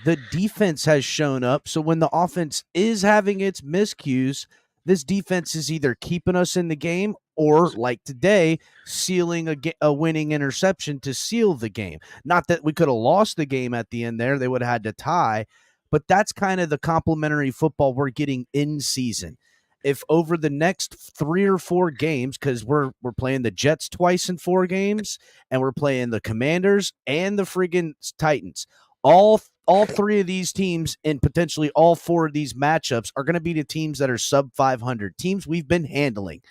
the defense has shown up. So when the offense is having its miscues, this defense is either keeping us in the game or, like today, sealing a winning interception to seal the game. Not that we could have lost the game at the end there. They would have had to tie. But that's kind of the complimentary football we're getting in season. If over the next 3 or 4 games, because we're playing the Jets twice in 4 games, and we're playing the Commanders and the friggin' Titans, all 3 of these teams and potentially all 4 of these matchups are going to be the teams that are sub 500, teams we've been handling.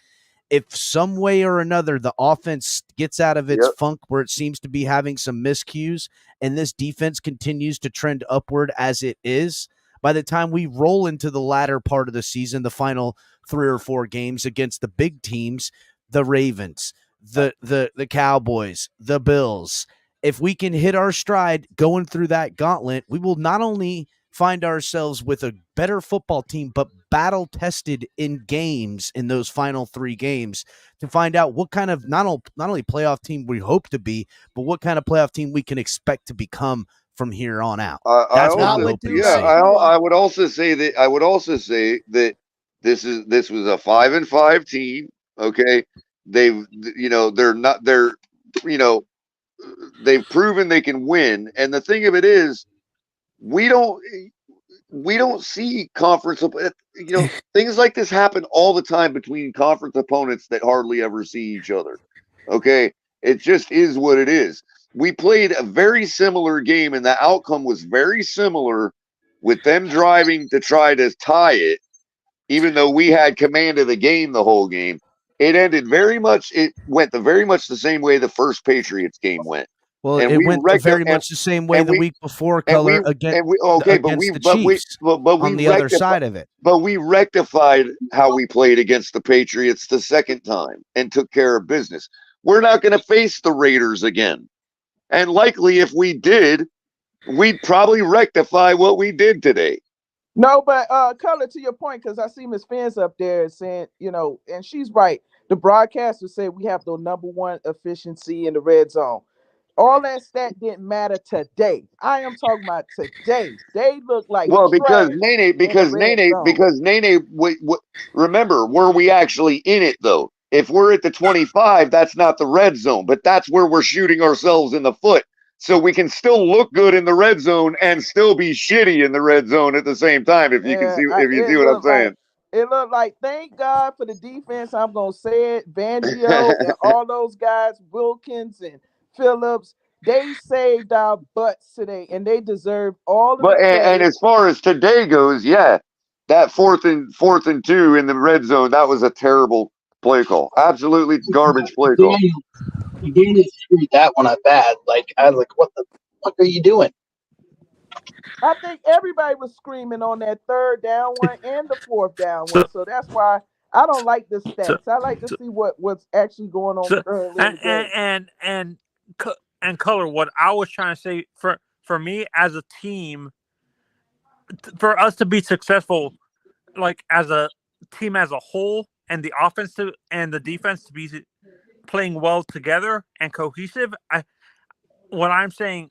If some way or another the offense gets out of its funk where it seems to be having some miscues and this defense continues to trend upward as it is, by the time we roll into the latter part of the season, the final 3 or 4 games against the big teams, the Ravens, the Cowboys, the Bills. If we can hit our stride going through that gauntlet, we will not only find ourselves with a better football team, but battle tested in games in those final 3 games to find out what kind of not only playoff team we hope to be, but what kind of playoff team we can expect to become from here on out. That's what we hope to see.
I would also say that this was a 5-5 team. Okay, they've proven they can win, and the thing of it is, we don't see conference, things like this happen all the time between conference opponents that hardly ever see each other. Okay, it just is what it is. We played a very similar game, and the outcome was very similar, with them driving to try to tie it, even though we had command of the game the whole game. It went very much the same way the first Patriots game went.
Well,
And
it
we
went very much the same way the week before, Color, against the Chiefs on the other side of it.
But we rectified how we played against the Patriots the second time and took care of business. We're not going to face the Raiders again. And likely, if we did, we'd probably rectify what we did today.
No, but Color, to your point, because I see Miss Fans up there saying, and she's right. The broadcasters say we have the number 1 efficiency in the red zone. All that stat didn't matter today. I am talking about today. They look like
because
trash
Nene, remember, were we actually in it though? If we're at the 25, that's not the red zone, but that's where we're shooting ourselves in the foot. So we can still look good in the red zone and still be shitty in the red zone at the same time. If you see what I'm saying.
It looked like, thank God for the defense. I'm gonna say it, Fangio and all those guys, Wilkins and Phillips. They saved our butts today, and they deserve all of the credit.
And as far as today goes, yeah, that fourth and 2 in the red zone, that was a terrible play call. Absolutely garbage play call.
Daniel screwed that one up bad. I was like, what the fuck are you doing?
I think everybody was screaming on that 3rd down one and the 4th down one. So that's why I don't like the stats. I like to see what's actually going on currently in the game.
And Color, what I was trying to say, for me as a team, for us to be successful, as a team as a whole, and the offense and the defense to be playing well together and cohesive, what I'm saying,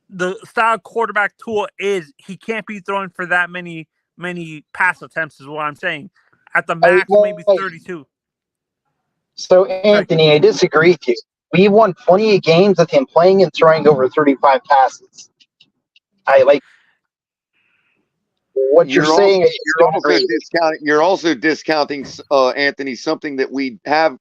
the style quarterback Tua is, he can't be throwing for that many pass attempts, is what I'm saying. At the max, maybe 32.
So, Anthony, I disagree with you. We won plenty of games with him playing and throwing over 35 passes. What you're saying.
You're also discounting, Anthony, something that we have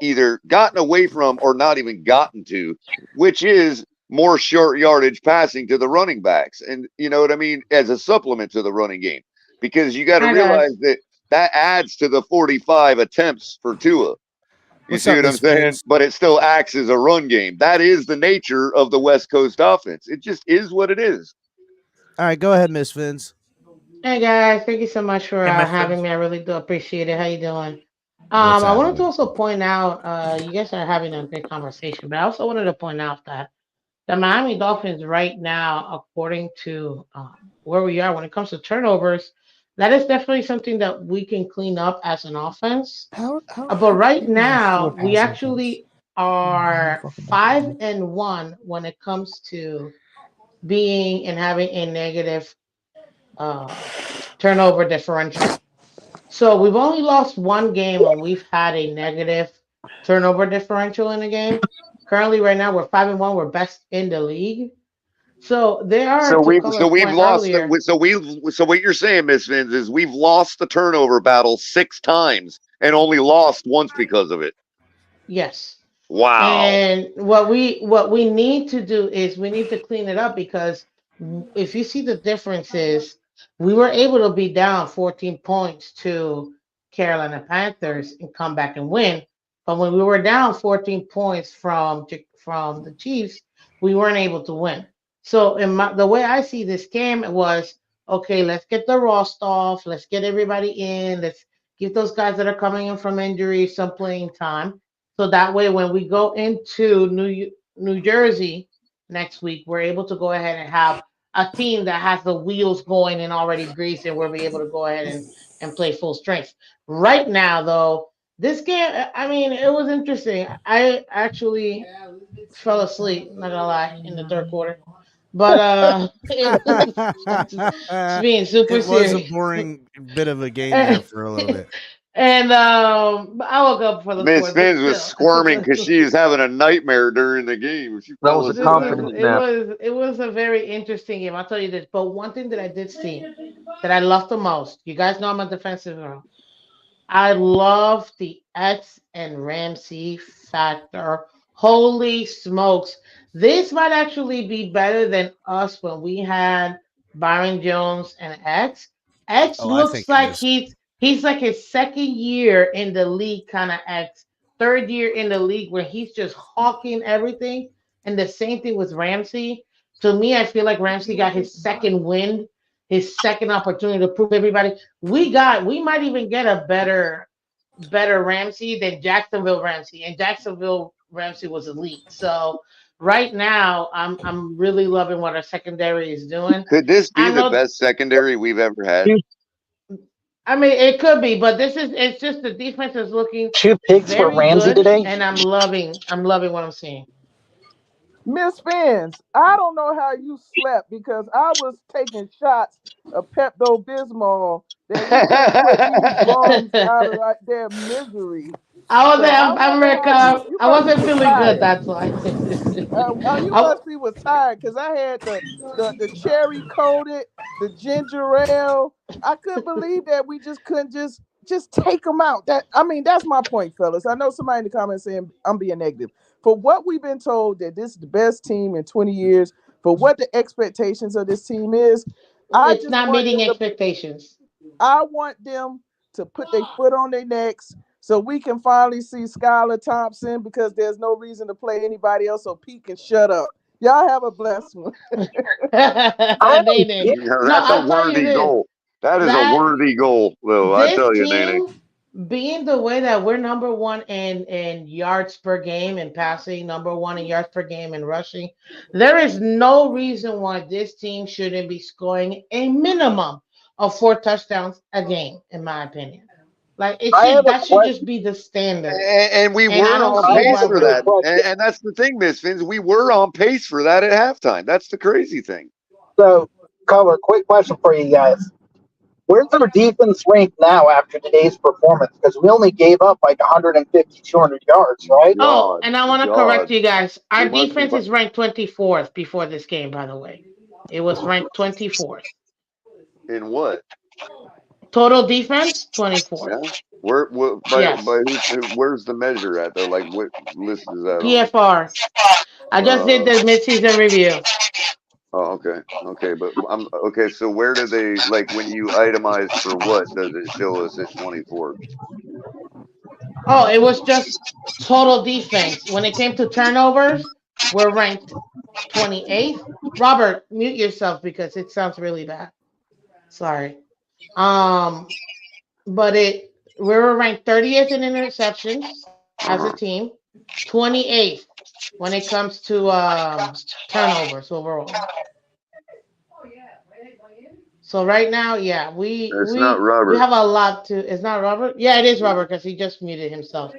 either gotten away from or not even gotten to, which is more short yardage passing to the running backs. And you know what I mean? As a supplement to the running game, because you got to realize that adds to the 45 attempts for Tua. You see what I'm saying? But it still acts as a run game. That is the nature of the West Coast offense. It just is what it is.
All right, go ahead, Miss Fins.
Hey guys, thank you so much for having me. I really do appreciate it. How you doing? I wanted to also point out, you guys are having a good conversation, but I also wanted to point out that the Miami Dolphins right now, according to where we are when it comes to turnovers, that is definitely something that we can clean up as an offense. But right now, we actually are 5-1 when it comes to being and having a negative turnover differential. So we've only lost 1 game when we've had a negative turnover differential in a game. Currently, right now, we're 5-1. We're best in the league. So there are.
So we've lost. So what you're saying, Miss Fins, is we've lost the turnover battle 6 times and only lost once because of it.
Yes.
Wow.
And what we need to do is we need to clean it up, because if you see the differences, we were able to be down 14 points to Carolina Panthers and come back and win. But when we were down 14 points from the Chiefs, we weren't able to win. So the way I see this game was, okay, let's get the rust off. Let's get everybody in. Let's give those guys that are coming in from injury some playing time. So that way, when we go into New Jersey next week, we're able to go ahead and have a team that has the wheels going and already greased, and we'll be able to go ahead and play full strength. Right now, though, this game, I mean, it was interesting. I actually fell asleep, not gonna lie, in the third quarter. But it was just being super
It was a
serious.
boring bit of a game there for a little bit.
And I woke up for the
Miss
fourth, but
Fins was squirming because she was having a nightmare during the game. She
That
fell
was a
asleep.
confident nap.
it was a very interesting game. I'll tell you this. But one thing that I did see that I loved the most, you guys know I'm a defensive girl. I love the X and Ramsey factor. Holy smokes. This might actually be better than us when we had Byron Jones and X. X
Oh, I think
looks
it
like
is.
he's like his second year in the league kind of X. Third year in the league where he's just hawking everything. And the same thing with Ramsey. To me, I feel like Ramsey got his second wind, his second opportunity to prove everybody. We might even get a better Ramsey than Jacksonville Ramsey, and Jacksonville Ramsey was elite. So right now, I'm really loving what our secondary is doing.
Could this be
I
the
know,
best secondary we've ever had?
I mean, it could be, but it's just the defense is looking
2 picks for
very
Ramsey
good,
today.
and I'm loving what I'm seeing.
Miss Fins, I don't know how you slept because I was taking shots of Pepto Bismol that we can put these bums out of like their misery.
I
So I
wasn't.
wonder how you
I
must be
wasn't
was
feeling good.
tired.
That's why.
You
I,
must be was tired because I had the cherry coated, the ginger ale. I couldn't believe that we just couldn't just take them out. That I mean, that's my point, fellas. I know somebody in the comments saying I'm being negative. For what we've been told that this is the best team in 20 years, for what the expectations of this team is, I
it's
just
not
want
meeting
them to
expectations.
I want them to put their foot on their necks so we can finally see Skylar Thompson because there's no reason to play anybody else so Pete can shut up. Y'all have a blessed one.
Nene. No,
That's a
I'll tell you
worthy
this.
goal. That is a
That
worthy goal, though. I
this
tell you, Nene.
team being the way that we're number one in yards per game and passing, number one in yards per game and rushing, there is no reason why this team shouldn't be scoring a minimum of 4 touchdowns a game, in my opinion. Like that should just be the standard.
And we
And I
were
don't
on
see
pace
why
for
we're
that.
not.
And that's the thing, Miss Fins. We were on pace for that at halftime. That's the crazy thing.
So, Color, quick question for you guys. Where's our defense ranked now after today's performance? Because we only gave up like 150, 200 yards, right?
Oh, and I want to correct you guys. Our
We must be
defense is ranked 24th before this game, by the way. It was ranked 24th.
In what?
Total defense, 24th.
Yeah.
Yes.
Where's the measure at though? Like what list is that on?
PFR. I just did the midseason review.
Oh, okay. Okay, but I'm okay, so where do they like when you itemize for what does it show us at 24?
Oh, it was just total defense. When it came to turnovers, we're ranked 28th. Robert, mute yourself because it sounds really bad. Sorry. But we were ranked 30th in interceptions as a team, 28th when it comes to turnovers overall. So right now, yeah,
It's not
we
Robert.
have a lot to. It's not Robert. Yeah, it is Robert because he just muted himself.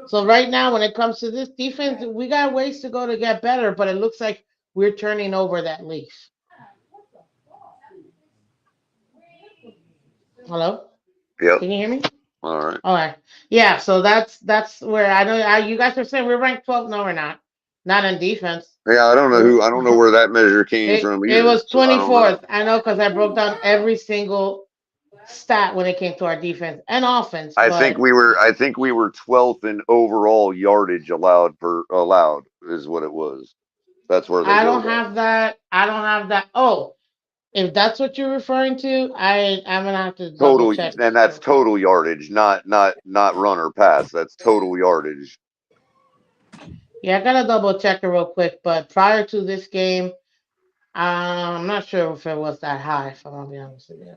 So right now, when it comes to this defense, we got ways to go to get better, but it looks like we're turning over that leaf. Hello?
Yep.
Can you hear me?
All right.
All right. Yeah, so that's where I know you guys are saying we're ranked 12. No, we're not. Not on defense.
Yeah, I don't know where that measure came from
It
either.
was
So I don't know.
24th. I know because I broke down every single stat when it came to our defense and offense.
I think we were 12th in overall yardage allowed is what it was. That's where they
I
go
don't
by.
have that. I don't have that. Oh, if that's what you're referring to, I'm gonna have to double
Total,
check.
and that's total yardage, not run or pass. That's total yardage.
Yeah, I gotta double check it real quick. But prior to this game, I'm not sure if it was that high. If I'm gonna be honest with you.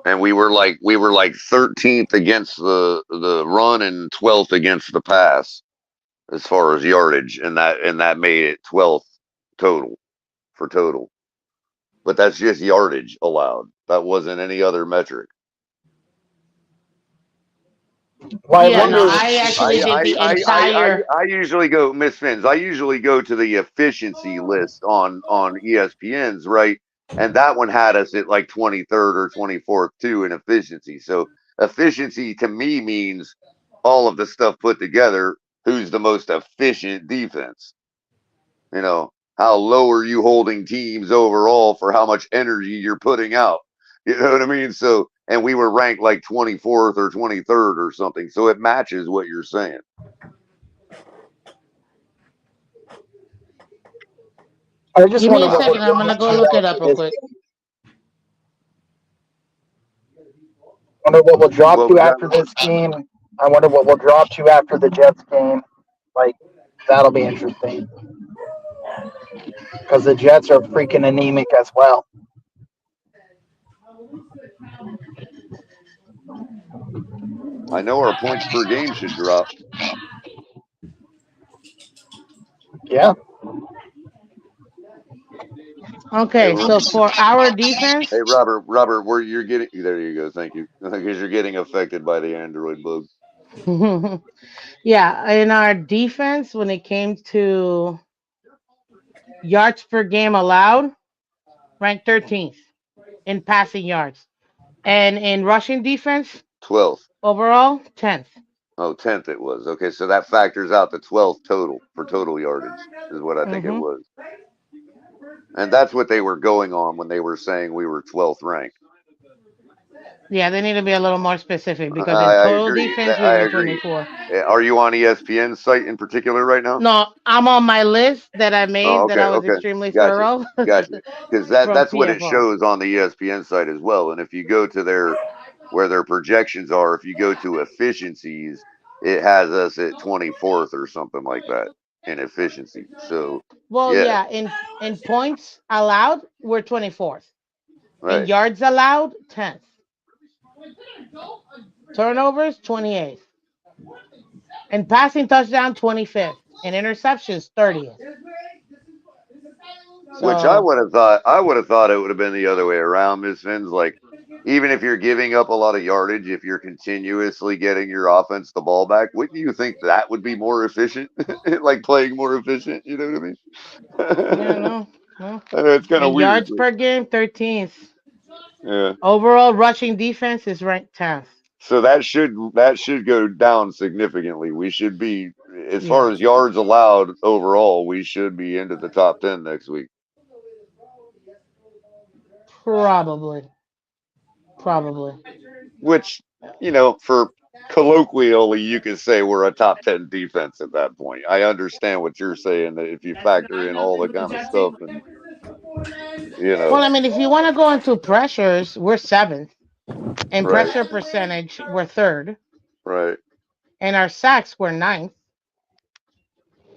And we were like 13th against the run and 12th against the pass. as far as yardage, and that made it 12th total for total. But that's just yardage allowed. That wasn't any other metric.
Well,
yeah, no, I actually did the entire.
I usually go, Miss Fins, I usually go to the efficiency list on ESPN's, right? And that one had us at like 23rd or 24th too in efficiency. So efficiency to me means all of the stuff put together. Who's the most efficient defense? You know, how low are you holding teams overall for how much energy you're putting out? You know what I mean? So, and we were ranked like 24th or 23rd or something. So it matches what you're saying.
I just
Give me
wonder
a
what
second. I'm gonna go look it up real quick.
Wonder what will drop
What
you
was that?
after this game. I wonder what will drop you after the Jets game. Like, that'll be interesting. Because the Jets are freaking anemic as well.
I know our points per game should drop.
Yeah.
Okay, so for our defense,
Hey, Robert, where you're getting, there you go. Thank you. Because you're getting affected by the Android bug.
yeah, in our defense, when it came to yards per game allowed, ranked 13th in passing yards, and in rushing defense,
12th.
overall 10th.
Oh, 10th it was. Okay, so that factors out the 12th total for total yardage is what I think it was. And that's what they were going on when they were saying we were 12th ranked.
Yeah, they need to be a little more specific because in
I
total
agree.
defense we
I
were
agree.
24.
Are you on ESPN's site in particular right now?
No, I'm on my list that I made
Oh,
that
okay,
I was
okay.
extremely
Gotcha.
thorough.
Gotcha. Because
From
that's what it
PFR.
shows on the ESPN site as well. And if you go to where their projections are, if you go to efficiencies, it has us at 24th or something like that in efficiency. So
Well,
yeah,
yeah, in points allowed, we're 24th. In
right.
yards allowed, 10th. Turnovers, 28th. And passing touchdown, 25th. And interceptions, 30th.
Which I would have thought it would have been the other way around, Ms. Fins. Like, even if you're giving up a lot of yardage, if you're continuously getting your offense the ball back, wouldn't you think that would be more efficient? Like playing more efficient, you know what I mean?
Yeah, no.
I know it's kind of
And
weird.
yards per game, 13th.
Yeah.
Overall rushing defense is ranked 10th.
So that should go down significantly. We should be, as far as yards allowed overall, we should be into the top 10 next week.
Probably.
Which, you know, for colloquially, you could say we're a top 10 defense at that point. I understand what you're saying, that if you factor in all the kind of stuff and, you know.
Well, I mean, if you want to go into pressures, we're 7th. And
Right.
pressure percentage, we're 3rd.
Right.
And our sacks, we're 9th.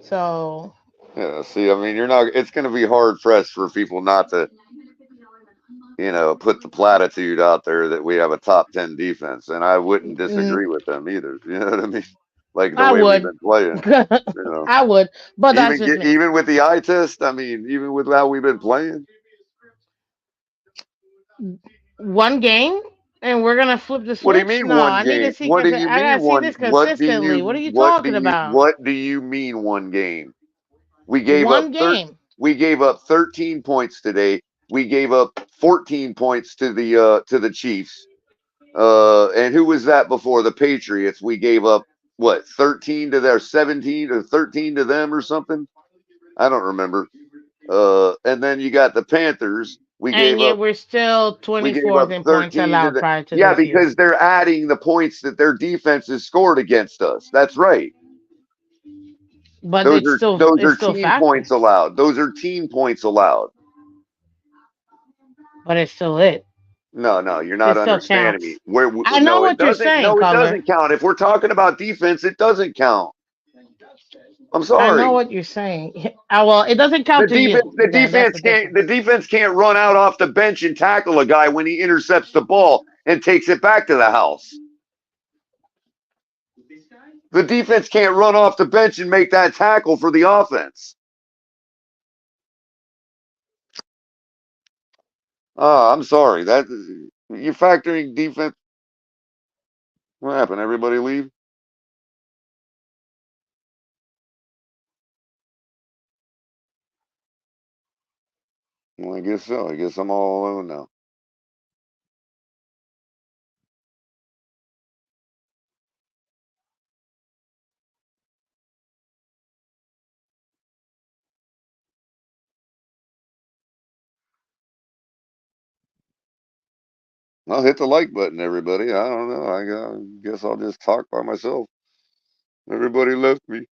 So.
Yeah, see, I mean, it's going to be hard pressed for people not to, you know, put the platitude out there that we have a top 10 defense. And I wouldn't disagree with them either. You know what I mean? Like the way we've been playing. You know?
I would. But that's just me.
Even with the eye test, I mean, even with how we've been playing.
One game? And we're gonna flip the switch?
What do you mean
no,
one
I
game?
need to see.
What do you
I gotta
mean
see
one?
this consistently. What are you talking about?
What do you mean one game? We gave
one
up
game.
We gave up 13 points today. We gave up 14 points to the Chiefs. And who was that before? The Patriots. We gave up what, 13 to their 17 or 13 to them or something? I don't remember. And then you got the Panthers.
And yet we're still 24th in points allowed prior to
yeah,
this
because
year.
they're adding the points that their defense has scored against us. That's right.
But
those
it's
are
still
team
factors.
points allowed. Those are team points allowed.
But it's still it.
No, you're not understanding me.
I know what you're saying.
No,
Color.
it doesn't count. If we're talking about defense, it doesn't count. I'm sorry.
I know what you're saying. Well, it doesn't count to you.
The defense can't run out off the bench and tackle a guy when he intercepts the ball and takes it back to the house. The defense can't run off the bench and make that tackle for the offense. Oh, I'm sorry. That you're factoring defense. What happened? Everybody leave? Well, I guess so. I guess I'm all alone now. I'll hit the like button, everybody. I don't know. I guess I'll just talk by myself. Everybody left me.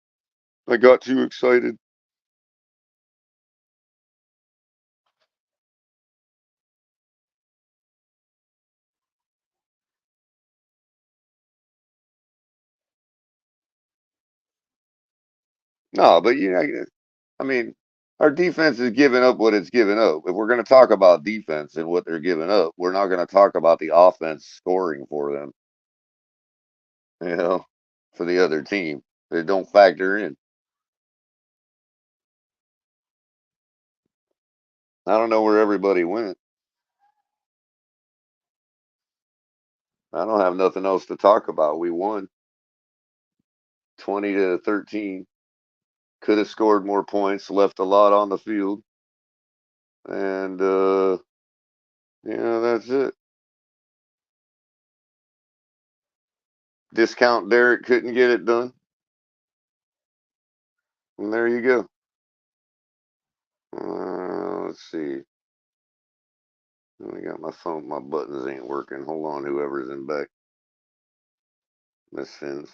I got too excited. No, but I mean, our defense is giving up what it's giving up. If we're going to talk about defense and what they're giving up, we're not going to talk about the offense scoring for them. You know, for the other team, they don't factor in. I don't know where everybody went. I don't have nothing else to talk about. We won 20-13. Could have scored more points, left a lot on the field. And that's it. Discount Derek couldn't get it done. And there you go. Let's see. I got my phone. My buttons ain't working. Hold on, whoever's in back. Miss Fins.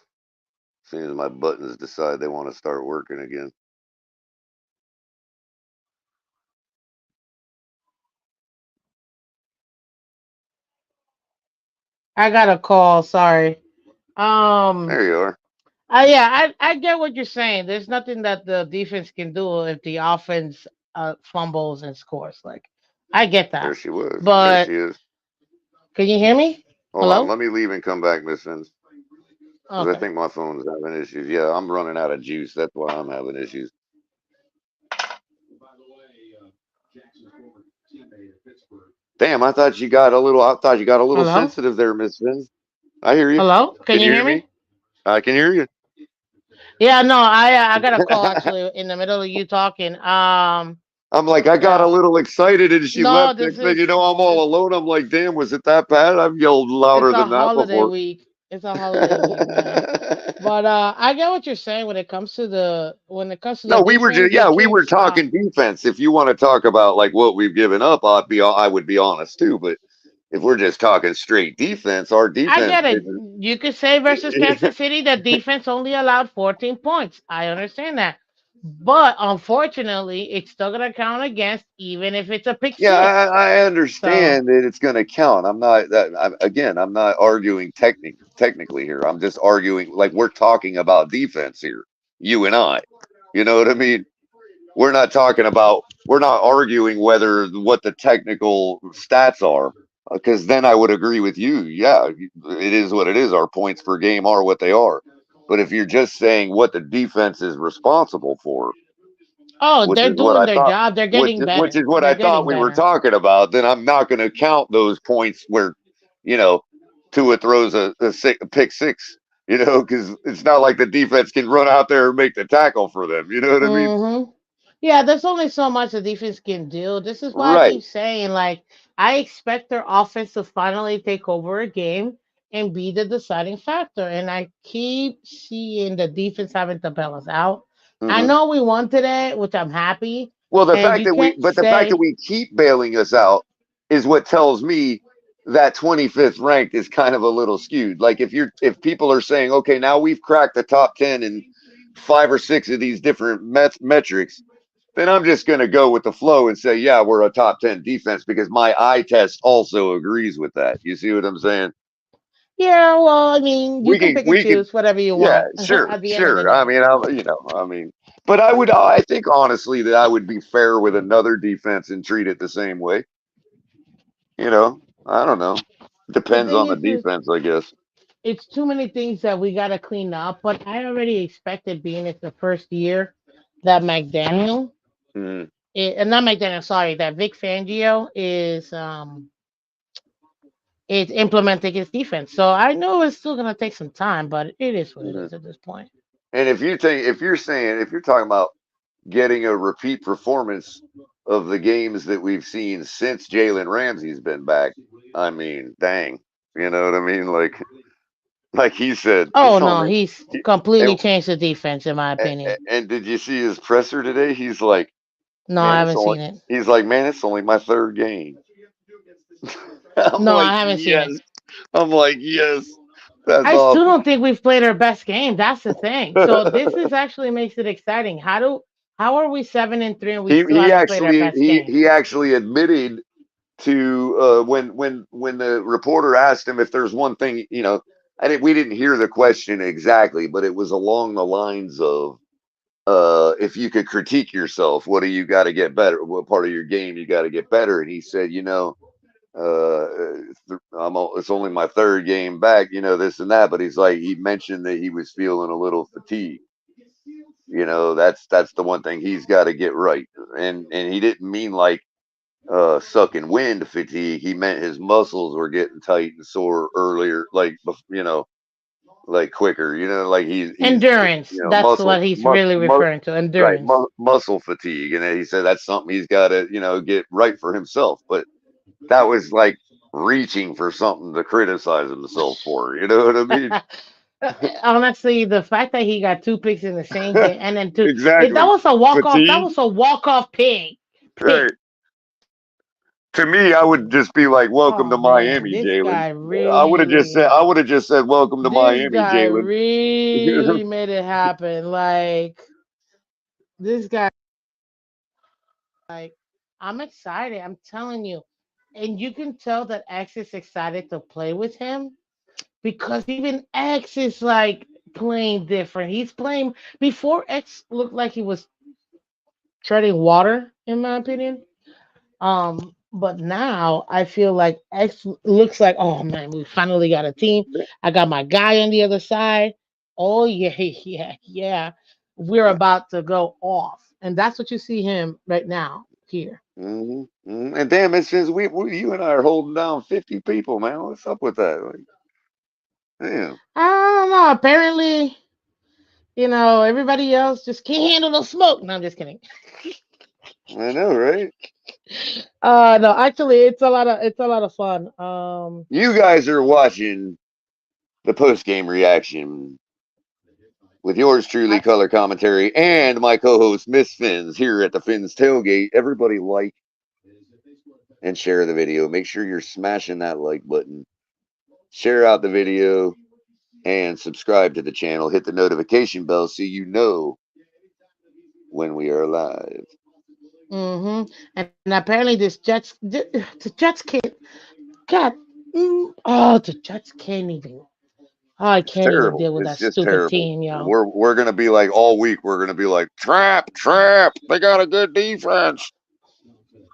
As soon as my buttons decide they want to start working again.
I got a call. Sorry.
There you are.
Yeah, I get what you're saying. There's nothing that the defense can do if the offense fumbles and scores. Like, I get that.
There she was. There
But
she is.
can you hear me?
Hold on.
Hello?
Let me leave and come back, Miss Fins. Because I
Okay.
think my phone's having issues. Yeah, I'm running out of juice. That's why I'm having issues. Damn, I thought you got a little
Hello?
sensitive there, Miss Fins. I hear you.
Hello? Can
Can
you
you
hear
hear me?
me?
I can hear you.
Yeah, no, I got a call actually in the middle of you talking.
I'm like, I got a little excited and she
No,
left.
this
Next thing
is
you know, I'm all alone. I'm like, damn, was it that bad? I've yelled
it's
louder
a
than that
holiday
before.
week. It's a holiday week, man. But I get what you're saying when it comes to the
No, we were
defense.
just
They
we
can't
were
stop.
talking defense. If you want to talk about like what we've given up, I would be honest too. But if we're just talking straight defense, our
I
defense
get it.
didn't.
You could say versus Kansas City, the defense only allowed 14 points. I understand that. But unfortunately, it's still going to count against, even if it's a pick
Yeah,
six.
I
So,
understand that it's going to count. I'm not again. I'm not arguing technically here. I'm just arguing like we're talking about defense here. You and I. You know what I mean? We're not talking about. We're not arguing whether what the technical stats are. Because then I would agree with you. Yeah, it is what it is. Our points per game are what they are. But if you're just saying what the defense is responsible for,
oh,
which
they're
is what
doing
I
their
thought,
job. They're getting
which
better.
is what
They're
I thought
getting
we were
better.
talking about, then I'm not going to count those points where, you know, Tua throws a pick six, because it's not like the defense can run out there and make the tackle for them. You know what I mean?
Yeah, there's only so much a defense can do. This is why I
Right.
keep saying, like, I expect their offense to finally take over a game and be the deciding factor. And I keep seeing the defense having to bail us out. I
Mm-hmm.
know we won today, which I'm happy.
Well, the
And
fact
you
that
can't say,
we keep bailing us out is what tells me that 25th ranked is kind of a little skewed. Like if people are saying, okay, now we've cracked the top 10 in 5 or 6 of these different metrics, then I'm just going to go with the flow and say, yeah, we're a top 10 defense because my eye test also agrees with that. You see what I'm saying?
yeah, well, I mean, you can pick and
We can,
choose whatever you
yeah,
want
sure,
at the end of the
sure. I
day.
mean, but I think honestly that I would be fair with another defense and treat it the same way. I don't know.
The
Depends
thing
on the
is,
defense, I guess.
it's too many things that we gotta clean up. But I already expected, being it's the first year that McDaniel,
Mm.
and not McDaniel, sorry, that Vic Fangio is implementing his defense. So I know it's still gonna take some time, but it is what it
Mhm.
is at this point.
And if you're talking about getting a repeat performance of the games that we've seen since Jalen Ramsey's been back, I mean, dang, you know what I mean? Like he said,
Oh
Sean,
no, he's
he, and,
completely changed the defense, in my opinion.
and did you see his presser today? He's like,
No, I
man,
haven't seen it.
it's only my third game. I'm
No,
like,
I haven't seen
yes.
it.
I'm like, yes, that's
I still
awesome.
don't think we've played our best game. That's the thing. So this is actually makes it exciting. How are we 7-3 and we still
he
haven't played our
actually
best game?
he actually admitted to when the reporter asked him if there's one thing, we didn't hear the question exactly, but it was along the lines of if you could critique yourself, what do you got to get better? What part of your game you got to get better? And he said, it's only my third game back, this and that. But he mentioned that he was feeling a little fatigued. That's the one thing he's got to get right. And he didn't mean like sucking wind fatigue. He meant his muscles were getting tight and sore earlier, like quicker. Like he's
Endurance. That's what he's really referring to.
right,
Endurance.
muscle fatigue. And then he said that's something he's got to get right for himself. But that was like reaching for something to criticize himself for. You know what I mean?
Honestly, the fact that he got two picks in the same game and then two, that
Exactly.
was a walk off. That
Fatigue.
was a walk off pick.
Right. To me, I would just be like, "Welcome to
Oh man,
Miami,
this
Jalen."
guy really,
I would have just said, "Welcome to
this
Miami,
guy
Jalen."
really made it happen. Like this guy, like I'm excited. I'm telling you, and you can tell that X is excited to play with him because even X is like playing different. He's playing before X looked like he was treading water, in my opinion. But now I feel like X looks like, oh man, we finally got a team. I got my guy on the other side. Oh yeah, yeah, yeah. We're about to go off, and that's what you see him right now here.
And damn, it's just you and I are holding down 50 people, man. What's up with that? Like, damn.
I don't know. Apparently, everybody else just can't handle the smoke. No, I'm just kidding.
I know, right?
No, actually, it's a lot of fun.
You guys are watching the post game reaction with yours truly, color commentary, and my co-host Miss Fins here at the Fins tailgate. Everybody like and share the video. Make sure you're smashing that like button. Share out the video and subscribe to the channel. Hit the notification bell so you know when we are live.
And apparently the Jets can't. God, the Jets can't even. I
It's
can't even
terrible.
deal with
It's
that
just
stupid
terrible.
team,
And
yo.
we're gonna be like all week. We're gonna be like trap. They got a good defense.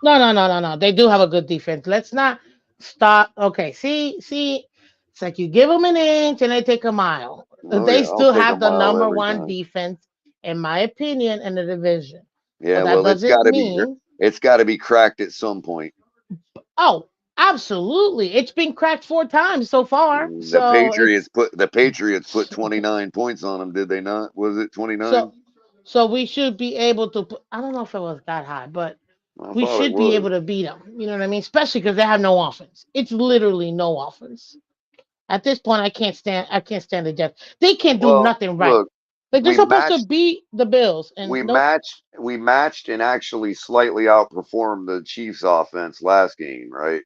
No, no, no, no, no. They do have a good defense. Let's not stop. Okay, see, it's like you give them an inch and they take a mile.
Oh
They
yeah, I'll
still
take a
have the
mile
number
every
one
time.
defense, in my opinion, in the division.
Yeah,
But that
well,
doesn't mean.
it's got to be cracked at some point.
Oh, absolutely. It's been cracked 4 times so far. So it's
The Patriots put 29 points on them, did they not? Was it 29?
so so we should be able to. I don't know if it was that high, but
I
we
thought it
should be
was.
able to beat them. You know what I mean? Especially because they have no offense. It's literally no offense. At this point, I can't stand the Jets. They can't do
Well,
nothing right.
look,
Like they're
we
supposed to
matched
beat the Bills, and nope.
we matched and actually slightly outperformed the Chiefs offense last game, right?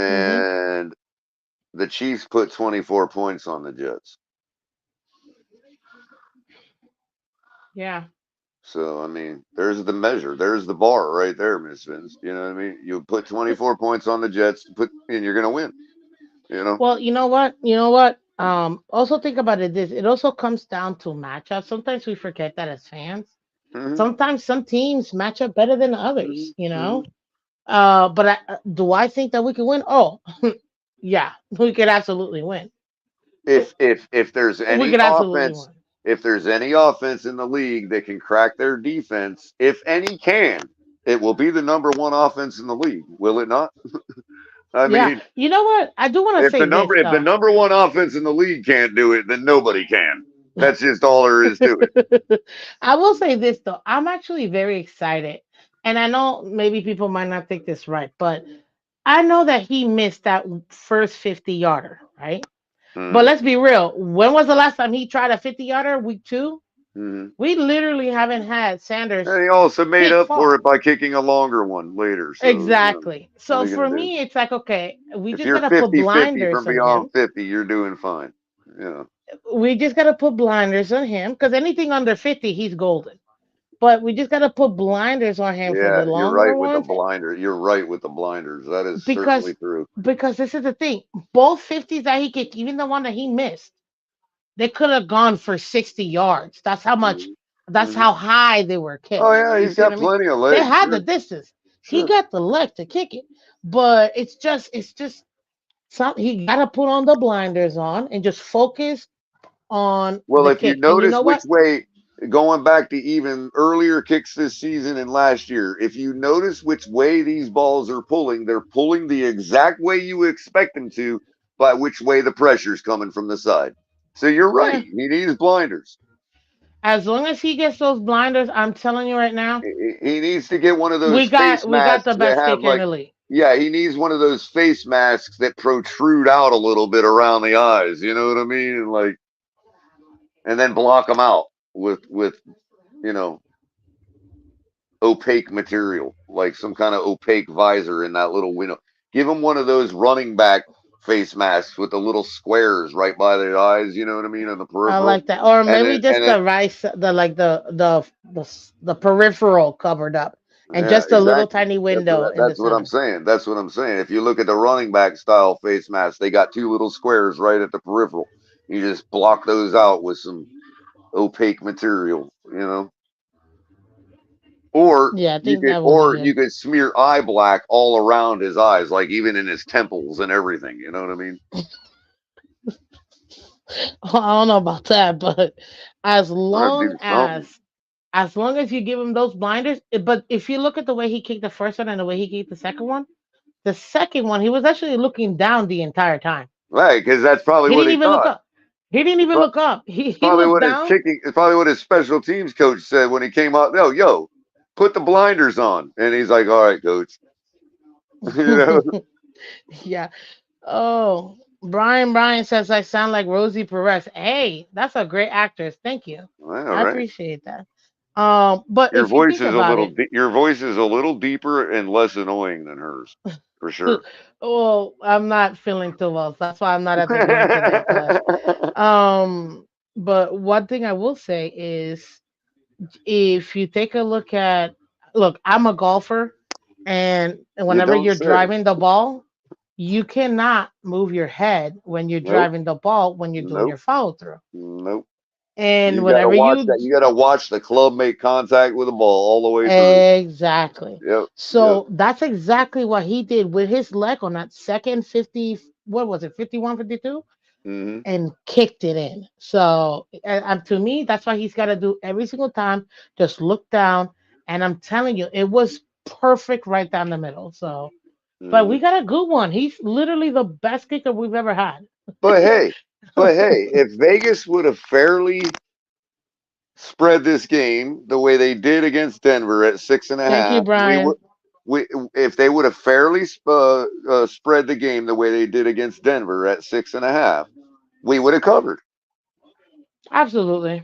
Hmm.
And the Chiefs put 24 points on the Jets.
Yeah.
So I mean, there's the measure, there's the bar right there, Miss Vince. You know what I mean? You put 24 points on the Jets, and you're gonna win. You know?
Well, you know what? You know what? Also think about it. It also comes down to matchups. Sometimes we forget that as fans.
Mm-hmm.
Sometimes some teams match up better than others.
Mm-hmm.
But do I think that we can win? Oh, yeah, we could absolutely win.
If there's
We
any
could absolutely
offense,
win.
if there's any offense in the league that can crack their defense, if any can, it will be the number one offense in the league, will it not? I
Yeah,
mean,
you know what? I do want to say this
if the
though.
number one offense in the league can't do it, then nobody can. That's just all there is to it.
I will say this though. I'm actually very excited, and I know maybe people might not think this right, but I know that he missed that first 50-yarder, right? But
Mhm.
let's be real. When was the last time he tried a 50-yarder? Week 2.
Mhm.
We literally haven't had Sanders
And he also made
kick
up for
far.
it by kicking a longer one later. So,
Exactly.
what are
So
you
for
going to do?
me, it's like, okay, we
If
just
you're
gotta put
50-50 from
blinders on
beyond
him.
50, you're doing fine. Yeah.
We just gotta put blinders on him because anything under 50, he's golden. But we just gotta put blinders on him for
Yeah,
the
you're
longer
right with the
ones
blinder. You're right with the blinders. That is certainly
because
true.
this is the thing. Both 50s that he kicked, even the one that he missed, they could have gone for 60 yards. That's
Mhm.
how high they were
Oh
kicked.
yeah,
You
he's
see what
got
I mean?
plenty of
They
legs.
had the
Sure,
distance. He
sure.
got the leg to kick it. But it's just he gotta put on the blinders on and just focus on
Well,
the
if you
kick. And you
notice
know
which
what?
way, going back to even earlier kicks this season and last year, if you notice which way these balls are pulling, they're pulling the exact way you would expect them to, by which way the pressure's coming from the side. So you're right.
Yeah.
He needs blinders.
As long as he gets those blinders, I'm telling you right now,
He needs to get one of those
we
face
got we got the
masks that
best
have
kicker in
like,
the league.
yeah, he needs one of those face masks that protrude out a little bit around the eyes. You know what I mean? And like, and then block them out with you know opaque material, like some kind of opaque visor in that little window. Give him one of those running back face masks with the little squares right by the eyes. You know what I mean, on the
I
peripheral.
like that. Or
And
maybe
then
just the rice, the like the peripheral covered up, and
yeah,
just a little
exactly.
tiny window in the
That's what I'm
center.
saying. That's what I'm saying. If you look at the running back style face mask, they got two little squares right at the peripheral. You just block those out with some opaque material, you know.
Yeah, I think that would be
Or
good.
you could smear eye black all around his eyes, like even in his temples and everything. You know what I mean?
I don't know about that, but as
Gotta
long
do
as
something.
as long as you give him those blinders, but if you look at the way he kicked the first one and the way he kicked the second one, he was actually looking down the entire time.
Right, because that's probably
He
what
didn't
he
even look
thought.
up. He didn't even look up. He
Probably
looked
what his
down.
kicking. It's probably what his special teams coach said when he came out. Yo, put the blinders on, and he's like, "All right, coach." You know.
Yeah. Oh, Brian says I sound like Rosie Perez. Hey, that's a great actress. Thank you.
All
I
right.
appreciate that. But
Your
if you
voice
think
is a
about
little
it,
your voice is a little deeper and less annoying than hers, for sure.
well, I'm not feeling too well, so that's why I'm not at the gym today. Um, but one thing I will say is, if you take a look, I'm a golfer, and
You
whenever
don't
you're
say.
driving the ball, you cannot move your head when you're
Nope.
driving the ball when you're doing
Nope.
your follow through.
Nope.
And
You gotta
whenever
watch
you
that. You gotta watch the club make contact with the ball all the way through.
exactly,
Yep. Yep.
so that's exactly what he did with his leg on that second 50. What was it, 51, 52?
Hmm.
And kicked it in. So to me, that's why he's got to do every single time. Just look down, and I'm telling you, it was perfect right down the middle. So, but
Hmm.
we got a good one. He's literally the best kicker we've ever had.
But hey, if Vegas would have fairly spread this game the way they did against Denver at six and a
Thank you,
half, we would.
Brian.
We, if they would have fairly spread the game the way they did against Denver at 6.5, we would have covered.
Absolutely.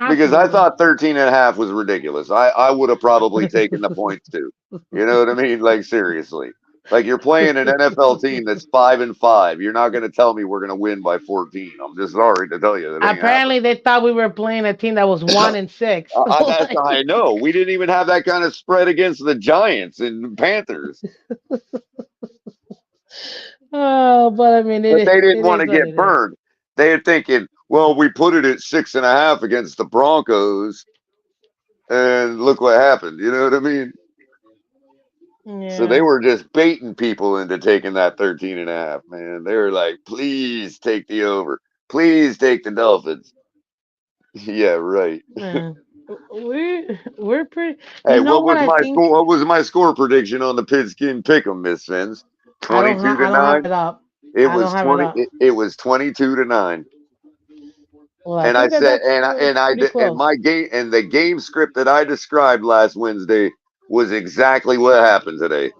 Because I
Absolutely.
thought 13.5 was ridiculous. I would have probably taken the points too. You know what I mean? Like seriously. Like you're playing an NFL team that's 5-5. You're not going to tell me we're going to win by 14. I'm just sorry to tell you that ain't happening.
Apparently, they thought we were playing a team that was 1-6.
I know. We didn't even have that kind of spread against the Giants and Panthers.
Oh, but I mean,
But they didn't
it
want
is
to
what
get
it is.
burned. They're thinking, well, we put it at 6.5 against the Broncos, and look what happened. You know what I mean? So they were just baiting people into taking that 13.5, man. They were like, please take the over. Please take the Dolphins. Yeah, right.
We're pretty.
Hey,
You know what I think?
what was my score prediction on the Pigskin Pick'em, Miss Fins? 22 to
I don't have
9.
it up.
It
I don't
was
have it
20.
up.
It was 22 to 9.
Well, I
And I
think that
said,
that's pretty
and
close.
my game and the game script that I described last Wednesday was exactly what happened today.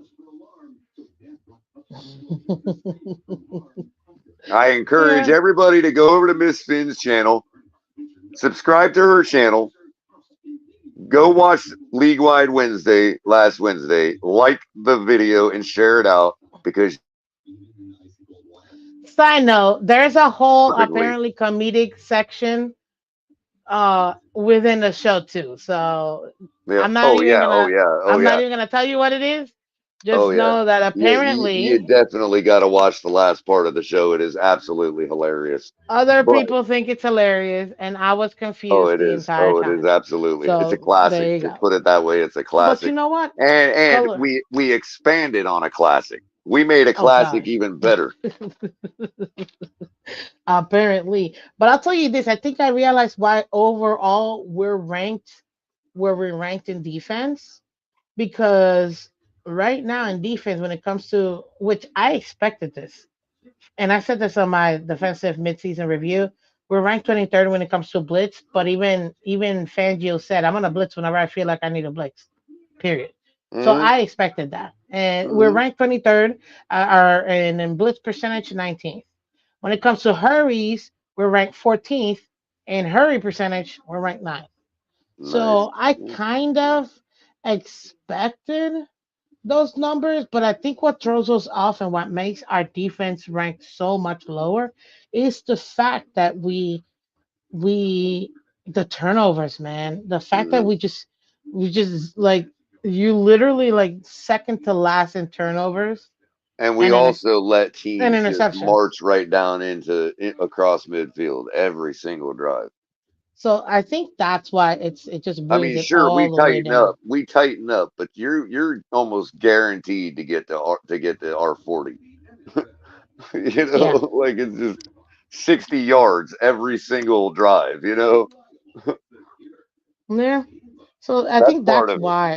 I encourage everybody to go over to Miss Finn's channel, subscribe to her channel, go watch League Wide Wednesday last Wednesday, like the video and share it out because.
Side note: there's a whole
Perfectly.
apparently comedic section within the show too. So
Yeah.
I'm not even gonna I'm not
yeah.
even gonna tell you what it is. Just
Oh yeah.
know that
Yeah,
apparently
you definitely got to watch the last part of the show. It is absolutely hilarious.
other
But
people think it's hilarious, and I was
oh,
confused
it
the
is.
entire
Oh, it is
time.
absolutely. It's a
So there
classic.
you
Just
go.
put it that way. It's a
But you
classic.
know what?
And
Color.
we expanded on a classic. We made a
Oh
classic
gosh.
even better.
Apparently. But I'll tell you this, I think I realized why overall we're ranked where we're ranked in defense. Because right now in defense, when it comes to which I expected this, and I said this on my defensive midseason review, we're ranked 23rd when it comes to blitz, but even Fangio said I'm gonna blitz whenever I feel like I need a blitz. Period. So
Mm-hmm.
I expected that. And we're ranked 23rd, and in blitz percentage 19th. When it comes to hurries, we're ranked 14th. In hurry percentage, we're ranked 9th. So I kind of expected those numbers, but I think what throws us off and what makes our defense rank so much lower is the fact that we the turnovers, man. The fact that we just like you literally like second to last in turnovers
And we
and
also let
and
teams just
interceptions.
march right down across midfield every single drive.
So I think that's why it just
I
brings
mean,
it
sure,
all the way down.
we tighten up, but you're almost guaranteed to get to R40. You know,
Yeah.
like it's just 60 yards every single drive. You know,
Yeah. So I
that's
think
part
that's
of it.
why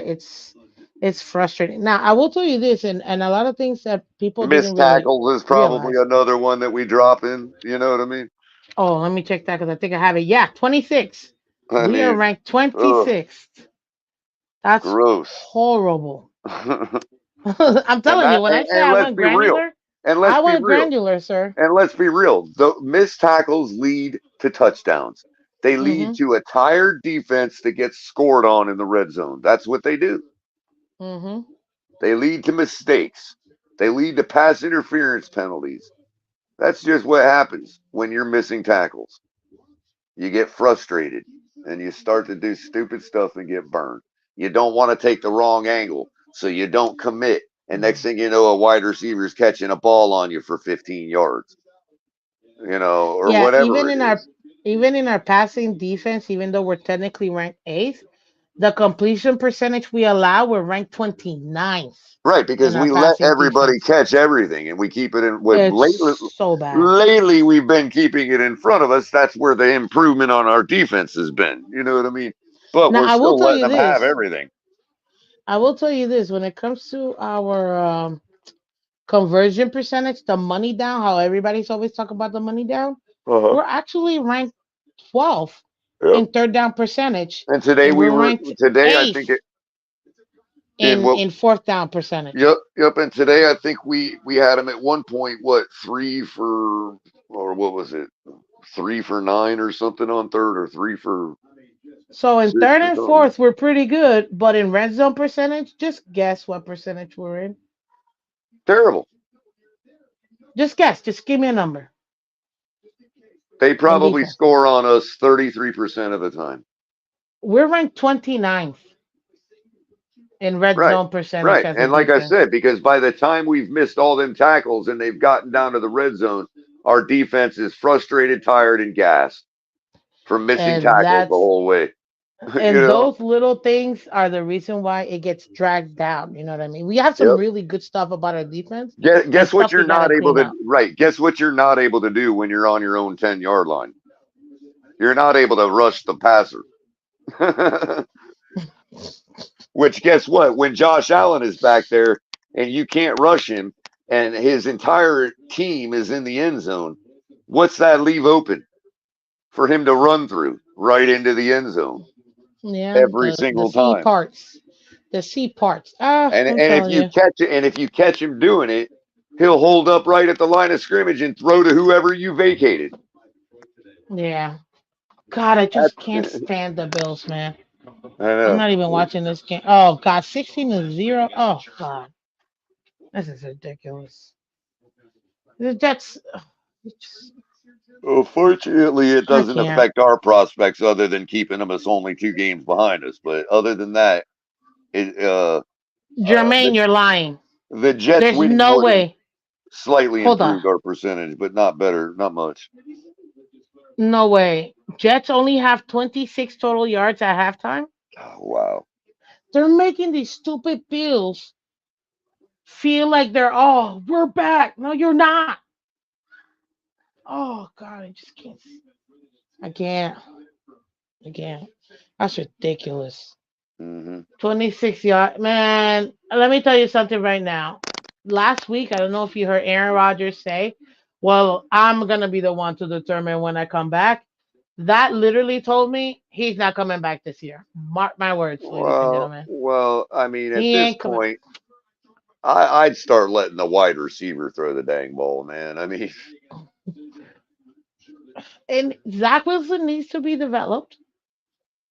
it's frustrating. Now I will tell you this, and a lot of things that people didn't
Missed
really
tackles is probably
realize.
another one that we drop in. You know what I mean?
Oh, let me check that because I think I have it. Yeah, 26.
I
We are
mean,
ranked
ugh,
26th. That's
gross.
horrible. I'm telling you, when I say
And
I
let's
went
be real.
granular,
And let's
I
be
went
real.
granular, sir.
And let's be real. The missed tackles lead to touchdowns. They lead
Mm-hmm.
to a tired defense that gets scored on in the red zone. That's what they do.
Mm-hmm.
They lead to mistakes. They lead to pass interference penalties. That's just what happens when you're missing tackles. You get frustrated and you start to do stupid stuff and get burned. You don't want to take the wrong angle, so you don't commit. And next thing you know, a wide receiver is catching a ball on you for 15 yards, you know, or
Yeah,
whatever it is.
even in our passing defense, even though we're technically ranked eighth, the completion percentage we allow, we're ranked 29th
Right,
in
because
our
we let
passing
everybody
defense.
catch everything and we keep it in.
It's so bad.
Lately, we've been keeping it in front of us. That's where the improvement on our defense has been. You know what I mean? But
Now
we're
I will
still
tell
letting
you
them have
this.
everything.
I will tell you this. When it comes to our conversion percentage, the money down, how everybody's always talking about the money down,
Uh-huh.
we're actually ranked 12th
Yep.
in third down percentage,
And today
and
we
we're
were,
ranked
today I think
eighth
it, in what,
in fourth down percentage.
yep. And today I think we had them at one point, what, 3 for, or what was it? 3 for 9 or something on third, or 3 for
So in
6
third
or
and
something.
fourth, we're pretty good, but in red zone percentage, just guess what percentage we're in.
Terrible.
Just guess. Just give me a number.
They
In
probably
defense,
score on us 33% of the time.
we're ranked 29th in red
Right.
zone percentage
Right.
as a
And like I
defense.
said, because by the time we've missed all them tackles and they've gotten down to the red zone, our defense is frustrated, tired, and gassed from missing
And
tackles the
that's
whole way.
And
You know?
those little things are the reason why it gets dragged down. You know what I mean? We have some
Yep.
really good stuff about our defense and
Guess what
stuff
you're
we got to
not able
clean
to
up.
right. Guess what you're not able to do when you're on your own 10-yard line. You're not able to rush the passer. Which guess what? When Josh Allen is back there and you can't rush him and his entire team is in the end zone, what's that leave open for him to run through? Right into the end zone
Yeah,
every
the
single
C
time.
parts, the C parts. Ah,
And
I'm
if
telling
you
you.
catch it, and if you catch him doing it, he'll hold up right at the line of scrimmage and throw to whoever you vacated.
Yeah. God, I just can't
That's,
stand the Bills, man.
I
I'm
know.
not even watching this game. Oh God, 16-0. Oh God, this is ridiculous. That's
Unfortunately, it
I
doesn't
can't.
affect our prospects other than keeping them as only 2 games behind us. But other than that, it
Jermaine, you're lying.
the Jets
There's
winning
no
would have
way.
slightly
Hold on.
improved our percentage, but not better, not much.
No way. Jets only have 26 total yards at halftime.
Oh, wow.
They're making these stupid Bills feel like we're back. No, you're not. Oh God, I just can't. I can't. I can't. That's ridiculous.
Mm-hmm.
26 yard man. Let me tell you something right now. Last week, I don't know if you heard Aaron Rodgers say, "Well, I'm gonna be the one to determine when I come back." That literally told me he's not coming back this year. Mark my words, ladies and gentlemen.
Well, I mean, at
He
this
ain't coming.
point, I'd start letting the wide receiver throw the dang ball, man. I mean,
And Zach Wilson needs to be developed.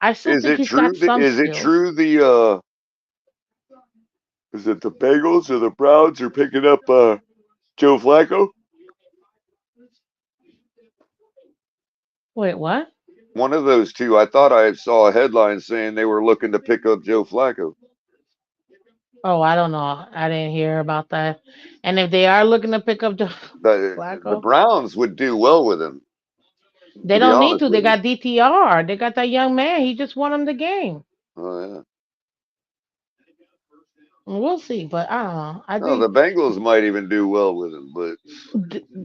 I still
is
think
it
he's got
true?
some
Is it
skills.
true? Is it the Bengals or the Browns are picking up Joe Flacco?
Wait, what?
One of those two. I thought I saw a headline saying they were looking to pick up Joe Flacco.
Oh, I don't know. I didn't hear about that. And if they are looking to pick up
The
Flacco,
Browns would do well with him,
they
to be
don't need
honest
to. They
with you.
got DTR. They got that young man. He just won them the game.
Oh yeah.
We'll see, but I don't know. I
No, the
think
Bengals might even do well with him, but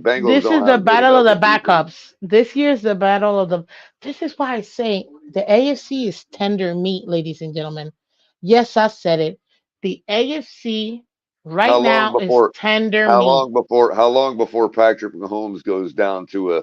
Bengals
this
don't
is the
have good
battle of
enough
the
of defense.
backups. This year's the battle of the. This is why I say the AFC is tender meat, ladies and gentlemen. Yes, I said it. The AFC
How
right
long
now is
before?
tender
How
meat.
long before? How long before Patrick Mahomes goes down to a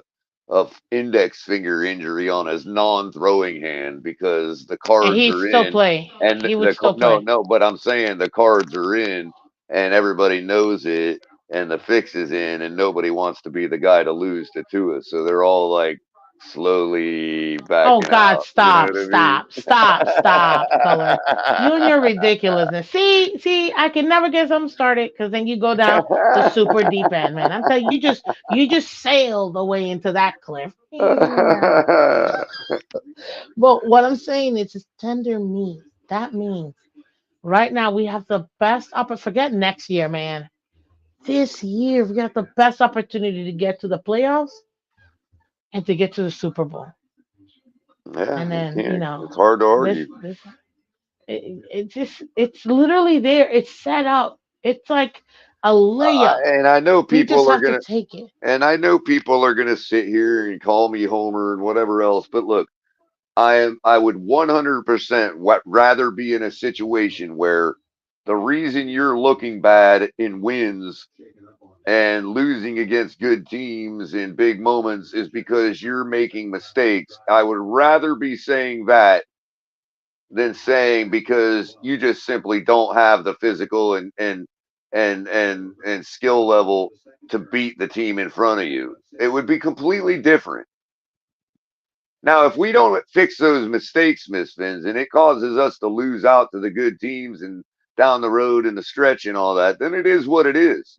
index finger injury on his non-throwing hand because the
And
cards
he'd
are
still
in,
play.
and
He would still
no,
play.
no, but I'm saying the cards are in, and everybody knows it, and the fix is in, and nobody wants to be the guy to lose to Tua, so they're all like slowly
Oh
backing
God,
out. You know
stop,
what I mean?
stop, stop, stop, color. You and your ridiculousness. See, I can never get something started because then you go down the super deep end, man. I'm telling you, you just sailed away into that cliff. But what I'm saying is it's tender meat. That means right now we have the best forget next year, man. This year we got the best opportunity to get to the playoffs and to get to the Super Bowl.
Yeah,
And
you
then,
can't. It's hard to argue.
this it's literally there. It's set up. It's like a layup.
And I know
We just
people are
have to
gonna,
take it.
and I know people are gonna sit here and call me Homer and whatever else. But look, I would 100% rather be in a situation where the reason you're looking bad in wins and losing against good teams in big moments is because you're making mistakes. I would rather be saying that than saying because you just simply don't have the physical and skill level to beat the team in front of you. It would be completely different. Now, if we don't fix those mistakes, Miss Fins, and it causes us to lose out to the good teams and down the road in the stretch and all that, then it is what it is.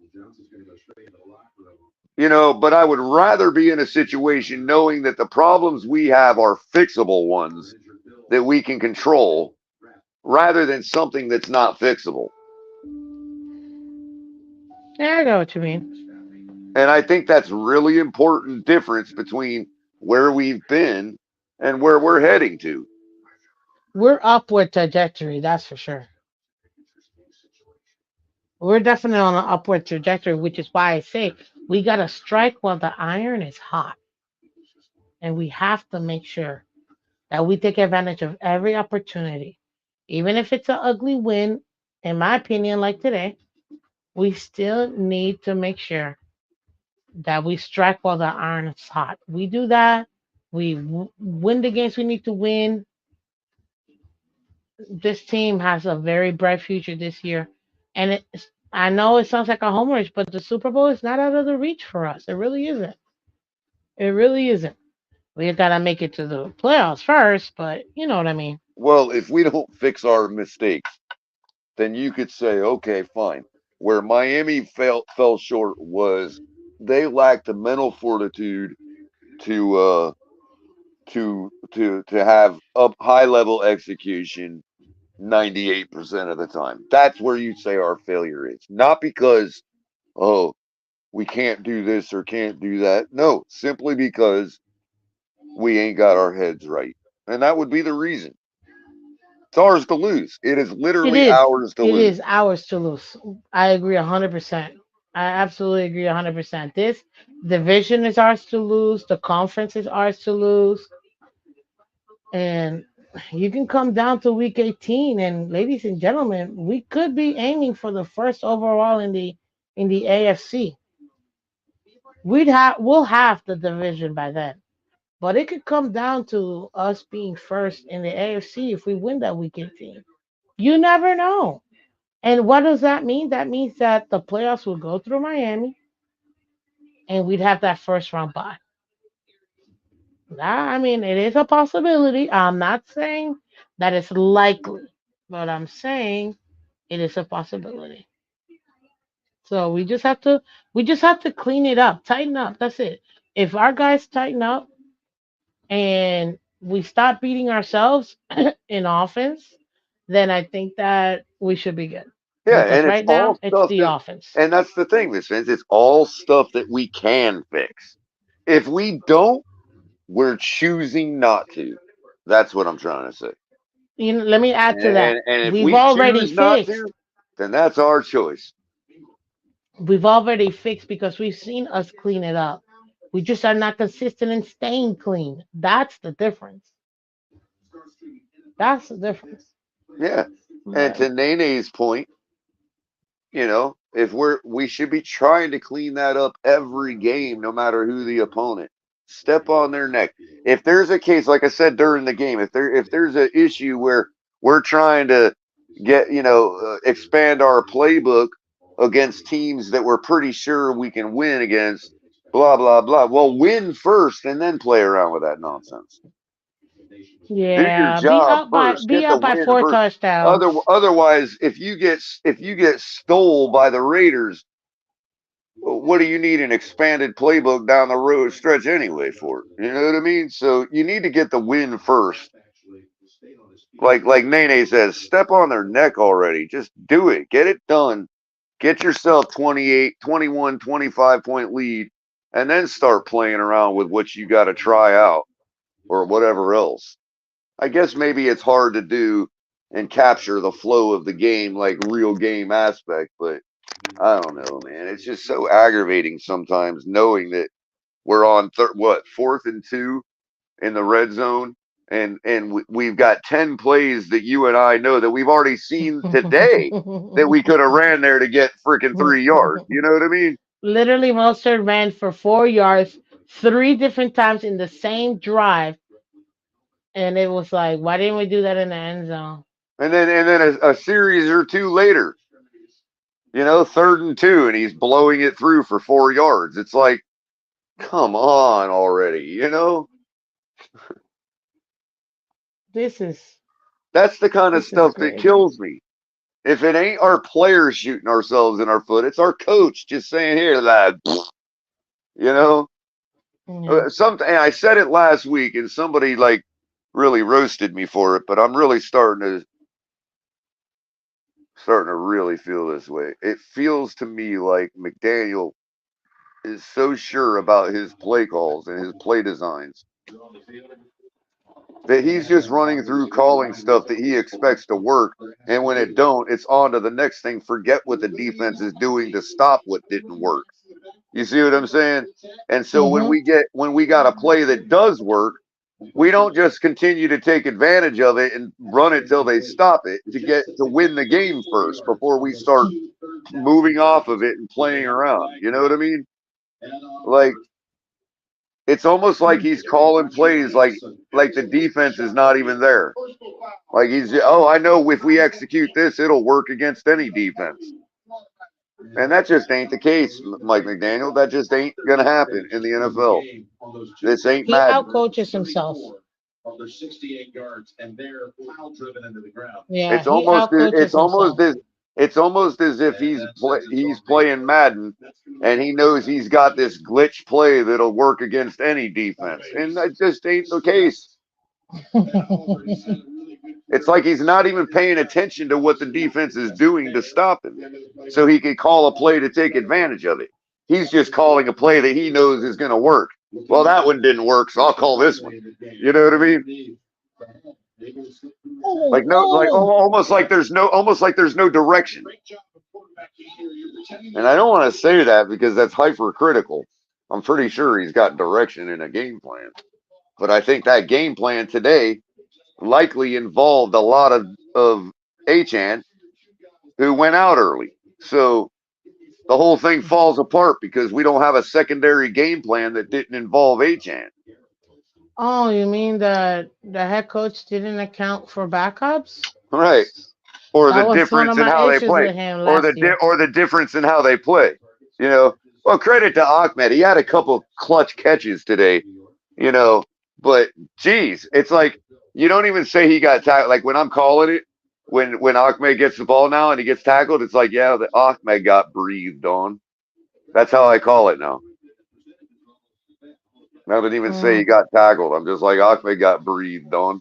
You know, but I would rather be in a situation knowing that the problems we have are fixable ones that we can control rather than something that's not fixable.
Yeah, I know what you mean.
And I think that's really important difference between where we've been and where we're heading to.
We're upward trajectory, that's for sure. We're definitely on an upward trajectory, which is why I say we gotta strike while the iron is hot, and we have to make sure that we take advantage of every opportunity, even if it's an ugly win. In my opinion, like today, we still need to make sure that we strike while the iron is hot. We do that, we win the games we need to win. This team has a very bright future this year, and I know it sounds like a homerish, but the Super Bowl is not out of the reach for us. It really isn't. It really isn't. We gotta make it to the playoffs first, but you know what I mean.
Well, if we don't fix our mistakes, then you could say, okay, fine. Where Miami fell short was they lacked the mental fortitude to have up high level execution 98% of the time. That's where you say our failure is. Not because, oh, we can't do this or can't do that. No, simply because we ain't got our heads right. And that would be the reason. It's ours to lose. It is
It
literally
is.
ours to
It
lose.
is ours to lose. I agree 100%. I absolutely agree 100%. This division is ours to lose. The conference is ours to lose. And you can come down to week 18, and ladies and gentlemen, we could be aiming for the first overall in the AFC. We'll have the division by then. But it could come down to us being first in the AFC if we win that week 18. You never know. And what does that mean? That means that the playoffs will go through Miami and we'd have that first round bye. I mean, it is a possibility. I'm not saying that it's likely, but I'm saying it is a possibility. So we just have to clean it up, tighten up. That's it. If our guys tighten up and we stop beating ourselves in offense, then I think that we should be good.
Yeah,
Because
and it's
right
all
now it's
stuff
the
that,
offense.
and that's the thing, Miss Vince. It's all stuff that we can fix. If we don't, we're choosing not to. That's what I'm trying to say.
You know, let me add to that.
And if
We've
we
already
choose not
fixed.
to, then that's our choice.
We've already fixed because we've seen us clean it up. We just are not consistent in staying clean. That's the difference. That's the difference.
Yeah. And
But
to Nene's point, if we should be trying to clean that up every game, no matter who the opponent. Step on their neck. If there's a case, like I said during the game, if there's an issue where we're trying to get expand our playbook against teams that we're pretty sure we can win against, blah blah blah. Well, win first and then play around with that nonsense. Do your
yeah,
job first.
be
Get the
up by
win
four
first.
touchdowns.
Otherwise, if you get stole by the Raiders, what do you need an expanded playbook down the road stretch anyway for? You know what I mean? So you need to get the win first. Like Nene says, step on their neck already. Just do it. Get it done. Get yourself 28, 21, 25-point lead, and then start playing around with what you got to try out or whatever else. I guess maybe it's hard to do and capture the flow of the game, like real game aspect, but I don't know, man. It's just so aggravating sometimes knowing that we're on fourth and 2 in the red zone, and we've got 10 plays that you and I know that we've already seen today that we could have ran there to get freaking 3 yards. You know what I mean?
Literally, Mostert ran for 4 yards 3 different times in the same drive, and it was like, why didn't we do that in the end zone?
And then a series or two later, 3rd and 2, and he's blowing it through for 4 yards. It's like, come on already,
This is
That's the kind of
this is
stuff that
crazy.
kills me. If it ain't our players shooting ourselves in our foot, it's our coach just saying, "Here, lad." You know,
Yeah.
something. I said it last week, and somebody really roasted me for it. But I'm really starting to really feel this way. It feels to me like McDaniel is so sure about his play calls and his play designs that he's just running through calling stuff that he expects to work, and when it don't, it's on to the next thing. Forget what the defense is doing to stop what didn't work. You see what I'm saying? And so when we got a play that does work, we don't just continue to take advantage of it and run it till they stop it to win the game first before we start moving off of it and playing around. You know what I mean? Like, it's almost like he's calling plays like the defense is not even there. Like I know if we execute this, it'll work against any defense. And that just ain't the case, Mike McDaniel. That just ain't gonna happen in the NFL. This ain't
He
Madden.
outcoaches himself. Yeah,
It's almost
himself.
It's almost as if he's playing Madden and he knows he's got this glitch play that'll work against any defense, and that just ain't the case. It's like he's not even paying attention to what the defense is doing to stop him, so he can call a play to take advantage of it. He's just calling a play that he knows is going to work. Well, that one didn't work, so I'll call this one. You know what I mean? Almost like there's no direction. And I don't want to say that because that's hypercritical. I'm pretty sure he's got direction in a game plan. But I think that game plan today likely involved a lot of Achan who went out early. So the whole thing falls apart because we don't have a secondary game plan that didn't involve Achan.
Oh, you mean the head coach didn't account for backups?
Right. Or
that
the difference in how they play. Or the difference in how they play. You know. Well, credit to Ahmed. He had a couple clutch catches today, you know, but geez, it's like you don't even say he got tackled. Like when I'm calling it, when Ahmed gets the ball now and he gets tackled, it's like, yeah, the Ahmed got breathed on. That's how I call it now. I don't even say he got tackled. I'm just like, Ahmed got breathed on.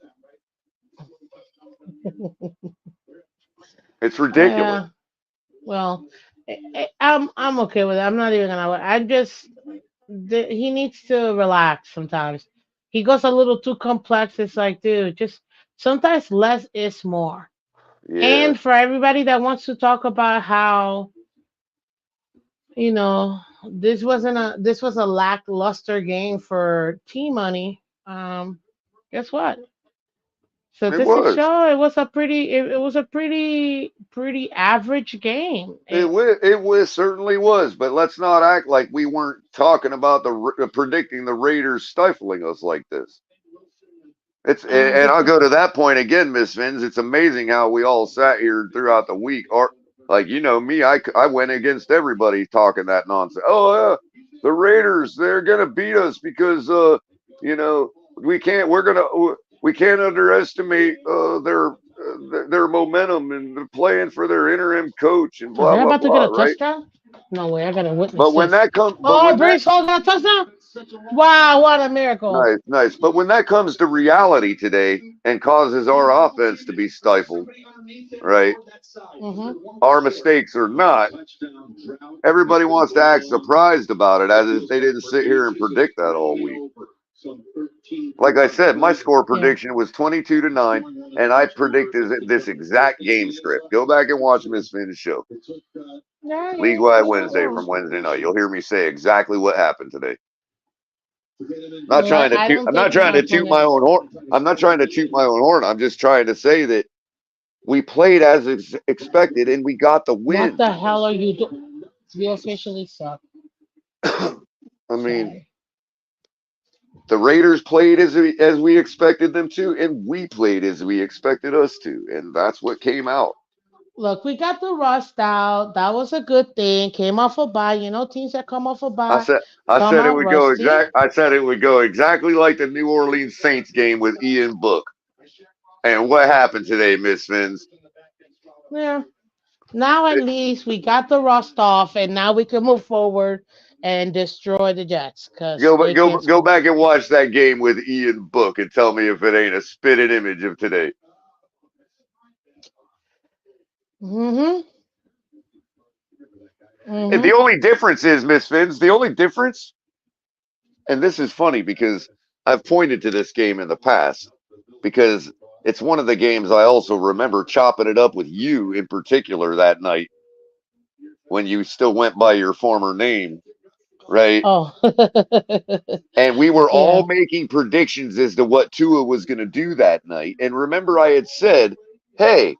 It's ridiculous.
Well, I'm okay with it. I'm not even gonna. He needs to relax sometimes. He goes a little too complex. It's like, dude, just sometimes less is more.
Yeah.
And for everybody that wants to talk about how, you know, this was a lackluster game for T-Money. Guess what? Statistics show it was a pretty average game.
It certainly was, but let's not act like we weren't talking about predicting the Raiders stifling us like this. And I'll go to that point again, Miss Fins. It's amazing how we all sat here throughout the week, or like me, I went against everybody talking that nonsense. Oh yeah, the Raiders, they're gonna beat us because we can't underestimate their momentum and playing for their interim coach and blah blah
about
blah.
to get a
Right?
touchdown? No way, I gotta witness.
But when that comes,
Brace Hall got a touchdown! Wow, what a miracle!
Nice. But when that comes to reality today and causes our offense to be stifled, right? Our mistakes or not, everybody wants to act surprised about it as if they didn't sit here and predict that all week. Like I said, my score prediction was 22-9, and I predicted this exact game script. Go back and watch Miss Finn's show. League Wide Wednesday from Wednesday night. You'll hear me say exactly what happened today. I'm not trying to toot my own horn. I'm not trying to toot my own horn. I'm just trying to say that we played as expected and we got the win.
What the hell are you doing? You officially suck.
I mean, the Raiders played as we expected them to, and we played as we expected us to, and that's what came out.
Look, we got the rust out. That was a good thing. Came off a bye. You know, teams that come off a bye.
I said it would go exactly like the New Orleans Saints game with Ian Book. And what happened today, Miss Fins?
Yeah. Now at least we got the rust off, and now we can move forward and destroy the Jets.
Go back and watch that game with Ian Book and tell me if it ain't a spitted image of today. And the only difference is, Miss Fins, and this is funny because I've pointed to this game in the past because it's one of the games I also remember chopping it up with you in particular that night when you still went by your former name, right?
Oh.
And we were all
Yeah.
making predictions as to what Tua was going to do that night. And remember, I had said, hey,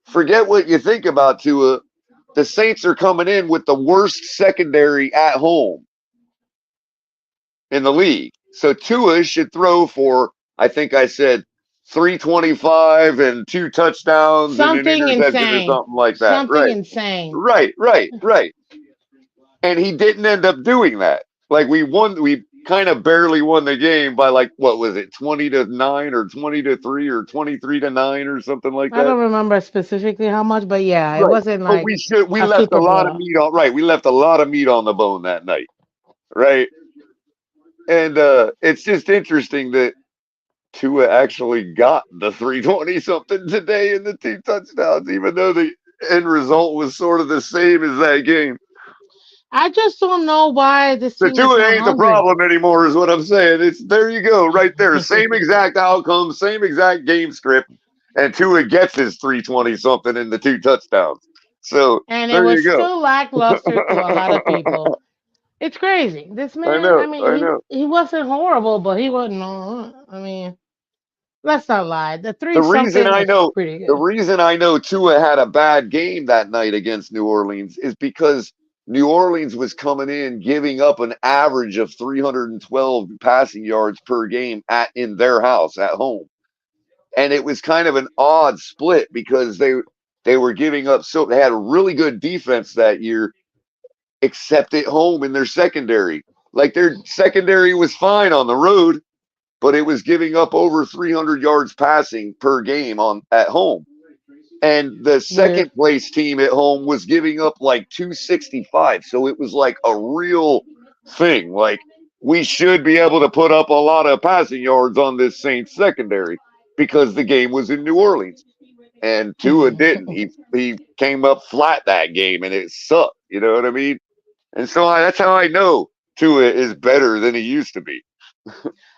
forget what you think about Tua. The Saints are coming in with the worst secondary at home in the league. So Tua should throw for, I think I said, 325 and 2 touchdowns and an
Something
interception or
insane.
something like that.
Something
Right.
insane.
Right. And he didn't end up doing that. Like we kind of barely won the game by like, what was it, 20-9 or 20-3 or 23-9 or something like
I
that.
don't remember specifically how much, but yeah, it
Right.
wasn't
But
like
we
a
left a
super
lot of
blowout.
meat on, right. We left a lot of meat on the bone that night. Right. And it's just interesting that Tua actually got the 320 something today in the 2 touchdowns, even though the end result was sort of the same as that game.
I just don't know why this
The
team is
Tua
not
ain't the
hungry.
problem anymore, is what I'm saying. It's there you go, right there. Same exact outcome, same exact game script, and Tua gets his 320 something in the 2 touchdowns. So
And it
there
was
you go.
still lackluster to a lot of people. It's crazy. This
I
man, I
know, I
mean,
know.
he wasn't horrible, but he wasn't. I mean, let's not lie. The
The
3
reason
something
I
is
know
pretty
the
good.
reason I know Tua had a bad game that night against New Orleans is because New Orleans was coming in giving up an average of 312 passing yards per game in their house at home. And it was kind of an odd split because they were giving up, so they had a really good defense that year, except at home in their secondary. Like their secondary was fine on the road, but it was giving up over 300 yards passing per game at home. And the
Weird.
second place team at home was giving up like 265. So it was like a real thing. Like we should be able to put up a lot of passing yards on this Saints secondary because the game was in New Orleans. And Tua didn't. He came up flat that game and it sucked. You know what I mean? And so that's how I know Tua is better than he used to be.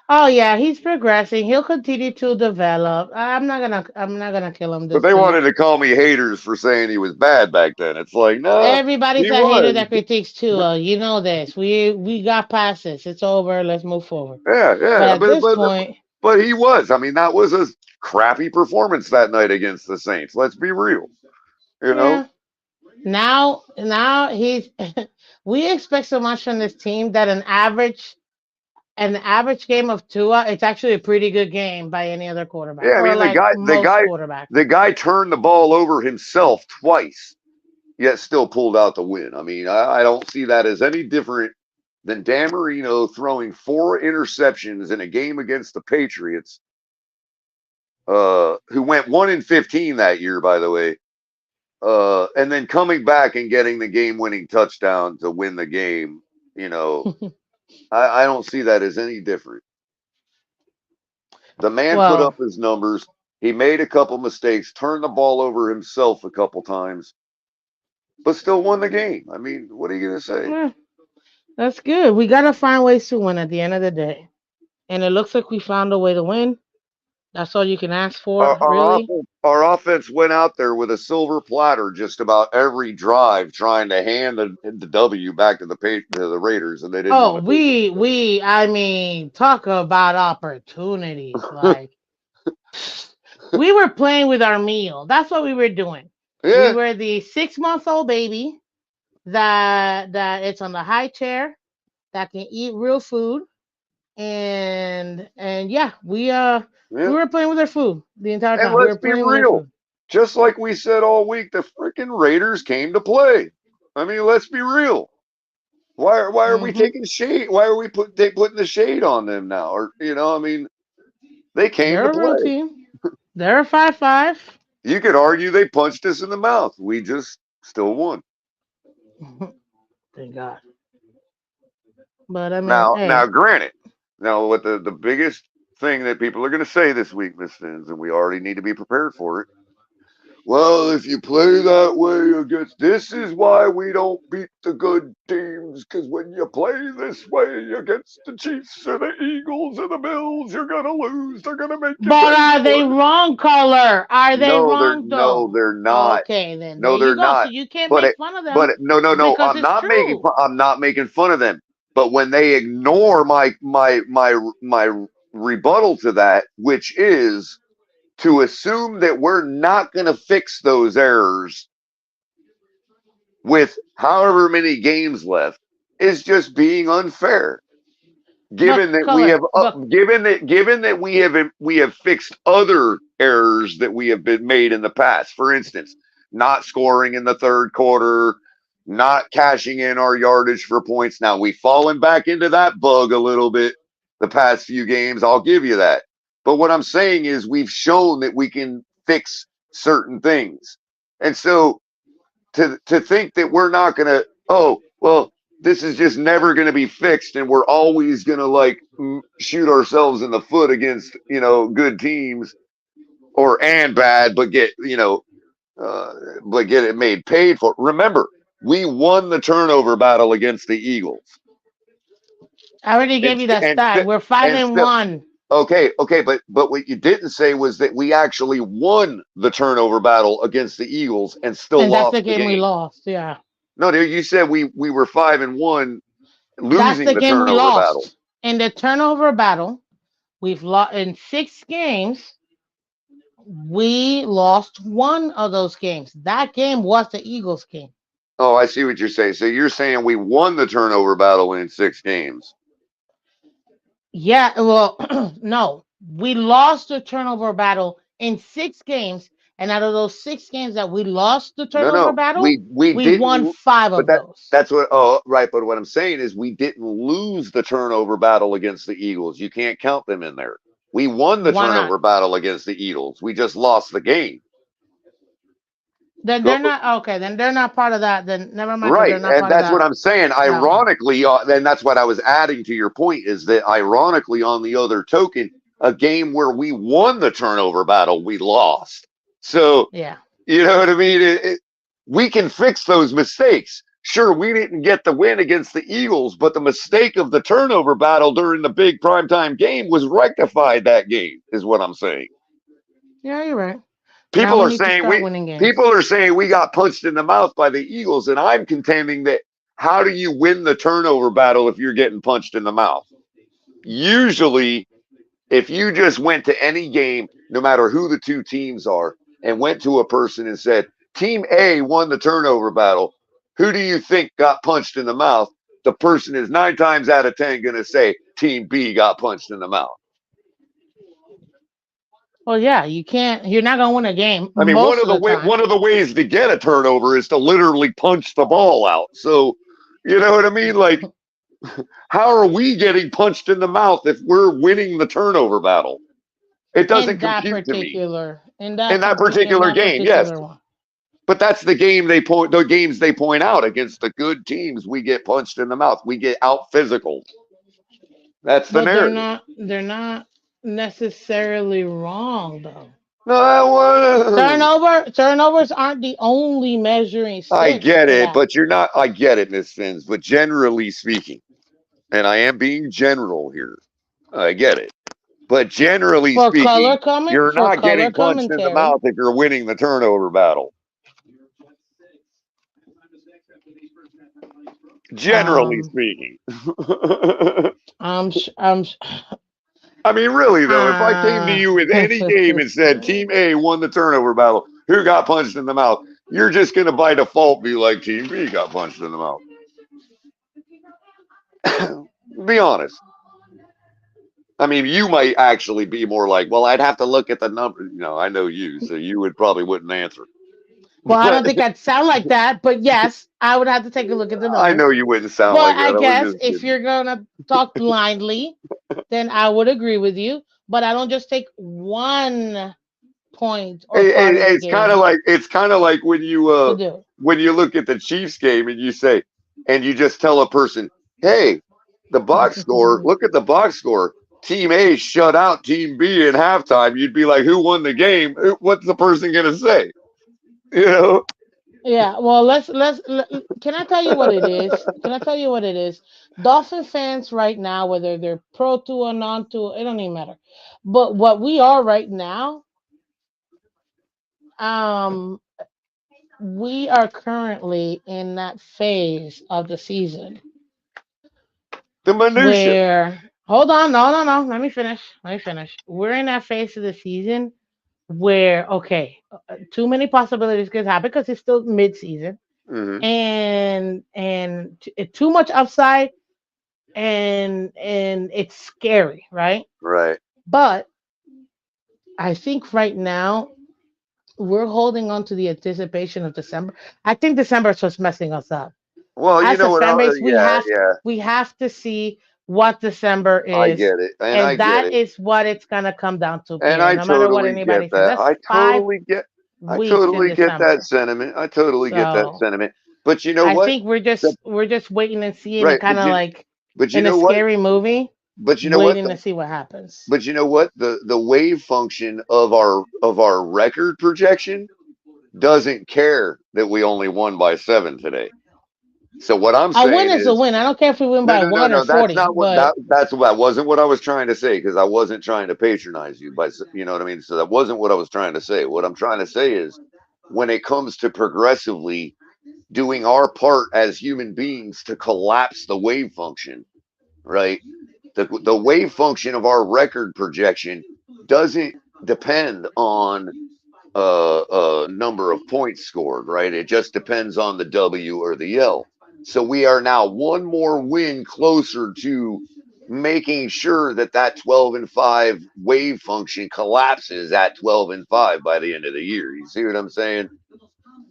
Oh yeah, he's progressing. He'll continue to develop. I'm not gonna kill him
But
this
they
week.
wanted to call me haters for saying he was bad back then. It's like, no,
Everybody's
he
a hater
was.
that critiques too. You know this. We got past this. It's over. Let's move forward. But
Yeah,
at this point,
but he was. I mean, that was a crappy performance that night against the Saints. Let's be real. You know,
yeah. Now he's. We expect so much from this team that an average game of Tua, it's actually a pretty good game by any other quarterback
yeah. I
or
mean,
like most quarterbacks.
the guy turned the ball over himself twice, yet still pulled out the win. I mean, I don't see that as any different than Dan Marino throwing 4 interceptions in a game against the Patriots, who went 1-15 that year, by the way. And then coming back and getting the game-winning touchdown to win the game, you know, I don't see that as any different. The man put
Well,
up his numbers. He made a couple mistakes, turned the ball over himself a couple times, but still won the game. I mean, what are you going to say?
yeah, that's good. We gotta find ways to win at the end of the day, and it looks like we found a way to win. That's all you can ask for, really.
Our offense went out there with a silver platter just about every drive, trying to hand the W back to the Raiders, and they didn't
Oh,
want to take it.
I mean, talk about opportunities. Like we were playing with our meal. That's what we were doing. We
Yeah.
were the 6-month-old baby that it's on the high chair that can eat real food, and yeah, we were playing with our food the entire
And
time. We
let's
were
be
playing with our
real.
food.
Just like we said all week, the freaking Raiders came to play. I mean, let's be real. Why are we taking shade? Why are we putting the shade on them now? Or I mean, they came to
They're a real
play.
team. They're a 5-5.
You could argue they punched us in the mouth. We just still won.
Thank God. But I mean,
Now,
hey,
granted, what the biggest thing that people are going to say this week, Miss Fins, and we already need to be prepared for it. well, if you play that way against, this is why we don't beat the good teams, because when you play this way against the Chiefs or the Eagles or the Bills, you're going to lose. They're going to make you
But
pay
are
for
they
it.
wrong, Color? Are they wrong,
No,
though?
they're not.
Okay, then there
No,
you
they're
go. So
not.
you can't
But
make fun of them
no.
because
I'm
it's
not making
true.
I'm not making fun of them. But when they ignore my rebuttal to that, which is to assume that we're not going to fix those errors with however many games left, is just being unfair.
But
Given that we
Color,
have given that we have fixed other errors that we have been made in the past. For instance, not scoring in the third quarter, not cashing in our yardage for points. Now we've fallen back into that bug a little bit the past few games. I'll give you that. But what I'm saying is we've shown that we can fix certain things. And so to think that we're not going to, oh, well, this is just never going to be fixed and we're always going to like shoot ourselves in the foot against, good teams and bad, but get, but get it made paid for. Remember, we won the turnover battle against the Eagles.
I already gave you that stat. We're 5-1.
Okay, but what you didn't say was that we actually won the turnover battle against the Eagles and still
And
lost
that's the game we
game.
lost. Yeah.
No, dude, you said we were 5-1,
That's
losing
the
the
game we
turnover battle.
lost. In the turnover battle, we've lost in 6 games. We lost 1 of those games. That game was the Eagles game.
Oh, I see what you're saying. So you're saying we won the turnover battle in 6 games.
Yeah, well, no. We lost the turnover battle in 6 games, and out of those 6 games that we lost the turnover battle,
we didn't,
won 5 of those.
That's what. Oh, right. But what I'm saying is we didn't lose the turnover battle against the Eagles. You can't count them in there. We won the turnover battle against the Eagles. We just lost the game.
Then they're not okay. Then they're not part of that. Then never mind.
Right,
They're not
and
part
that's
of
what
that.
I'm saying. Ironically, then that's what I was adding to your point is that ironically, on the other token, a game where we won the turnover battle, we lost. So,
yeah,
you know what I mean? We can fix those mistakes. Sure, we didn't get the win against the Eagles, but the mistake of the turnover battle during the big primetime game was rectified that game, is what I'm saying.
Yeah, you're right.
People are saying we got punched in the mouth by the Eagles, and I'm contending that how do you win the turnover battle if you're getting punched in the mouth? Usually, if you just went to any game, no matter who the two teams are, and went to a person and said, Team A won the turnover battle, who do you think got punched in the mouth? The person is 9 times out of 10 going to say Team B got punched in the mouth.
Well, yeah, you're not going to win a game.
I mean, one of the ways to get a turnover is to literally punch the ball out. So, you know what I mean? Like, how are we getting punched in the mouth if we're winning the turnover battle? It doesn't compute to me.
In
that particular game, yes. One. But that's the games they point out against the good teams. We get punched in the mouth. We get out physical. That's the narrative.
They're not necessarily wrong though.
No,
turnovers aren't the only measuring stick.
I get it, but you're not. I get it, Miss Fins. But generally speaking, and I am being general here, I get it. But generally speaking, you're not getting punched in the mouth if you're winning the turnover battle. Generally speaking. I mean, really, though, if I came to you with any game and said Team A won the turnover battle, who got punched in the mouth? You're just going to by default be like Team B got punched in the mouth. Be honest. I mean, you might actually be more like, well, I'd have to look at the numbers. I know you, so you wouldn't answer.
Well, I don't think I'd sound like that, but yes, I would have to take a look at the numbers.
I know you wouldn't sound like that.
But I guess if you're going to talk blindly, then I would agree with you. But I don't just take 1 point.
It's kind of like when you look at the Chiefs game and you say, and you just tell a person, hey, the box score, look at the box score. Team A shut out Team B in halftime. You'd be like, who won the game? What's the person going to say? You know?
Yeah, well, can I tell you what it is? Can I tell you what it is? Dolphin fans right now, whether they're pro tour or non tour, it don't even matter. But what we are right now, um, we are currently in that phase of the season
The minutia.
where, hold on, no, let me finish. Let me finish. We're in that phase of the season where, okay, too many possibilities could happen because it's still mid season
Hmm.
and too much upside and it's scary, right?
Right.
But I think right now we're holding on to the anticipation of December. I think December is what's messing us up.
Well, you
As a
know what?
fan base,
Yeah, yeah.
we have to see what December
I
is,
get it, and I
and
get
that
it,
is what it's gonna come down to,
and
Pierre.
I
No matter what
totally get
anybody says,
that.
that's 5
I
weeks in
totally get that
December.
sentiment. I totally get that
So
sentiment. But you know
I
what?
think we're
The,
just waiting and seeing and
right.
kind of like
But you
in a
know what?
scary movie,
But you know what?
waiting to see what happens.
But you know what? The wave function of our record projection doesn't care that we only won by 7 today. So what I'm
A win
saying
is a
is,
win. I don't care if we win
no,
by
no, no,
1 or
no. That's
40,
not what
but
that wasn't what I was trying to say, because I wasn't trying to patronize you you know what I mean? So that wasn't what I was trying to say. What I'm trying to say is, when it comes to progressively doing our part as human beings to collapse the wave function, right? The wave function of our record projection doesn't depend on number of points scored, right? It just depends on the W or the L. So we are now one more win closer to making sure that that 12-5 wave function collapses at 12-5 by the end of the year. You see what I'm saying?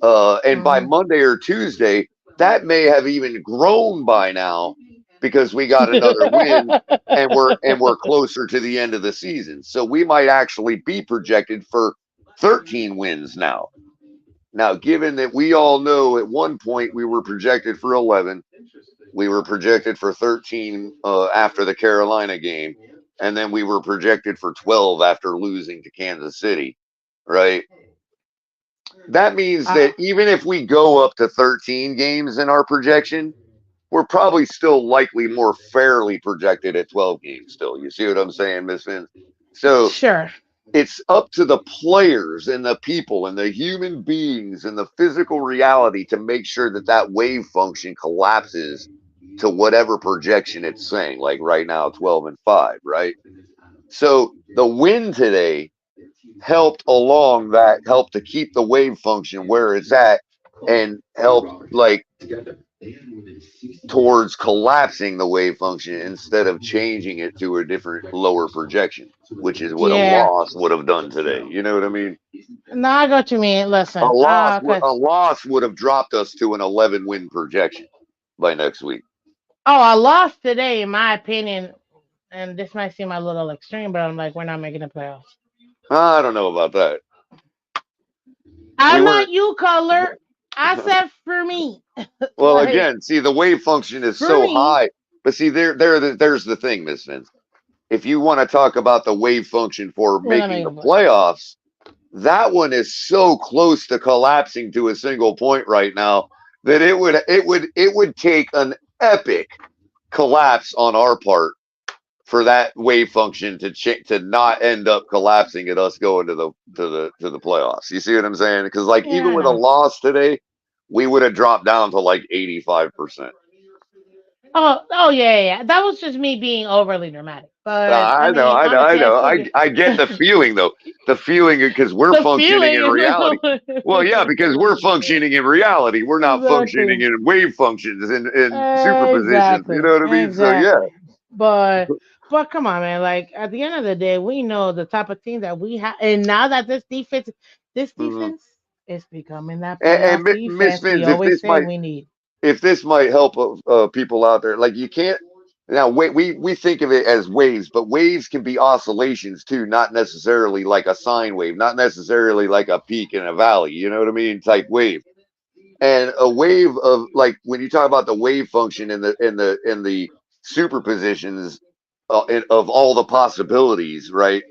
And by Monday or Tuesday, that may have even grown by now, because we got another win and we're closer to the end of the season. So we might actually be projected for 13 wins now. Now, given that we all know at one point we were projected for 11, we were projected for 13 after the Carolina game, and then we were projected for 12 after losing to Kansas City, right? That means that even if we go up to 13 games in our projection, we're probably still likely more fairly projected at 12 games still. You see what I'm saying, Miss Vince? So
sure.
it's up to the players and the people and the human beings and the physical reality to make sure that that wave function collapses to whatever projection it's saying, like right now, 12-5, right? So the win today helped to keep the wave function where it's at, and helped like towards collapsing the wave function instead of changing it to a different lower projection, which is what a
Yeah.
loss would have done today. You know what I mean?
No, I got you, man.
A
Listen,
loss, a
cause
loss would have dropped us to an 11 win projection by next week.
I lost today, in my opinion, and this might seem a little extreme, but I'm like, we're not making the playoffs.
I don't know about that.
I'm
We
not
weren't.
you, color. I said for me.
Well,
Like,
again, see, the wave function is
for
so
me.
high, but see, there's the thing, Miss Vince. If you want to talk about the wave function for
We're not
making the
making the playoffs.
playoffs, that one is so close to collapsing to a single point right now that it would take an epic collapse on our part for that wave function to not end up collapsing at us going to the playoffs. You see what I'm saying? Because like
Yeah,
even
I
with a
know.
loss today, we would have dropped down to like 85%.
Oh yeah. That was just me being overly dramatic. But I
I know,
mean,
I know, I
honestly, I
know.
still
I
get
I get the feeling though. The feeling, because we're
the
functioning in reality.
feeling.
Well, yeah, because we're functioning in reality. We're not functioning
Exactly.
in wave functions in superpositions. You
Exactly.
know what I mean? So yeah.
Exactly. But come on, man. Like at the end of the day, we know the type of team that we have, and now that this
Mhm.
defense is becoming that
And
playoff
Miss
defense we
Vince,
always say we need.
if this might help people out there, like you can't now we think of it as waves, but waves can be oscillations too, not necessarily like a sine wave, not necessarily like a peak and a valley. You know what I mean? Type wave. And a wave of, like, when you talk about the wave function in the superpositions of all the possibilities, right?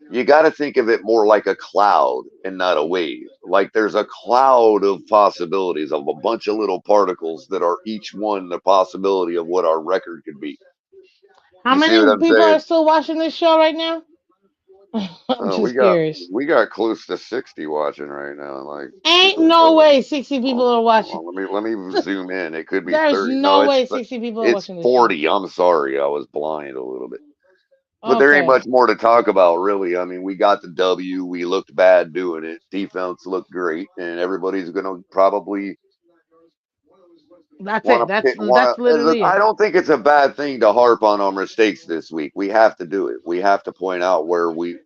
You got to think of it more like a cloud and not a wave. like there's a cloud of possibilities of a bunch of little particles that are each one the possibility of what our record could be.
How
You see what
many
I'm
people are
saying?
still watching this show right now? I'm
We
just
got
curious.
close to 60 watching right now. Like
Ain't
people,
no way 60 people are
hold
watching.
on, let me zoom in. It could be
There's
30. No,
no way 60 people are
it's
watching this show.
40. I'm sorry, I was blind a little bit. But there ain't
Okay.
much more to talk about, really. I mean, we got the W. We looked bad doing it. Defense looked great, and everybody's going to probably
That's
want
it.
to pick.
That's literally
I
it.
don't think it's a bad thing to harp on our mistakes this week. We have to do it. We have to point out where we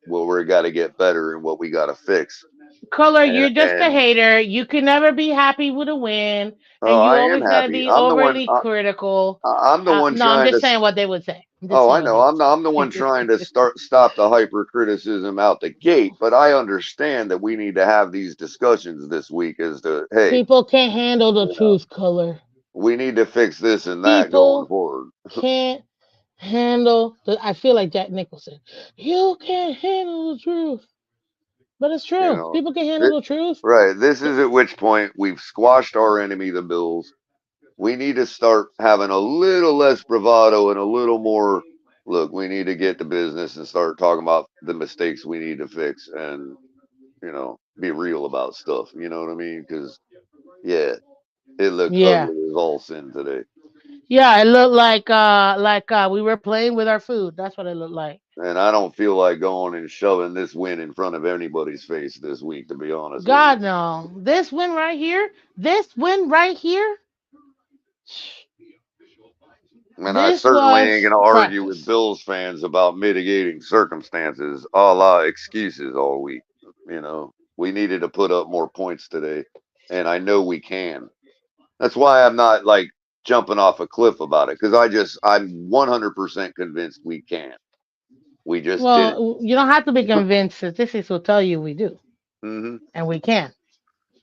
got to get better and what we got to fix.
Color,
And
you're just a hater. You can never be happy with a win,
oh,
and you
I am
always gotta
happy.
be
I'm the one.
overly critical.
I'm the one
No, I'm
trying
just
to.
saying what they would say. I'm just
Oh, I
saying what
know.
they would
I'm the one trying to stop the hyper criticism out the gate, but I understand that we need to have these discussions this week as to, hey,
People can't handle the truth, Color.
we need to fix this and that going
People
forward.
can't handle the. I feel like Jack Nicholson. You can't handle the truth, but it's
You
true.
know,
People can handle the truth.
right. This is at which point we've squashed our enemy, the Bills. We need to start having a little less bravado and a little more. Look, we need to get to business and start talking about the mistakes we need to fix and, be real about stuff. You know what I mean? Because, yeah, it looked
Yeah.
ugly as all sin today.
Yeah, it looked like we were playing with our food. That's what it looked like.
And I don't feel like going and shoving this win in front of anybody's face this week, to be honest with you.
God no. This win right here. This win right here.
And I
This
certainly
was
ain't going to argue with
practice.
Bills fans about mitigating circumstances, a la excuses all week. We needed to put up more points today, and I know we can. That's why I'm not like jumping off a cliff about it, because I'm 100% convinced we can. We just didn't.
Well, you don't have to be convinced. Statistics will tell you we do,
Hmm.
and we can.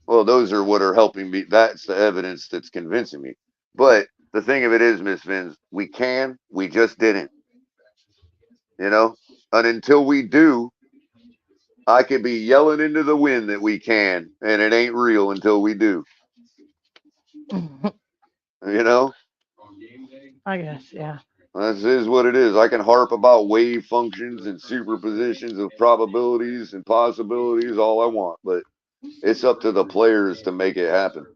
Well, those are what are helping me. That's the evidence that's convincing me. But the thing of it is, Miss Vins, we can. We just didn't. And until we do, I could be yelling into the wind that we can, and it ain't real until we do. You know,
I guess, yeah.
this is what it is. I can harp about wave functions and superpositions of probabilities and possibilities all I want, but it's up to the players to make it happen.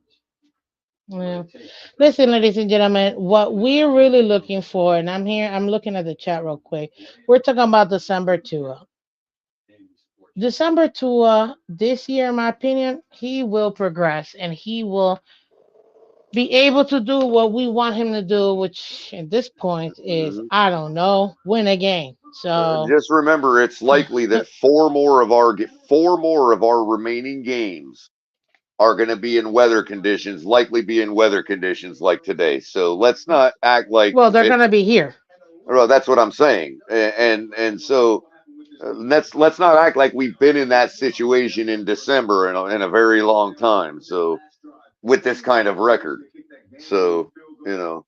Yeah. Listen, ladies and gentlemen, what we're really looking for, and I'm looking at the chat real quick. We're talking about December Tua. December Tua, this year, in my opinion, he will progress and he will be able to do what we want him to do, which at this point is,
Mhm.
I don't know, win a game. So
Just remember, it's likely that four more of our remaining games are going to be in weather conditions, likely be in weather conditions like today. So let's not act like
well, they're
it.
gonna be here.
Well, that's what I'm saying, and so let's not act like we've been in that situation in December in a very long time. So with this kind of record, so you know.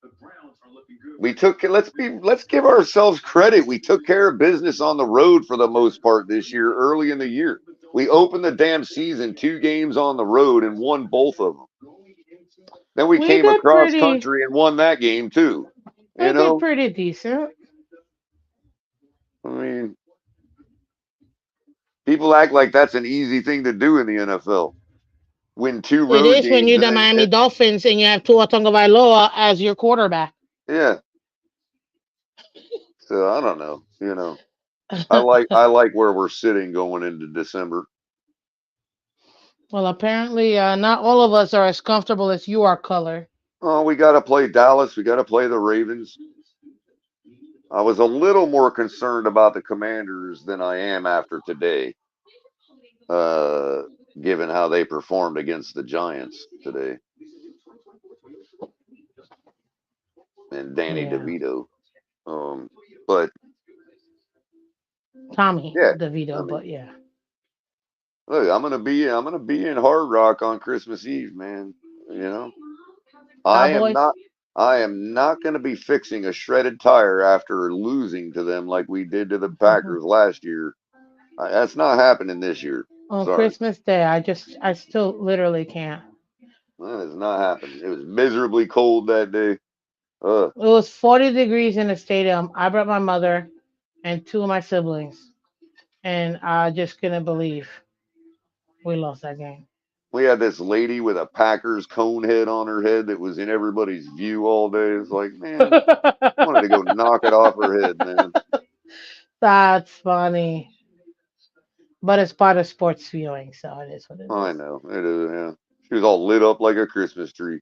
Let's give ourselves credit. We took care of business on the road for the most part this year, early in the year. We opened the damn season 2 games on the road and won both of them. Then we
We
came
did
across
pretty.
country and won that game too.
We did pretty decent.
I mean, people act like that's an easy thing to do in the NFL. Win 2
It
road
is when
games
you're
and
the
then
Miami Dolphins and you have Tua Tagovailoa as your quarterback.
yeah. So I don't know. I like where we're sitting going into December.
Well, apparently, not all of us are as comfortable as you are, Color.
Oh, we got to play Dallas. We got to play the Ravens. I was a little more concerned about the Commanders than I am after today, given how they performed against the Giants today. And Danny
Yeah.
DeVito. But
Tommy
yeah,
DeVito,
I mean,
but yeah.
look, I'm gonna be in Hard Rock on Christmas Eve, man. I am
Cowboys.
not. I am not going to be fixing a shredded tire after losing to them like we did to the Packers last year. That's not happening this year.
On
Sorry.
Christmas Day, I still literally can't.
That has not happened. It was miserably cold that day.
It was 40 degrees in the stadium. I brought my mother and two of my siblings, and I just couldn't believe we lost that game.
We had this lady with a Packers cone head on her head that was in everybody's view all day. It's like, man, I wanted to go knock it off her head, man.
That's funny. But it's part of sports viewing, so it is what it is.
I know. It is, yeah. She was all lit up like a Christmas tree.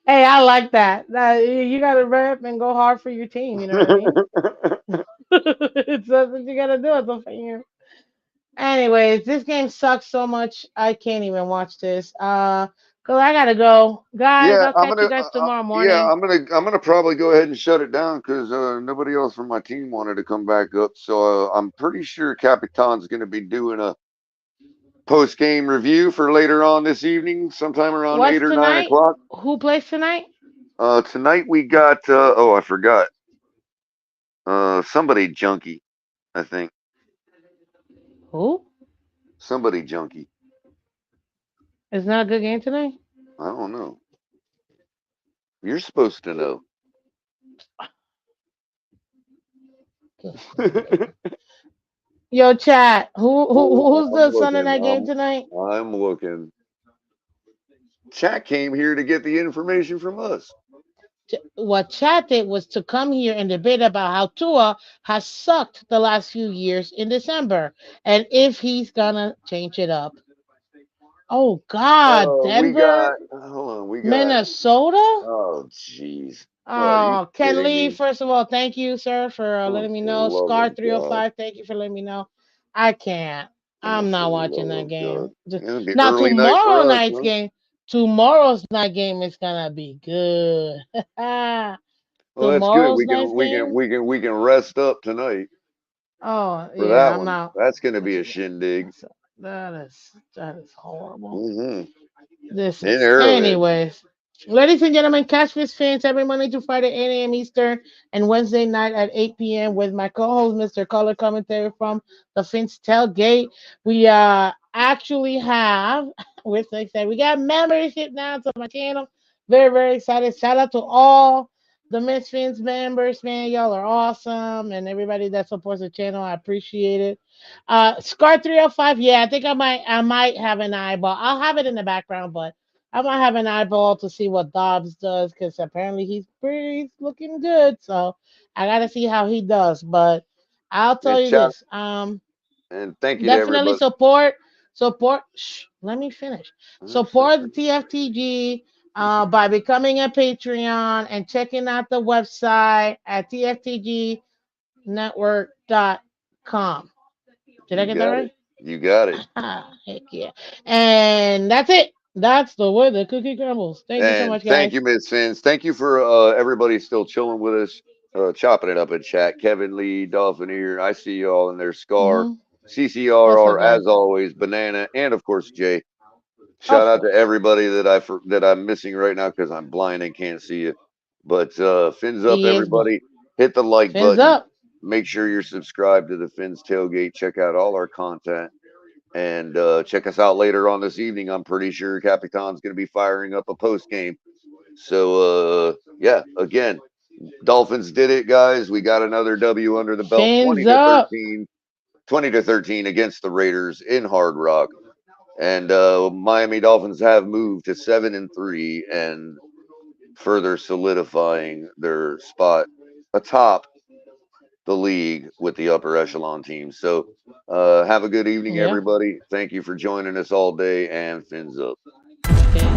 Hey, I like that. You got to rep and go hard for your team. You know what I mean? That's what you got to do as a fan. Anyways, this game sucks so much. I can't even watch this. Cause I gotta go, guys.
Yeah,
I'll catch you guys tomorrow morning.
yeah, I'm gonna probably go ahead and shut it down because nobody else from my team wanted to come back up. So I'm pretty sure Capitan's gonna be doing a post game review for later on this evening, sometime around
What's
8 or 9
tonight?
o'clock.
Who plays tonight?
Tonight we got oh, I forgot. Somebody junkie, I think.
Who?
Somebody junkie.
It's not a good game tonight.
I don't know. You're supposed to know.
Yo, chat. Who's the
I'm
Sunday
looking.
night game tonight?
I'm looking. Chat came here to get the information from us.
What chat did was to come here and debate about how Tua has sucked the last few years in December and if he's gonna change it up. Oh God, Denver,
Hold on, we got
Minnesota.
Oh jeez.
Oh, Ken Lee, first of all, thank you, sir, for letting me know.
love
Scar
of
305, thank you for letting me know. I can't. I'm not watching that game.
It'll be
Now
early night
tomorrow
for us,
night's
huh?
game. Tomorrow's night game is gonna be good.
Well, that's good.
Tomorrow's
We
night's
can
game.
we can rest up tonight
Oh
for
yeah,
that
I'm
one.
not.
That's gonna be a shindig.
That is horrible.
Mm-hmm.
This
In
is,
Arrowhead.
anyways. Ladies and gentlemen, catch this fans every Monday to Friday, 8 a.m. Eastern, and Wednesday night at 8 p.m. with my co-host, Mr. Color Commentary from the Fins Tailgate. We actually have, we're so excited. We got membership now to my channel. Very, very excited. Shout out to all the Miss Fins members, man. Y'all are awesome. And everybody that supports the channel, I appreciate it. Scar 305, yeah, I think I might have an eyeball. I'll have it in the background, but I might have an eyeball to see what Dobbs does because apparently he's looking good. So I gotta see how he does. But I'll tell
And
you
chat,
this.
and thank you to
Definitely
everybody.
support. Shh, let me finish. Support the TFTG by becoming a Patreon and checking out the website at tftgnetwork.com. Did I get that right?
You got it.
Heck yeah. And that's it. That's the way the cookie crumbles. Thank you so
And
much,
thank
guys.
you, Miss Fins. Thank you for everybody still chilling with us, chopping it up in chat. Kevin Lee, Dolphineer, I see you all in there. Scar,
What's up,
CCRR,
guys?
as always, Banana, and of course Jay. Shout out to everybody that I'm missing right now because I'm blind and can't see you. But Fins up, everybody. Hit the like
Fins
button.
up.
Make sure you're subscribed to the Fins Tailgate. Check out all our content. And check us out later on this evening. I'm pretty sure Capitan's going to be firing up a post game. So, yeah, again, Dolphins did it, guys. We got another W under the belt,
Fins up.
20 to 13 against the Raiders in Hard Rock. And Miami Dolphins have moved to 7-3 and further solidifying their spot atop the league with the upper echelon teams. So have a good evening, everybody. Thank you for joining us all day, and fins up.
Okay.